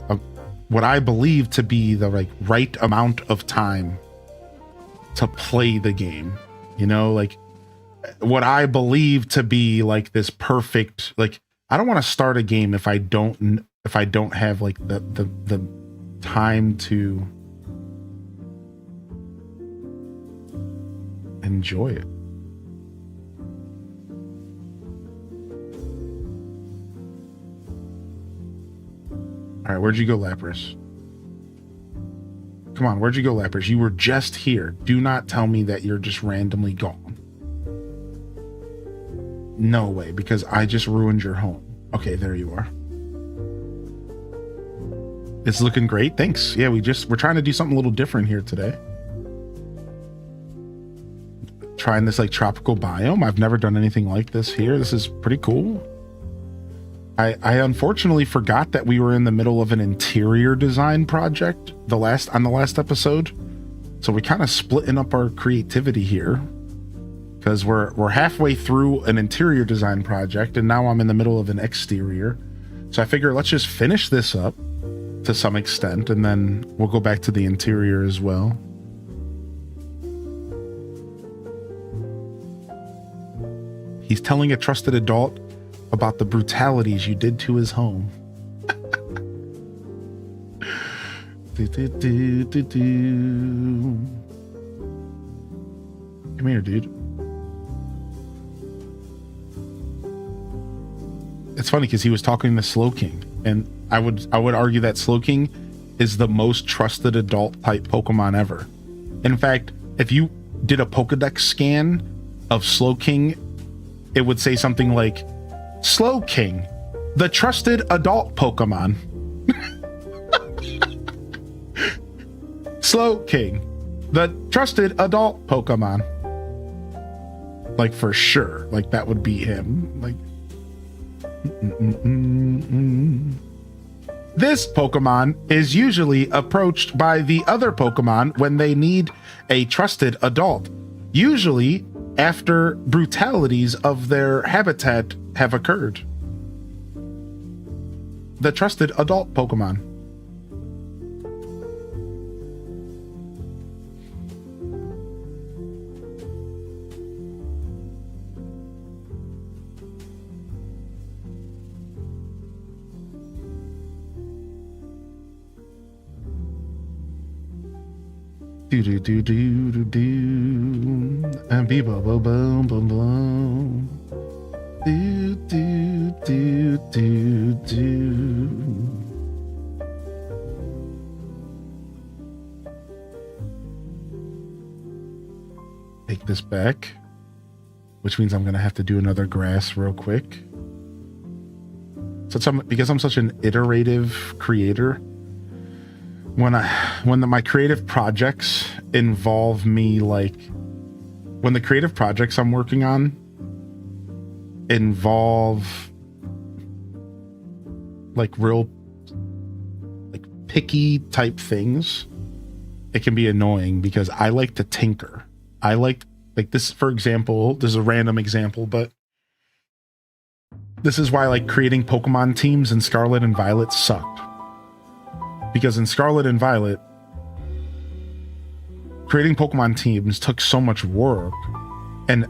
what I believe to be the right amount of time to play the game. You know, like what I believe to be like this perfect, like I don't want to start a game if I don't have like the time to enjoy it. All right, where'd you go, Lapras? Come on, where'd you go, Lapras? You were just here. Do not tell me that you're just randomly gone. No way, because I just ruined your home. Okay, there you are. It's looking great. Thanks. Yeah, we're trying to do something a little different here today. Trying this like tropical biome. I've never done anything like this here. This is pretty cool. I unfortunately forgot that we were in the middle of an interior design project on the last episode. So we're kind of splitting up our creativity here because we're halfway through an interior design project and now I'm in the middle of an exterior. So I figure let's just finish this up to some extent and then we'll go back to the interior as well. He's telling a trusted adult about the brutalities you did to his home. Come here, dude. It's funny because he was talking to Slowking, and I would argue that Slowking is the most trusted adult type Pokemon ever. In fact, if you did a Pokedex scan of Slowking, it would say something like Slowking, the trusted adult Pokemon. Slowking, the trusted adult Pokemon. Like for sure, like that would be him. Like, This Pokemon is usually approached by the other Pokemon when they need a trusted adult, usually after brutalities of their habitat have occurred. The trusted adult Pokemon. Do do do do do do, and be boom boom boom boom boom. Do do do do do. Take this back, which means I'm gonna have to do another grass real quick. So because I'm such an iterative creator. When my creative projects involve me, like when the creative projects I'm working on involve like real like picky type things, it can be annoying because I like to tinker. I like this, for example, this is a random example, but This is why like creating Pokemon teams in Scarlet and Violet sucked. Because in Scarlet and Violet, creating Pokemon teams took so much work, and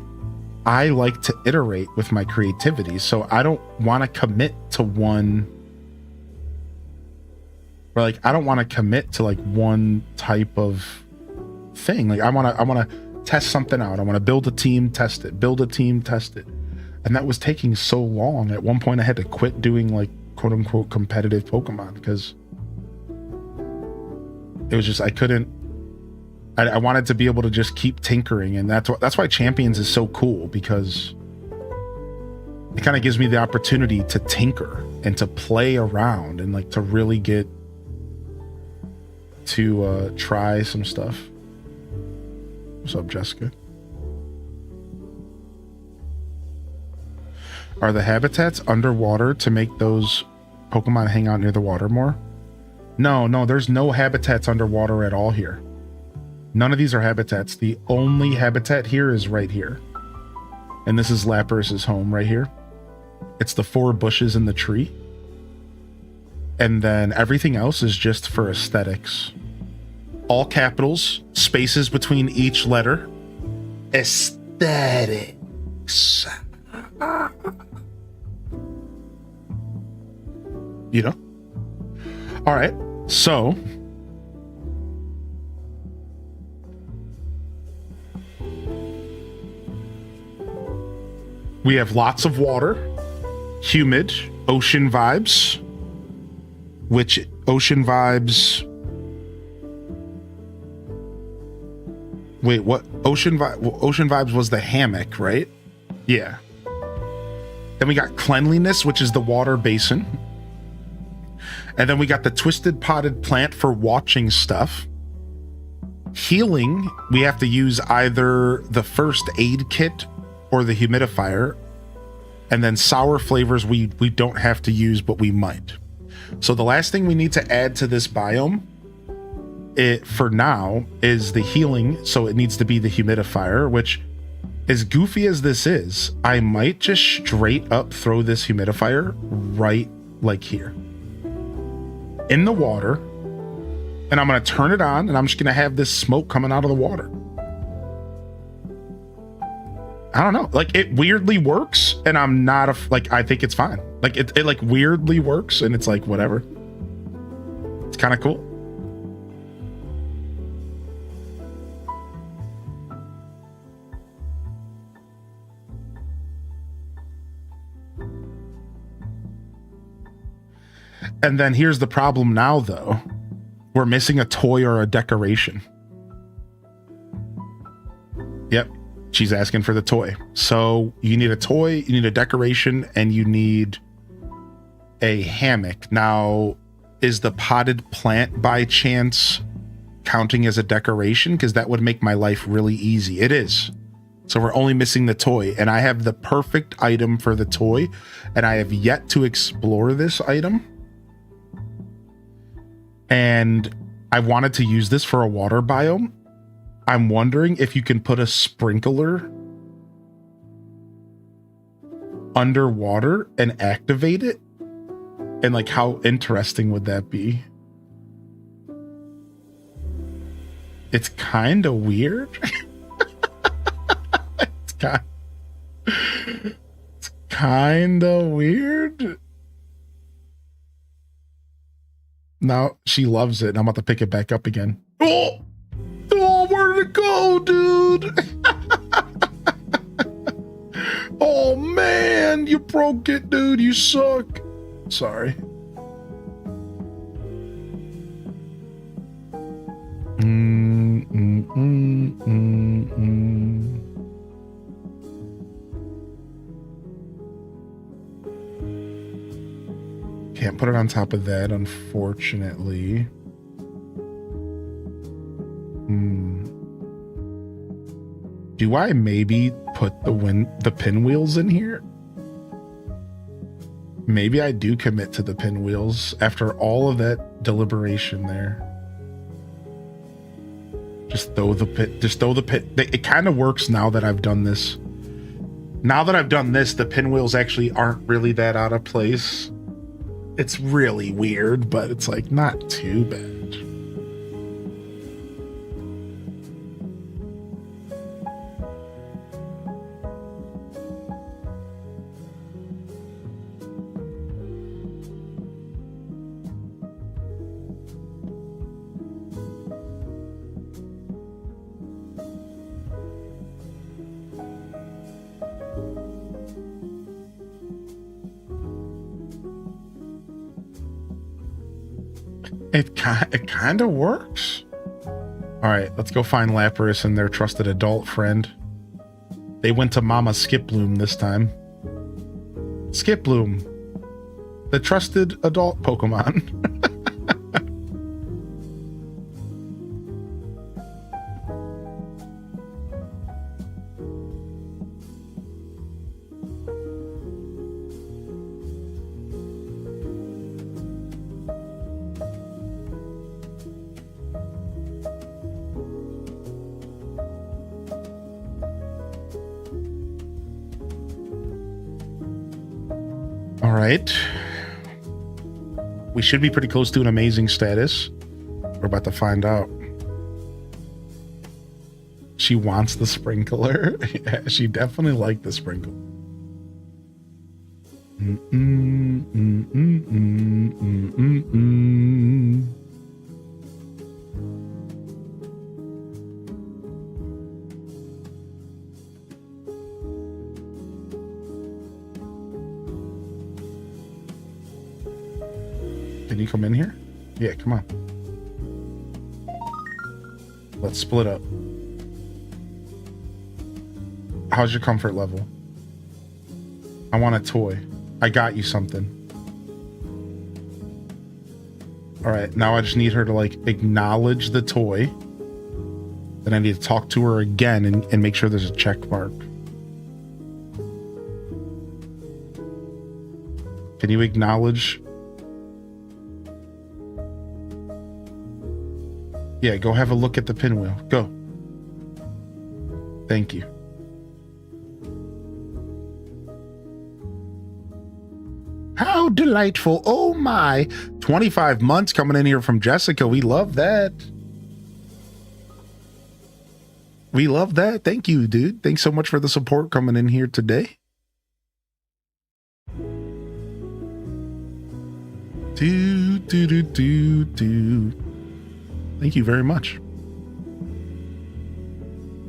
I like to iterate with my creativity, so I don't want to commit to one, or like I don't want to commit to like one type of thing. Like I want to test something out. I want to build a team, test it, build a team, test it. And that was taking so long. At one point I had to quit doing like quote unquote competitive Pokemon because it was just, I couldn't, I wanted to be able to just keep tinkering. And that's why Champions is so cool, because it kind of gives me the opportunity to tinker and to play around and like to really get to try some stuff. What's up, Jessica? Are the habitats underwater to make those Pokemon hang out near the water more? No, there's no habitats underwater at all here. None of these are habitats. The only habitat here is right here. And this is Lapras' home right here. It's the 4 bushes in the tree. And then everything else is just for aesthetics. All capitals, spaces between each letter. Aesthetics. You know? All right, so we have lots of water, humid, ocean vibes, which ocean vibes, wait, what? Ocean vibes was the hammock, right? Yeah. Then we got cleanliness, which is the water basin. And then we got the twisted potted plant for watching stuff. Healing, we have to use either the first aid kit or the humidifier. And then sour flavors we don't have to use, but we might. So the last thing we need to add to this biome, for now, is the healing. So it needs to be the humidifier, which, as goofy as this is, I might just straight up throw this humidifier right like here in the water, and I'm going to turn it on, and I'm just going to have this smoke coming out of the water. I don't know, like it weirdly works, and I'm not I think it's fine. Like it like weirdly works, and it's like whatever. It's kind of cool. And then here's the problem now, though. We're missing a toy or a decoration. Yep, she's asking for the toy. So you need a toy, you need a decoration, and you need a hammock. Now, is the potted plant by chance counting as a decoration? Because that would make my life really easy. It is. So we're only missing the toy, and I have the perfect item for the toy, and I have yet to explore this item. And I wanted to use this for a water biome. I'm wondering if you can put a sprinkler underwater and activate it. And like, how interesting would that be? It's kind of weird. It's kind of weird. Now she loves it, and I'm about to pick it back up again. Oh, where did it go, dude? Oh man, you broke it, dude. You suck. Sorry. Can't put it on top of that, unfortunately. Do I maybe put the pinwheels in here? Maybe I do commit to the pinwheels after all of that deliberation there. Just throw the pit. It kind of works now that I've done this. Now that I've done this, the pinwheels actually aren't really that out of place. It's really weird, but it's like not too bad. It kind of works. All right, let's go find Lapras and their trusted adult friend. They went to Mama Skiploom this time. Skiploom, the trusted adult Pokemon. All right. We should be pretty close to an amazing status. We're about to find out. She wants the sprinkler. Yeah, she definitely liked the sprinkle. Can you come in here? Yeah, come on. Let's split up. How's your comfort level? I want a toy. I got you something. All right, now I just need her to like acknowledge the toy. Then I need to talk to her again and make sure there's a check mark. Can you acknowledge? Yeah, go have a look at the pinwheel. Go. Thank you. How delightful. Oh my. 25 months coming in here from Jessica. We love that. We love that. Thank you, dude. Thanks so much for the support coming in here today. Thank you very much.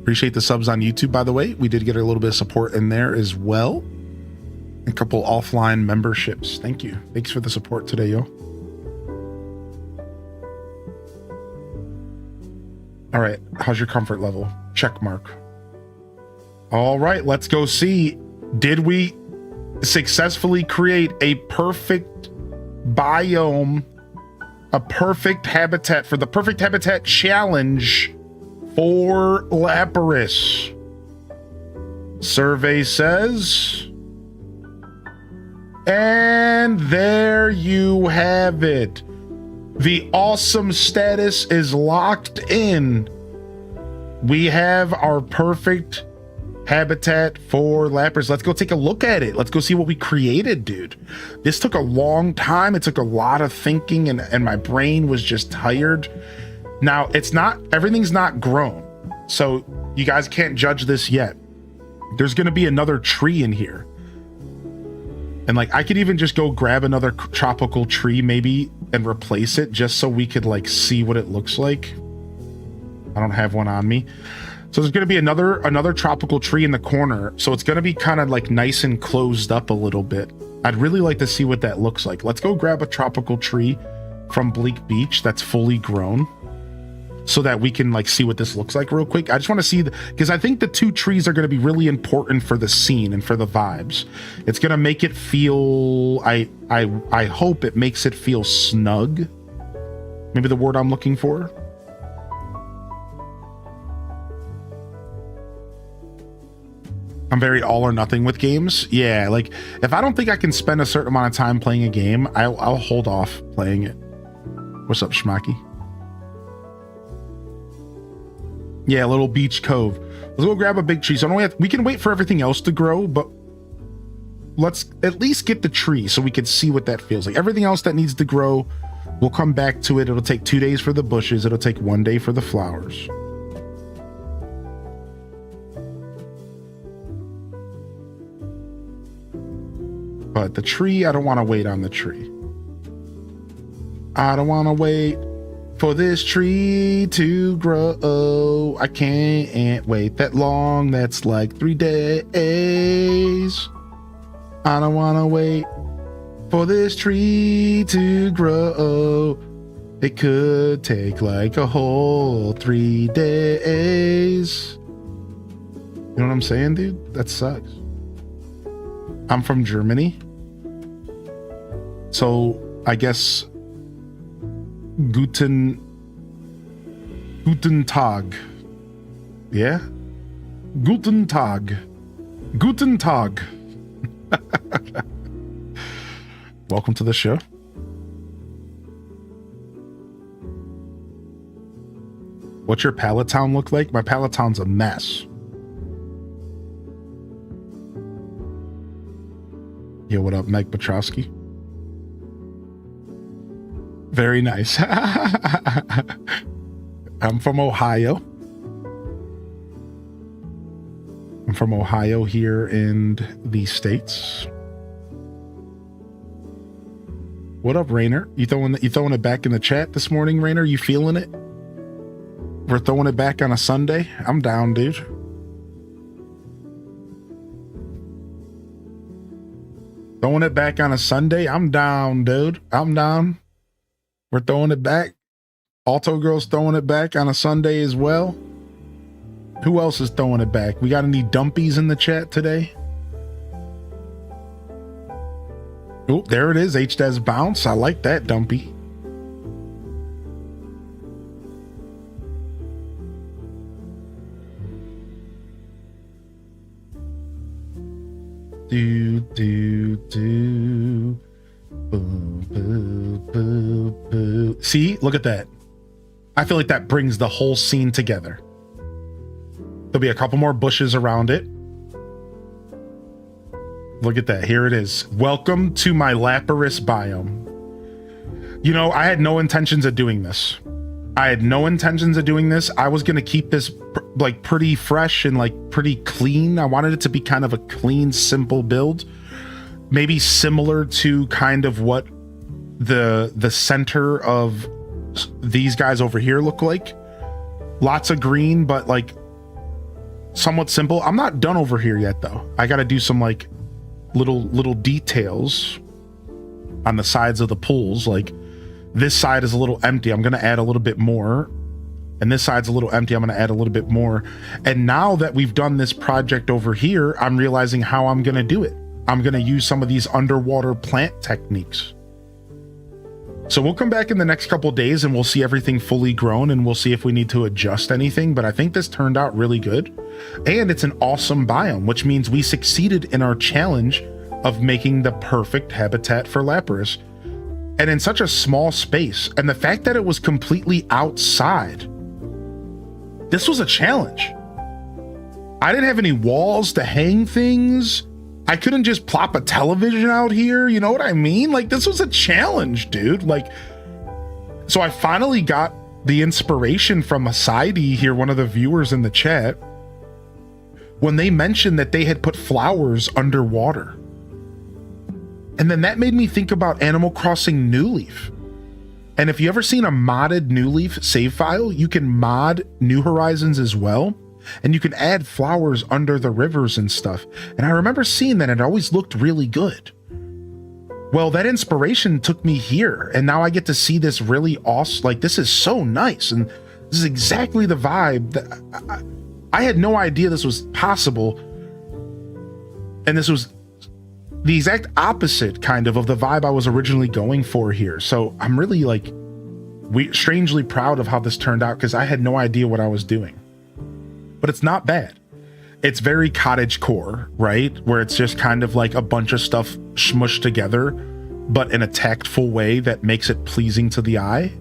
Appreciate the subs on YouTube, by the way. We did get a little bit of support in there as well. A couple offline memberships. Thank you. Thanks for the support today, yo. All right. How's your comfort level? Check mark. All right. Let's go see. Did we successfully create a perfect biome, a perfect habitat for the perfect habitat challenge for Lapras? Survey says, and there you have it. The awesome status is locked in. We have our perfect habitat for Lapras. Let's go take a look at it. Let's go see what we created, dude. This took a long time. It took a lot of thinking and my brain was just tired. Now, everything's not grown. So you guys can't judge this yet. There's going to be another tree in here. And like, I could even just go grab another tropical tree maybe and replace it just so we could like see what it looks like. I don't have one on me. So there's going to be another tropical tree in the corner. So it's going to be kind of like nice and closed up a little bit. I'd really like to see what that looks like. Let's go grab a tropical tree from Bleak Beach that's fully grown so that we can like see what this looks like real quick. I just want to see, because I think the two trees are going to be really important for the scene and for the vibes. It's going to make it feel, I hope it makes it feel snug. Maybe the word I'm looking for. I'm very all or nothing with games. Yeah, like if I don't think I can spend a certain amount of time playing a game, I'll hold off playing it. What's up, Schmacky? Yeah, little beach cove. Let's go grab a big tree. So we can wait for everything else to grow, but let's at least get the tree so we can see what that feels like. Everything else that needs to grow, we'll come back to it. It'll take 2 days for the bushes. It'll take 1 day for the flowers. But the tree, I don't want to wait on the tree. I don't want to wait for this tree to grow. I can't wait that long. That's like 3 days. I don't want to wait for this tree to grow. It could take like a whole 3 days. You know what I'm saying, dude? That sucks. I'm from Germany. So I guess Guten Tag. Yeah? Guten Tag. Guten Tag. Welcome to the show. What's your pallet town look like? My pallet town's a mess. Yo, what up, Meg Petrowski? Very nice. I'm from Ohio. I'm from Ohio here in the States. What up, Rainer? You throwing it back in the chat this morning, Rainer? You feeling it? We're throwing it back on a Sunday? I'm down, dude. Throwing it back on a Sunday? I'm down, dude. I'm down. We're throwing it back. Alto Girl's throwing it back on a Sunday as well. Who else is throwing it back? We got any dumpies in the chat today? Oh, there it is. H-Des Bounce. I like that, dumpy. Do, do, do. Boo, boo, boo, boo. See, look at that. I feel like that brings the whole scene together. There'll be a couple more bushes around it. Look at that. Here it is. Welcome to my Lapis biome. You know, I had no intentions of doing this. I was going to keep this like pretty fresh and like pretty clean. I wanted it to be kind of a clean, simple build. Maybe similar to kind of what the center of these guys over here look like. Lots of green, but like somewhat simple. I'm not done over here yet though. I got to do some like little details on the sides of the pools. Like this side is a little empty. I'm going to add a little bit more. And this side's a little empty. I'm going to add a little bit more. And now that we've done this project over here, I'm realizing how I'm going to do it. I'm going to use some of these underwater plant techniques. So we'll come back in the next couple of days and we'll see everything fully grown and we'll see if we need to adjust anything. But I think this turned out really good. And it's an awesome biome, which means we succeeded in our challenge of making the perfect habitat for Lapis. And in such a small space. And the fact that it was completely outside. This was a challenge. I didn't have any walls to hang things. I couldn't just plop a television out here. You know what I mean? Like, this was a challenge, dude. Like, so I finally got the inspiration from Asidi here, one of the viewers in the chat, when they mentioned that they had put flowers underwater. And then that made me think about Animal Crossing New Leaf. And if you ever seen a modded New Leaf save file, you can mod New Horizons as well. And you can add flowers under the rivers and stuff. And I remember seeing that and it always looked really good. Well, that inspiration took me here. And now I get to see this really awesome, like this is so nice. And this is exactly the vibe that I had no idea this was possible. And this was the exact opposite kind of the vibe I was originally going for here. So I'm really like strangely proud of how this turned out because I had no idea what I was doing. But it's not bad. It's very cottagecore, right? Where it's just kind of like a bunch of stuff smushed together, but in a tactful way that makes it pleasing to the eye.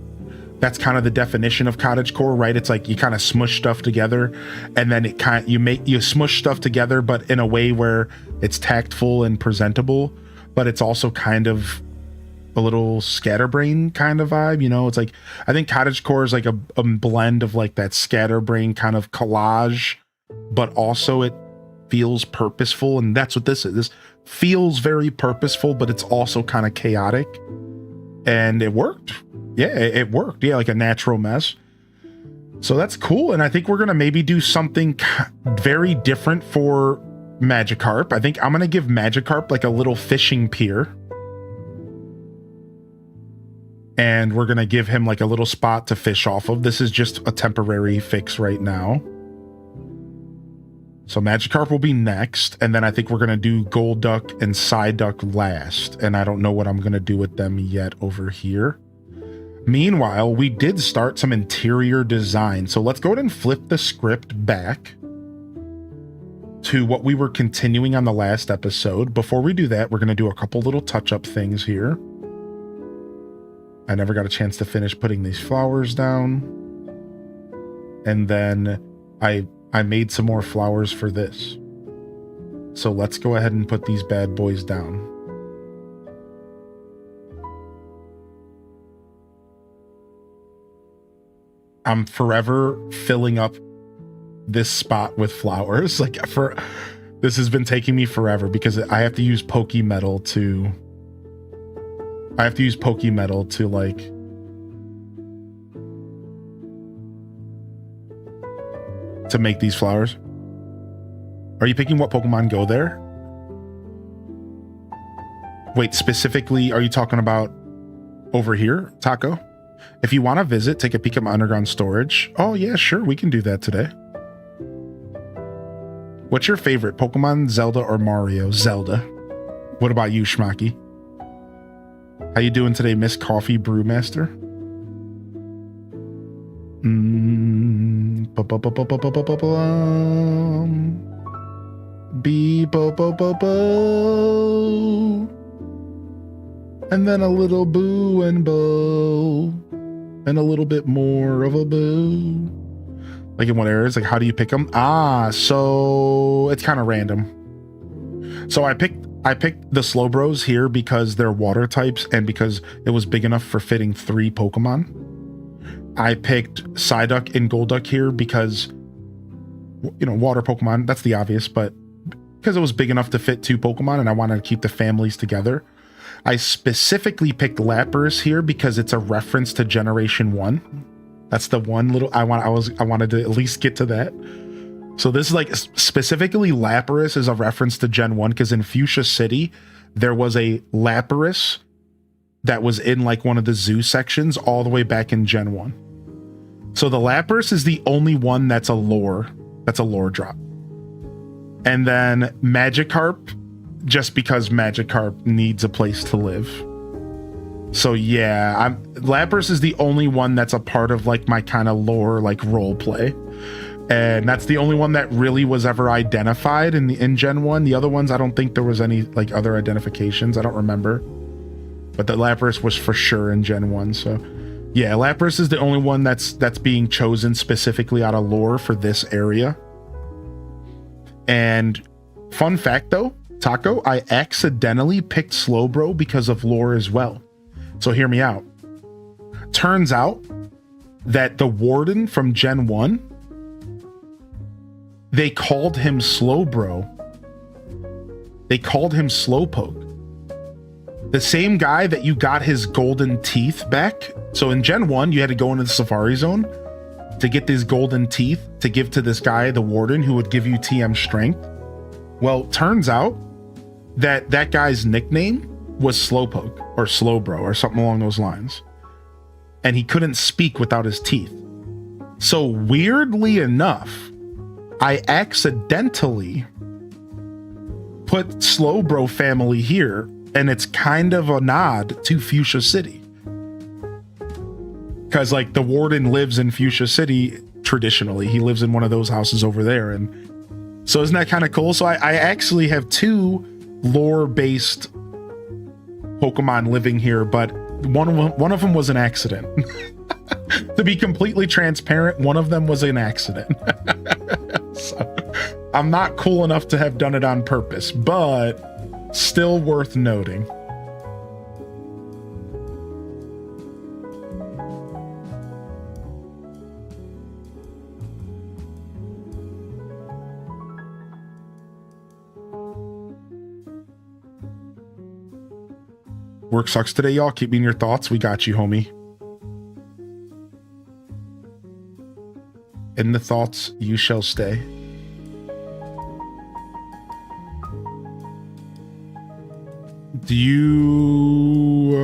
that's kind of the definition of cottagecore, right? It's like you kind of smush stuff together, and then you smush stuff together, but in a way where it's tactful and presentable, but it's also kind of a little scatterbrain kind of vibe, you know? It's like, I think cottagecore is like a blend of like that scatterbrain kind of collage, but also it feels purposeful, and that's what this is. This feels very purposeful, but it's also kind of chaotic, and it worked. Yeah, it worked. Yeah, like a natural mess. So that's cool. And I think we're going to maybe do something very different for Magikarp. I think I'm going to give Magikarp like a little fishing pier. And we're going to give him like a little spot to fish off of. This is just a temporary fix right now. So Magikarp will be next. And then I think we're going to do Golduck and Psyduck last. And I don't know what I'm going to do with them yet over here. Meanwhile, we did start some interior design. So let's go ahead and flip the script back to what we were continuing on the last episode. Before we do that, we're going to do a couple little touch-up things here. I never got a chance to finish putting these flowers down. And then I made some more flowers for this. So let's go ahead and put these bad boys down. I'm forever filling up this spot with flowers. This has been taking me forever because I have to use Pokemetal to like to make these flowers. Are you picking what Pokemon go there? Wait, specifically, are you talking about over here, Taco? If you want to visit, take a peek at my underground storage. Oh yeah, sure, we can do that today. What's your favorite, Pokemon, Zelda, or Mario? Zelda. What about you, Schmacky? How you doing today, Miss Coffee Brewmaster? And then a little boo and bow. And a little bit more of a boo. Like in what areas? Like, how do you pick them? So it's kind of random. So I picked the Slowbros here because they're water types and because it was big enough for fitting 3 Pokemon. I picked Psyduck and Golduck here because, you know, water Pokemon, that's the obvious, but because it was big enough to fit 2 Pokemon and I wanted to keep the families together. I specifically picked Lapras here because it's a reference to Generation 1. That's the one little I wanted to at least get to that. So this is like specifically Lapras is a reference to Gen 1 because in Fuchsia City there was a Lapras that was in like one of the zoo sections all the way back in Gen 1. So the Lapras is the only one that's a lore drop. And then Magikarp, just because Magikarp needs a place to live. So yeah, Lapras is the only one that's a part of like my kind of lore, like role play. And that's the only one that really was ever identified in Gen 1. The other ones, I don't think there was any like other identifications. I don't remember. But the Lapras was for sure in Gen 1. So yeah, Lapras is the only one that's being chosen specifically out of lore for this area. And fun fact though, Taco, I accidentally picked Slowbro because of lore as well. So hear me out. Turns out that the warden from Gen 1, they called him Slowbro. They called him Slowpoke. The same guy that you got his golden teeth back. So in Gen 1, you had to go into the Safari Zone to get these golden teeth to give to this guy, the warden, who would give you TM strength. Well, turns out that guy's nickname was Slowpoke or Slowbro or something along those lines. And he couldn't speak without his teeth. So weirdly enough, I accidentally put Slowbro family here, and it's kind of a nod to Fuchsia City. Because like the warden lives in Fuchsia City traditionally. He lives in one of those houses over there. And so isn't that kind of cool? So I actually have 2 lore-based Pokemon living here, but one of them was an accident. To be completely transparent, one of them was an accident. So, I'm not cool enough to have done it on purpose, but still worth noting. Work sucks today, y'all. Keep me in your thoughts. We got you, homie. In the thoughts, you shall stay. Do you...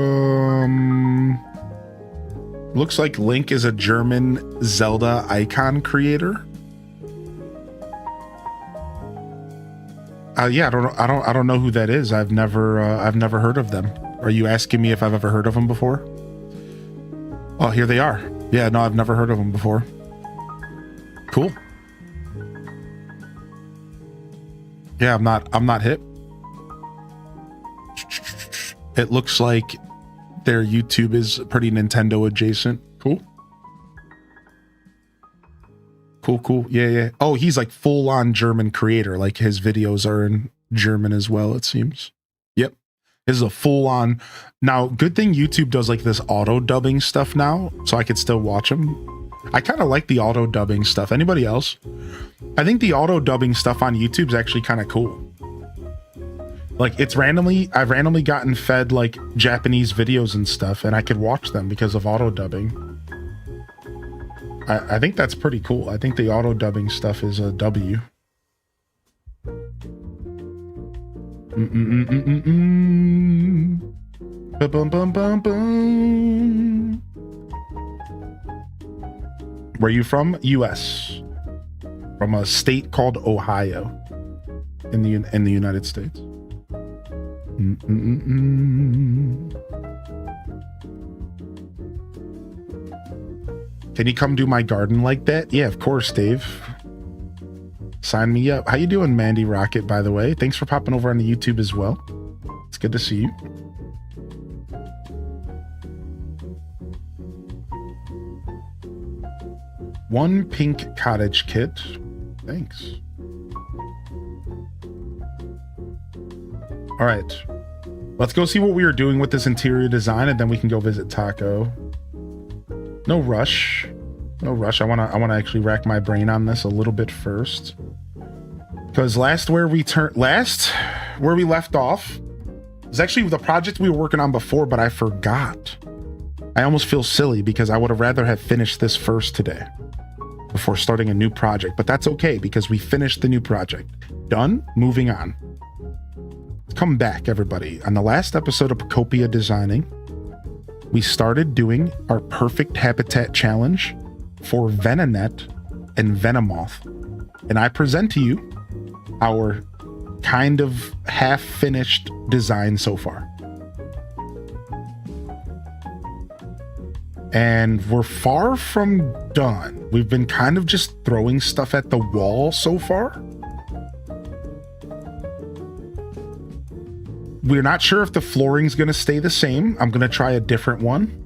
Looks like Link is a German Zelda icon creator. Yeah, I don't know who that is. I've never heard of them. Are you asking me if I've ever heard of them before? Oh, here they are. Yeah, no, I've never heard of them before. Cool. Yeah, I'm not hip. It looks like their YouTube is pretty Nintendo adjacent. Cool. Cool. Yeah. Oh, he's like full on German creator. Like his videos are in German as well, it seems. Yep. This is a full on. Now, good thing YouTube does like this auto dubbing stuff now, so I could still watch them. I kind of like the auto dubbing stuff. Anybody else? I think the auto dubbing stuff on YouTube is actually kind of cool. Like I've randomly gotten fed like Japanese videos and stuff, and I could watch them because of auto dubbing. I think that's pretty cool. I think the auto dubbing stuff is a W. Where are you from? US. From a state called Ohio in the United States. Can you come do my garden like that? Yeah, of course, Dave. Sign me up. How you doing, Mandy Rocket, by the way? Thanks for popping over on the YouTube as well. It's good to see you. One pink cottage kit. Thanks. All right. Let's go see what we are doing with this interior design, and then we can go visit Taco. No rush. I want to actually rack my brain on this a little bit first. Because where we left off is actually the project we were working on before, but I forgot. I almost feel silly because I would have rather have finished this first today before starting a new project, but that's okay because we finished the new project. Done, moving on. Let's come back, everybody. On the last episode of Pokopia Designing, we started doing our perfect habitat challenge for Venonet and Venomoth. And I present to you our kind of half-finished design so far. And we're far from done. We've been kind of just throwing stuff at the wall so far. We're not sure if the flooring's going to stay the same. I'm going to try a different one.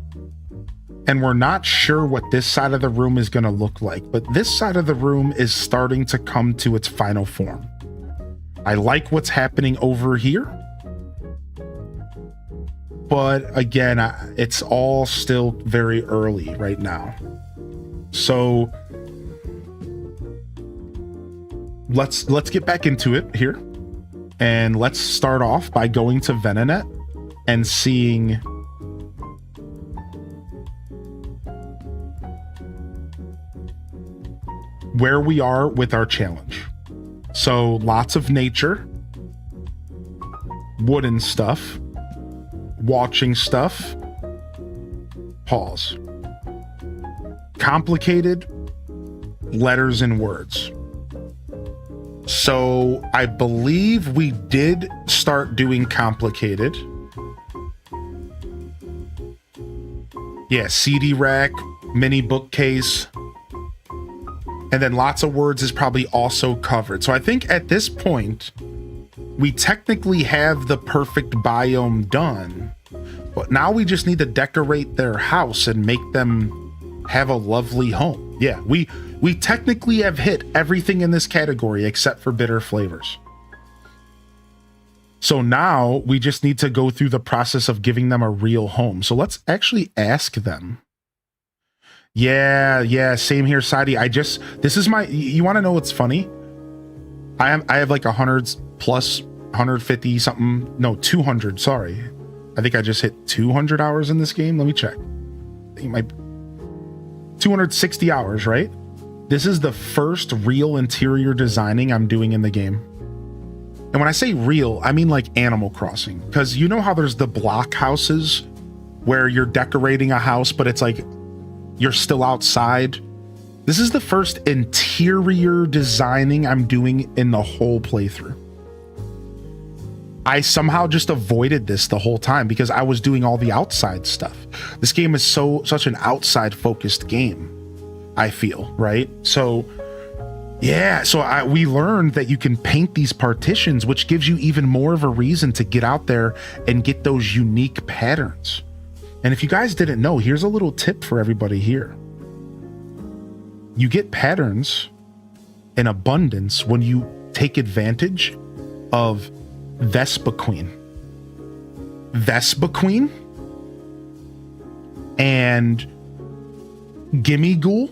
And we're not sure what this side of the room is going to look like, but this side of the room is starting to come to its final form. I like what's happening over here. But again, it's all still very early right now. So let's get back into it here. And let's start off by going to Venonet and seeing where we are with our challenge. So lots of nature, wooden stuff, watching stuff, pause. Complicated letters and words. So I believe we did start doing complicated. Yeah, CD rack, mini bookcase, and then lots of words is probably also covered. So I think at this point, we technically have the perfect biome done, but now we just need to decorate their house and make them have a lovely home. Yeah, we technically have hit everything in this category except for bitter flavors. So now we just need to go through the process of giving them a real home. So let's actually ask them. Yeah, same here, Sadie. This is my, you want to know what's funny? I have like 100 plus 150 something, no, 200, sorry. I think I just hit 200 hours in this game. Let me check. I think my 260 hours, right? This is the first real interior designing I'm doing in the game. And when I say real, I mean like Animal Crossing, because you know how there's the block houses where you're decorating a house, but it's like you're still outside. This is the first interior designing I'm doing in the whole playthrough. I somehow just avoided this the whole time because I was doing all the outside stuff. This game is such an outside focused game, I feel, right? So yeah, so we learned that you can paint these partitions, which gives you even more of a reason to get out there and get those unique patterns. And if you guys didn't know, here's a little tip for everybody here. You get patterns in abundance when you take advantage of Vespa Queen. Vespa Queen and Gimme Ghoul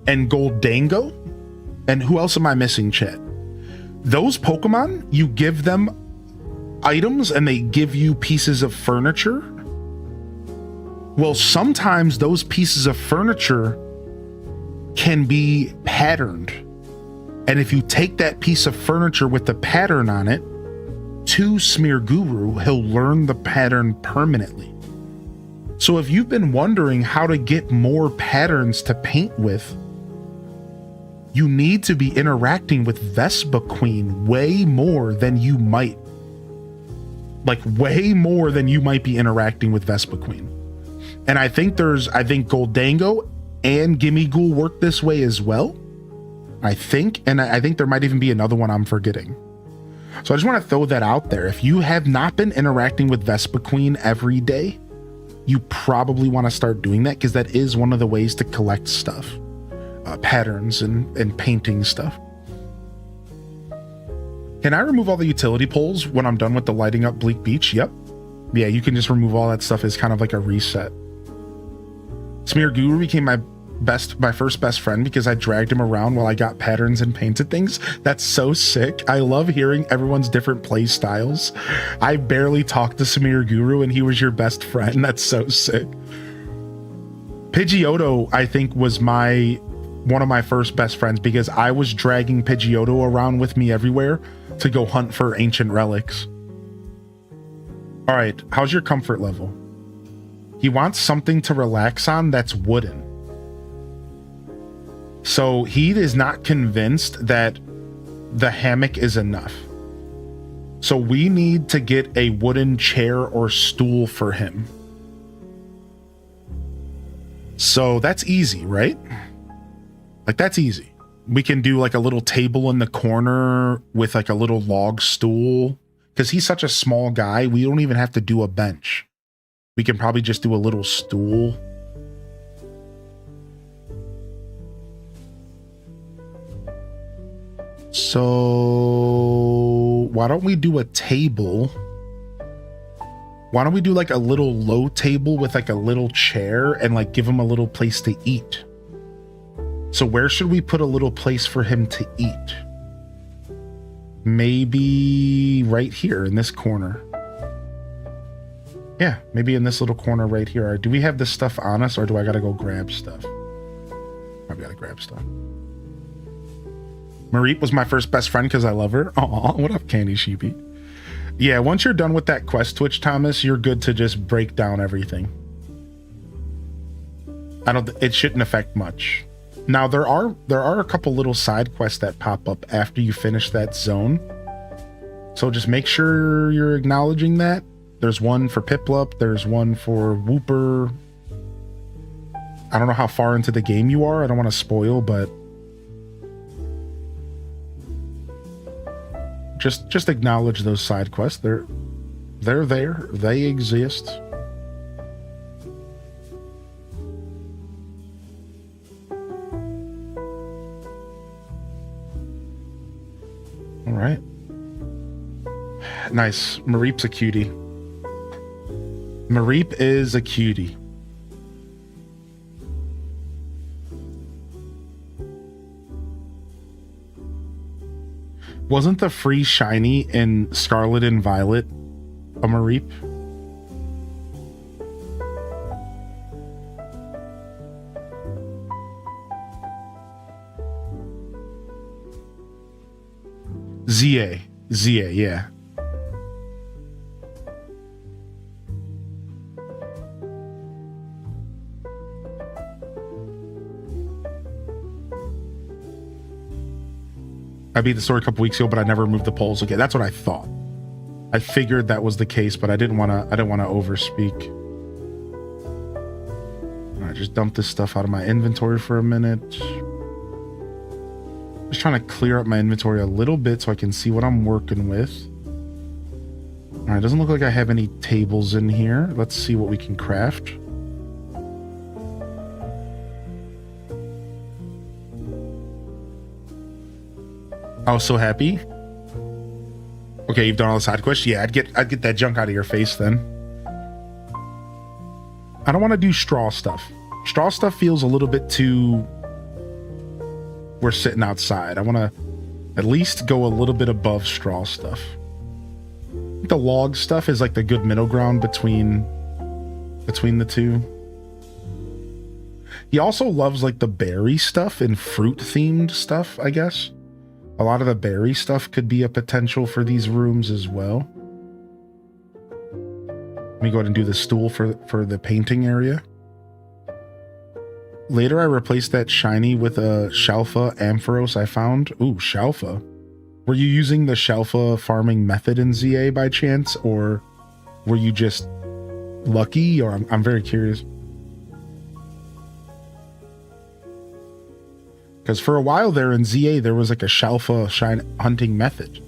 and Goldango. And who else am I missing, chat? Those Pokemon, you give them items and they give you pieces of furniture. Well, sometimes those pieces of furniture can be patterned. And if you take that piece of furniture with the pattern on it to Smearguru, he'll learn the pattern permanently. So if you've been wondering how to get more patterns to paint with, you need to be interacting with Vespa Queen way more than you might. Like way more than you might be interacting with Vespa Queen. And I think Goldango and Gimme Ghoul work this way as well. I think there might even be another one I'm forgetting. So I just want to throw that out there. If you have not been interacting with Vespa Queen every day, you probably want to start doing that because that is one of the ways to collect stuff. Patterns and painting stuff. Can I remove all the utility poles when I'm done with the lighting up Bleak Beach? Yep. Yeah, you can just remove all that stuff as kind of like a reset. Smearguru became my first best friend because I dragged him around while I got patterns and painted things. That's so sick. I love hearing everyone's different play styles. I barely talked to Smearguru and he was your best friend. That's so sick. Pidgeotto, I think, was one of my first best friends because I was dragging Pidgeotto around with me everywhere to go hunt for ancient relics. All right, how's your comfort level? He wants something to relax on that's wooden. So he is not convinced that the hammock is enough. So we need to get a wooden chair or stool for him. So that's easy, right? Like that's easy. We can do like a little table in the corner with like a little log stool. Because he's such a small guy, we don't even have to do a bench. We can probably just do a little stool. So why don't we do a table? Why don't we do like a little low table with like a little chair and like give him a little place to eat? So where should we put a little place for him to eat? Maybe right here in this corner. Yeah, maybe in this little corner right here. Do we have this stuff on us or do I gotta go grab stuff? I've gotta grab stuff. Mareep was my first best friend because I love her. Aw, what up, Candy Sheepy? Yeah, once you're done with that quest Twitch, Thomas, you're good to just break down everything. It shouldn't affect much. Now there are a couple little side quests that pop up after you finish that zone. So just make sure you're acknowledging that. There's one for Piplup, there's one for Wooper. I don't know how far into the game you are. I don't want to spoil, but just acknowledge those side quests. They're there. They exist. nice. Mareep's a cutie. Mareep is a cutie. Wasn't the free shiny in Scarlet and Violet a Mareep? ZA, yeah. I beat the story a couple weeks ago, but I never removed the polls. Okay, that's what I thought. I figured that was the case, but I didn't want to overspeak. All right, just dump this stuff out of my inventory for a minute. Just trying to clear up my inventory a little bit so I can see what I'm working with. All right, doesn't look like I have any tables in here. Let's see what we can craft. I was so happy. Okay, you've done all the side quests. Yeah, I'd get that junk out of your face then. I don't want to do straw stuff. Straw stuff feels a little bit too... We're sitting outside. I want to at least go a little bit above straw stuff. The log stuff is like the good middle ground between the two. He also loves like the berry stuff and fruit themed stuff, I guess. A lot of the berry stuff could be a potential for these rooms as well. Let me go ahead and do the stool for the painting area. Later, I replaced that shiny with a Shalfa Ampharos I found. Ooh, Shalfa. Were you using the Shalfa farming method in ZA by chance, or were you just lucky? Or I'm very curious. Because for a while there in ZA, there was like a Shalfa hunting method.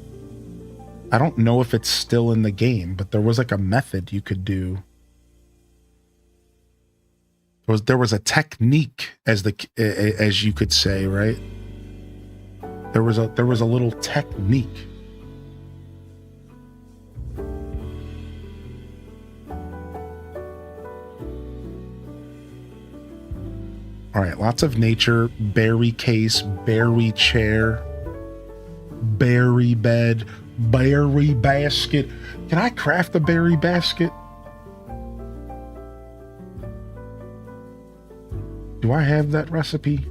I don't know if it's still in the game, but there was like a method you could do. There was a technique, as you could say, right? There was a little technique. All right, lots of nature, berry case, berry chair, berry bed, berry basket. Can I craft a berry basket? Do I have that recipe?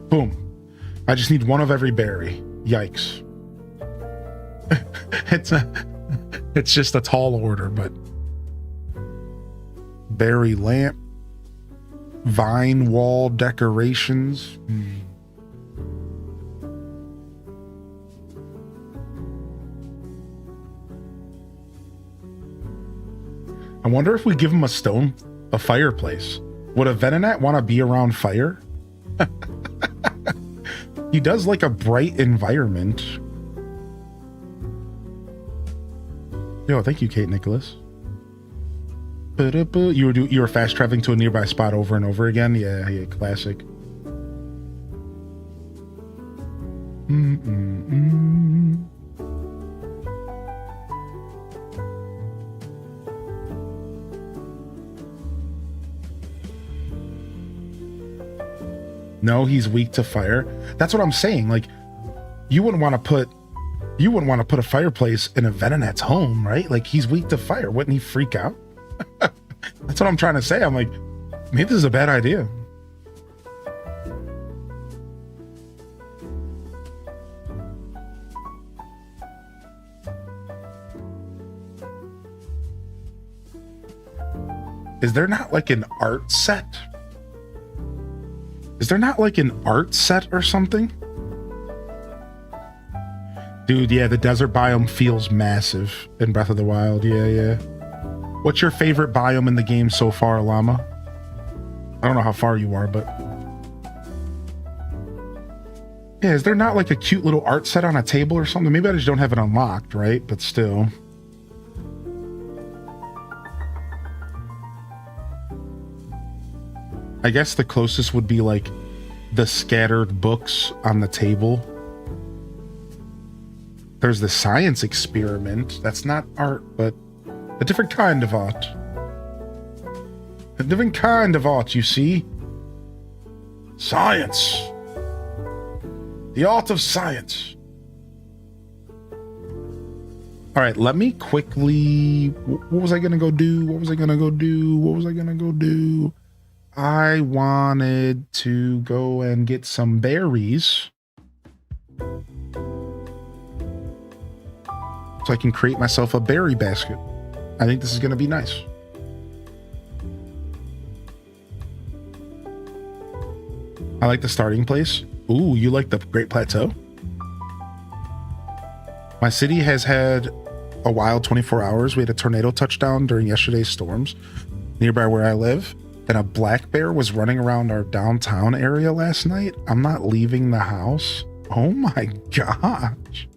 Boom. I just need one of every berry. Yikes. It's just a tall order, but berry lamp, vine wall decorations. I wonder if we give him a fireplace. Would a Venonat want to be around fire? He does like a bright environment. Yo, thank you, Kate Nicholas. You were fast traveling to a nearby spot over and over again. Yeah, classic. No, he's weak to fire. That's what I'm saying. Like, you wouldn't want to put a fireplace in a Venonat's home, right? Like, he's weak to fire. Wouldn't he freak out? That's what I'm trying to say. I'm like, maybe this is a bad idea. Is there not like an art set? Is there not like an art set or something? Dude, yeah, the desert biome feels massive in Breath of the Wild. Yeah. What's your favorite biome in the game so far, Llama? I don't know how far you are, but... Yeah, is there not like a cute little art set on a table or something? Maybe I just don't have it unlocked, right? But still. I guess the closest would be like the scattered books on the table. There's the science experiment. That's not art, but a different kind of art. A different kind of art, you see? Science. The art of science. All right, let me quickly... What was I going to go do? What was I going to go do? What was I going to go do? I wanted to go and get some berries. So I can create myself a berry basket. I think this is going to be nice. I like the starting place. Ooh, you like the Great Plateau? My city has had a wild 24 hours. We had a tornado touchdown during yesterday's storms nearby where I live. And a black bear was running around our downtown area last night. I'm not leaving the house. Oh my gosh.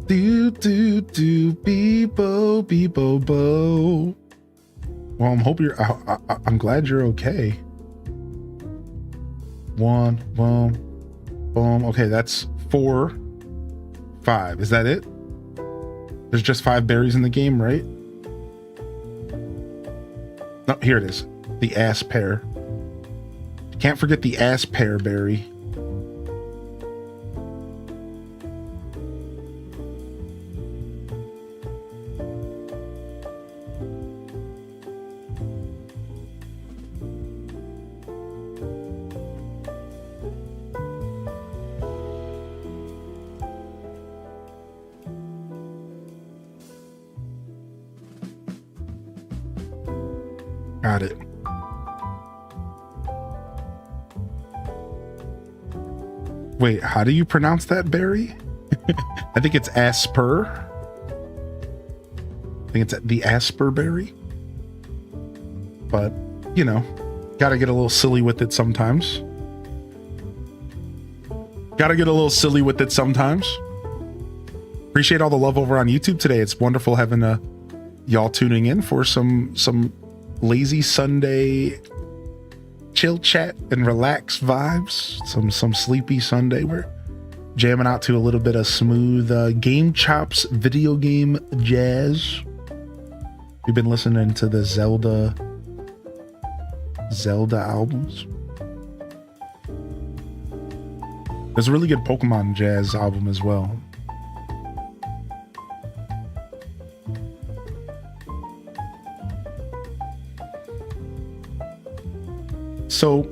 Do, do, do, beebo, beebo, bo. Well, I'm glad you're okay. One, boom, boom. Okay, that's 4, 5. Is that it? There's just 5 berries in the game, right? No, here it is. The ass pear. Can't forget the ass pear berry. Got it. Wait, how do you pronounce that berry? I think it's asper. I think it's the asper berry. But, you know, gotta get a little silly with it sometimes. Appreciate all the love over on YouTube today. It's wonderful having y'all tuning in for some lazy Sunday chill chat and relax vibes. Some sleepy Sunday. We're jamming out to a little bit of smooth Game Chops video game jazz. We've been listening to the Zelda albums. There's a really good Pokemon jazz album as well. So,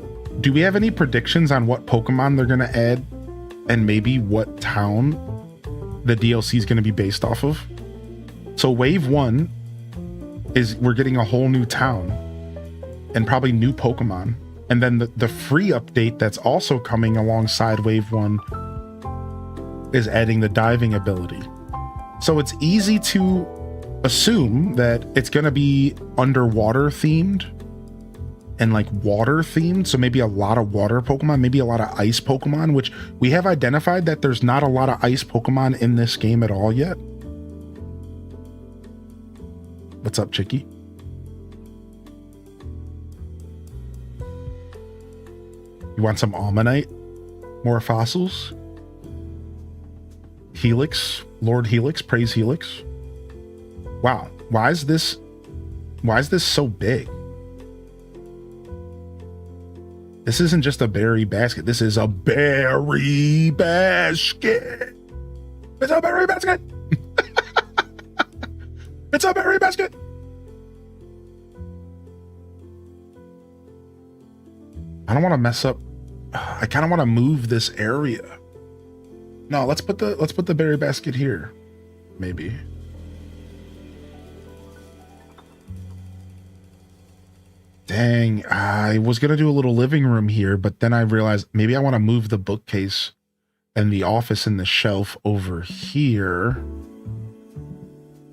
do we have any predictions on what Pokemon they're going to add and maybe what town the DLC is going to be based off of? So, Wave 1 is we're getting a whole new town and probably new Pokemon. And then the free update that's also coming alongside Wave 1 is adding the diving ability. So, it's easy to assume that it's going to be underwater themed. And like water themed, so maybe a lot of water Pokemon, maybe a lot of ice Pokemon, which we have identified that there's not a lot of ice Pokemon in this game at all yet. What's up, Chicky? You want some Almanite? More fossils? Helix, Lord Helix, praise Helix. Wow, why is this so big? This isn't just a berry basket. This is a berry basket. It's a berry basket. It's a berry basket. I don't want to mess up. I kind of want to move this area. No, let's put the berry basket here. Maybe. Dang, I was going to do a little living room here, but then I realized maybe I want to move the bookcase and the office and the shelf over here.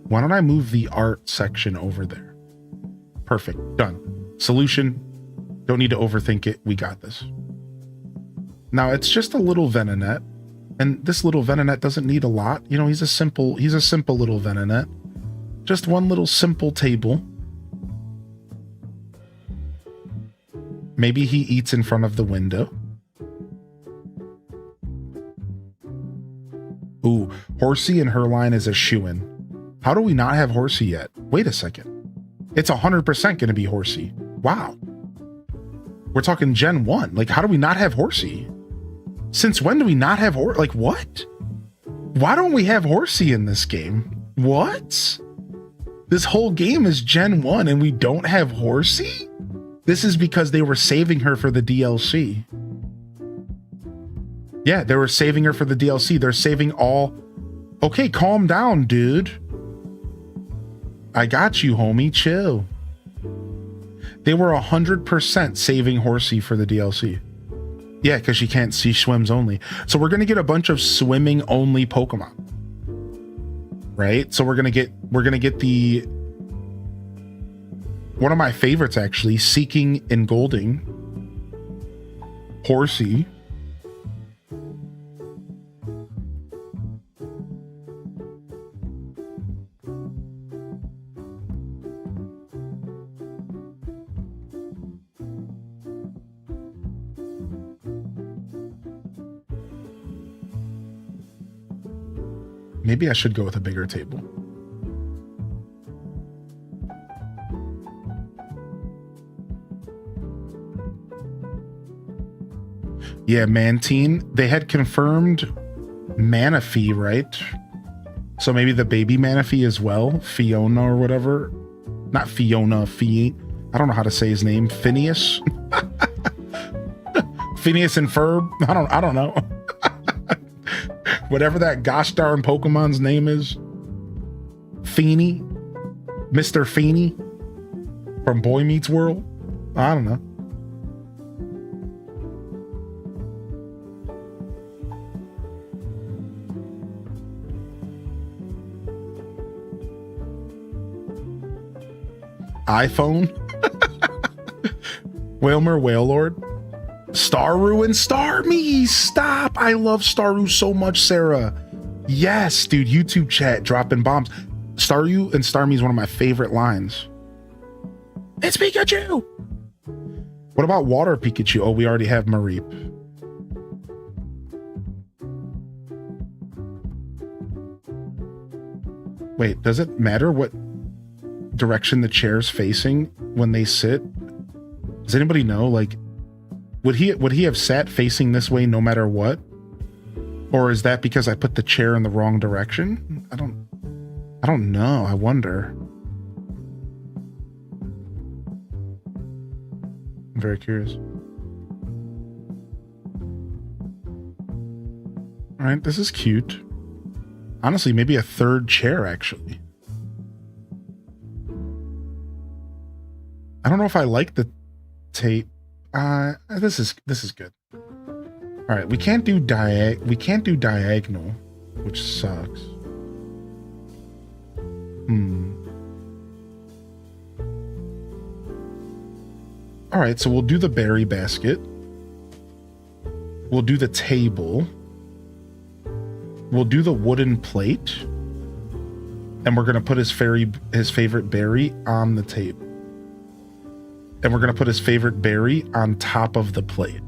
Why don't I move the art section over there? Perfect, done. Solution, don't need to overthink it. We got this. Now it's just a little Venonat, and this little Venonat doesn't need a lot. You know, he's a simple little Venonat. Just one little simple table. Maybe he eats in front of the window. Ooh, Horsey and her line is a shoo-in. How do we not have Horsey yet? Wait a second. It's 100% going to be Horsey. Wow. We're talking Gen 1. Like, how do we not have Horsey? Since when do we not have Horsey? Like, what? Why don't we have Horsey in this game? What? This whole game is Gen 1 and we don't have Horsey? This is because they were saving her for the DLC. Yeah, they were saving her for the DLC. They're saving all... Okay, calm down, dude. I got you, homie. Chill. They were 100% saving Horsey for the DLC. Yeah, because she can't see swims only. So we're going to get a bunch of swimming only Pokemon. Right? So we're going to get the... One of my favorites, actually, Seeking and Golding. Horsey. Maybe I should go with a bigger table. Yeah, Mantine. They had confirmed Manaphy, right? So maybe the baby Manaphy as well. Fiona or whatever. Not Fiona, I don't know how to say his name. Phineas? Phineas and Ferb? I don't know. Whatever that gosh darn Pokemon's name is. Feeny? Mr. Feeny? From Boy Meets World? I don't know. iPhone? Whalmer Whalelord? Staryu and Starmie! Stop! I love Staryu so much, Sarah. Yes, dude, YouTube chat dropping bombs. Staryu and Starmie is one of my favorite lines. It's Pikachu! What about Water Pikachu? Oh, we already have Mareep. Wait, does it matter what direction the chair's facing when they sit? Does anybody know? Like, would he have sat facing this way no matter what? Or is that because I put the chair in the wrong direction? I don't know. I wonder. I'm very curious. All right, this is cute. Honestly, maybe a third chair, actually. I don't know if I like the tape. This is good. All right, we can't do diagonal, which sucks. All right, so we'll do the berry basket. We'll do the table. We'll do the wooden plate. And we're gonna put his favorite berry on the table. And we're gonna put his favorite berry on top of the plate.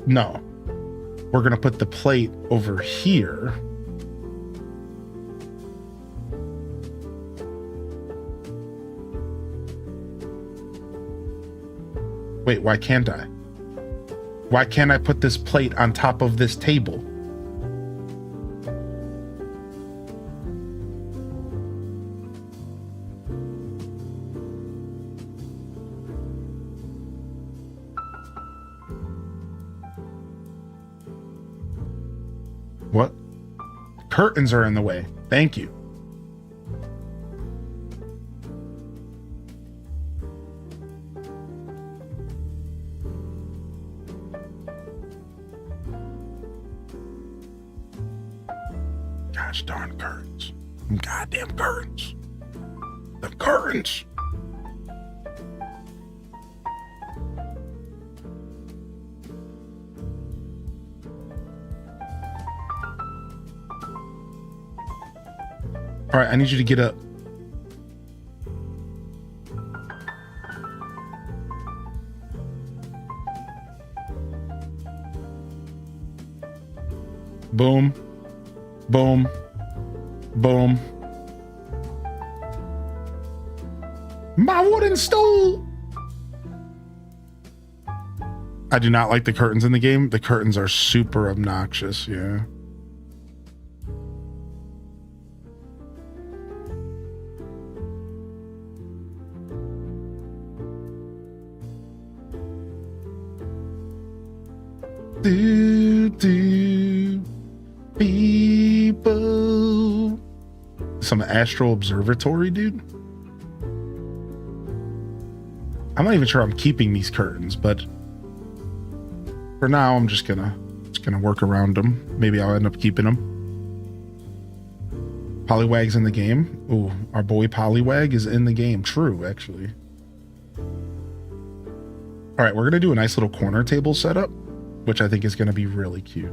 No. We're gonna put the plate over here. Wait, why can't I? Why can't I put this plate on top of this table? What? Curtains are in the way. Thank you. Gosh darn curtains. Them goddamn curtains. The curtains. All right, I need you to get up. Boom. Boom. Boom. My wooden stool. I do not like the curtains in the game. The curtains are super obnoxious, yeah. People. Some astral observatory, dude. I'm not even sure I'm keeping these curtains, but for now I'm just gonna work around them. Maybe I'll end up keeping them. Poliwag's in the game. Ooh, our boy Poliwag is in the game. True, actually. All right, we're gonna do a nice little corner table setup, which I think is gonna be really cute.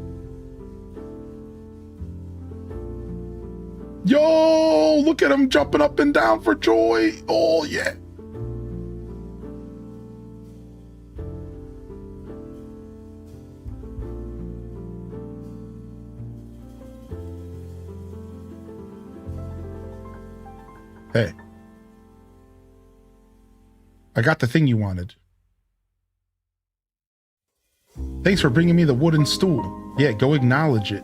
Yo, look at him jumping up and down for joy. Oh, yeah. Hey. I got the thing you wanted. Thanks for bringing me the wooden stool. Yeah, go acknowledge it.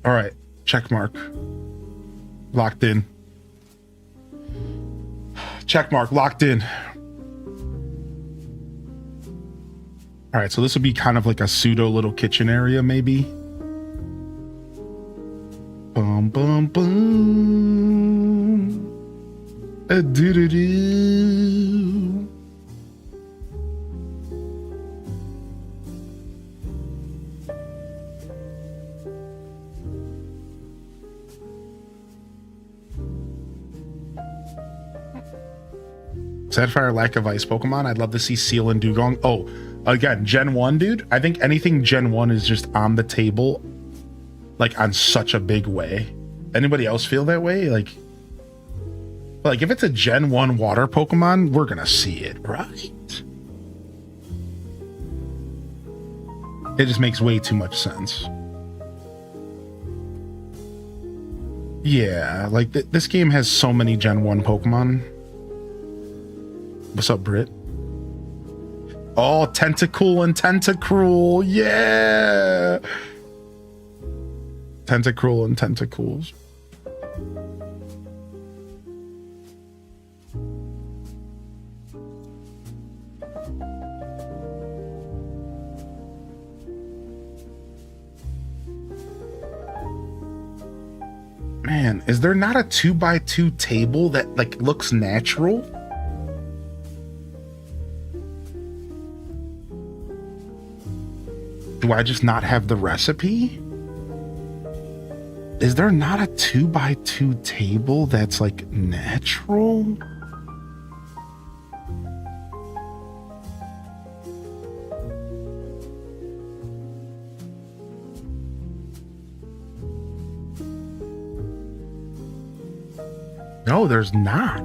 All right, check mark. Locked in. Check mark, locked in. All right, so this would be kind of like a pseudo little kitchen area, maybe. Bum, bum, bum. A-do-do-do. Sapphire lack of ice Pokemon. I'd love to see Seal and Dugong. Oh, again, Gen 1, dude. I think anything Gen 1 is just on the table, like on such a big way. Anybody else feel that way? Like if it's a Gen 1 water Pokemon, we're gonna see it, right? It just makes way too much sense. Yeah, like this game has so many Gen 1 Pokemon. What's up, Britt? Oh, Tentacool and Tentacruel. Yeah. Tentacruel and Tentacools. Man, is there not a 2x2 table that like looks natural? Do I just not have the recipe? Is there not a 2x2 table that's like natural? No, there's not.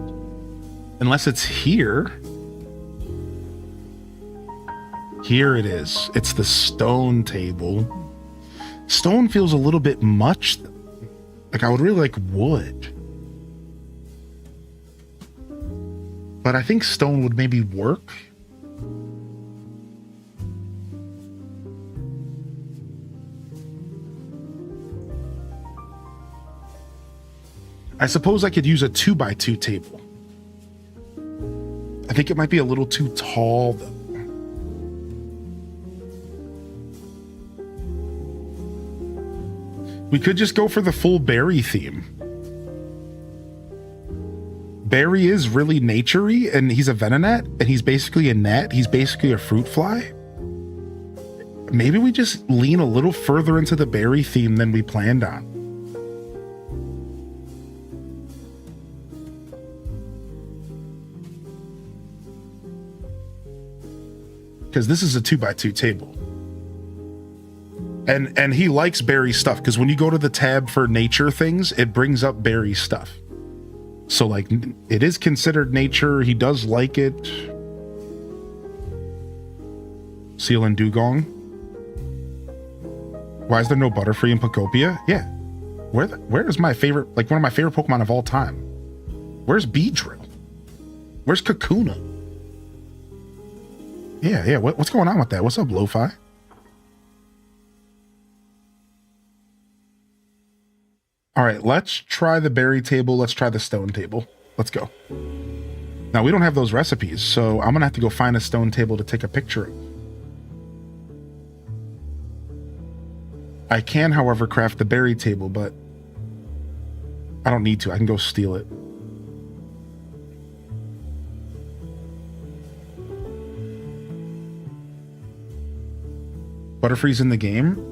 Unless it's here. Here it is. It's the stone table. Stone feels a little bit much. Like I would really like wood. But I think stone would maybe work. I suppose I could use a 2x2 table. I think it might be a little too tall though. We could just go for the full berry theme. Barry is really nature-y, and he's a venonat, and he's basically a gnat. He's basically a fruit fly. Maybe we just lean a little further into the berry theme than we planned on. Because this is a 2x2 table. And he likes berry stuff, because when you go to the tab for nature things, it brings up berry stuff. So like, it is considered nature. He does like it. Seal and Dugong. Why is there no Butterfree in Pokopia? Yeah. Where is my favorite, like one of my favorite Pokemon of all time? Where's Beedrill? Where's Kakuna? Yeah. What's going on with that? What's up, Lo-Fi? All right, let's try the berry table. Let's try the stone table. Let's go. Now, we don't have those recipes, so I'm going to have to go find a stone table to take a picture of. I can, however, craft the berry table, but I don't need to. I can go steal it. Butterfree's in the game?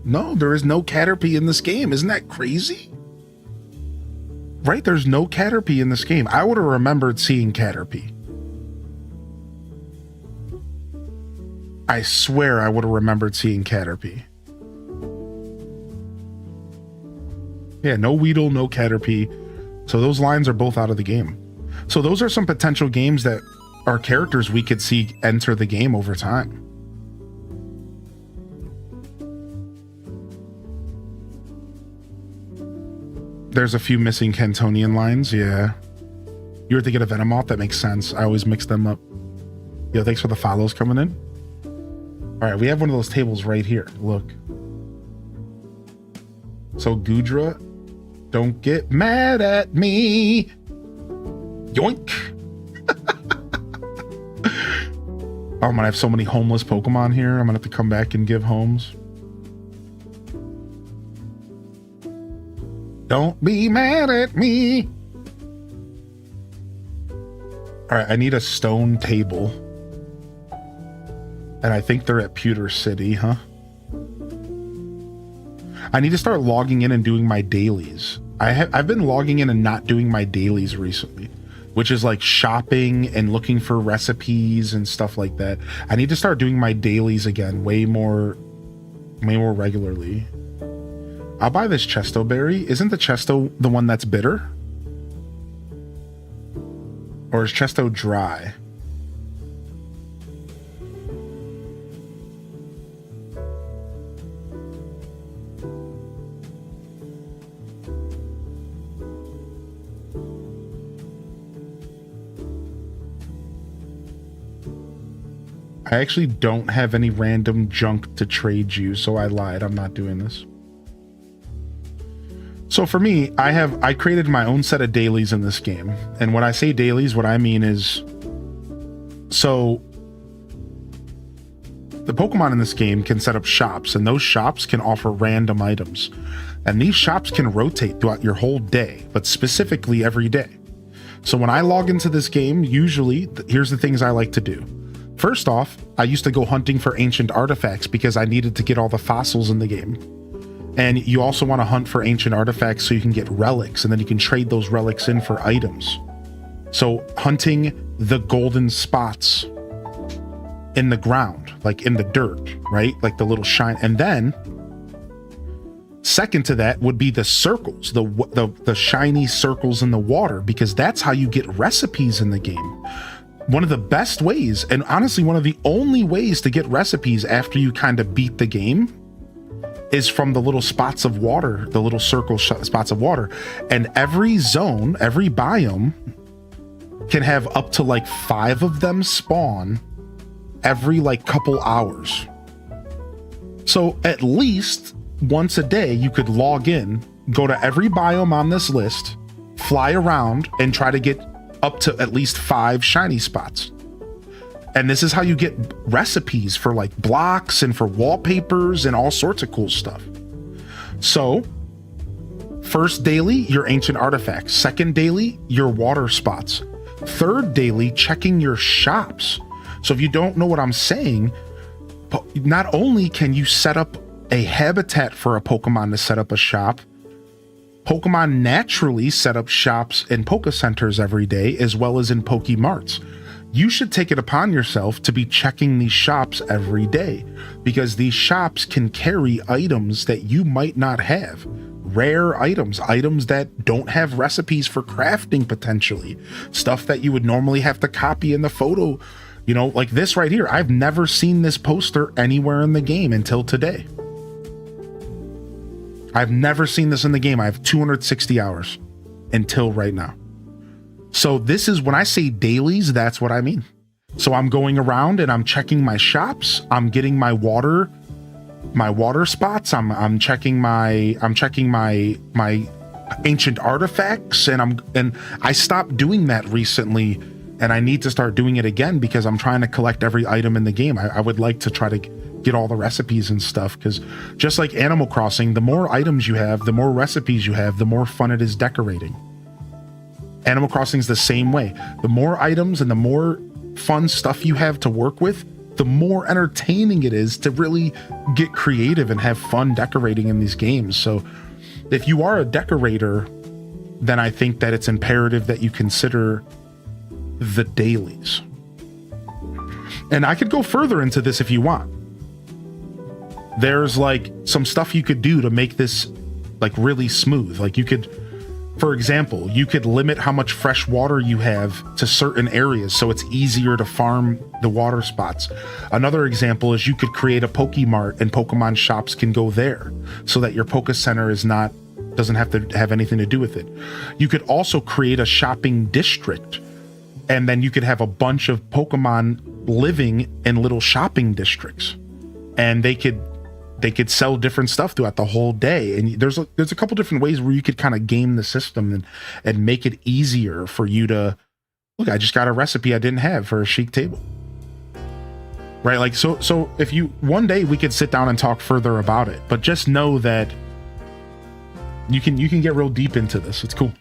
No, there is no Caterpie in this game. Isn't that crazy? Right, there's no Caterpie in this game. I would have remembered seeing Caterpie. I swear I would have remembered seeing Caterpie. Yeah, no Weedle, no Caterpie. So those lines are both out of the game. So those are some potential games that are characters we could see enter the game over time. There's a few missing Cantonian lines, yeah. You were thinking of Venomoth? That makes sense. I always mix them up. Yo, thanks for the follows coming in. All right, we have one of those tables right here. Look. So Gudra, don't get mad at me. Yoink. Oh, I'm gonna have so many homeless Pokemon here. I'm gonna have to come back and give homes. Don't be mad at me. All right, I need a stone table. And I think they're at Pewter City, huh? I need to start logging in and doing my dailies. I've been logging in and not doing my dailies recently, which is like shopping and looking for recipes and stuff like that. I need to start doing my dailies again way more regularly. I'll buy this Chesto berry. Isn't the Chesto the one that's bitter? Or is Chesto dry? I actually don't have any random junk to trade you, so I lied. I'm not doing this. So for me, I created my own set of dailies in this game. And when I say dailies, what I mean is, so the Pokemon in this game can set up shops, and those shops can offer random items. And these shops can rotate throughout your whole day, but specifically every day. So when I log into this game, usually, here's the things I like to do. First off, I used to go hunting for ancient artifacts because I needed to get all the fossils in the game. And you also want to hunt for ancient artifacts so you can get relics, and then you can trade those relics in for items. So hunting the golden spots in the ground, like in the dirt, right? Like the little shine. And then second to that would be the circles, the shiny circles in the water, because that's how you get recipes in the game. One of the best ways, and honestly one of the only ways to get recipes after you kind of beat the game, is from the little spots of water, the little circle spots of water. And every zone, every biome can have up to like 5 of them spawn every like couple hours. So at least once a day you could log in, go to every biome on this list, fly around and try to get up to at least 5 shiny spots. And this is how you get recipes for like blocks and for wallpapers and all sorts of cool stuff. So First daily, your ancient artifacts. Second daily, your water spots. Third daily, checking your shops. So if you don't know what I'm saying, not only can you set up a habitat for a Pokemon to set up a shop, Pokemon naturally set up shops in Poke Centers every day, as well as in Pokemarts. You should take it upon yourself to be checking these shops every day, because these shops can carry items that you might not have. Rare items that don't have recipes for crafting potentially. Stuff that you would normally have to copy in the photo. You know, like this right here. I've never seen this poster anywhere in the game until today. I've never seen this in the game. I have 260 hours until right now. So this is when I say dailies, that's what I mean. So I'm going around and I'm checking my shops. I'm getting my water spots. I'm checking my ancient artifacts, and I stopped doing that recently, and I need to start doing it again because I'm trying to collect every item in the game. I would like to try to get all the recipes and stuff, because just like Animal Crossing, the more items you have, the more recipes you have, the more fun it is decorating. Animal Crossing is the same way. The more items and the more fun stuff you have to work with, the more entertaining it is to really get creative and have fun decorating in these games. So if you are a decorator, then I think that it's imperative that you consider the dailies. And I could go further into this if you want. There's like some stuff you could do to make this like really smooth. Like you could, for example, you could limit how much fresh water you have to certain areas so it's easier to farm the water spots. Another example is you could create a Pokemart and Pokemon shops can go there so that your Poke Center doesn't have to have anything to do with it. You could also create a shopping district, and then you could have a bunch of Pokemon living in little shopping districts, and they could sell different stuff throughout the whole day. And there's a couple different ways where you could kind of game the system and make it easier for you to look. I just got a recipe I didn't have for a chic table, right? Like, so if you, one day we could sit down and talk further about it, but just know that you can get real deep into this. It's cool.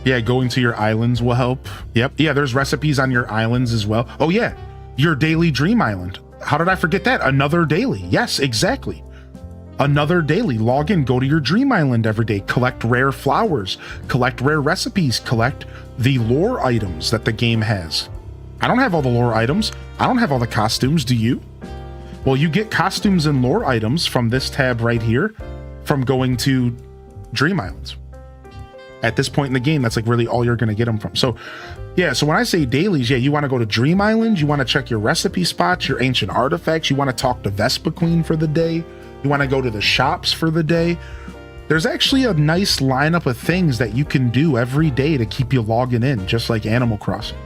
Yeah, going to your islands will help. Yep. Yeah, there's recipes on your islands as well. Oh yeah, your daily dream island. How did I forget that? Another daily. Yes, exactly. Another daily. Log in, go to your dream island every day, collect rare flowers, collect rare recipes, collect the lore items that the game has. I don't have all the lore items. I don't have all the costumes. Do you? Well, you get costumes and lore items from this tab right here from going to Dream Islands. At this point in the game, that's like really all you're going to get them from. So yeah, so when I say dailies, yeah, you want to go to Dream Island, you want to check your recipe spots, your ancient artifacts, you want to talk to Vespa Queen for the day, you want to go to the shops for the day. There's actually a nice lineup of things that you can do every day to keep you logging in, just like Animal Crossing.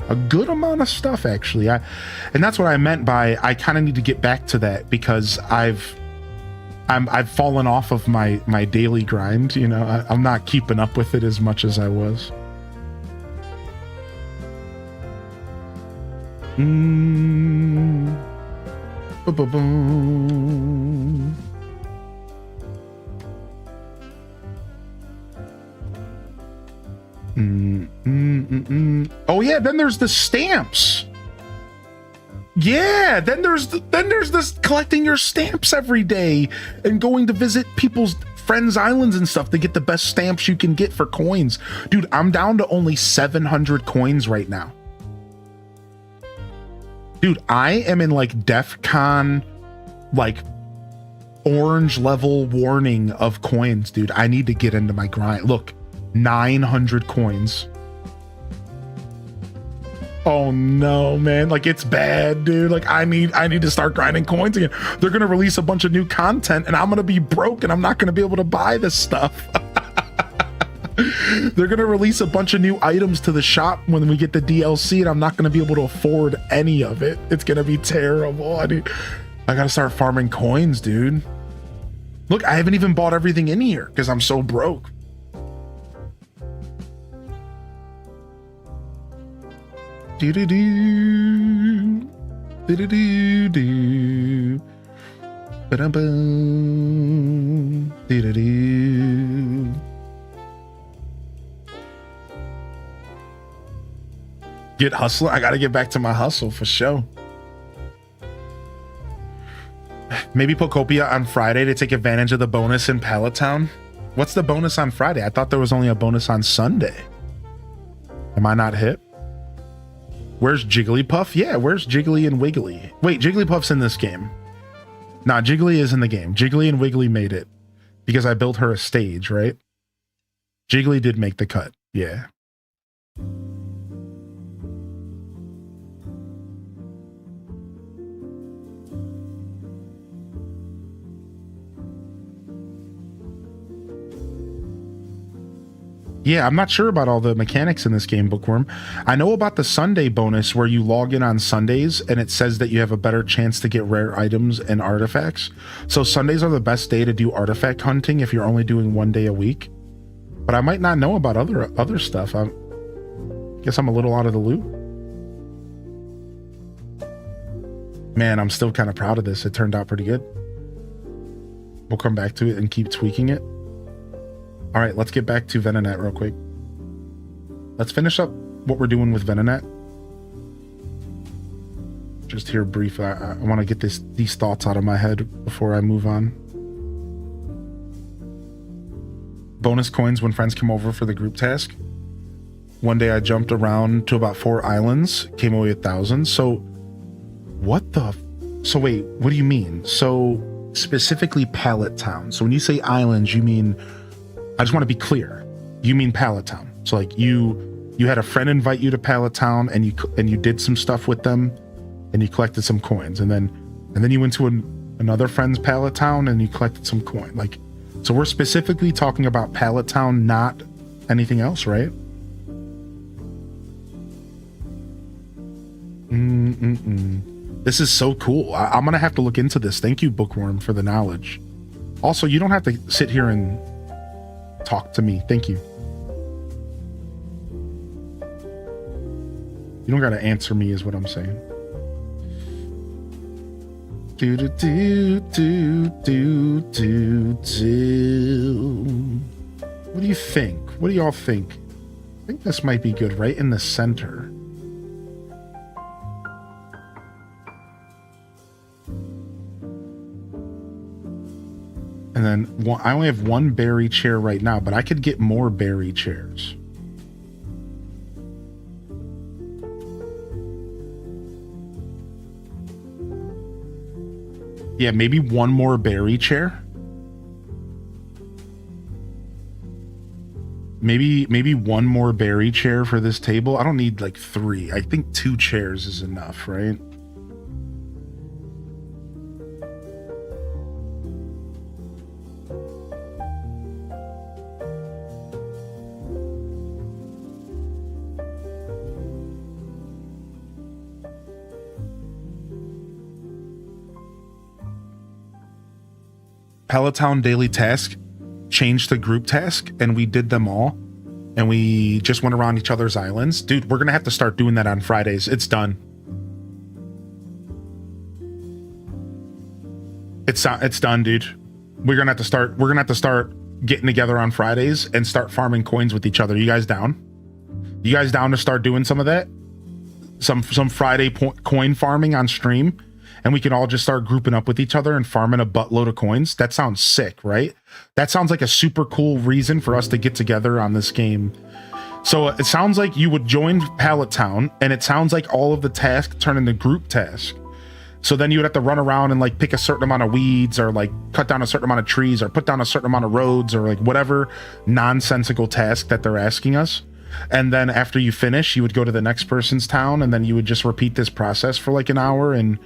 A good amount of stuff, actually. And that's what I meant by I kind of need to get back to that, because I've fallen off of my daily grind. You know, I'm not keeping up with it as much as I was. Ba-ba-boom. Oh yeah, then there's the stamps. Yeah, then there's this collecting your stamps every day and going to visit people's friends' islands and stuff to get the best stamps you can get for coins. Dude, I'm down to only 700 coins right now. Dude, I am in like DEF CON, like orange level warning of coins, dude. I need to get into my grind. Look, 900 coins. Oh no, man. Like, it's bad, dude. Like, I need to start grinding coins again. They're gonna release a bunch of new content and I'm gonna be broke and I'm not gonna be able to buy this stuff. They're gonna release a bunch of new items to the shop when we get the DLC and I'm not gonna be able to afford any of it. It's gonna be terrible. I gotta start farming coins, dude. Look, I haven't even bought everything in here because I'm so broke. Do-do-do-do. Ba-dum-bum. Do-do-do. Get hustling. I gotta get back to my hustle for sure. Maybe Pokopia on Friday to take advantage of the bonus in Pallet Town. What's the bonus on Friday? I thought there was only a bonus on Sunday. Am I not hip? Where's Jigglypuff? Yeah, where's Jiggly and Wiggly? Wait, Jigglypuff's in this game. Nah, Jiggly is in the game. Jiggly and Wiggly made it because I built her a stage, right? Jiggly did make the cut. Yeah. Yeah, I'm not sure about all the mechanics in this game, Bookworm. I know about the Sunday bonus where you log in on Sundays and it says that you have a better chance to get rare items and artifacts. So Sundays are the best day to do artifact hunting if you're only doing 1 day a week. But I might not know about other stuff. I guess I'm a little out of the loop. Man, I'm still kind of proud of this. It turned out pretty good. We'll come back to it and keep tweaking it. All right, let's get back to Venonat real quick. Let's finish up what we're doing with Venonat. Just here briefly, I want to get these thoughts out of my head before I move on. Bonus coins when friends come over for the group task. One day I jumped around to about 4 islands, came away with 1,000. So what the... So wait, what do you mean? So specifically Pallet Town. So when you say islands, you mean... I just want to be clear. You mean Pallet Town. So like you had a friend invite you to Pallet Town and you did some stuff with them and you collected some coins and then you went to another friend's Pallet Town and you collected some coin. Like, so we're specifically talking about Pallet Town, not anything else, right? This is so cool. I'm gonna have to look into this. Thank you, Bookworm, for the knowledge. Also, you don't have to sit here and talk to me. Thank you. You don't gotta answer me is what I'm saying. Do do do do do do do. What do you think? What do y'all think? I think this might be good right in the center. And then I only have 1 berry chair right now, but I could get more berry chairs. Yeah, maybe 1 more berry chair. Maybe 1 more berry chair for this table. I don't need like 3. I think 2 chairs is enough, right? Pallet Town daily task changed to group task and we did them all and we just went around each other's islands. Dude, we're gonna have to start doing that on Fridays. It's done. It's done, dude. We're gonna have to start getting together on Fridays and start farming coins with each other. You guys down? You guys down to start doing some of that? Some Friday coin farming on stream? And we can all just start grouping up with each other and farming a buttload of coins. That sounds sick, right? That sounds like a super cool reason for us to get together on this game. So it sounds like you would join Pallet Town, and it sounds like all of the tasks turn into group tasks. So then you would have to run around and like pick a certain amount of weeds or like cut down a certain amount of trees or put down a certain amount of roads or like whatever nonsensical task that they're asking us. And then after you finish, you would go to the next person's town, and then you would just repeat this process for like an hour and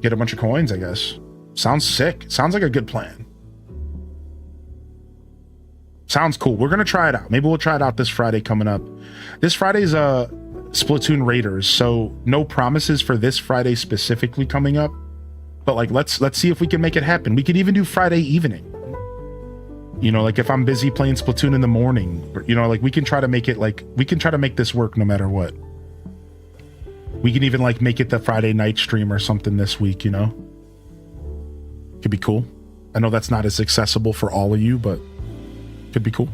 get a bunch of coins, I guess. Sounds sick. Sounds like a good plan. Sounds cool. We're gonna try it out. Maybe we'll try it out this Friday coming up. This Friday's Splatoon Raiders, so no promises for this Friday specifically coming up. But like let's see if we can make it happen. We could even do Friday evening. You know, like if I'm busy playing Splatoon in the morning, or, you know, like we can try to make it we can try to make this work no matter what. We can even like make it the Friday night stream or something this week, you know? Could be cool. I know that's not as accessible for all of you, but could be cool.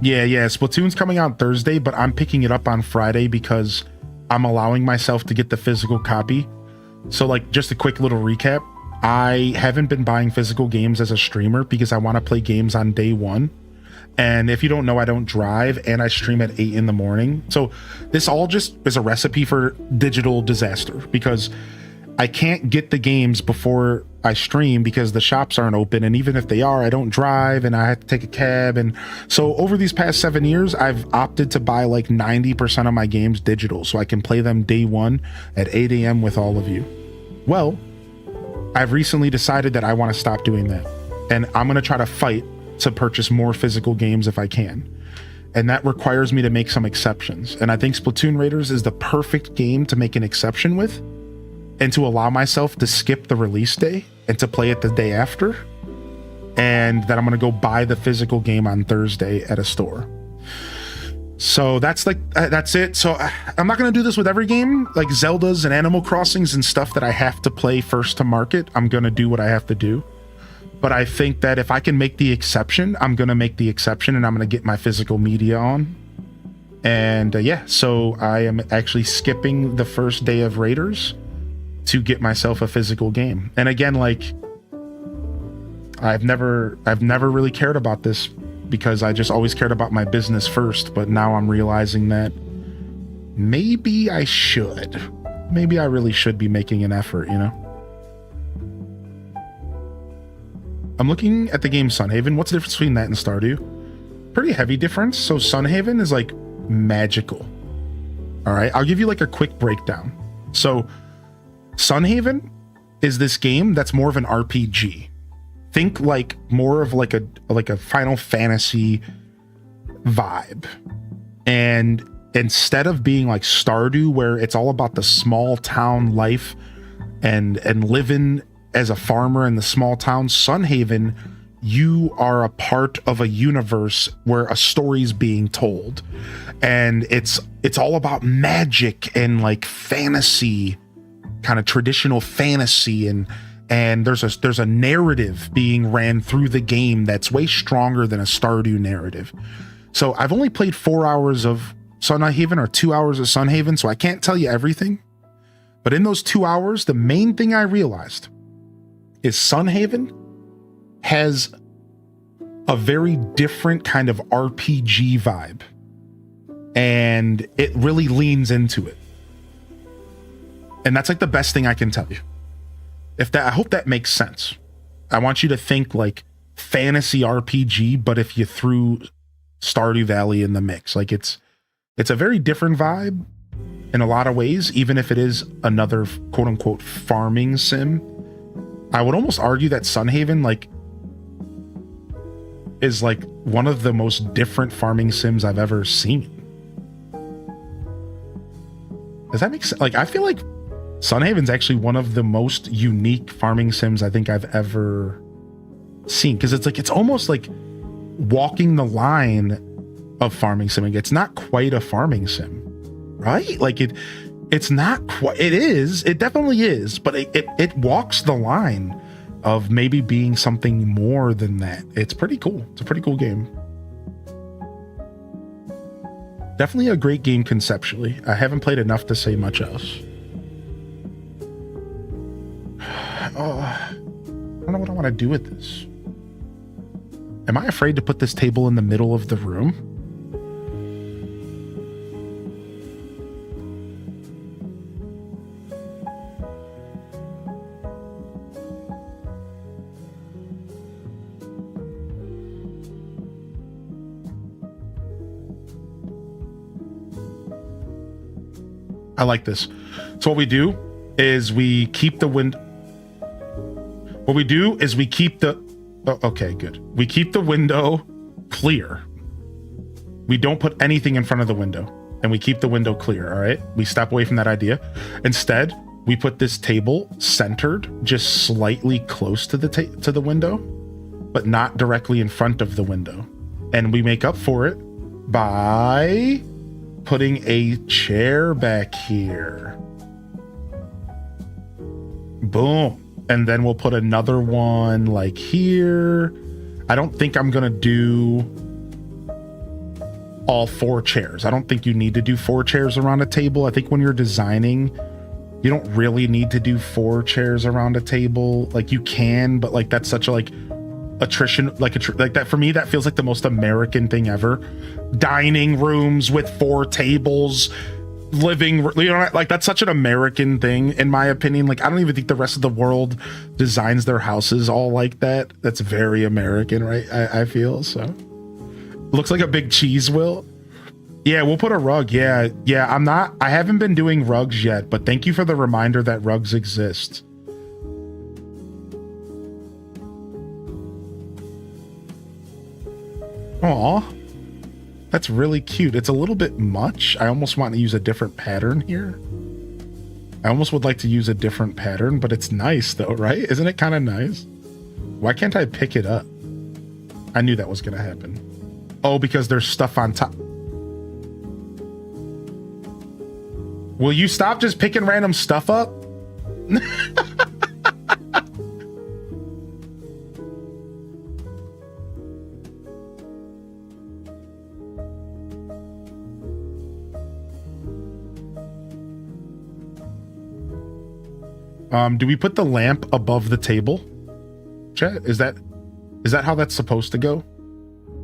Yeah, Splatoon's coming out Thursday, but I'm picking it up on Friday because I'm allowing myself to get the physical copy. So like, just a quick little recap. I haven't been buying physical games as a streamer because I want to play games on day one. And if you don't know, I don't drive and I stream at 8 in the morning. So this all just is a recipe for digital disaster because I can't get the games before I stream because the shops aren't open. And even if they are, I don't drive and I have to take a cab. And so over these past 7 years, I've opted to buy like 90% of my games digital so I can play them day one at 8 a.m. with all of you. Well, I've recently decided that I want to stop doing that. And I'm going to try to fight to purchase more physical games if I can. And that requires me to make some exceptions. And I think Splatoon Raiders is the perfect game to make an exception with and to allow myself to skip the release day and to play it the day after. And that I'm going to go buy the physical game on Thursday at a store. So that's it. So I'm not going to do this with every game, like Zeldas and Animal Crossings and stuff that I have to play first to market. I'm going to do what I have to do. But I think that if I can make the exception, I'm going to make the exception and I'm going to get my physical media on. And yeah, so I am actually skipping the first day of Raiders to get myself a physical game. And again, like I've never really cared about this because I just always cared about my business first. But now I'm realizing that maybe I should. Maybe I really should be making an effort, you know? I'm looking at the game Sunhaven. What's the difference between that and Stardew? Pretty heavy difference. So Sunhaven is like magical. All right, I'll give you like a quick breakdown. So Sunhaven is this game that's more of an RPG. Think like more of like a Final Fantasy vibe. And instead of being like Stardew, where it's all about the small town life and living as a farmer in the small town, Sunhaven, you are a part of a universe where a story's being told. And it's all about magic and like fantasy, kind of traditional fantasy, and there's a narrative being ran through the game that's way stronger than a Stardew narrative. So I've only played 4 hours of Sunhaven or 2 hours of Sunhaven, so I can't tell you everything. But in those 2 hours, the main thing I realized is Sunhaven has a very different kind of RPG vibe, and it really leans into it. And that's like the best thing I can tell you. I hope that makes sense. I want you to think like fantasy RPG, but if you threw Stardew Valley in the mix, like it's a very different vibe in a lot of ways, even if it is another quote unquote farming sim. I would almost argue that Sunhaven like is like one of the most different farming sims I've ever seen. Does that make sense? Like, I feel like Sunhaven's actually one of the most unique farming sims I think I've ever seen, because it's almost like walking the line of farming sim. It's not quite a farming sim, right? Like it's not quite, it definitely is, but it walks the line of maybe being something more than that. It's pretty cool. It's a pretty cool game. Definitely a great game conceptually. I haven't played enough to say much else. Oh, I don't know what I want to do with this. Am I afraid to put this table in the middle of the room? I like this. So what we do is we keep the window. What we do is we keep the. Oh, okay, good. We keep the window clear. We don't put anything in front of the window, and we keep the window clear. All right. We step away from that idea. Instead, we put this table centered, just slightly close to the window, but not directly in front of the window, and we make up for it by putting a chair back here. Boom. And then we'll put another one like here. I don't think I'm gonna do all 4 chairs. I don't think you need to do 4 chairs around a table. I think when you're designing, you don't really need to do 4 chairs around a table. Like you can, but like that's such a like attrition, like that for me, that feels like the most American thing ever. Dining rooms with 4 tables, living, you know, like that's such an American thing in my opinion. Like I don't even think the rest of the world designs their houses all like that. That's very American, right? I feel so. Looks like a big cheese wheel. Yeah, we'll put a rug. Yeah, I haven't been doing rugs yet, but thank you for the reminder that rugs exist. Aw, that's really cute. It's a little bit much. I almost want to use a different pattern here. I almost would like to use a different pattern, but it's nice though, right? Isn't it kind of nice? Why can't I pick it up? I knew that was going to happen. Oh, because there's stuff on top. Will you stop just picking random stuff up? Do we put the lamp above the table? Chat, is that how that's supposed to go?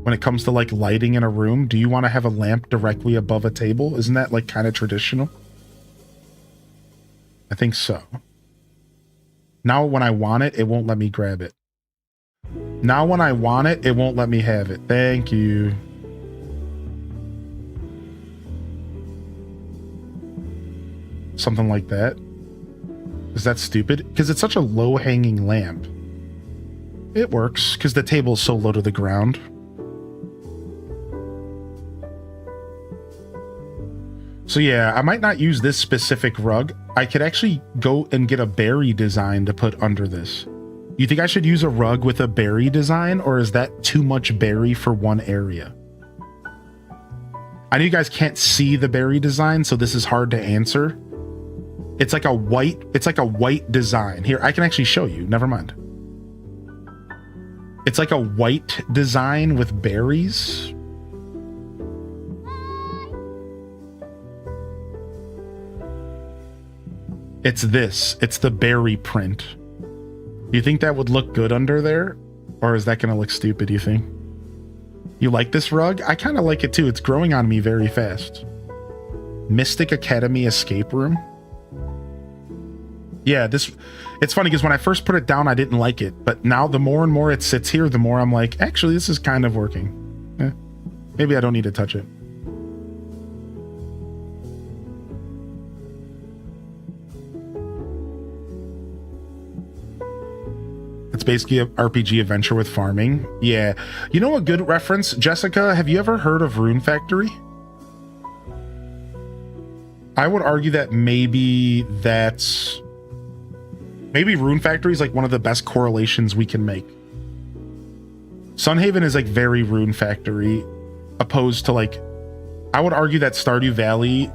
When it comes to like lighting in a room, do you want to have a lamp directly above a table? Isn't that like kind of traditional? I think so. Now when I want it, it won't let me grab it. Now when I want it, it won't let me have it. Thank you. Something like that. Is that stupid? Because it's such a low-hanging lamp. It works, because the table is so low to the ground. So yeah, I might not use this specific rug. I could actually go and get a berry design to put under this. You think I should use a rug with a berry design, or is that too much berry for one area? I know you guys can't see the berry design, so this is hard to answer. It's like a white design. Here, I can actually show you. Never mind. It's like a white design with berries. It's this. It's the berry print. Do you think that would look good under there? Or is that going to look stupid, do you think? You like this rug? I kind of like it too. It's growing on me very fast. Mystic Academy Escape Room. Yeah, it's funny because when I first put it down, I didn't like it. But now the more and more it sits here, the more I'm like, actually, this is kind of working. Maybe I don't need to touch it. It's basically an RPG adventure with farming. Yeah. You know a good reference? Jessica, have you ever heard of Rune Factory? I would argue that maybe Rune Factory is like one of the best correlations we can make. Sunhaven is like very Rune Factory, opposed to like, I would argue that Stardew Valley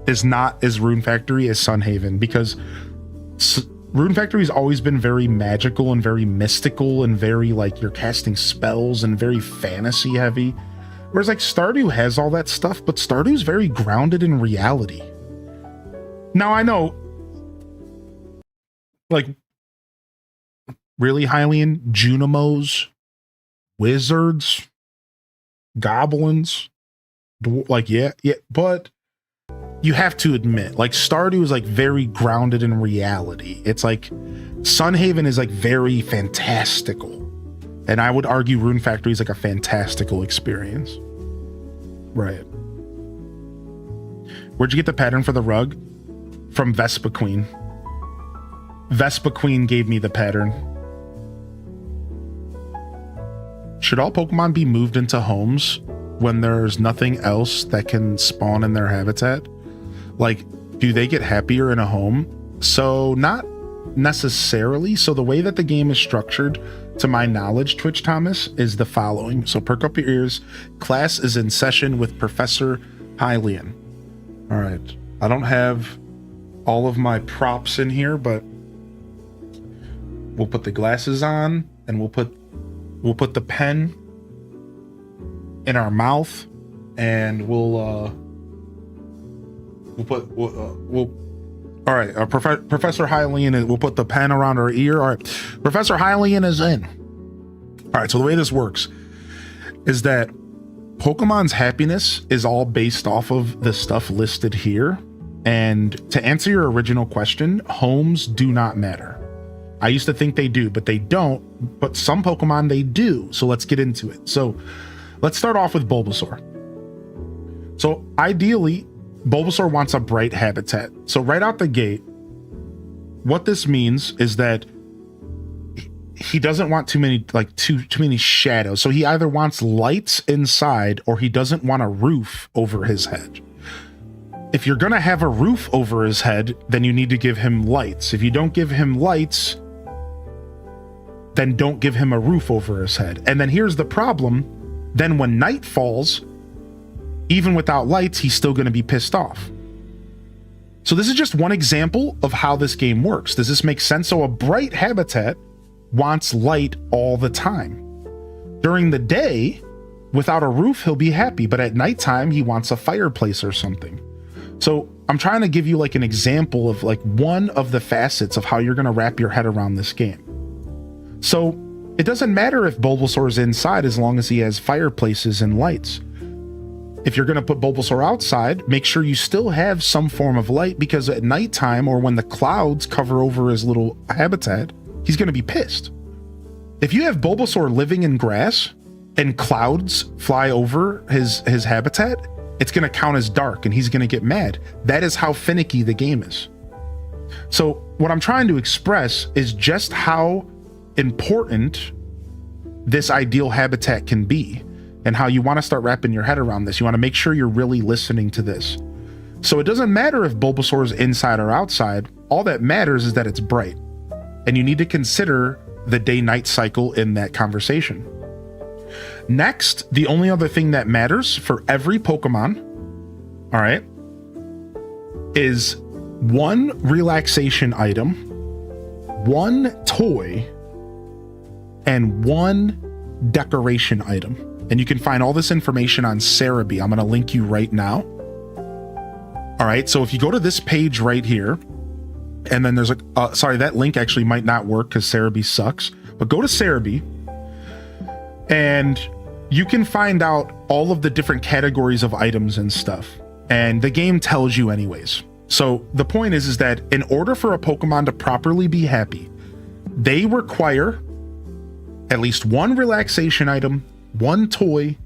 is not as Rune Factory as Sunhaven, because Rune Factory has always been very magical and very mystical and very like you're casting spells and very fantasy heavy. Whereas like Stardew has all that stuff, but Stardew's very grounded in reality. Now I know, like, really, Hylian? Junimos, wizards, goblins, like, yeah, but you have to admit, like, Stardew is like very grounded in reality. It's like Sunhaven is like very fantastical, and I would argue Rune Factory is like a fantastical experience. Right. Where'd you get the pattern for the rug? From Vespa Queen. Vespa Queen gave me the pattern. Should all Pokemon be moved into homes when there's nothing else that can spawn in their habitat? Like, do they get happier in a home? So not necessarily. So the way that the game is structured, to my knowledge, Twitch Thomas, is the following. So perk up your ears. Class is in session with Professor Hylian. All right. I don't have all of my props in here, but we'll put the glasses on and we'll put the pen in our mouth, and we'll all right, Professor Hylian, we'll put the pen around our ear. All right, Professor Hylian is in. All right, so the way this works is that Pokemon's happiness is all based off of the stuff listed here. And to answer your original question, homes do not matter. I used to think they do, but they don't. But some Pokemon, they do. So let's get into it. So let's start off with Bulbasaur. So ideally, Bulbasaur wants a bright habitat. So right out the gate, what this means is that he doesn't want too many shadows. So he either wants lights inside or he doesn't want a roof over his head. If you're going to have a roof over his head, then you need to give him lights. If you don't give him lights, then don't give him a roof over his head. And then here's the problem. Then when night falls, even without lights, he's still going to be pissed off. So this is just one example of how this game works. Does this make sense? So a bright habitat wants light all the time. During the day, without a roof, he'll be happy, but at nighttime, he wants a fireplace or something. So I'm trying to give you like an example of like one of the facets of how you're going to wrap your head around this game. So it doesn't matter if Bulbasaur is inside as long as he has fireplaces and lights. If you're going to put Bulbasaur outside, make sure you still have some form of light, because at nighttime or when the clouds cover over his little habitat, he's going to be pissed. If you have Bulbasaur living in grass and clouds fly over his habitat, it's going to count as dark and he's going to get mad. That is how finicky the game is. So what I'm trying to express is just how important this ideal habitat can be and how you want to start wrapping your head around this. You want to make sure you're really listening to this. So it doesn't matter if Bulbasaur is inside or outside. All that matters is that it's bright. And you need to consider the day-night cycle in that conversation. Next, the only other thing that matters for every Pokemon, all right, is one relaxation item, one toy, and one decoration item. And you can find all this information on Cerebi. I'm going to link you right now. All right, so if you go to this page right here, and then there's sorry, that link actually might not work because Cerebi sucks, but go to Cerebi and you can find out all of the different categories of items and stuff. And the game tells you anyways. So the point is that in order for a Pokemon to properly be happy, they require at least one relaxation item, one toy,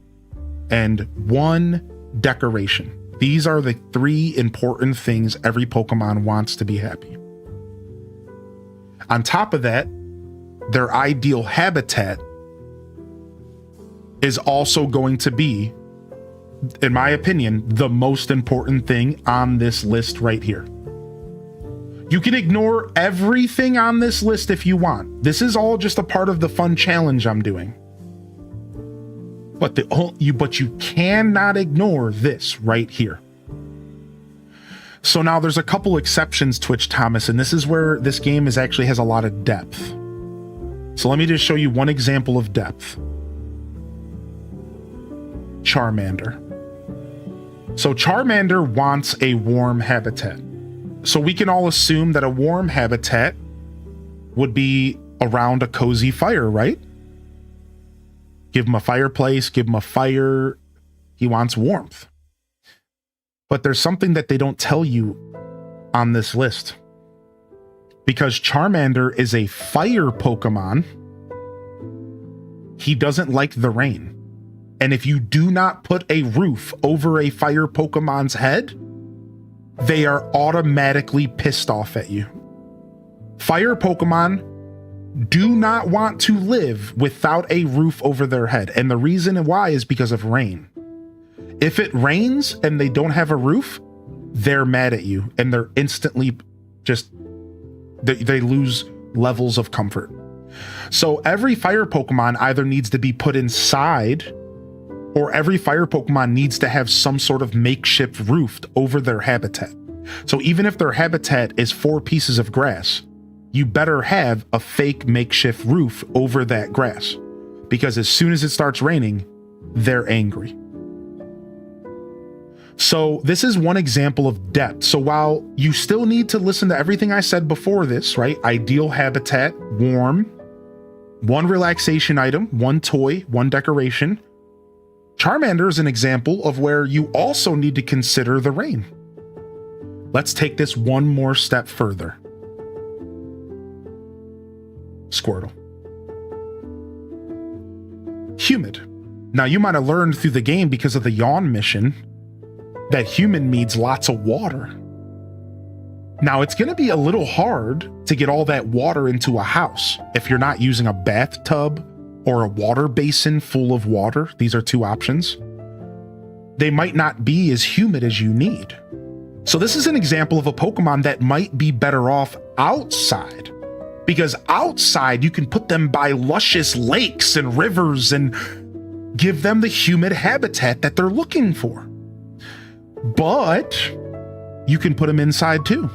and one decoration. These are the three important things every Pokemon wants to be happy. On top of that, their ideal habitat is also going to be, in my opinion, the most important thing on this list right here. You can ignore everything on this list if you want. This is all just a part of the fun challenge I'm doing. But you cannot ignore this right here. So now there's a couple exceptions, Twitch Thomas, and this is where this game actually has a lot of depth. So let me just show you one example of depth. Charmander. So Charmander wants a warm habitat. So we can all assume that a warm habitat would be around a cozy fire, right? Give him a fireplace, give him a fire. He wants warmth. But there's something that they don't tell you on this list. Because Charmander is a fire Pokemon, he doesn't like the rain. And if you do not put a roof over a fire Pokemon's head, they are automatically pissed off at you. Fire Pokemon do not want to live without a roof over their head. And the reason why is because of rain. If it rains and they don't have a roof, they're mad at you and they're instantly just, they lose levels of comfort. So every fire Pokemon either needs to be put inside, or every fire Pokemon needs to have some sort of makeshift roof over their habitat. So even if their habitat is 4 pieces of grass, you better have a fake makeshift roof over that grass, because as soon as it starts raining, they're angry. So this is one example of depth. So while you still need to listen to everything I said before this, right? Ideal habitat, warm, 1 relaxation item, 1 toy, 1 decoration. Charmander is an example of where you also need to consider the rain. Let's take this one more step further. Squirtle. Humid. Now you might have learned through the game because of the Yawn mission that humid means lots of water. Now it's going to be a little hard to get all that water into a house if you're not using a bathtub or a water basin full of water. These are 2 options. They might not be as humid as you need. So this is an example of a Pokemon that might be better off outside, because outside you can put them by luscious lakes and rivers and give them the humid habitat that they're looking for. But you can put them inside too,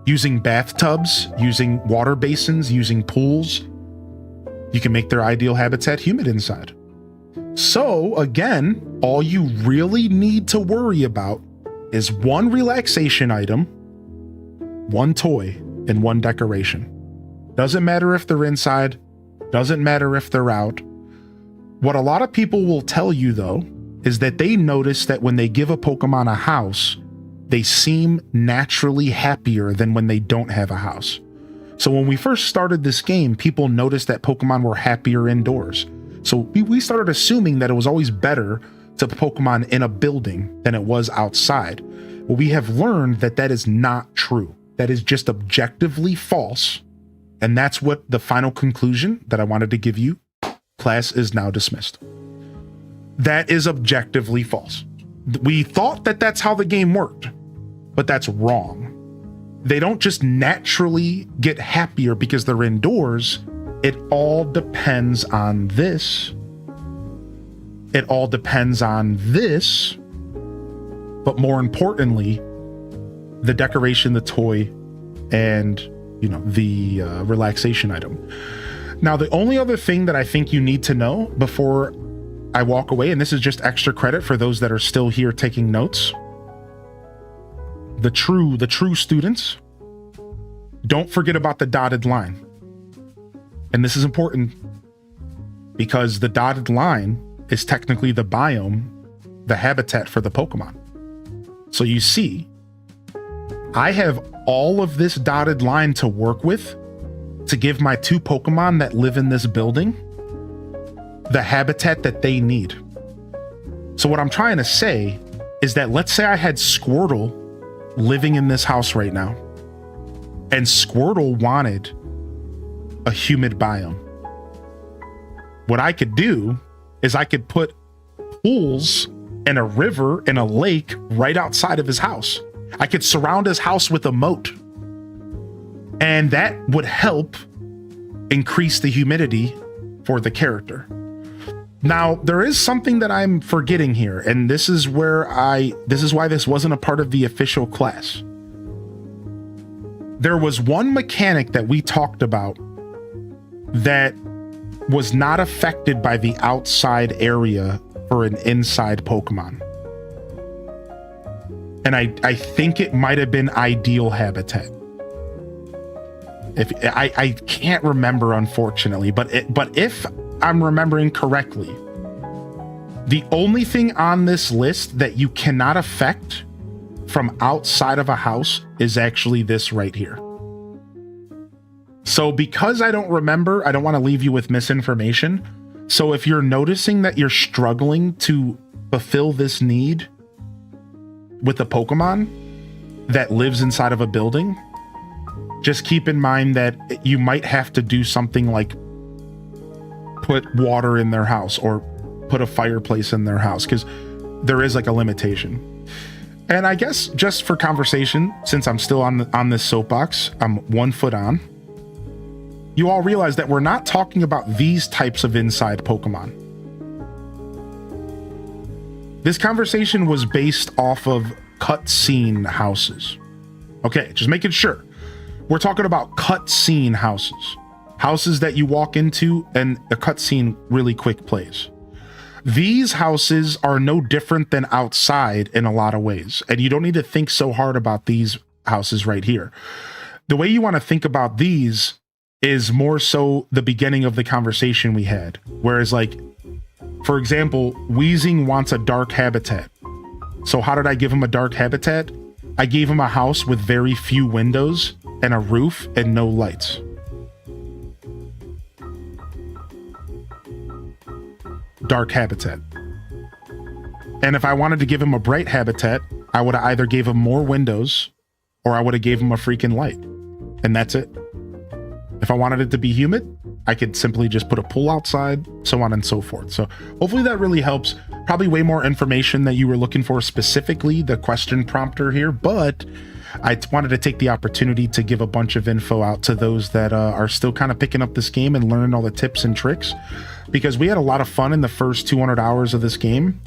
using bathtubs, using water basins, using pools. You can make their ideal habitat humid inside. So again, all you really need to worry about is 1 relaxation item, 1 toy, and 1 decoration. Doesn't matter if they're inside, doesn't matter if they're out. What a lot of people will tell you though, is that they notice that when they give a Pokemon a house, they seem naturally happier than when they don't have a house. So when we first started this game, people noticed that Pokemon were happier indoors. So we started assuming that it was always better to Pokemon in a building than it was outside. Well, we have learned that that is not true. That is just objectively false. And that's what the final conclusion that I wanted to give you. Class is now dismissed. That is objectively false. We thought that that's how the game worked, but that's wrong. They don't just naturally get happier because they're indoors. It all depends on this. It all depends on this. But more importantly, the decoration, the toy, and the relaxation item. Now, the only other thing that I think you need to know before I walk away, and this is just extra credit for those that are still here taking notes. The true students, don't forget about the dotted line. And this is important because the dotted line is technically the biome, the habitat for the Pokemon. So you see, I have all of this dotted line to work with to give my 2 Pokemon that live in this building the habitat that they need. So what I'm trying to say is that let's say I had Squirtle living in this house right now, and Squirtle wanted a humid biome. What I could do is I could put pools and a river and a lake right outside of his house. I could surround his house with a moat, and that would help increase the humidity for the character. Now, there is something that I'm forgetting here, and this is why this wasn't a part of the official class. There was one mechanic that we talked about that was not affected by the outside area for an inside Pokemon. And I think it might have been ideal habitat. If I can't remember, unfortunately, but if I'm remembering correctly, the only thing on this list that you cannot affect from outside of a house is actually this right here. So because I don't remember, I don't want to leave you with misinformation. So if you're noticing that you're struggling to fulfill this need with a Pokemon that lives inside of a building, just keep in mind that you might have to do something like put water in their house or put a fireplace in their house, because there is like a limitation. And I guess just for conversation, since I'm still on this soapbox, I'm 1 foot on. you all realize that we're not talking about these types of inside Pokemon. This conversation was based off of cutscene houses. Okay, just making sure. We're talking about cutscene houses. Houses that you walk into and a cutscene really quick plays. These houses are no different than outside in a lot of ways, and you don't need to think so hard about these houses right here. The way you want to think about these is more so the beginning of the conversation we had, whereas like, for example, Weezing wants a dark habitat. So how did I give him a dark habitat? I gave him a house with very few windows and a roof and no lights. Dark habitat. And if I wanted to give him a bright habitat, I would have either gave him more windows or I would have gave him a freaking light. And that's it. If I wanted it to be humid, I could simply just put a pool outside, so on and so forth. So hopefully that really helps. Probably way more information that you were looking for, specifically the question prompter here, but I wanted to take the opportunity to give a bunch of info out to those that are still kind of picking up this game and learning all the tips and tricks, because we had a lot of fun in the first 200 hours of this game,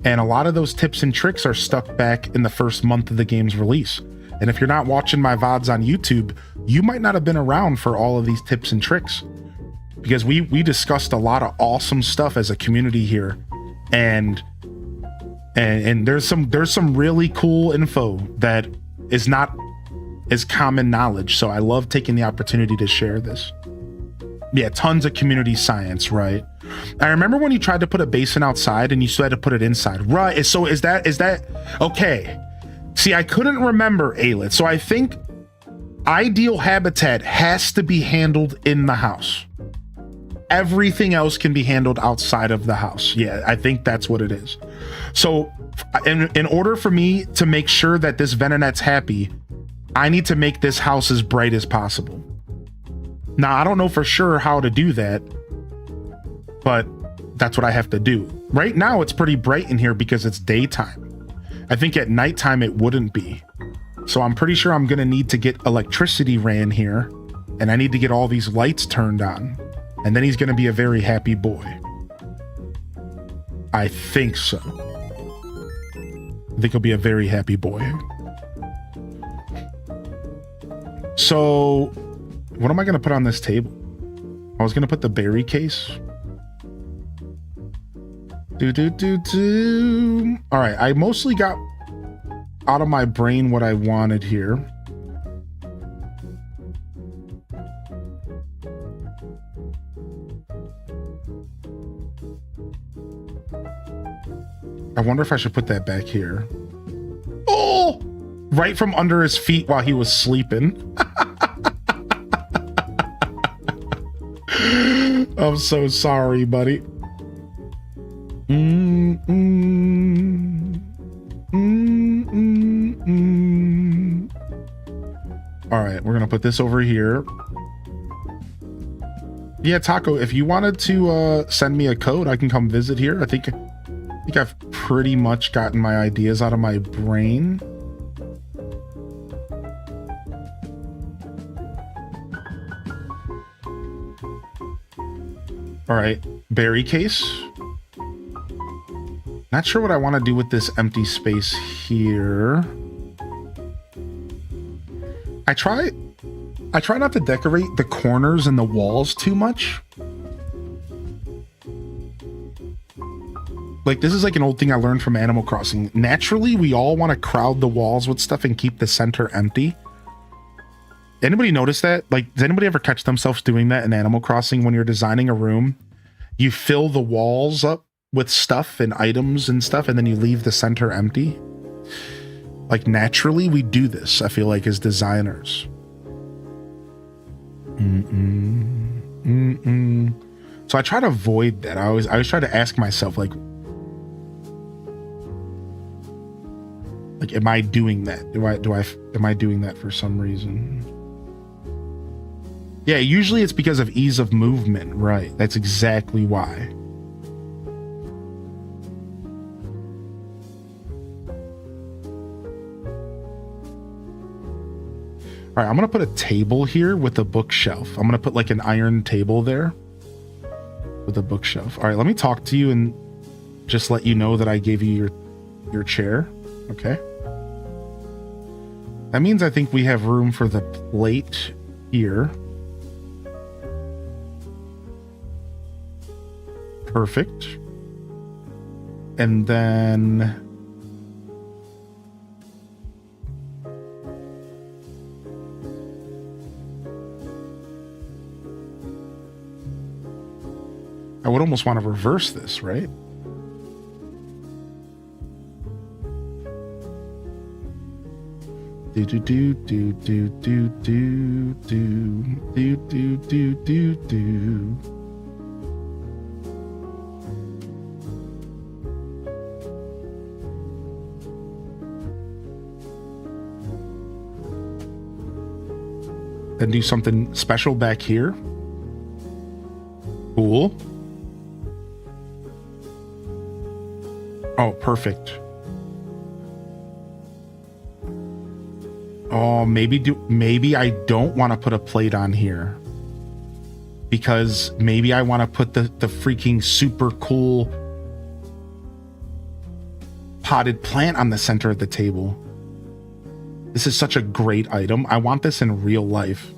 and a lot of those tips and tricks are stuck back in the first month of the game's release. And if you're not watching my VODs on YouTube, you might not have been around for all of these tips and tricks, because we discussed a lot of awesome stuff as a community here, and there's some really cool info that is not as common knowledge. So I love taking the opportunity to share this. Yeah, tons of community science, right? I remember when you tried to put a basin outside and you still had to put it inside, right? So is that okay? See, I couldn't remember, Aelith. So I think ideal habitat has to be handled in the house. Everything else can be handled outside of the house. Yeah, I think that's what it is. So in order for me to make sure that this Venonet's happy, I need to make this house as bright as possible. Now, I don't know for sure how to do that, but that's what I have to do. Right now, it's pretty bright in here because it's daytime. I think at nighttime, it wouldn't be. So I'm pretty sure I'm going to need to get electricity ran here, and I need to get all these lights turned on. And then he's going to be a very happy boy. I think so. I think he'll be a very happy boy. So, what am I going to put on this table? I was going to put the berry case. All right, I mostly got out of my brain what I wanted here. I wonder if I should put that back here. Oh, right from under his feet while he was sleeping. I'm so sorry, buddy. All right, we're gonna put this over here. Yeah, Taco, if you wanted to send me a code, I can come visit here. I think I've pretty much gotten my ideas out of my brain. All right, berry case. Not sure what I want to do with this empty space here. I try not to decorate the corners and the walls too much. Like, this is like an old thing I learned from Animal Crossing. Naturally, we all want to crowd the walls with stuff and keep the center empty. Anybody notice that? Like, does anybody ever catch themselves doing that in Animal Crossing when you're designing a room? You fill the walls up with stuff and items and stuff, and then you leave the center empty. Like, naturally, we do this, I feel like, as designers. So I try to avoid that. I always try to ask myself, like, am I doing that? Am I doing that for some reason? Yeah, usually it's because of ease of movement, right? That's exactly why. All All right, I'm going to put a table here with a bookshelf. I'm going to put like an iron table there with a bookshelf. All right, let me talk to you and just let you know that I gave you your chair. Okay. That means I think we have room for the plate here. Perfect. And then I would almost want to reverse this, right? Do do do do do do do do do do do do. Then do something special back here. Cool. Oh, perfect. Oh, maybe I don't want to put a plate on here. Because maybe I want to put the freaking super cool potted plant on the center of the table. This is such a great item. I want this in real life.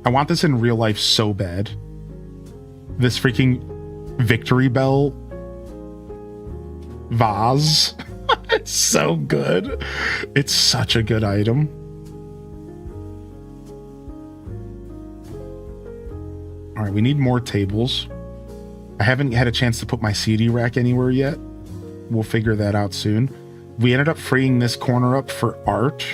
I want this in real life so bad. This freaking Victory Bell vase. It's so good. It's such a good item. All right, we need more tables. I haven't had a chance to put my CD rack anywhere yet. We'll figure that out soon. We ended up freeing this corner up for art.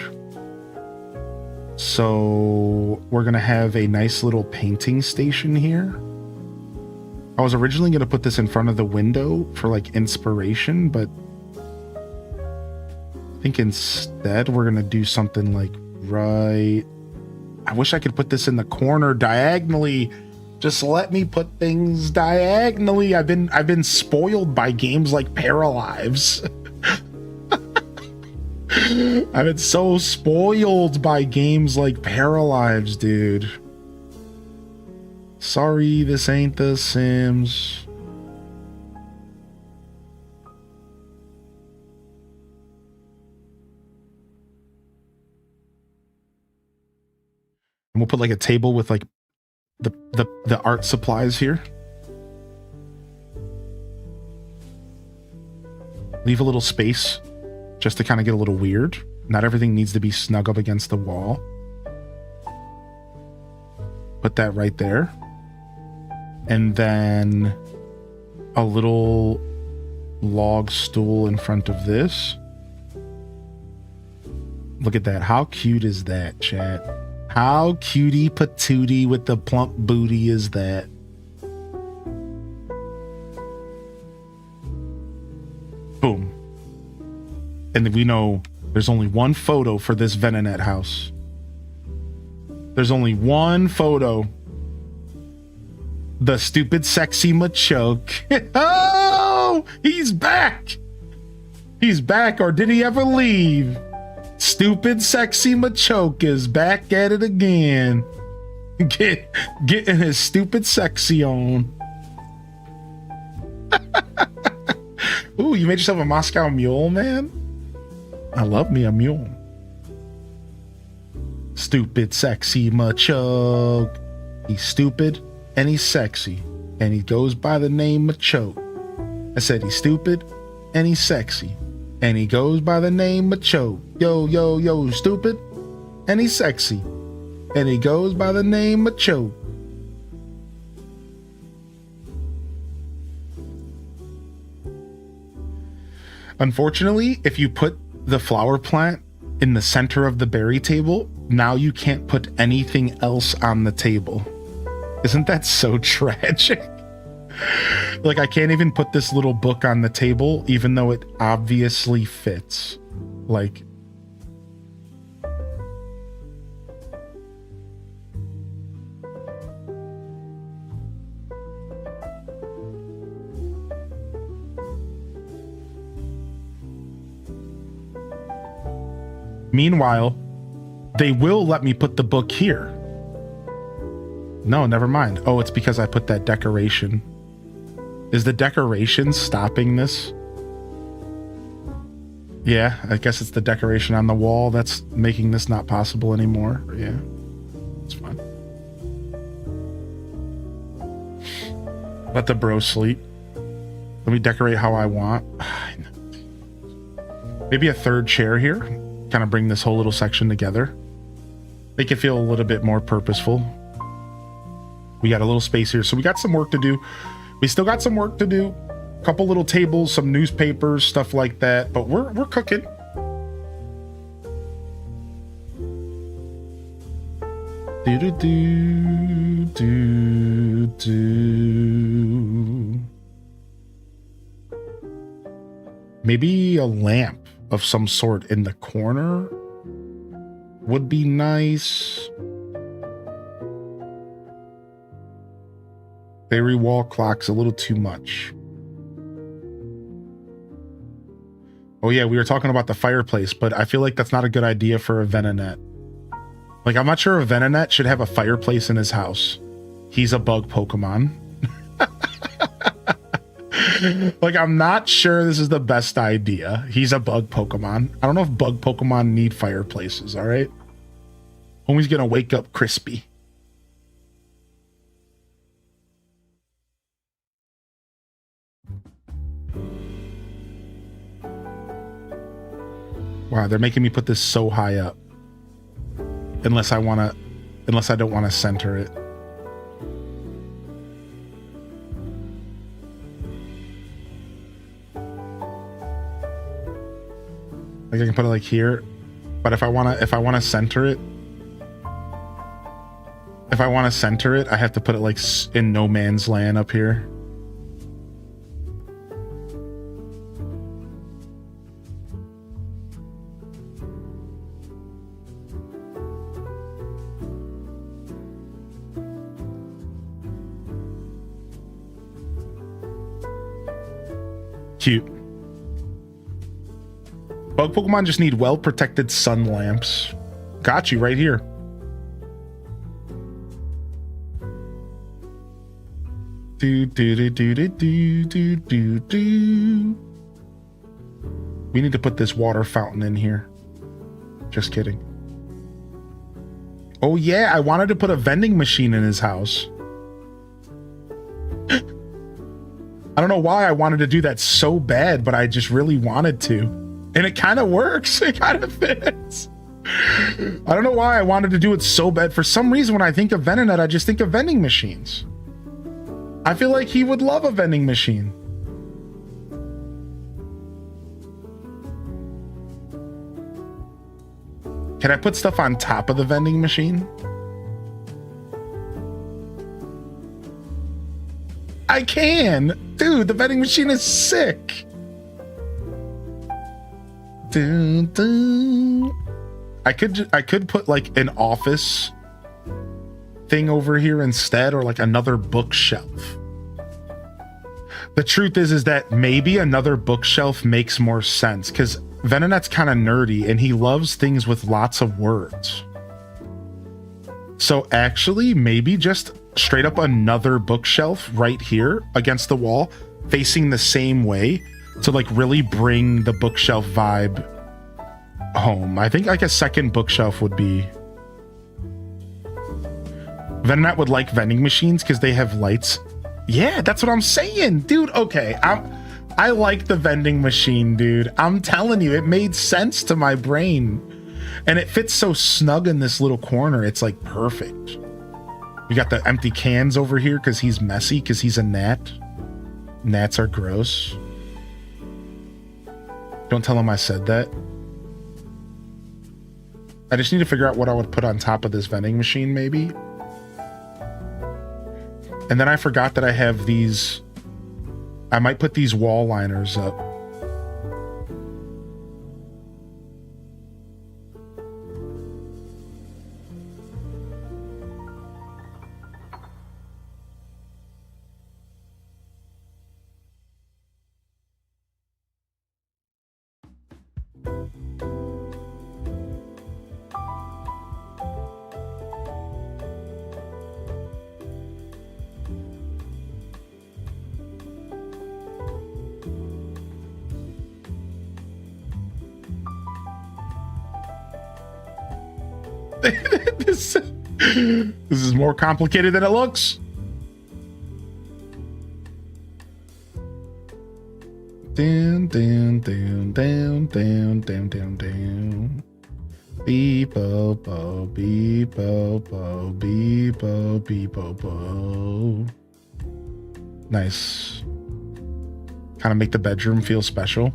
So we're going to have a nice little painting station here. I was originally going to put this in front of the window for like inspiration, but I think instead we're going to do something like right. I wish I could put this in the corner diagonally. Just let me put things diagonally. I've been spoiled by games like Paralives. I've been so spoiled by games like Paralives, dude. Sorry, this ain't The Sims. And we'll put like a table with like the art supplies here. Leave a little space just to kind of get a little weird. Not everything needs to be snug up against the wall. Put that right there. And then a little log stool in front of this. Look at that. How cute is that, chat? How cutie patootie with the plump booty is that? Boom. And we know there's only one photo for this Venonat house. There's only one photo. The stupid sexy Machoke. Oh, he's back. He's back, or did he ever leave? Stupid sexy Machoke is back at it again. Getting his stupid sexy on. Ooh, you made yourself a Moscow Mule, man? I love me a mule. Stupid sexy Machoke. He's stupid and he's sexy. And he goes by the name Machoke. I said he's stupid and he's sexy. And he goes by the name Machoke. Yo, yo, yo, stupid. And he's sexy. And he goes by the name Machoke. Unfortunately, if you put the flower plant in the center of the berry table, now you can't put anything else on the table. Isn't that so tragic? Like, I can't even put this little book on the table, even though it obviously fits. Like, Meanwhile, they will let me put the book here. No, never mind. Oh, it's because I put that decoration. Is the decoration stopping this? Yeah, I guess it's the decoration on the wall that's making this not possible anymore. Yeah, it's fine. Let the bro sleep. Let me decorate how I want. Maybe a third chair here. Kind of bring this whole little section together. Make it feel a little bit more purposeful. We got a little space here, so we got some work to do. We still got some work to do. A couple little tables, some newspapers, stuff like that. But we're cooking. Maybe a lamp of some sort in the corner would be nice. Fairy wall clock's a little too much. Oh yeah, we were talking about the fireplace, but I feel like that's not a good idea for a Venonat. Like, I'm not sure a Venonat should have a fireplace in his house. He's a bug Pokemon. Like, I'm not sure this is the best idea. He's a bug Pokemon. I don't know if bug Pokemon need fireplaces, all right? Homie's gonna wake up crispy. Wow, they're making me put this so high up. Unless I don't want to center it. Like I can put it like here, but if I want to center it, I have to put it like in no man's land up here. Cute. Bug Pokemon just need well-protected sun lamps. Got you right here. Do do do do do do do do do. We need to put this water fountain in here. Just kidding. Oh yeah, I wanted to put a vending machine in his house. I don't know why I wanted to do that so bad, but I just really wanted to. And it kind of works. It kind of fits. I don't know why I wanted to do it so bad. For some reason, when I think of Venonat, I just think of vending machines. I feel like he would love a vending machine. Can I put stuff on top of the vending machine? I can! Dude, the vending machine is sick! Dun, dun. I could put like an office thing over here instead, or like another bookshelf. The truth is that maybe another bookshelf makes more sense, because Venonat's kind of nerdy and he loves things with lots of words. So actually, maybe just straight up another bookshelf right here against the wall, facing the same way, to like really bring the bookshelf vibe home. I think like a second bookshelf would be... Venonat would like vending machines because they have lights. Yeah, that's what I'm saying, dude. Okay, I like the vending machine, dude. I'm telling you, it made sense to my brain. And it fits so snug in this little corner. It's like perfect. We got the empty cans over here because he's messy, because he's a gnat. Gnats are gross. Don't tell him I said that. I just need to figure out what I would put on top of this vending machine, maybe. And then I forgot that I have these... I might put these wall liners up. this is more complicated than it looks. Down, down, down, down, down, down, down, down. Beep, bo, bo, beep, bo, bo, beep, bo, beep, bo, bo. Nice. Kind of make the bedroom feel special.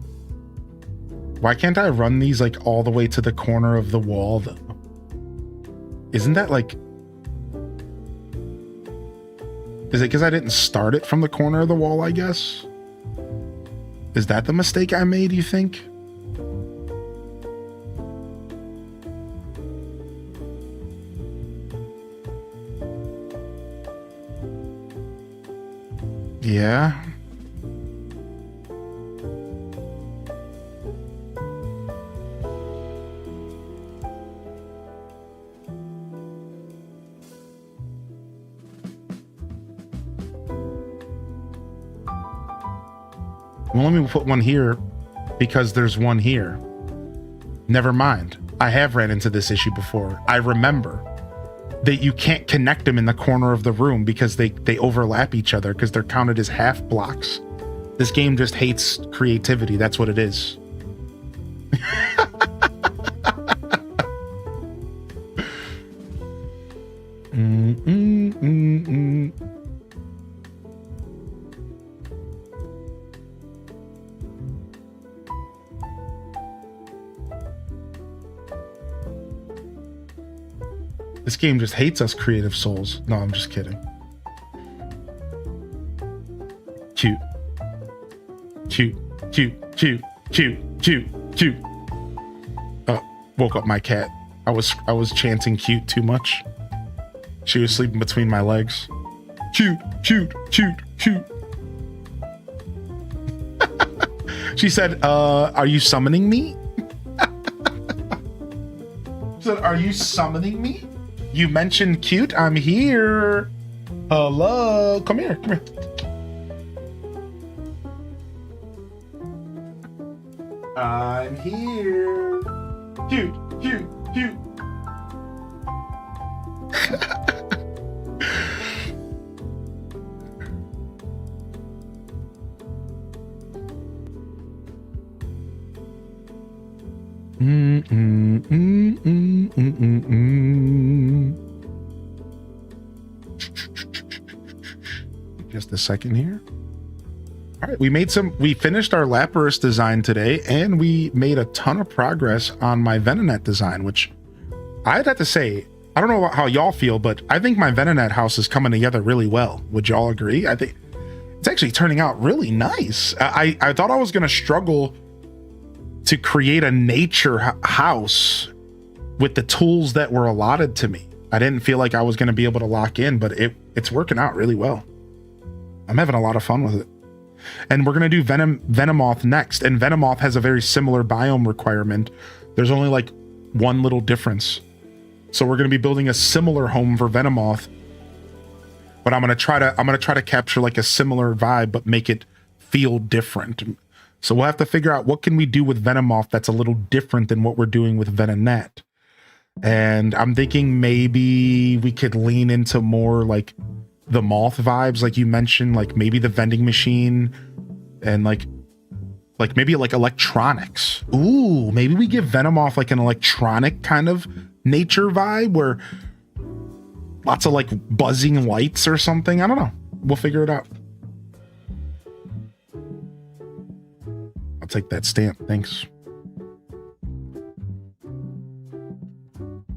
Why can't I run these like all the way to the corner of the wall though? Isn't that like... Is it because I didn't start it from the corner of the wall, I guess? Is that the mistake I made, you think? Yeah. Well, let me put one here because there's one here. Never mind. I have ran into this issue before. I remember that you can't connect them in the corner of the room because they overlap each other because they're counted as half blocks. This game just hates creativity. That's what it is. This game just hates us creative souls. No, I'm just kidding. Cute. Cute, cute, cute, cute, cute, cute. Woke up my cat. I was chanting cute too much. She was sleeping between my legs. Cute, cute, cute, cute. She said, are you summoning me? She said, are you summoning me? You mentioned cute. I'm here. Hello. Come here. Come here. I'm here. Cute, cute, cute. Just a second here. All right, we finished our Lapras design today, and we made a ton of progress on my Venonat design, which I'd have to say, I don't know how y'all feel, but I think my Venonat house is coming together really well. Would y'all agree? I think it's actually turning out really nice. I thought I was going to struggle to create a nature house with the tools that were allotted to me. I didn't feel like I was going to be able to lock in, but it's working out really well. I'm having a lot of fun with it. And we're going to do Venomoth next. And Venomoth has a very similar biome requirement. There's only like one little difference. So we're going to be building a similar home for Venomoth. But I'm going to try to capture like a similar vibe, but make it feel different. So we'll have to figure out what can we do with Venomoth that's a little different than what we're doing with Venonat. And I'm thinking maybe we could lean into more like the moth vibes, like you mentioned, like maybe the vending machine and like maybe like electronics. Ooh, maybe we give Venomoth like an electronic kind of nature vibe where lots of like buzzing lights or something. I don't know. We'll figure it out. I'll take that stamp. Thanks.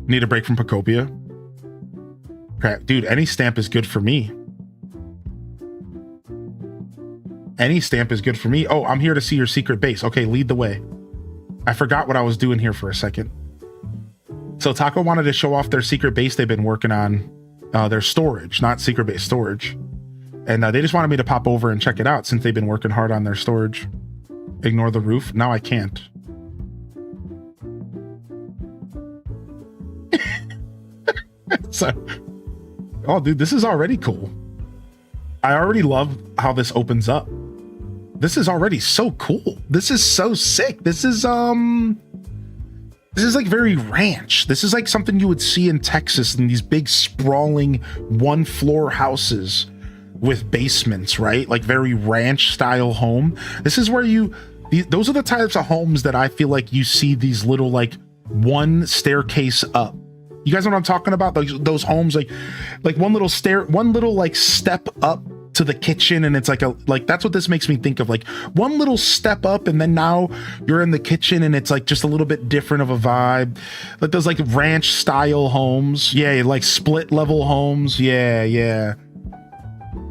Need a break from Pokopia? Crap, dude, any stamp is good for me. Any stamp is good for me. Oh, I'm here to see your secret base. Okay, lead the way. I forgot what I was doing here for a second. So Taco wanted to show off their secret base they've been working on. Their storage, not secret base, storage. And they just wanted me to pop over and check it out since they've been working hard on their storage. Ignore the roof. Now I can't. So, oh, dude, this is already cool. I already love how this opens up. This is already so cool. This is so sick. This is This is like very ranch. This is like something you would see in Texas in these big sprawling 1-floor houses with basements, right? Like very ranch style home. This is where those are the types of homes that I feel like you see these little like one staircase up. You guys know what I'm talking about? Those homes like one little like step up to the kitchen, and it's like that's what this makes me think of, like one little step up and then now you're in the kitchen and it's like just a little bit different of a vibe, like those like ranch style homes. Yeah, like split level homes. Yeah,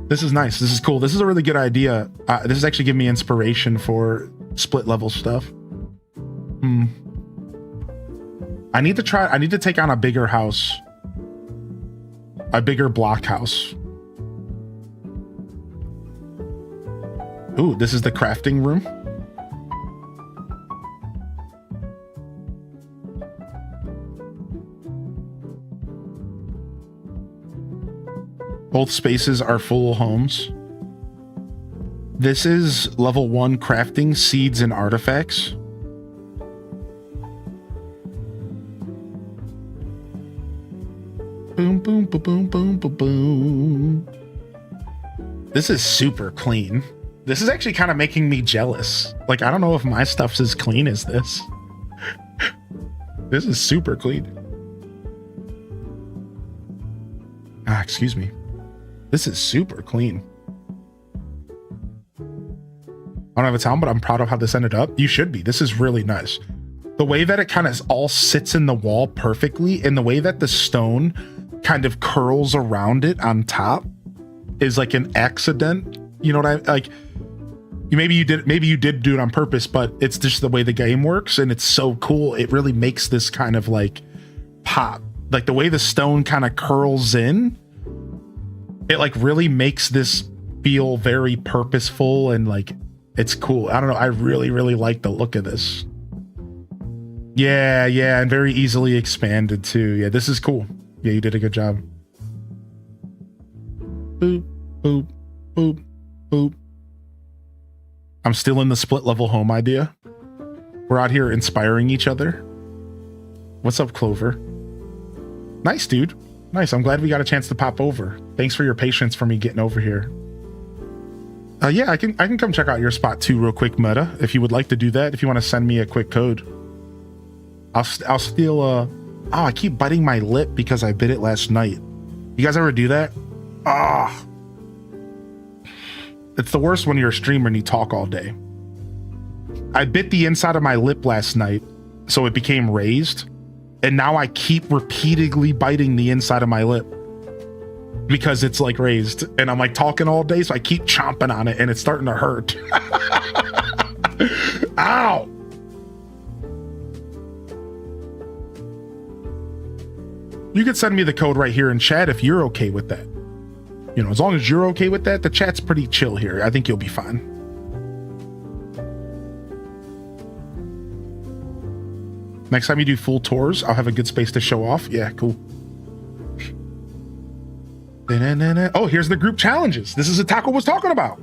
this is nice. This is cool. This is a really good idea. This is actually giving me inspiration for split level stuff. I need to take on a bigger house, a bigger block house. Ooh, this is the crafting room. Both spaces are full homes. This is level 1 crafting seeds and artifacts. Boom, boom, boom, boom, boom, boom, boom. This is super clean. This is actually kind of making me jealous. Like, I don't know if my stuff's as clean as this. This is super clean. Excuse me. This is super clean. I don't have a sound, but I'm proud of how this ended up. You should be. This is really nice. The way that it kind of all sits in the wall perfectly, and the way that the stone kind of curls around it on top is like an accident. You know what I like? Maybe you did do it on purpose, but it's just the way the game works, and it's so cool. It really makes this kind of like pop. Like the way the stone kind of curls in, it like really makes this feel very purposeful, and like it's cool. I don't know. I really, really like the look of this. Yeah, and very easily expanded too. Yeah, this is cool. Yeah, you did a good job. Boop, boop, boop, boop. I'm still in the split level home idea. We're out here inspiring each other. What's up, Clover? Nice, dude. Nice. I'm glad we got a chance to pop over. Thanks for your patience for me getting over here. Yeah, I can come check out your spot too real quick, Meta, if you would like to do that. If you want to send me a quick code. I'll steal oh, I keep biting my lip because I bit it last night. You guys ever do that? Ah. It's the worst when you're a streamer and you talk all day. I bit the inside of my lip last night, so it became raised. And now I keep repeatedly biting the inside of my lip because it's like raised. And I'm like talking all day, so I keep chomping on it and it's starting to hurt. Ow! You could send me the code right here in chat if you're okay with that. You know, as long as you're okay with that, the chat's pretty chill here. I think you'll be fine. Next time you do full tours, I'll have a good space to show off. Yeah, cool. Oh, here's the group challenges. This is what Taco was talking about.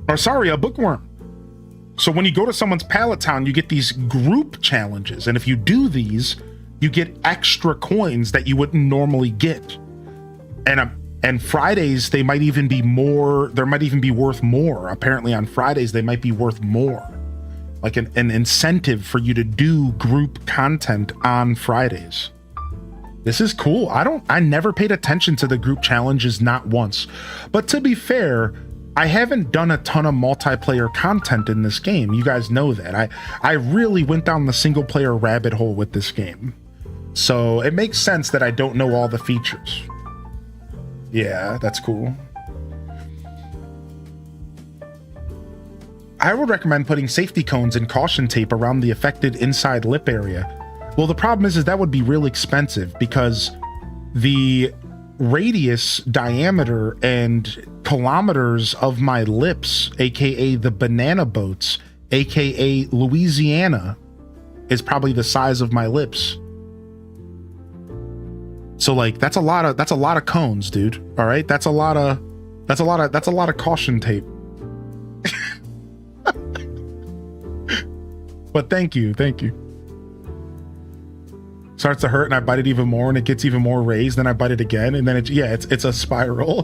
Or sorry, a bookworm. So when you go to someone's pallet town, you get these group challenges. And if you do these, you get extra coins that you wouldn't normally get. And Fridays, they might even be more, there might even be worth more. Apparently on Fridays, they might be worth more. Like an incentive for you to do group content on Fridays. This is cool. I never paid attention to the group challenges, not once. But to be fair, I haven't done a ton of multiplayer content in this game. You guys know that. I really went down the single player rabbit hole with this game. So it makes sense that I don't know all the features. Yeah, that's cool. I would recommend putting safety cones and caution tape around the affected inside lip area. Well, the problem is that would be real expensive because the radius, diameter, and kilometers of my lips, aka the banana boats, aka Louisiana, is probably the size of my lips. So like that's a lot of cones, dude. All right, that's a lot of caution tape. But thank you. starts to hurt and I bite it even more and it gets even more raised, then I bite it again, and then it's a spiral.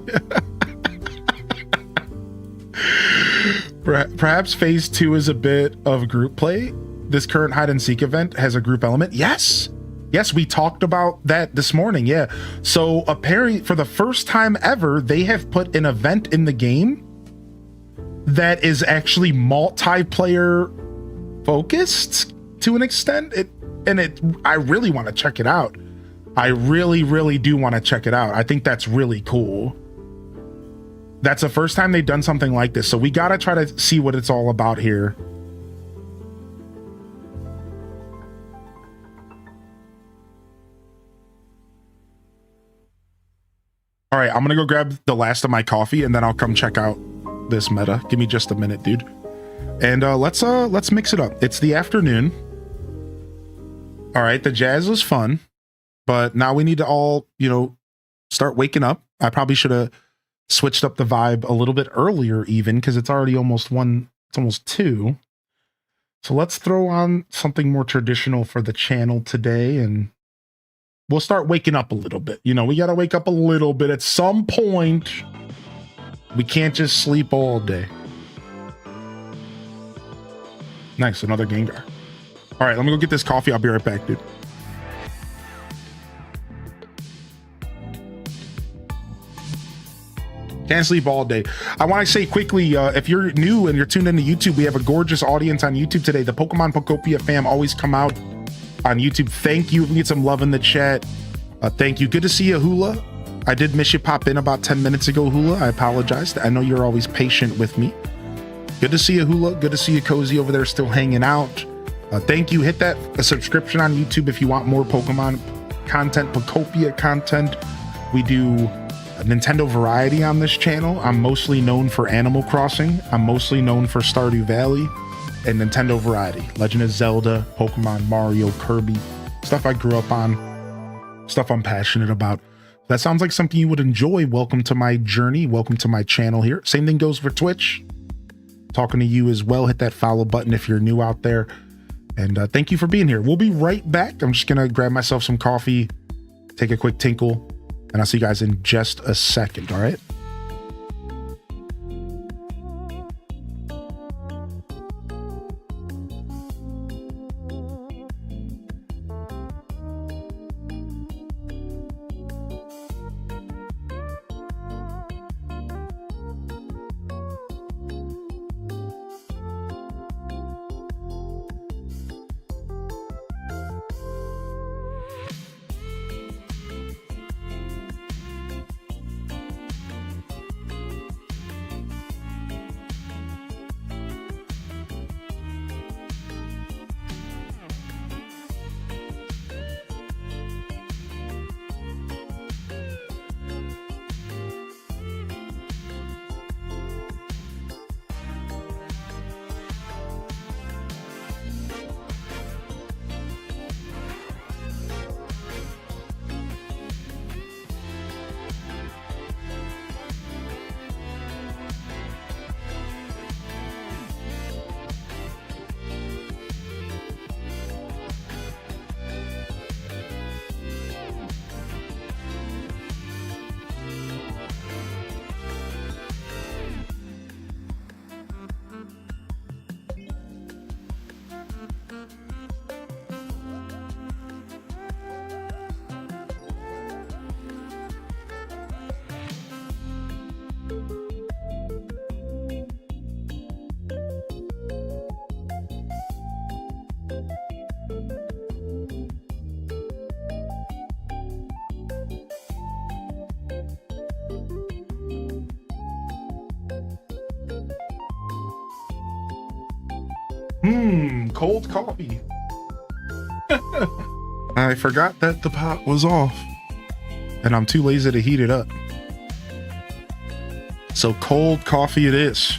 Perhaps phase 2 is a bit of group play. This current hide and seek event has a group element. Yes, we talked about that this morning. Yeah, so apparently for the first time ever, they have put an event in the game that is actually multiplayer focused to an extent. I really want to check it out. I really do want to check it out. I think that's really cool. That's the first time they've done something like this, so we gotta try to see what it's all about here. All right, I'm gonna go grab the last of my coffee and then I'll come check out this meta. Give me just a minute, dude. And let's mix it up. It's the afternoon. All right, the jazz was fun, but now we need to all, start waking up. I probably should have switched up the vibe a little bit earlier even, because it's already almost 1, it's almost 2. So let's throw on something more traditional for the channel today, and we'll start waking up a little bit. We got to wake up a little bit at some point. We can't just sleep all day. Nice, another Gengar. All right, let me go get this coffee. I'll be right back, dude. Can't sleep all day. I want to say quickly, if you're new and you're tuned into YouTube, we have a gorgeous audience on YouTube today. The Pokemon Pokopia fam always come out on YouTube. Thank you. We get some love in the chat. Thank you. Good to see you, Hula. I did miss you pop in about 10 minutes ago, Hula. I apologize. I know you're always patient with me. Good to see you, Hula. Good to see you, Cozy, over there still hanging out. Thank you. Hit that subscription on YouTube if you want more Pokemon content, Pokopia content. We do Nintendo variety on this channel. I'm mostly known for Animal Crossing. I'm mostly known for Stardew Valley and Nintendo variety. Legend of Zelda, Pokemon, Mario, Kirby. Stuff I grew up on. Stuff I'm passionate about. That sounds like something you would enjoy. Welcome to my journey. Welcome to my channel here. Same thing goes for Twitch. Talking to you as well. Hit that follow button if you're new out there. And thank you for being here. We'll be right back. I'm just going to grab myself some coffee, take a quick tinkle, and I'll see you guys in just a second. All right. Cold coffee. I forgot that the pot was off and I'm too lazy to heat it up. So cold coffee it is.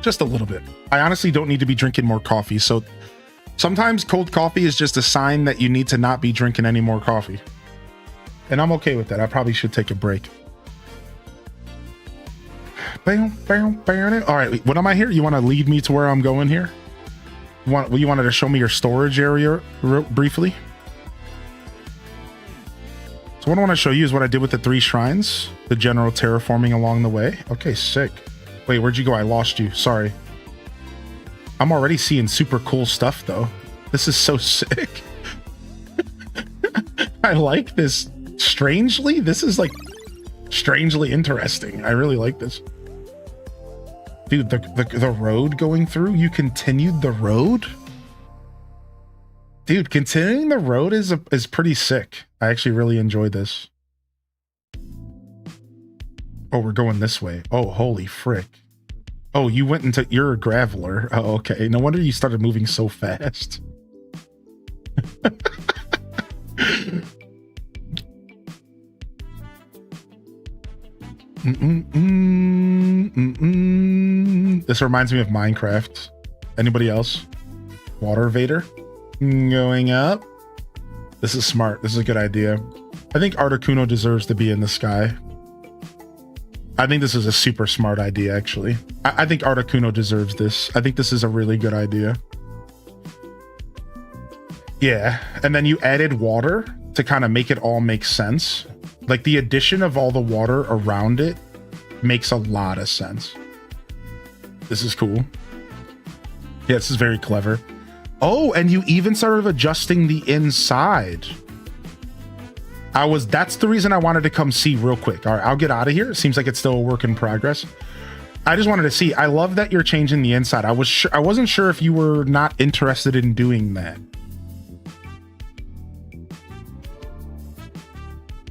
Just a little bit. I honestly don't need to be drinking more coffee. So sometimes cold coffee is just a sign that you need to not be drinking any more coffee. And I'm okay with that. I probably should take a break. All right, what am I here? You want to lead me to where I'm going here? You wanted to show me your storage area briefly? So what I want to show you is what I did with the 3 shrines, the general terraforming along the way. Okay, sick. Wait, where'd you go? I lost you. Sorry. I'm already seeing super cool stuff, though. This is so sick. I like this. Strangely, this is like strangely interesting. I really like this. Dude, the road going through, you continued the road? Dude, continuing the road is pretty sick. I actually really enjoyed this. Oh, we're going this way. Oh, holy frick. Oh, you went into, you're a graveler. Oh, okay. No wonder you started moving so fast. This reminds me of Minecraft. Anybody else? Water Vader going up. This is smart. This is a good idea. I think Articuno deserves to be in the sky. I think this is a super smart idea, actually. I think Articuno deserves this. I think this is a really good idea. Yeah, and then you added water to kind of make it all make sense. Like the addition of all the water around it makes a lot of sense. This is cool. Yeah, this is very clever. Oh, and you even started adjusting the inside. That's the reason I wanted to come see real quick. All right, I'll get out of here. It seems like it's still a work in progress. I just wanted to see. I love that you're changing the inside. I wasn't sure if you were not interested in doing that.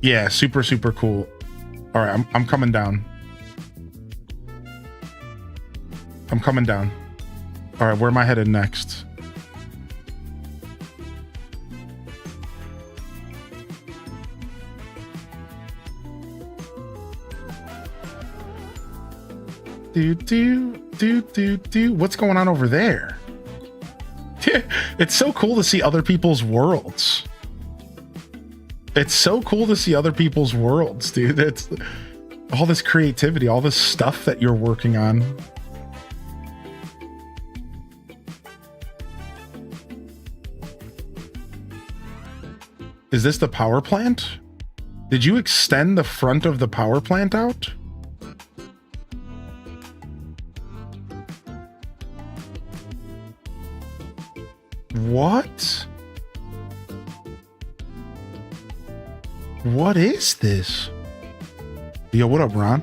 Yeah, super, super cool. All right, I'm coming down. I'm coming down. All right, where am I headed next? What's going on over there? It's so cool to see other people's worlds. It's so cool to see other people's worlds, dude. It's all this creativity, all this stuff that you're working on. Is this the power plant? Did you extend the front of the power plant out? What? What is this? Yo, what up, Ron?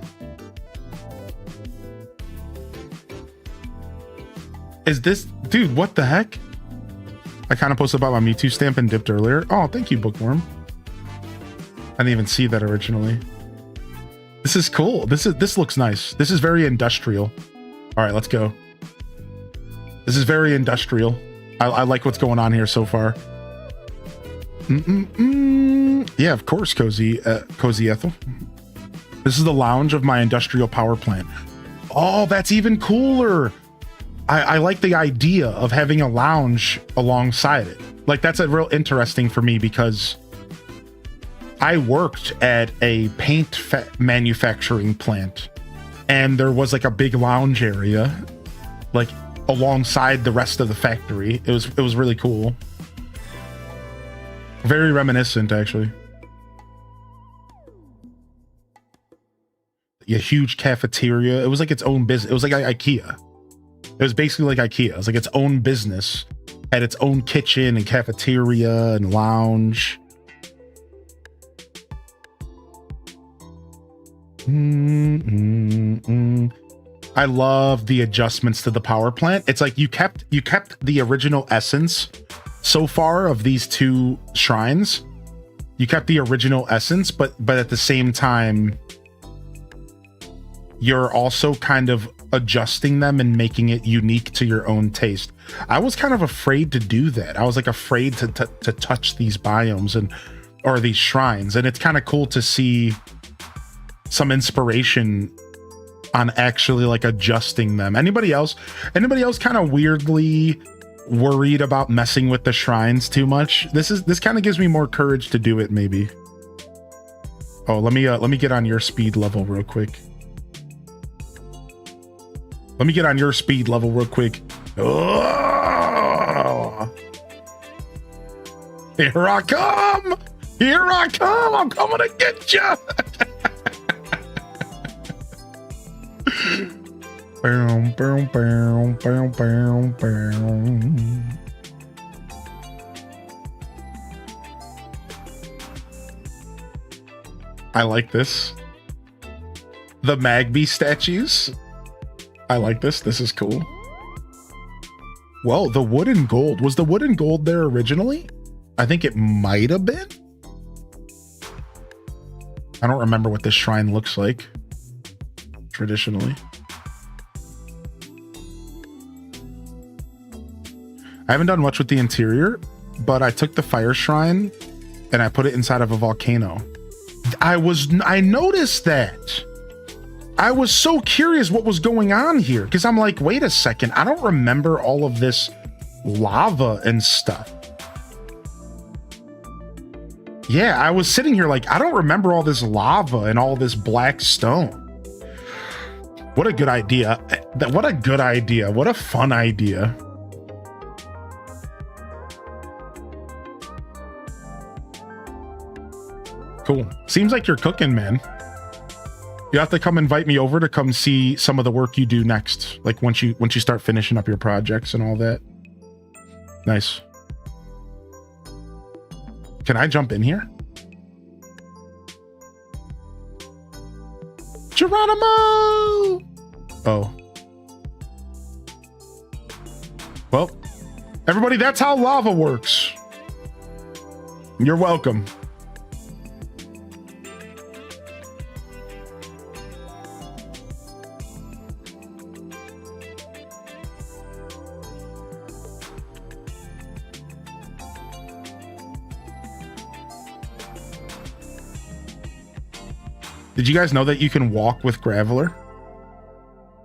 Is this... Dude, what the heck? I kind of posted about my Me Too stamp and dipped earlier. Oh, thank you, Bookworm. I didn't even see that originally. This is cool. This looks nice. This is very industrial. All right, let's go. This is very industrial. I like what's going on here so far. Yeah, of course, Cozy Ethel. This is the lounge of my industrial power plant. Oh, that's even cooler. I like the idea of having a lounge alongside it. Like, that's a real interesting for me because I worked at a paint manufacturing plant and there was like a big lounge area, like alongside the rest of the factory. It was really cool. Very reminiscent, actually. A huge cafeteria. It was like its own business. It was like IKEA. It was basically like IKEA. It was like its own business. Had its own kitchen and cafeteria and lounge. I love the adjustments to the power plant. It's like you kept the original essence so far of these 2 shrines. You kept the original essence, but at the same time, you're also kind of adjusting them and making it unique to your own taste. I was kind of afraid to do that. I was like afraid to touch these biomes or these shrines, and it's kind of cool to see some inspiration on actually like adjusting them. Anybody else kind of weirdly worried about messing with the shrines too much? This kind of gives me more courage to do it, maybe. Oh, let me get on your speed level real quick. Let me get on your speed level real quick. Oh! Here I come! Here I come! I'm coming to get you! Boom, boom, boom, boom, boom, boom. I like this. The Magby statues. I like this. This is cool. Well, the wood and gold. Was the wood and gold there originally? I think it might have been. I don't remember what this shrine looks like traditionally. I haven't done much with the interior, but I took the fire shrine and I put it inside of a volcano. I noticed that. I was so curious what was going on here because I'm like, wait a second, I don't remember all of this lava and stuff. Yeah, I was sitting here like, I don't remember all this lava and all this black stone. What a good idea. What a good idea. What a fun idea. Cool. Seems like you're cooking, man. You have to come invite me over to come see some of the work you do next. Like once you start finishing up your projects and all that. Nice. Can I jump in here? Geronimo! Oh. Well, everybody, that's how lava works. You're welcome. Did you guys know that you can walk with Graveler?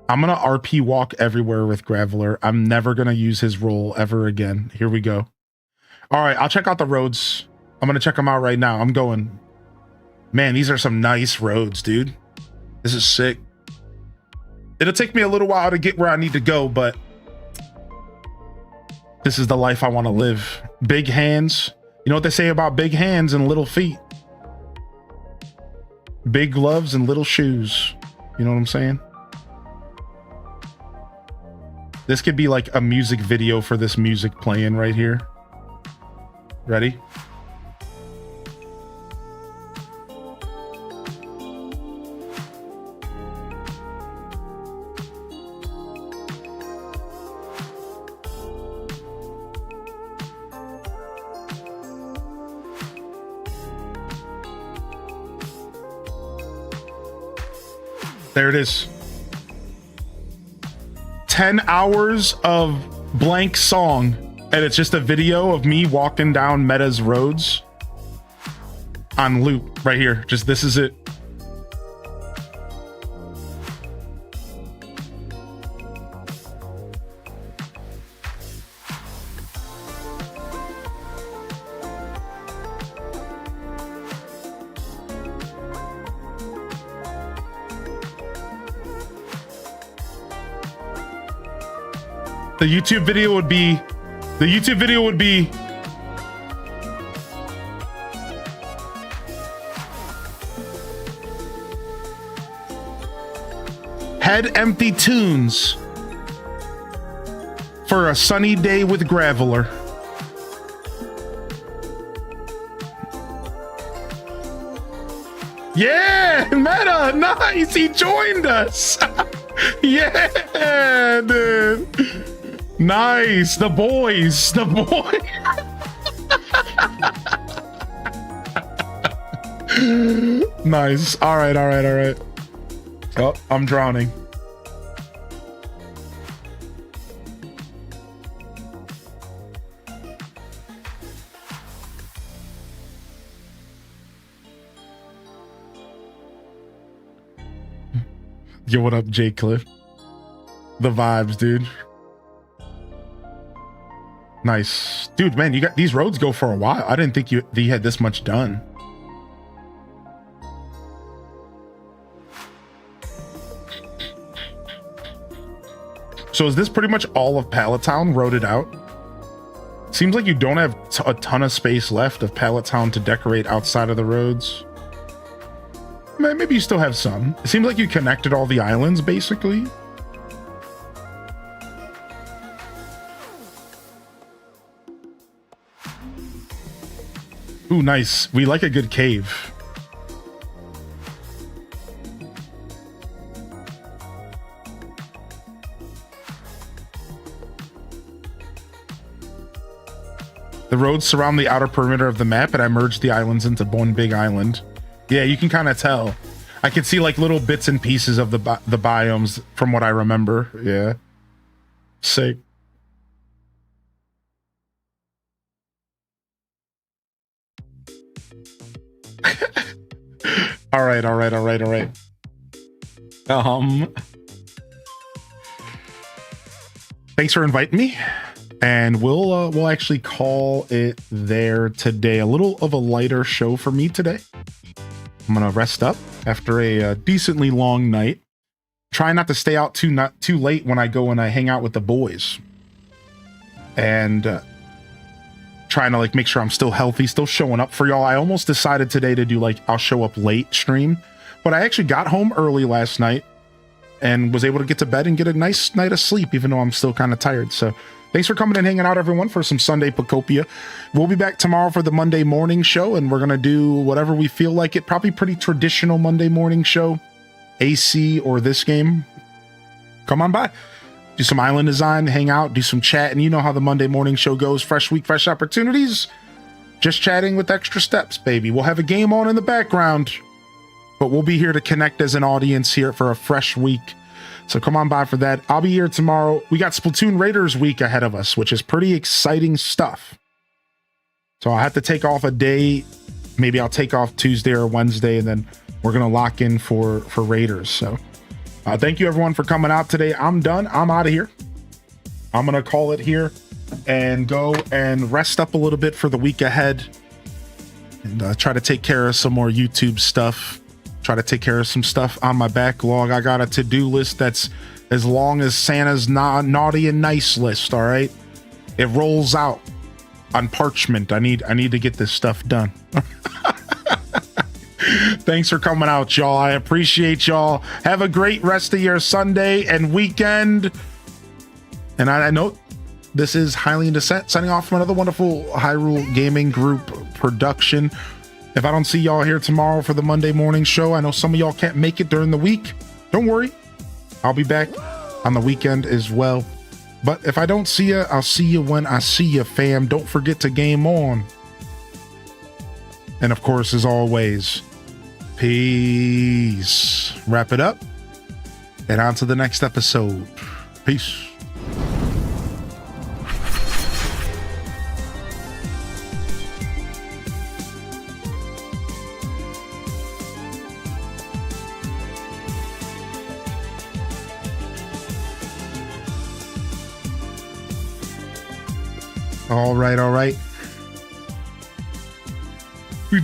I'm gonna RP walk everywhere with Graveler. I'm never gonna use his role ever again. Here we go. All right, I'll check out the roads. I'm gonna check them out right now. I'm going. Man, these are some nice roads, dude. This is sick. It'll take me a little while to get where I need to go, but this is the life I want to live. Big hands. You know what they say about big hands and little feet? Big gloves and little shoes. You know what I'm saying? This could be like a music video for this music playing right here. Ready? There it is. 10 hours of blank song, and it's just a video of me walking down Meta's roads on loop right here. Just this is it. The YouTube video would be Head Empty Tunes for a sunny day with Graveler. Yeah, Meta, nice, he joined us. Yeah, dude. Nice, the boys. Nice. All right. Oh, I'm drowning. Yo, what up, Jay Cliff? The vibes, dude. Nice. Dude, man, you got these roads go for a while. I didn't think you had this much done. So is this pretty much all of Pallet Town roaded out? Seems like you don't have a ton of space left of Pallet Town to decorate outside of the roads. Maybe you still have some. It seems like you connected all the islands, basically. Ooh, nice. We like a good cave. The roads surround the outer perimeter of the map, and I merged the islands into one big island. Yeah, you can kind of tell. I can see like little bits and pieces of the biomes from what I remember. Yeah. Sick. All right. Thanks for inviting me. And we'll actually call it there today. A little of a lighter show for me today. I'm gonna rest up after a decently long night. Try not to stay out too late when I go and I hang out with the boys. And trying to like make sure I'm still healthy, still showing up for y'all. I almost decided today to do like I'll show up late stream, but I actually got home early last night and was able to get to bed and get a nice night of sleep, even though I'm still kind of tired. So thanks for coming and hanging out, everyone, for some Sunday Pokopia. We'll be back tomorrow for the Monday morning show, and we're going to do whatever we feel like it. Probably pretty traditional Monday morning show. AC or this game. Come on by. Do some island design, hang out, do some chat, and you know how the Monday morning show goes. Fresh week, fresh opportunities. Just chatting with extra steps, baby. We'll have a game on in the background, but we'll be here to connect as an audience here for a fresh week. So come on by for that. I'll be here tomorrow. We got Splatoon Raiders week ahead of us, which is pretty exciting stuff. So I'll have to take off a day. Maybe I'll take off Tuesday or Wednesday, and then we're going to lock in for Raiders. So thank you, everyone, for coming out today. I'm done. I'm out of here. I'm going to call it here and go and rest up a little bit for the week ahead and try to take care of some more YouTube stuff. Try to take care of some stuff on my backlog. I got a to-do list that's as long as Santa's naughty and nice list. All right, it rolls out on parchment. I need to get this stuff done. Thanks for coming out, y'all. I appreciate y'all. Have a great rest of your Sunday and weekend. And I know this is Highly in Descent signing off from another wonderful Hyrule Gaming Group production. If I don't see y'all here tomorrow for the Monday morning show, I know some of y'all can't make it during the week. Don't worry. I'll be back on the weekend as well. But if I don't see you, I'll see you when I see you, fam. Don't forget to game on. And of course, as always, peace. Wrap it up and on to the next episode. Peace. All right. We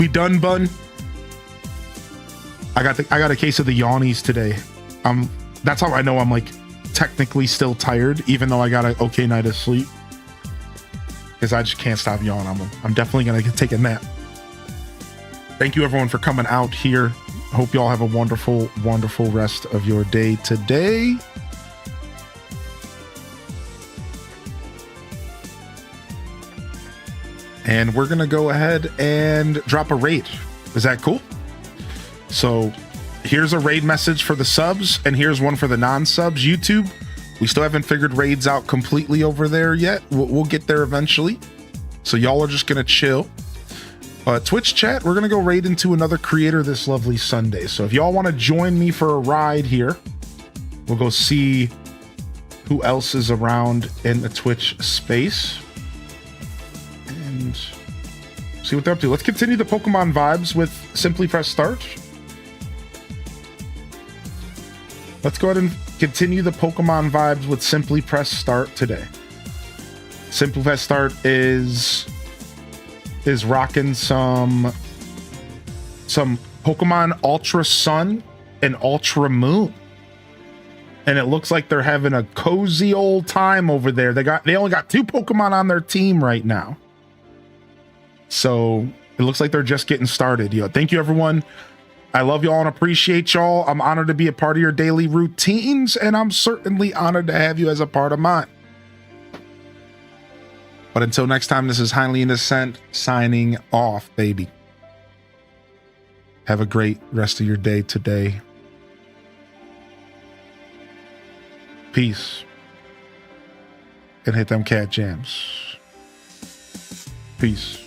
done, bun. I got a case of the yawnies today. That's how I know I'm like technically still tired, even though I got an okay night of sleep. Because I just can't stop yawning. I'm definitely gonna take a nap. Thank you, everyone, for coming out here. Hope you all have a wonderful, wonderful rest of your day today. And we're going to go ahead and drop a raid. Is that cool? So here's a raid message for the subs, and here's one for the non-subs. YouTube, we still haven't figured raids out completely over there yet. We'll get there eventually. So y'all are just going to chill. Twitch chat, we're going to go raid into another creator this lovely Sunday. So if y'all want to join me for a ride here, we'll go see who else is around in the Twitch space. And see what they're up to. Let's continue the Pokemon vibes with Simply Press Start. Let's go ahead and continue the Pokemon vibes with Simply Press Start today. Simply Press Start is rocking some Pokemon Ultra Sun and Ultra Moon. And it looks like they're having a cozy old time over there. They only got 2 Pokemon on their team right now. So it looks like they're just getting started. Thank you, everyone. I love y'all and appreciate y'all. I'm honored to be a part of your daily routines, and I'm certainly honored to have you as a part of mine. But until next time, this is Highly Innocent signing off, baby. Have a great rest of your day today. Peace. And hit them cat jams. Peace.